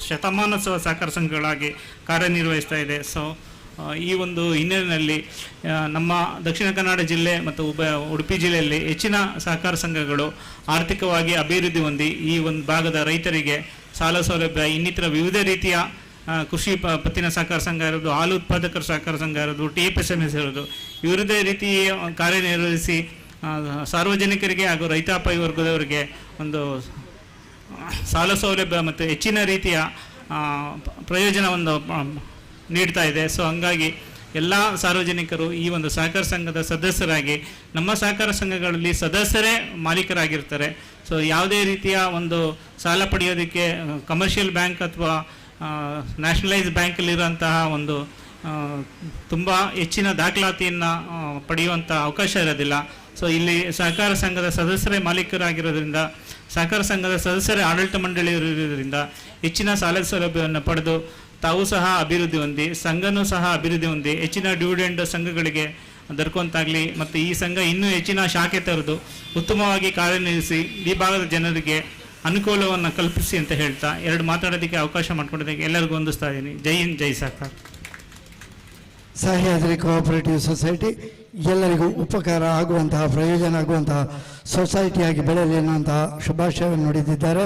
ಶತಮಾನೋತ್ಸವ ಸಹಕಾರ ಸಂಘಗಳಾಗಿ ಕಾರ್ಯನಿರ್ವಹಿಸ್ತಾ ಇದೆ. ಸೊ ಈ ಒಂದು ಹಿನ್ನೆಲೆಯಲ್ಲಿ ನಮ್ಮ ದಕ್ಷಿಣ ಕನ್ನಡ ಜಿಲ್ಲೆ ಮತ್ತು ಉಡುಪಿ ಜಿಲ್ಲೆಯಲ್ಲಿ ಹೆಚ್ಚಿನ ಸಹಕಾರ ಸಂಘಗಳು ಆರ್ಥಿಕವಾಗಿ ಅಭಿವೃದ್ಧಿ ಹೊಂದಿ ಈ ಒಂದು ಭಾಗದ ರೈತರಿಗೆ ಸಾಲ ಸೌಲಭ್ಯ ಇನ್ನಿತರ ವಿವಿಧ ರೀತಿಯ ಕೃಷಿ ಪತ್ತಿನ ಸಹಕಾರ ಸಂಘ ಇರೋದು, ಹಾಲು ಉತ್ಪಾದಕರ ಸಹಕಾರ ಸಂಘ ಇರೋದು, TFSMS ಇರೋದು, ವಿವಿಧ ರೀತಿಯ ಕಾರ್ಯನಿರ್ವಹಿಸಿ ಸಾರ್ವಜನಿಕರಿಗೆ ಹಾಗೂ ರೈತಾಪಿ ವರ್ಗದವರಿಗೆ ಒಂದು ಸಾಲ ಸೌಲಭ್ಯ ಮತ್ತು ಹೆಚ್ಚಿನ ರೀತಿಯ ಪ್ರಯೋಜನವನ್ನು ನೀಡ್ತಾ ಇದೆ. ಸೊ ಹಂಗಾಗಿ ಎಲ್ಲ ಸಾರ್ವಜನಿಕರು ಈ ಒಂದು ಸಹಕಾರ ಸಂಘದ ಸದಸ್ಯರಾಗಿ, ನಮ್ಮ ಸಹಕಾರ ಸಂಘಗಳಲ್ಲಿ ಸದಸ್ಯರೇ ಮಾಲೀಕರಾಗಿರ್ತಾರೆ. ಸೊ ಯಾವುದೇ ರೀತಿಯ ಒಂದು ಸಾಲ ಪಡೆಯೋದಕ್ಕೆ ಕಮರ್ಷಿಯಲ್ ಬ್ಯಾಂಕ್ ಅಥವಾ ನ್ಯಾಷನಲೈಸ್ ಬ್ಯಾಂಕಲ್ಲಿರುವಂತಹ ಒಂದು ತುಂಬ ಹೆಚ್ಚಿನ ದಾಖಲಾತಿಯನ್ನು ಪಡೆಯುವಂಥ ಅವಕಾಶ ಇರೋದಿಲ್ಲ. ಸೊ ಇಲ್ಲಿ ಸಹಕಾರ ಸಂಘದ ಸದಸ್ಯರೇ ಮಾಲೀಕರಾಗಿರೋದ್ರಿಂದ, ಸಹಕಾರ ಸಂಘದ ಸದಸ್ಯರೇ ಆಡಳಿತ ಮಂಡಳಿ ಇರೋದ್ರಿಂದ ಹೆಚ್ಚಿನ ಸಾಲ ಸೌಲಭ್ಯವನ್ನು ಪಡೆದು ತಾವು ಸಹ ಅಭಿವೃದ್ಧಿ ಹೊಂದಿ, ಸಂಘನೂ ಸಹ ಅಭಿವೃದ್ಧಿ ಹೊಂದಿ ಹೆಚ್ಚಿನ ಡಿವಿಡೆಂಡ್ ಸಂಘಗಳಿಗೆ ದೊರಕುವಂತಾಗಲಿ ಮತ್ತು ಈ ಸಂಘ ಇನ್ನೂ ಹೆಚ್ಚಿನ ಶಾಖೆ ತೆರೆದು ಉತ್ತಮವಾಗಿ ಕಾರ್ಯನಿರ್ವಹಿಸಿ ಈ ಭಾಗದ ಜನರಿಗೆ ಅನುಕೂಲವನ್ನು ಕಲ್ಪಿಸಿ ಅಂತ ಹೇಳ್ತಾ ಎರಡು ಮಾತಾಡೋದಕ್ಕೆ ಅವಕಾಶ ಮಾಡಿಕೊಡೋದಕ್ಕೆ ಎಲ್ಲರಿಗೂ ಹೊಂದಿಸ್ತಾ ಇದ್ದೀನಿ. ಜೈ ಹಿಂದ್, ಜೈ ಸಹಕಾರ. ಸಹ್ಯಾದ್ರಿ ಕೋಆಪರೇಟಿವ್ ಸೊಸೈಟಿ ಎಲ್ಲರಿಗೂ ಉಪಕಾರ ಆಗುವಂತಹ, ಪ್ರಯೋಜನ ಆಗುವಂತಹ ಸೊಸೈಟಿಯಾಗಿ ಬೆಳೆಯಲಿ ಎನ್ನುವಂತಹ ಶುಭಾಶಯವನ್ನು ನುಡಿದಿದ್ದಾರೆ.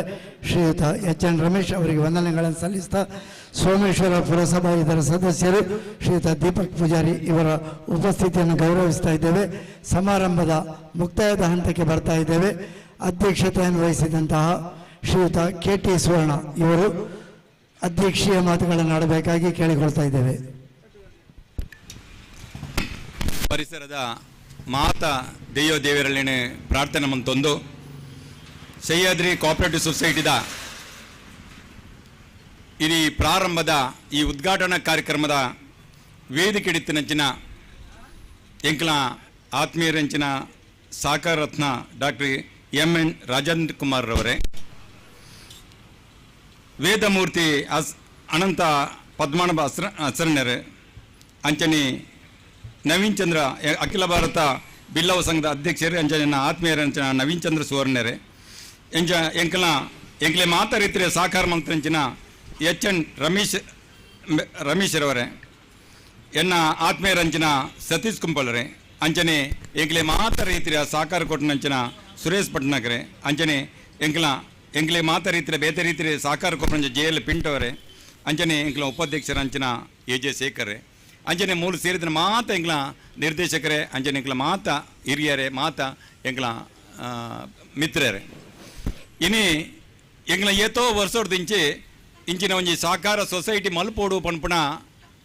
ಶ್ರೀಯುತ HN ರಮೇಶ್ ಅವರಿಗೆ ವಂದನೆಗಳನ್ನು ಸಲ್ಲಿಸ್ತಾ, ಸೋಮೇಶ್ವರ ಪುರಸಭಾ ಇದರ ಸದಸ್ಯರು ಶ್ರೀಯುತ ದೀಪಕ್ ಪೂಜಾರಿ ಇವರ ಉಪಸ್ಥಿತಿಯನ್ನು ಗೌರವಿಸ್ತಾ ಇದ್ದೇವೆ. ಸಮಾರಂಭದ ಮುಕ್ತಾಯದ ಹಂತಕ್ಕೆ ಬರ್ತಾ ಇದ್ದೇವೆ. ಅಧ್ಯಕ್ಷತೆಯನ್ನು ವಹಿಸಿದಂತಹ ಶ್ರೀಯುತ KT ಸುವರ್ಣ ಇವರು ಅಧ್ಯಕ್ಷೀಯ ಮಾತುಗಳನ್ನು ಆಡಬೇಕಾಗಿ ಕೇಳಿಕೊಳ್ತಾ ಇದ್ದೇವೆ. ಪರಿಸರದ ಮಾತಾ ದೆಯ್ಯೋ ದೇವರಲ್ಲಿನ ಪ್ರಾರ್ಥನೆ ಮಂತೊಂದು ಸಹ್ಯಾದ್ರಿ ಕೋಆಪರೇಟಿವ್ ಸೊಸೈಟಿದ ಇಡೀ ಪ್ರಾರಂಭದ ಈ ಉದ್ಘಾಟನಾ ಕಾರ್ಯಕ್ರಮದ ವೇದಿಕೆ ಹಿಡಿತಿನಂಚಿನ ಎಂಕಲ ಆತ್ಮೀಯರಂಚಿನ ಸಹಕಾರ ರತ್ನ ಡಾಕ್ಟರ್ MN ರಾಜೇಂದ್ರ ಕುಮಾರ್ ರವರೇ, ವೇದಮೂರ್ತಿ ಅನಂತ ಪದ್ಮನಾಭ ಹಸರಣ್ಣರು, ಅಂಚನೆ ನವೀನ್ ಚಂದ್ರ ಅಖಿಲ ಭಾರತ ಬಿಲ್ಲವ ಸಂಘದ ಅಧ್ಯಕ್ಷರು, ಅಂಚನ ಆತ್ಮೀಯರಂಚನ ನವೀನ್ ಚಂದ್ರ ಸುವರ್ಣರೇ, ಎಂಕಲೆ ಮಾತಾರಿತರೆ ಸಹಕಾರ ಮಂತ್ರಂಚಿನ HN ರಮೇಶ್ರವರೇ, ಎನ್ನ ಆತ್ಮೀಯರಂಚಿನ ಸತೀಶ್ ಕುಂಪಳರೇ, ಅಂಚನೆ ಎಂಕಲೆ ಮಾತಾರೀತಿಯ ಸಹಕಾರ ಕೊಟ್ಟನಂಚಿನ ಸುರೇಶ್ ಪಟ್ನಾಗರೇ, ಅಂಚನೆ ಎಂಕಲೆ ಮಾತಾರೀತಿಯ ಬೇತೆ ರೀತಿಯ ಸಹಕಾರ ಕೊಟ್ಟಂಚ JL ಪಿಂಟವರೇ, ಅಂಚನೆ ಎಂಕಲ ಉಪಾಧ್ಯಕ್ಷರ ಅಂಚಿನ AJ ಶೇಖರೇ, ಅಂಚನೆ ಮೂಲ ಸೇರಿದ ಮಾತ ಎಂಕಲ ನಿರ್ದೇಶಕರೇ, ಅಂಚನೆ ಎಂಕಲ ಮಾತ ಹಿರಿಯರೇ, ಮಾತ ಎಂಕಲ ಮಿತ್ರರೇ, ಇನಿ ಎಂಕಲ ಏತೋ ವರ್ಷದಿಂಚಿ ಇಂಚಿನ ಒಂಜಿ ಸಹಕಾರ ಸೊಸೈಟಿ ಮಲ್ಪೋಡು ಪನ್ಪುಣ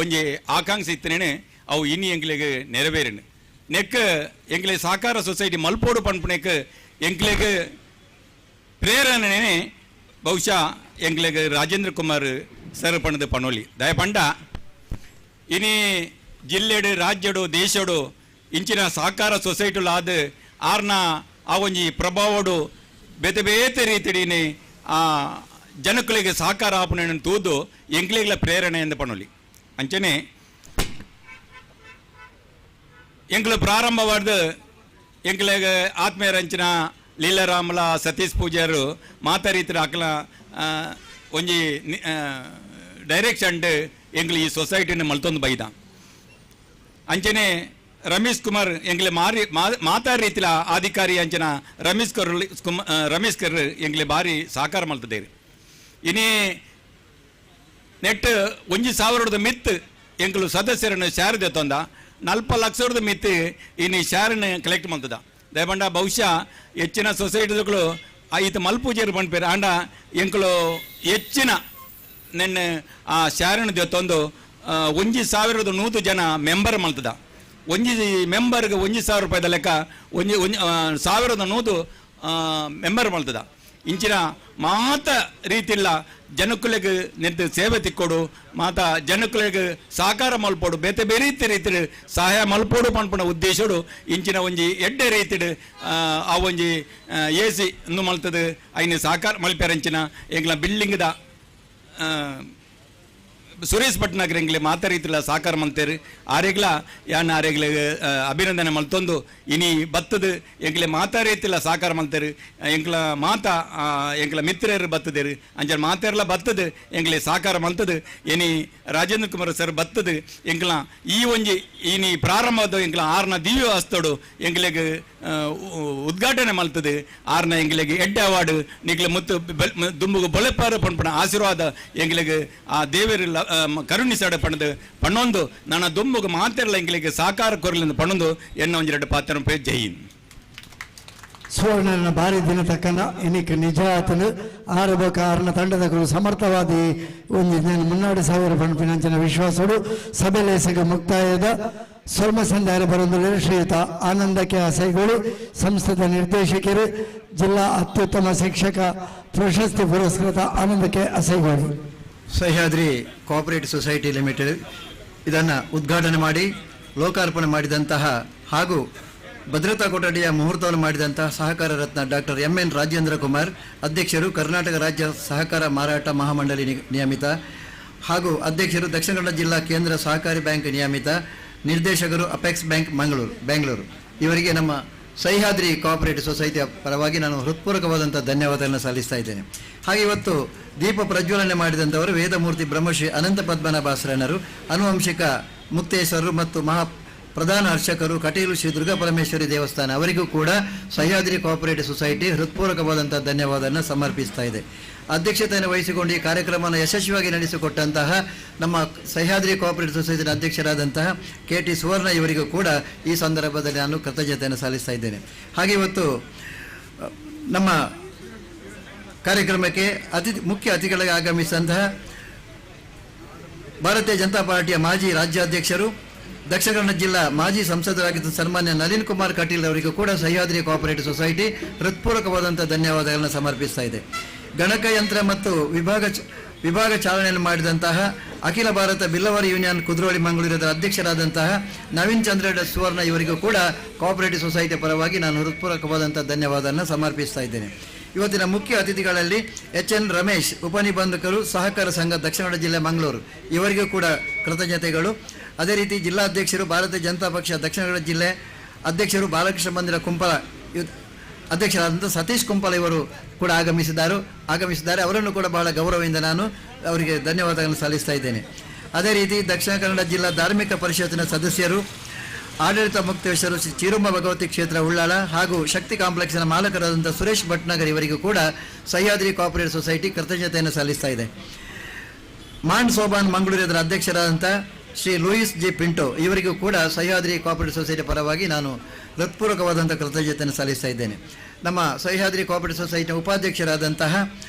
ಒಂಜಿ ಆಕಾಂಕ್ಷೆ ಇತ್ತನೇನೆ ಅವು ಇನಿ ಎಂಕ್ಲೆಗೆ ನೆರವೇರಿನ ನೆಕ್ ಎಂಕ್ಲೆ ಸಹಕಾರ ಸೊಸೈಟಿ ಮಲ್ಪೋಡು ಪನ್ಪುಣಕ್ಕೆ ಎಂಕ್ಲೆಗೆ ಪ್ರೇರಣೆ ಬಹುಶಃ ಎಂಕ್ಲೆಗೆ ರಾಜೇಂದ್ರ ಕುಮಾರ್ ಸರ್ ಪಣದ ಪಣೋಲಿ ದಯ ಪಂಡ ಇನಿ ಜಿಲ್ಲೆಡು ರಾಜ್ಯಡು ದೇಶಡು ಇಂಚಿನ ಸಹಕಾರ ಸೊಸೈಟಿಲು ಆದ ಆರ್ನ ಆ ಒಂಜಿ ಪ್ರಭಾವಡು ಬೇತೆ ಬೇತೆ ರೀತಿಡಿನಿ ಆ ಜನಗಳಿಗೆ ಸಹಕಾರ ಆಪಣೆಯನ್ನು ತೂದು ಎಂಕ್ಲೆಗಳ ಪ್ರೇರಣೆಯಿಂದ ಪಣೋಲಿ ಅಂಚನೆ ಎಂಕ್ಲು ಪ್ರಾರಂಭವಾದ ಎಂಕ್ಲೆಗೆ ಆತ್ಮೀಯರಂಚಿನ ಲೀಲಾರಾಮಲ ಸತೀಶ್ ಪೂಜಾರು ಮಾತಾರೀತರ ಅಕಲ ಒಂಜಿ ಡೈರೆಕ್ಷನ್ ಎಂಕ್ಲು ಈ ಸೊಸೈಟಿನ ಮಲ್ತೊಂದು ಬೈದ ಅಂಚನೆ ರಮೇಶ್ ಕುಮಾರ್ ಎಂಗ್ಲೆ ಮಾತಾಡ ರೀತಿಲ ಅಧಿಕಾರಿ ಅಂಚನ ರಮೇಶ್ ಕರ್ ಎಂಗ್ಲೆ ಬಾರಿ ಸಹಕಾರ ಮಲ್ತದೇರಿ ಇನಿ ನೆಟ್ 1,000 ಮಿತ್ ಎಂಕ್ಲು ಸದಸ್ಯರನ್ನು ಶೇರ್ ದೆತ್ತೊಂದ 40 ಲಕ್ಷದ ಮಿತ್ ಇನಿ ಶೇರನ್ನು ಕಲೆಕ್ಟ್ ಮಾಡ್ತದ ದಯಪಂಡ ಬಹುಶಃ ಹೆಚ್ಚಿನ ಸೊಸೈಟಿಗಳು ಈತ ಮಲ್ಪೂಜೆರು ಪಂಡ್ಪೇರು ಆಂಡ ಎಂಕ್ಲು ಹೆಚ್ಚಿನ ನೆನ್ನೆ ಆ ಶೇರನ್ನು ದೆತ್ತೊಂದು 1,100 ಜನ ಮೆಂಬರ್ ಮಲ್ತದ ಒಂಜಿ ಮೆಂಬರ್ಗೆ 1,000 ರೂಪಾಯಿದ ಲೆಕ್ಕ 1,100 ಮೆಂಬರ್ ಮಲ್ತದ ಇಂಚಿನ ಮಾತ ರೀತಿಲ್ಲ ಜನಕ್ಕಳಿಗೆ ನಿಂತು ಸೇವೆ ತಿಕ್ಕೋಡು ಮಾತ ಜನಕ್ಕಳಿಗೆ ಸಹಕಾರ ಮಲ್ಪೋಡು ಬೇತೆ ಬೇರೆ ರೀತಿ ಸಹಾಯ ಮಲ್ಪೋಡು ಪನ್ಪಣ ಉದ್ದೇಶಡು ಇಂಚಿನ ಒಂಜಿ ಎಡ್ಡೆ ರೀತಿಡು ಆ ಒಂಜಿ AC ಇನ್ನು ಮಲ್ತದ ಐನ ಸಹಕಾರ ಮಲ್ಪ್ಯಾರಂಚಿನ ಎಂಗ್ಲ ಬಿಲ್ಡಿಂಗ್ದ ಸುರೇಶ್ ಭಟ್ನಾಗರ್ ಎಂಗ್ಲೆ ಮಾತಾರೀತಿಲ್ಲ ಸಾಕಾರ ಮಲ್ತೇರು ಆರೆಗ್ಲ ಯಾನ್ ಆರೆಗ್ಲ ಅಭಿನಂದನೆ ಮಲ್ತೊಂದು ಇನಿ ಬತ್ತದು ಎಂಗ್ಲೆ ಮಾತಾರೀತಿಲ್ಲ ಸಾಕಾರ ಮಲ್ತೇರು ಎಂಕ್ಲ ಮಾತಾ ಎಂಕ್ಲ ಮಿತ್ರರು ಬತ್ತದೇರು ಅಂಚ ಮಾತಾರ್ಲ ಬತ್ತದು ಎಂಗ್ಲೆ ಸಾಕಾರ ಮಲ್ತದು ಇನಿ ರಾಜೇಂದ್ರ ಕುಮಾರ್ ಸರ್ ಬತ್ತದು ಎಂಕ್ಲ ಈ ಒಂಜಿ ಇನಿ ಪ್ರಾರಂಭದ ಎಂಕ್ಲ ಆರ್ನ ದಿವ್ಯ ಹಸ್ತೋಡು ಎಂಗ್ಲೆಗ್ ಉದ್ಘಾಟನೆ ಮಲ್ತದು ಆರ್ನ ಎಂಗ್ಲೆಗ್ ಎಡ್ಡೆ ಅವಾರ್ಡ್ ನಿಗ್ಲೆ ಮುತ್ತು ದುಂಬುಗು ಬೊಳೆಪಾರ ಪಣ್ಪಣ ಆಶೀರ್ವಾದ ಎಂಗ್ಲೆಗ್ ಆ ದೇವರಿಲ್ಲ ಕರುಣಿಸಾಡ ಪಣದು ಪಣ್ಣೊಂದು ನನ್ನ ದುಂಬುಗು ಮಾತೆರ್ಲ ಎಂಗ್ಲೆಗ್ ಸಾಕಾರ ಕೊರಲಿಂದ ಪಣ್ಣೊಂದು ಎನ್ನ ಒಂಜೆರಡು ಪಾತ್ರ ಪೇ ಜೈನ್ ಸುವರ್ಣ ಭಾರಿ ದಿನ ತಕ್ಕನ ಎನಿಕ್ ನಿಜ ಆತನು ಆರಬೇಕು ಆರನ ತಂಡದ ಸಮರ್ಥವಾದಿ ಒಂದು ಮುನ್ನಾಡು ಸಾವಿರ ಪಣಪಿನಂಚಿನ ವಿಶ್ವಾಸಡು ಸಭೆಲೇಸಗ ಮುಕ್ತಾಯದ ಸ್ವರ್ಮ ಸಂಧಾನ ಬರುವುದು ಶ್ರೀಯುತ ಆನಂದಕ್ಕೆ ಆಸೈಗಳು ಸಂಸ್ಥೆಯ ನಿರ್ದೇಶಕರು ಜಿಲ್ಲಾ ಅತ್ಯುತ್ತಮ ಶಿಕ್ಷಕ ಪ್ರಶಸ್ತಿ ಪುರಸ್ಕೃತ ಆನಂದಕ್ಕೆ ಆಸೈಗಳು ಸಹ್ಯಾದ್ರಿ ಕೋಆಪರೇಟಿವ್ ಸೊಸೈಟಿ ಲಿಮಿಟೆಡ್ ಇದನ್ನು ಉದ್ಘಾಟನೆ ಮಾಡಿ ಲೋಕಾರ್ಪಣೆ ಮಾಡಿದಂತಹ ಹಾಗೂ ಭದ್ರತಾ ಕೊಠಡಿಯ ಮುಹೂರ್ತವನ್ನು ಮಾಡಿದಂತಹ ಸಹಕಾರ ರತ್ನ ಡಾಕ್ಟರ್ ಎನ್ ರಾಜೇಂದ್ರ ಕುಮಾರ್ ಅಧ್ಯಕ್ಷರು ಕರ್ನಾಟಕ ರಾಜ್ಯ ಸಹಕಾರ ಮಾರಾಟ ಮಹಾಮಂಡಳಿ ನಿಯಮಿತ ಹಾಗೂ ಅಧ್ಯಕ್ಷರು ದಕ್ಷಿಣ ಕನ್ನಡ ಜಿಲ್ಲಾ ಕೇಂದ್ರ ಸಹಕಾರಿ ಬ್ಯಾಂಕ್ ನಿಯಮಿತ ನಿರ್ದೇಶಕರು ಅಪೆಕ್ಸ್ ಬ್ಯಾಂಕ್ ಬೆಂಗಳೂರು ಇವರಿಗೆ ನಮ್ಮ ಸಹ್ಯಾದ್ರಿ ಕೋಆಪರೇಟಿವ್ ಸೊಸೈಟಿಯ ಪರವಾಗಿ ನಾನು ಹೃತ್ಪೂರ್ವಕವಾದಂಥ ಧನ್ಯವಾದಗಳನ್ನು ಸಲ್ಲಿಸ್ತಾ ಇದ್ದೇನೆ. ಹಾಗೆ ಇವತ್ತು ದೀಪ ಪ್ರಜ್ವಲನೆ ಮಾಡಿದಂಥವರು ವೇದಮೂರ್ತಿ ಬ್ರಹ್ಮಶ್ರೀ ಅನಂತ ಪದ್ಮನಾಭಾಸರನರು, ಅನುವಂಶಿಕ ಮುಕ್ತೇಶ್ವರರು ಮತ್ತು ಪ್ರಧಾನ ಅರ್ಚಕರು ಕಟೀಲು ಶ್ರೀ ದುರ್ಗಾ ಪರಮೇಶ್ವರಿ ದೇವಸ್ಥಾನ ಅವರಿಗೂ ಕೂಡ ಸಹ್ಯಾದ್ರಿ ಕೋಆಪರೇಟಿವ್ ಸೊಸೈಟಿ ಹೃತ್ಪೂರ್ವಕವಾದಂಥ ಧನ್ಯವಾದವನ್ನು ಸಮರ್ಪಿಸ್ತಾ ಇದೆ. ಅಧ್ಯಕ್ಷತೆಯನ್ನು ವಹಿಸಿಕೊಂಡು ಈ ಕಾರ್ಯಕ್ರಮವನ್ನು ಯಶಸ್ವಿಯಾಗಿ ನಡೆಸಿಕೊಟ್ಟಂತಹ ನಮ್ಮ ಸಹ್ಯಾದ್ರಿ ಕೋಆಪರೇಟಿವ್ ಸೊಸೈಟಿಯ ಅಧ್ಯಕ್ಷರಾದಂತಹ KT ಸುವರ್ಣ ಇವರಿಗೂ ಕೂಡ ಈ ಸಂದರ್ಭದಲ್ಲಿ ನಾನು ಕೃತಜ್ಞತೆಯನ್ನು ಸಲ್ಲಿಸ್ತಾ ಇದ್ದೇನೆ. ಹಾಗೆ ಇವತ್ತು ನಮ್ಮ ಕಾರ್ಯಕ್ರಮಕ್ಕೆ ಮುಖ್ಯ ಅತಿಥಿಗಳಾಗಿ ಆಗಮಿಸಿದಂತಹ ಭಾರತೀಯ ಜನತಾ ಪಾರ್ಟಿಯ ಮಾಜಿ ರಾಜ್ಯಾಧ್ಯಕ್ಷರು, ದಕ್ಷಿಣ ಕನ್ನಡ ಜಿಲ್ಲಾ ಮಾಜಿ ಸಂಸದರಾಗಿದ್ದ ಸನ್ಮಾನ್ಯ ನಳಿನ್ ಕುಮಾರ್ ಕಟೀಲ್ ಅವರಿಗೂ ಕೂಡ ಸಹ್ಯಾದ್ರಿ ಕೋಆಪರೇಟಿವ್ ಸೊಸೈಟಿ ಹೃತ್ಪೂರ್ವಕವಾದಂಥ ಧನ್ಯವಾದಗಳನ್ನು ಸಮರ್ಪಿಸ್ತಾ ಇದೆ. ಗಣಕಯಂತ್ರ ಮತ್ತು ವಿಭಾಗ ಚಾಲನೆಯನ್ನು ಮಾಡಿದಂತಹ ಅಖಿಲ ಭಾರತ ಬಿಲ್ಲವರಿ ಯೂನಿಯನ್ ಕುದ್ರೋಳಿ ಮಂಗಳೂರದ ಅಧ್ಯಕ್ಷರಾದಂತಹ ನವೀನ್ ಚಂದ್ರ ಸುವರ್ಣ ಇವರಿಗೂ ಕೂಡ ಕೋಆಪರೇಟಿವ್ ಸೊಸೈಟಿಯ ಪರವಾಗಿ ನಾನು ಹೃತ್ಪೂರ್ವಕವಾದಂಥ ಧನ್ಯವಾದವನ್ನು ಸಮರ್ಪಿಸ್ತಾ ಇದ್ದೇನೆ. ಇವತ್ತಿನ ಮುಖ್ಯ ಅತಿಥಿಗಳಲ್ಲಿ HN ರಮೇಶ್, ಉಪನಿಬಂಧಕರು, ಸಹಕಾರ ಸಂಘ ದಕ್ಷಿಣ ಕನ್ನಡ ಜಿಲ್ಲೆ ಮಂಗಳೂರು, ಇವರಿಗೂ ಕೂಡ ಕೃತಜ್ಞತೆಗಳು. ಅದೇ ರೀತಿ ಜಿಲ್ಲಾಧ್ಯಕ್ಷರು ಭಾರತೀಯ ಜನತಾ ಪಕ್ಷ ದಕ್ಷಿಣ ಕನ್ನಡ ಜಿಲ್ಲೆ ಅಧ್ಯಕ್ಷರು ಬಾಲಕೃಷ್ಣ ಮಂದಿರ ಕುಂಪಲ ಅಧ್ಯಕ್ಷರಾದಂಥ ಸತೀಶ್ ಕುಂಪಲ ಇವರು ಕೂಡ ಆಗಮಿಸಿದ್ದಾರೆ. ಅವರನ್ನು ಕೂಡ ಬಹಳ ಗೌರವದಿಂದ ನಾನು ಅವರಿಗೆ ಧನ್ಯವಾದಗಳನ್ನು ಸಲ್ಲಿಸ್ತಾ ಇದ್ದೇನೆ. ಅದೇ ರೀತಿ ದಕ್ಷಿಣ ಕನ್ನಡ ಜಿಲ್ಲಾ ಧಾರ್ಮಿಕ ಪರಿಷತ್ತಿನ ಸದಸ್ಯರು, ಆಡಳಿತ ಮುಕ್ತೇಶ್ವರು ಶ್ರೀ ಚಿರುಂಬ ಭಗವತಿ ಕ್ಷೇತ್ರ ಉಳ್ಳಾಳ ಹಾಗೂ ಶಕ್ತಿ ಕಾಂಪ್ಲೆಕ್ಸ್ನ ಮಾಲಕರಾದಂಥ ಸುರೇಶ್ ಭಟ್ನಗರ್ ಇವರಿಗೂ ಕೂಡ ಸಹ್ಯಾದ್ರಿ ಕೋಆಪರೇಟಿವ್ ಸೊಸೈಟಿ ಕೃತಜ್ಞತೆಯನ್ನು ಸಲ್ಲಿಸ್ತಾ ಇದೆ. ಮಾಂಡ್ ಸೋಬಾನ್ ಮಂಗಳೂರಿನ ಅಧ್ಯಕ್ಷರಾದಂಥ ಶ್ರೀ ಲೂಯಿಸ್ ಜಿ ಪಿಂಟೋ ಇವರಿಗೂ ಕೂಡ ಸಹ್ಯಾದ್ರಿ ಕೋಆಪರೇಟಿವ್ ಸೊಸೈಟಿ ಪರವಾಗಿ ನಾನು ಹೃತ್ಪೂರ್ವಕವಾದಂಥ ಕೃತಜ್ಞತೆಯನ್ನು ಸಲ್ಲಿಸ್ತಾ ಇದ್ದೇನೆ. ನಮ್ಮ ಸಹ್ಯಾದ್ರಿ ಕೋಆಪರೇಟಿವ್ ಸೊಸೈಟಿಯ ಉಪಾಧ್ಯಕ್ಷರಾದಂತಹ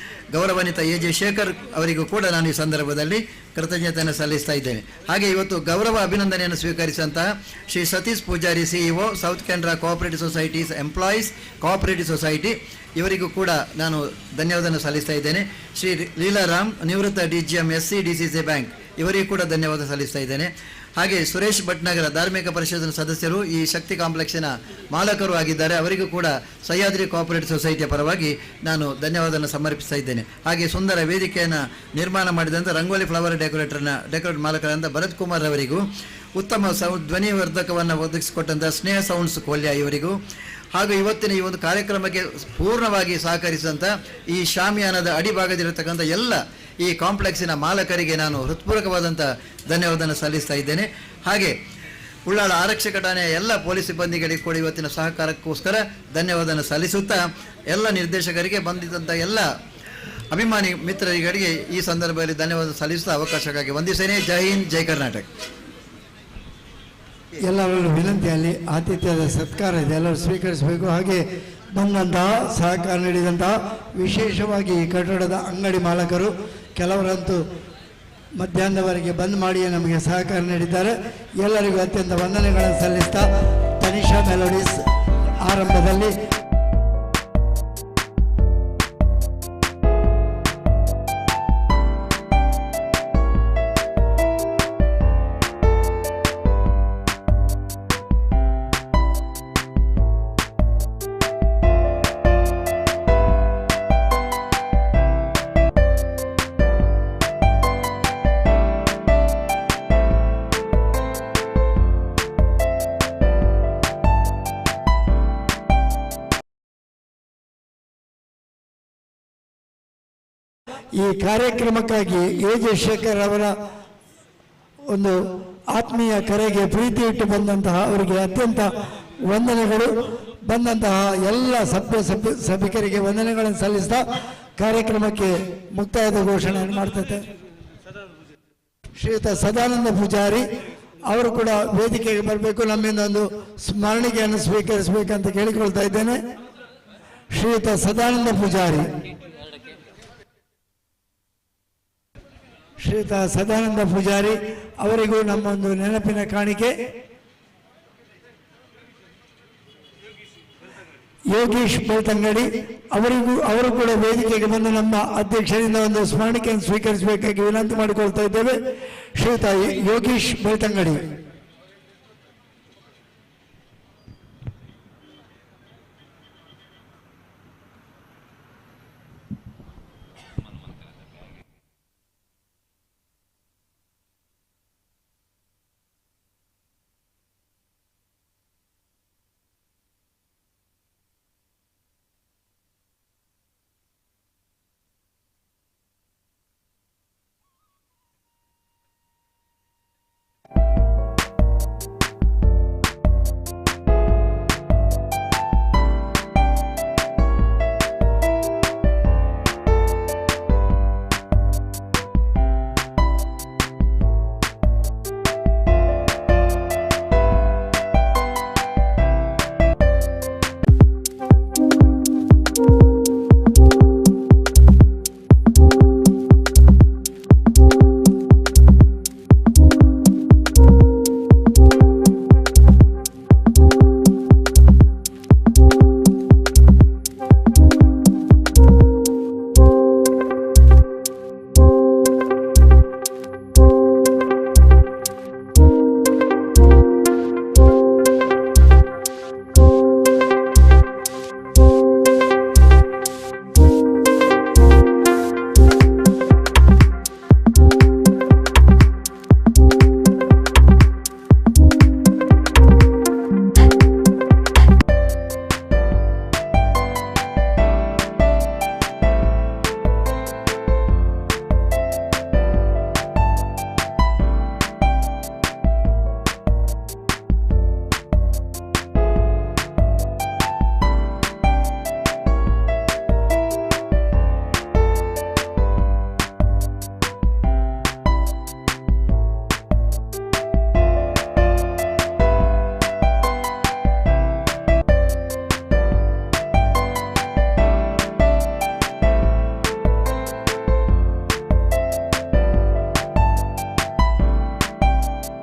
ಗೌರವಾನ್ವಿತ AJ ಶೇಖರ್ ಅವರಿಗೂ ಕೂಡ ನಾನು ಈ ಸಂದರ್ಭದಲ್ಲಿ ಕೃತಜ್ಞತೆಯನ್ನು ಸಲ್ಲಿಸ್ತಾ ಇದ್ದೇನೆ. ಹಾಗೆ ಇವತ್ತು ಗೌರವ ಅಭಿನಂದನೆಯನ್ನು ಸ್ವೀಕರಿಸಿದಂತಹ Shri Satish Poojary CEO south Canara cooperative societies employees cooperative society ಇವರಿಗೂ ಕೂಡ ನಾನು ಧನ್ಯವಾದವನ್ನು ಸಲ್ಲಿಸ್ತಾ ಇದ್ದೇನೆ. ಶ್ರೀ ಲೀಲಾರಾಮ್, ನಿವೃತ್ತ DGM SCDCC ಬ್ಯಾಂಕ್ ಇವರಿಗೂ ಕೂಡ ಧನ್ಯವಾದ ಸಲ್ಲಿಸ್ತಾ ಇದ್ದೇನೆ. ಹಾಗೆ ಸುರೇಶ್ ಭಟ್ನಗರ ಧಾರ್ಮಿಕ ಪರಿಷತ್ತಿನ ಸದಸ್ಯರು, ಈ ಶಕ್ತಿ ಕಾಂಪ್ಲೆಕ್ಸಿನ ಮಾಲಕರು ಆಗಿದ್ದಾರೆ, ಅವರಿಗೂ ಕೂಡ ಸಹ್ಯಾದ್ರಿ ಕೋಆಪರೇಟಿವ್ ಸೊಸೈಟಿಯ ಪರವಾಗಿ ನಾನು ಧನ್ಯವಾದವನ್ನು ಸಮರ್ಪಿಸ್ತಾ ಇದ್ದೇನೆ. ಹಾಗೆ ಸುಂದರ ವೇದಿಕೆಯನ್ನು ನಿರ್ಮಾಣ ಮಾಡಿದಂಥ ರಂಗೋಲಿ ಫ್ಲವರ್ ಡೆಕೋರೇಟ್ ಮಾಲಕರಾದಂಥ ಭರತ್ ಕುಮಾರ್ ಅವರಿಗೂ, ಉತ್ತಮ ಧ್ವನಿವರ್ಧಕವನ್ನು ಒದಗಿಸಿಕೊಟ್ಟಂಥ ಸ್ನೇಹ ಸೌಂಡ್ಸ್ ಕೊಲ್ಯ ಇವರಿಗೂ, ಹಾಗೂ ಇವತ್ತಿನ ಈ ಒಂದು ಕಾರ್ಯಕ್ರಮಕ್ಕೆ ಪೂರ್ಣವಾಗಿ ಸಹಕರಿಸಿದಂಥ ಈ ಶಾಮಿಯಾನದ ಅಡಿಭಾಗದಲ್ಲಿರತಕ್ಕಂಥ ಎಲ್ಲ ಈ ಕಾಂಪ್ಲೆಕ್ಸಿನ ಮಾಲಕರಿಗೆ ನಾನು ಹೃತ್ಪೂರ್ವಕವಾದಂಥ ಧನ್ಯವಾದವನ್ನು ಸಲ್ಲಿಸ್ತಾ ಇದ್ದೇನೆ. ಹಾಗೆ ಉಳ್ಳಾಳ ಆರಕ್ಷಕ ಠಾಣೆಯ ಎಲ್ಲ ಪೊಲೀಸ್ ಸಿಬ್ಬಂದಿಗಳಿಗೆ ಕೂಡ ಇವತ್ತಿನ ಸಹಕಾರಕ್ಕೋಸ್ಕರ ಧನ್ಯವಾದವನ್ನು ಸಲ್ಲಿಸುತ್ತಾ ಎಲ್ಲ ನಿರ್ದೇಶಕರಿಗೆ ಬಂದಿದ್ದಂಥ ಎಲ್ಲ ಅಭಿಮಾನಿ ಮಿತ್ರರಿಗೆ ಈ ಸಂದರ್ಭದಲ್ಲಿ ಧನ್ಯವಾದ ಸಲ್ಲಿಸುತ್ತಾ ಅವಕಾಶಕ್ಕಾಗಿ ವಂದಿಸ್ತೇನೆ. ಜೈ ಹಿಂದ್, ಜೈ ಕರ್ನಾಟಕ. ಎಲ್ಲರಲ್ಲೂ ವಿನಂತಿಯಲ್ಲಿ ಆತಿಥ್ಯದ ಸತ್ಕಾರ ಇದೆ, ಎಲ್ಲರೂ ಸ್ವೀಕರಿಸಬೇಕು. ಹಾಗೆ ಬಂದಂತಹ ಸಹಕಾರ ನೀಡಿದಂತಹ ವಿಶೇಷವಾಗಿ ಈ ಕಟ್ಟಡದ ಅಂಗಡಿ ಮಾಲಕರು, ಕೆಲವರಂತೂ ಮಧ್ಯಾಹ್ನದವರೆಗೆ ಬಂದ್ ಮಾಡಿಯೇ ನಮಗೆ ಸಹಕಾರ ನೀಡಿದ್ದಾರೆ. ಎಲ್ಲರಿಗೂ ಅತ್ಯಂತ ವಂದನೆಗಳನ್ನು ಸಲ್ಲಿಸ್ತಾ ತನಿಷಾ ಮೆಲೋಡಿಸ್ ಆರಂಭದಲ್ಲಿ ಈ ಕಾರ್ಯಕ್ರಮಕ್ಕಾಗಿ ಎ ಜಯಶೇಖರ್ ಅವರ ಒಂದು ಆತ್ಮೀಯ ಕರೆಗೆ ಪ್ರೀತಿ ಇಟ್ಟು ಬಂದಂತಹ ಅವರಿಗೆ ಅತ್ಯಂತ ವಂದನೆಗಳು. ಬಂದಂತಹ ಎಲ್ಲ ಸಭಿಕರಿಗೆ ವಂದನೆಗಳನ್ನು ಸಲ್ಲಿಸ್ತಾ ಕಾರ್ಯಕ್ರಮಕ್ಕೆ ಮುಕ್ತಾಯದ ಘೋಷಣೆಯನ್ನು ಮಾಡ್ತದೆ. ಶ್ರೀಯುತ ಸದಾನಂದ ಪೂಜಾರಿ ಅವರು ಕೂಡ ವೇದಿಕೆಗೆ ಬರಬೇಕು, ನಮ್ಮಿಂದ ಒಂದು ಸ್ಮರಣಿಕೆಯನ್ನು ಸ್ವೀಕರಿಸಬೇಕಂತ ಕೇಳಿಕೊಳ್ತಾ ಇದ್ದೇನೆ. ಶ್ರೀಯುತ ಸದಾನಂದ ಪೂಜಾರಿ, ಶ್ರೀಯುತ ಸದಾನಂದ ಪೂಜಾರಿ ಅವರಿಗೂ ನಮ್ಮೊಂದು ನೆನಪಿನ ಕಾಣಿಕೆ. ಯೋಗೀಶ್ ಬೆಳ್ತಂಗಡಿ ಅವರು ಕೂಡ ವೇದಿಕೆಗೆ ಬಂದು ನಮ್ಮ ಅಧ್ಯಕ್ಷರಿಂದ ಒಂದು ಸ್ಮರಣಿಕೆಯನ್ನು ಸ್ವೀಕರಿಸಬೇಕಾಗಿ ವಿನಂತಿ ಮಾಡಿಕೊಳ್ತಾ ಇದ್ದೇವೆ. ಶ್ರೀಯುತ ಯೋಗೀಶ್ ಬೆಳ್ತಂಗಡಿ.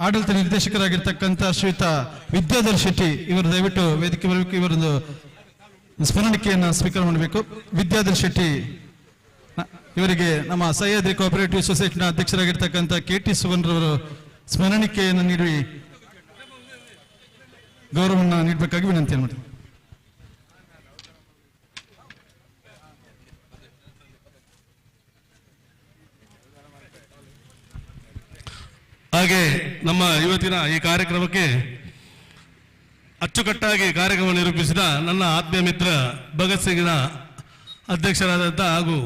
ಆಡಳಿತ ನಿರ್ದೇಶಕರಾಗಿರ್ತಕ್ಕಂಥ ಶ್ರೀಯುತ ವಿದ್ಯಾಧರ್ ಶೆಟ್ಟಿ ಇವರು ದಯವಿಟ್ಟು ವೇದಿಕೆ ಬರಬೇಕು. ಇವರೊಂದು ಸ್ಮರಣಿಕೆಯನ್ನು ಸ್ವೀಕಾರ ಮಾಡಬೇಕು. ವಿದ್ಯಾಧರ್ ಶೆಟ್ಟಿ ಇವರಿಗೆ ನಮ್ಮ ಸಹ್ಯಾದ್ರಿ ಕೋಆಪರೇಟಿವ್ ಸೊಸೈಟಿನ ಅಧ್ಯಕ್ಷರಾಗಿರ್ತಕ್ಕಂಥ KT ಸುವರ್ಣರವರು ಸ್ಮರಣಿಕೆಯನ್ನು ನೀಡಿ ಗೌರವವನ್ನು ನೀಡಬೇಕಾಗಿ ವಿನಂತಿಯನ್ನು ಮಾಡಿ. ಹಾಗೆ ನಮ್ಮ ಇವತ್ತಿನ ಈ ಕಾರ್ಯಕ್ರಮಕ್ಕೆ ಅಚ್ಚುಕಟ್ಟಾಗಿ ಕಾರ್ಯಕ್ರಮ ನಿರೂಪಿಸಿದ ನನ್ನ ಆತ್ಮೀಯ ಮಿತ್ರ ಭಗತ್ ಸಿಂಗ್ನ ಅಧ್ಯಕ್ಷರಾದಂಥ ಹಾಗೂ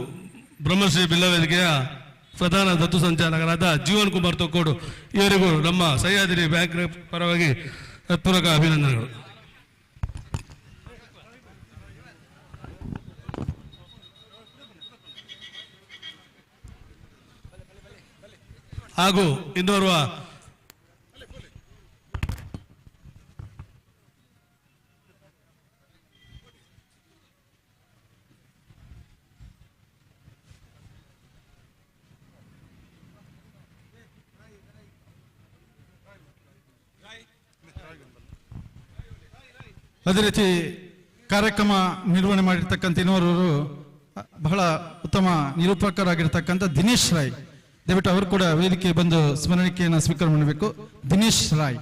ಬ್ರಹ್ಮಶ್ರೀ ಬಿಲ್ಲವೇದಿಕೆಯ ಪ್ರಧಾನ ದತ್ತು ಸಂಚಾಲಕರಾದ ಜೀವನ್ ಕುಮಾರ್ ತೊಕ್ಕೋಡು ಇವರಿಗೂ ನಮ್ಮ ಸಹ್ಯಾದ್ರಿ ಬ್ಯಾಂಕ್ ಪರವಾಗಿ ಹೃತ್ಪೂರ್ವಕ ಅಭಿನಂದನೆಗಳು. ಹಾಗೂ ಇನ್ನೋರ್ವ ಅದೇ ರೀತಿ ಕಾರ್ಯಕ್ರಮ ನಿರ್ವಹಣೆ ಮಾಡಿರ್ತಕ್ಕಂಥ ಇನ್ನೋರು ಬಹಳ ಉತ್ತಮ ನಿರೂಪಕರಾಗಿರ್ತಕ್ಕಂಥ ದಿನೇಶ್ ರಾಯ್, ದಯವಿಟ್ಟು ಅವರು ಕೂಡ ವೇದಿಕೆ ಬಂದು ಸ್ಮರಣಿಕೆಯನ್ನು ಸ್ವೀಕಾರ ಮಾಡಬೇಕು. ದಿನೇಶ್ ರಾಯ್.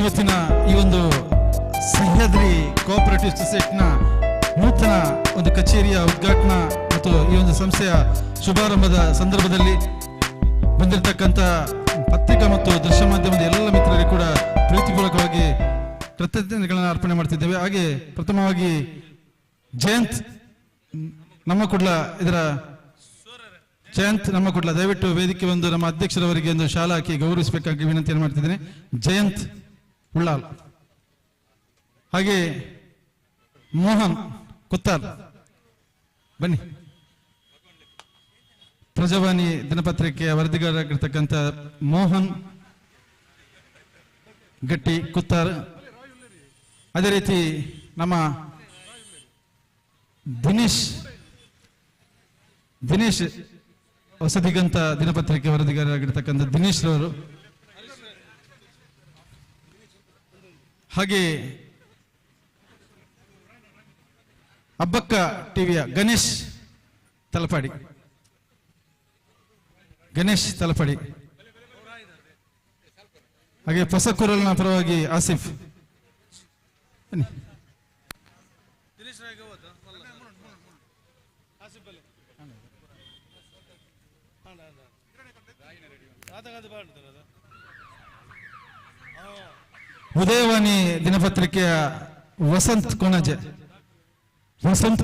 ಇವತ್ತಿನ ಈ ಒಂದು ಸಹ್ಯಾದ್ರಿ ಕೋಆಪರೇಟಿವ್ ಸೊಸೈಟಿನ ನೂತನ ಒಂದು ಕಚೇರಿಯ ಉದ್ಘಾಟನಾ ಮತ್ತು ಈ ಒಂದು ಸಂಸ್ಥೆಯ ಶುಭಾರಂಭದ ಸಂದರ್ಭದಲ್ಲಿ ಬಂದಿರತಕ್ಕಂಥ ಪತ್ರಿಕಾ ಮತ್ತು ದೃಶ್ಯ ಮಾಧ್ಯಮದ ಎಲ್ಲ ಮಿತ್ರರಿಗೆ ಕೂಡ ಪ್ರೀತಿಪೂರ್ವಕವಾಗಿ ಕೃತಜ್ಞತೆಗಳನ್ನು ಅರ್ಪಣೆ ಮಾಡ್ತಿದ್ದೇವೆ. ಹಾಗೆ ಪ್ರಥಮವಾಗಿ ಜಯಂತ್ ನಮ್ಮ ಕುಡ್ಲ ಇದರ ಜಯಂತ್ ನಮ್ಮ ಕುಡ್ಲ ದಯವಿಟ್ಟು ವೇದಿಕೆ ಒಂದು ನಮ್ಮ ಅಧ್ಯಕ್ಷರವರಿಗೆ ಒಂದು ಶಾಲಾ ಹಾಕಿ ಗೌರವಿಸಬೇಕಾಗಿ ವಿನಂತಿಯನ್ನು ಮಾಡ್ತಿದ್ದೇನೆ. ಜಯಂತ್ ಉಳ್ಳಾಲ್, ಹಾಗೆ ಮೋಹನ್ ಕುತ್ತಾರ್ ಬನ್ನಿ. ಪ್ರಜಾವಾಣಿ ದಿನಪತ್ರಿಕೆಯ ವರದಿಗಾರರಾಗಿರ್ತಕ್ಕಂಥ ಮೋಹನ್ ಗಟ್ಟಿ ಕುತ್ತಾರ್, ಅದೇ ರೀತಿ ನಮ್ಮ ದಿನೇಶ್ ಹೊಸದಿಗಂತ ದಿನಪತ್ರಿಕೆ ವರದಿಗಾರರಾಗಿರ್ತಕ್ಕಂಥ ದಿನೇಶ್ ರವರು, ಹಾಗೆ ಅಬ್ಬಕ್ಕ ಟಿವಿಯ ಗಣೇಶ್ ತಲಪಾಡಿ, ಹಾಗೆ ಹೊಸಕೂರಲ್ನ ಪರವಾಗಿ ಆಸಿಫ್ ಬನ್ನಿ. ಉದಯವಾಣಿ ದಿನಪತ್ರಿಕೆಯ ವಸಂತ್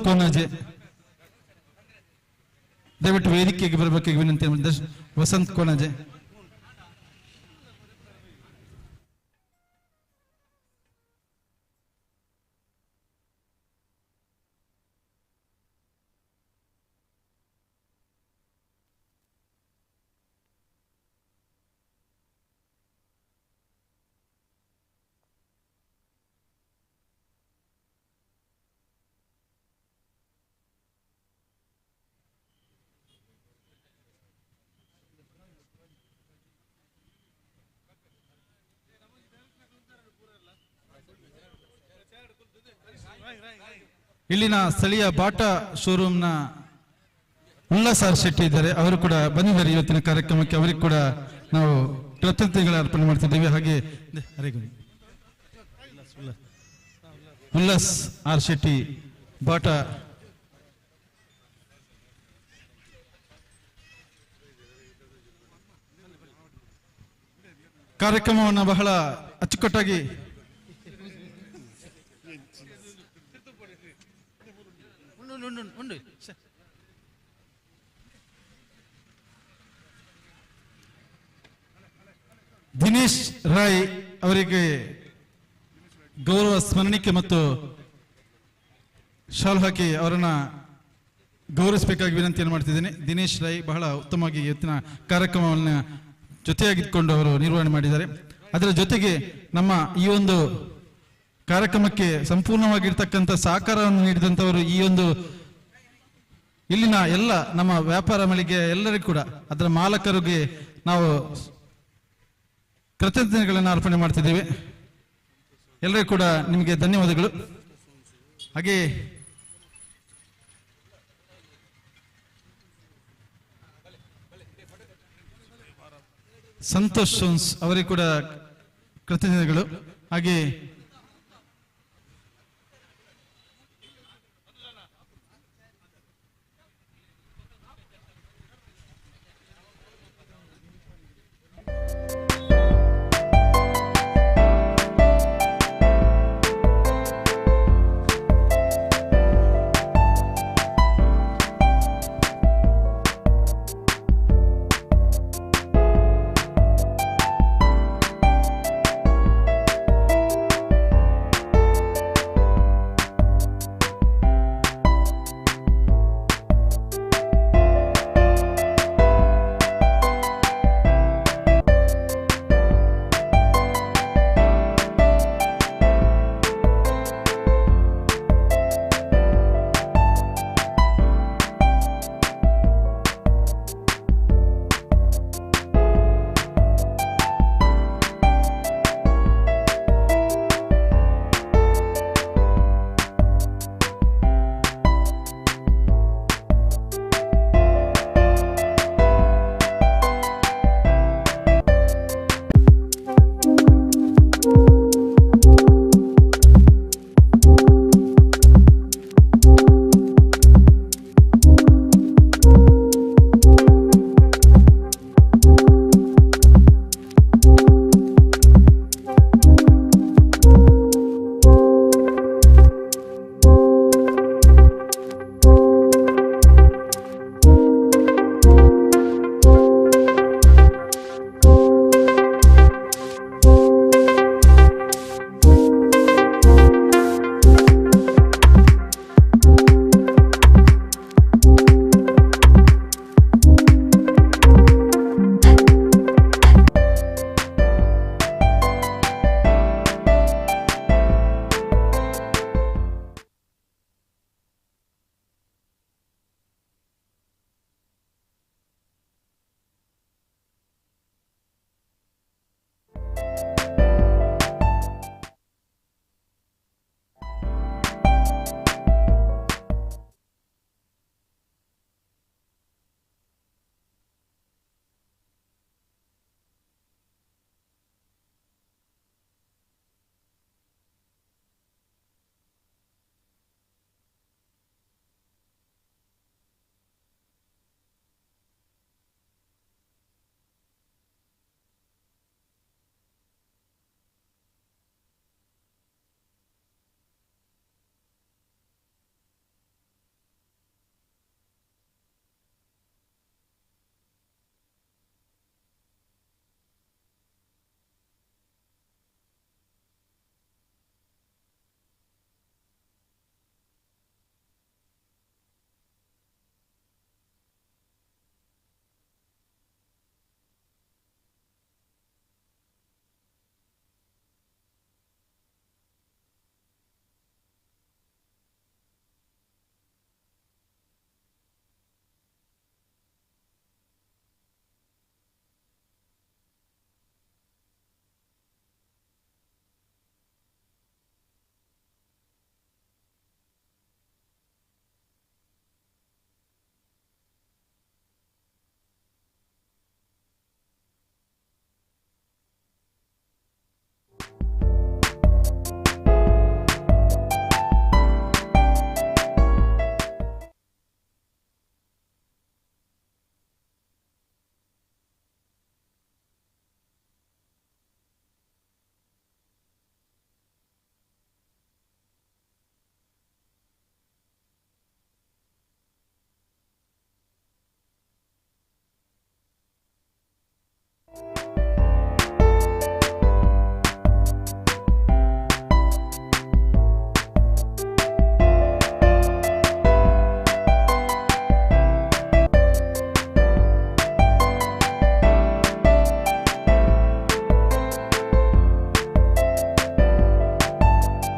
ಕೋನಾಜೆ ದಯವಿಟ್ಟು ವೇದಿಕೆಗೆ ಬರಬೇಕಾಗಿ ವಿನಂತಿ. ವಸಂತ್ ಕೋನಾಜೆ, ಇಲ್ಲಿನ ಸ್ಥಳೀಯ ಬಾಟಾ ಶೋರೂಮ್ನ ಉಲ್ಲಾಸ್ ಆರ್ ಶೆಟ್ಟಿ ಇದ್ದಾರೆ, ಅವರು ಕೂಡ ಬಂದಿದ್ದಾರೆ ಇವತ್ತಿನ ಕಾರ್ಯಕ್ರಮಕ್ಕೆ. ಅವರಿಗೆ ಕೂಡ ನಾವು ಕೃತಜ್ಞತೆಗಳ ಅರ್ಪಣೆ ಮಾಡ್ತಿದ್ದೇವೆ. ಹಾಗೆ ಉಲ್ಲಾಸ್ ಆರ್ ಶೆಟ್ಟಿ ಬಾಟಾ, ಕಾರ್ಯಕ್ರಮವನ್ನು ಬಹಳ ಅಚ್ಚುಕಟ್ಟಾಗಿ ದಿನೇಶ್ ರಾಯ್ ಅವರಿಗೆ ಗೌರವ ಸ್ಮರಣಿಕೆ ಮತ್ತು ಶಾಲ್ ಹಾಕಿ ಅವರನ್ನ ಗೌರವಿಸಬೇಕಾಗಿ ವಿನಂತಿಯನ್ನು ಮಾಡ್ತಿದ್ದೇನೆ. ದಿನೇಶ್ ರಾಯ್ ಬಹಳ ಉತ್ತಮವಾಗಿ ಇವತ್ತಿನ ಕಾರ್ಯಕ್ರಮವನ್ನು ಜೊತೆಯಾಗಿದ್ದುಕೊಂಡು ಅವರು ನಿರ್ವಹಣೆ ಮಾಡಿದ್ದಾರೆ. ಅದರ ಜೊತೆಗೆ ನಮ್ಮ ಈ ಒಂದು ಕಾರ್ಯಕ್ರಮಕ್ಕೆ ಸಂಪೂರ್ಣವಾಗಿರ್ತಕ್ಕಂಥ ಸಹಕಾರವನ್ನು ನೀಡಿದಂಥವರು ಈ ಒಂದು ಇಲ್ಲಿನ ಎಲ್ಲ ನಮ್ಮ ವ್ಯಾಪಾರ ಮಳಿಗೆ ಎಲ್ಲರಿಗೂ ಕೂಡ ಅದರ ಮಾಲಕರಿಗೆ ನಾವು ಕೃತಜ್ಞತೆಗಳನ್ನು ಅರ್ಪಣೆ ಮಾಡ್ತಿದ್ದೇವೆ. ಎಲ್ಲರಿಗೂ ಕೂಡ ನಿಮಗೆ ಧನ್ಯವಾದಗಳು. ಹಾಗೆ ಸಂತೋಷ್ ಸೋನ್ಸ್ ಅವರಿಗೆ ಕೂಡ ಕೃತಜ್ಞತೆಗಳು. ಹಾಗೆ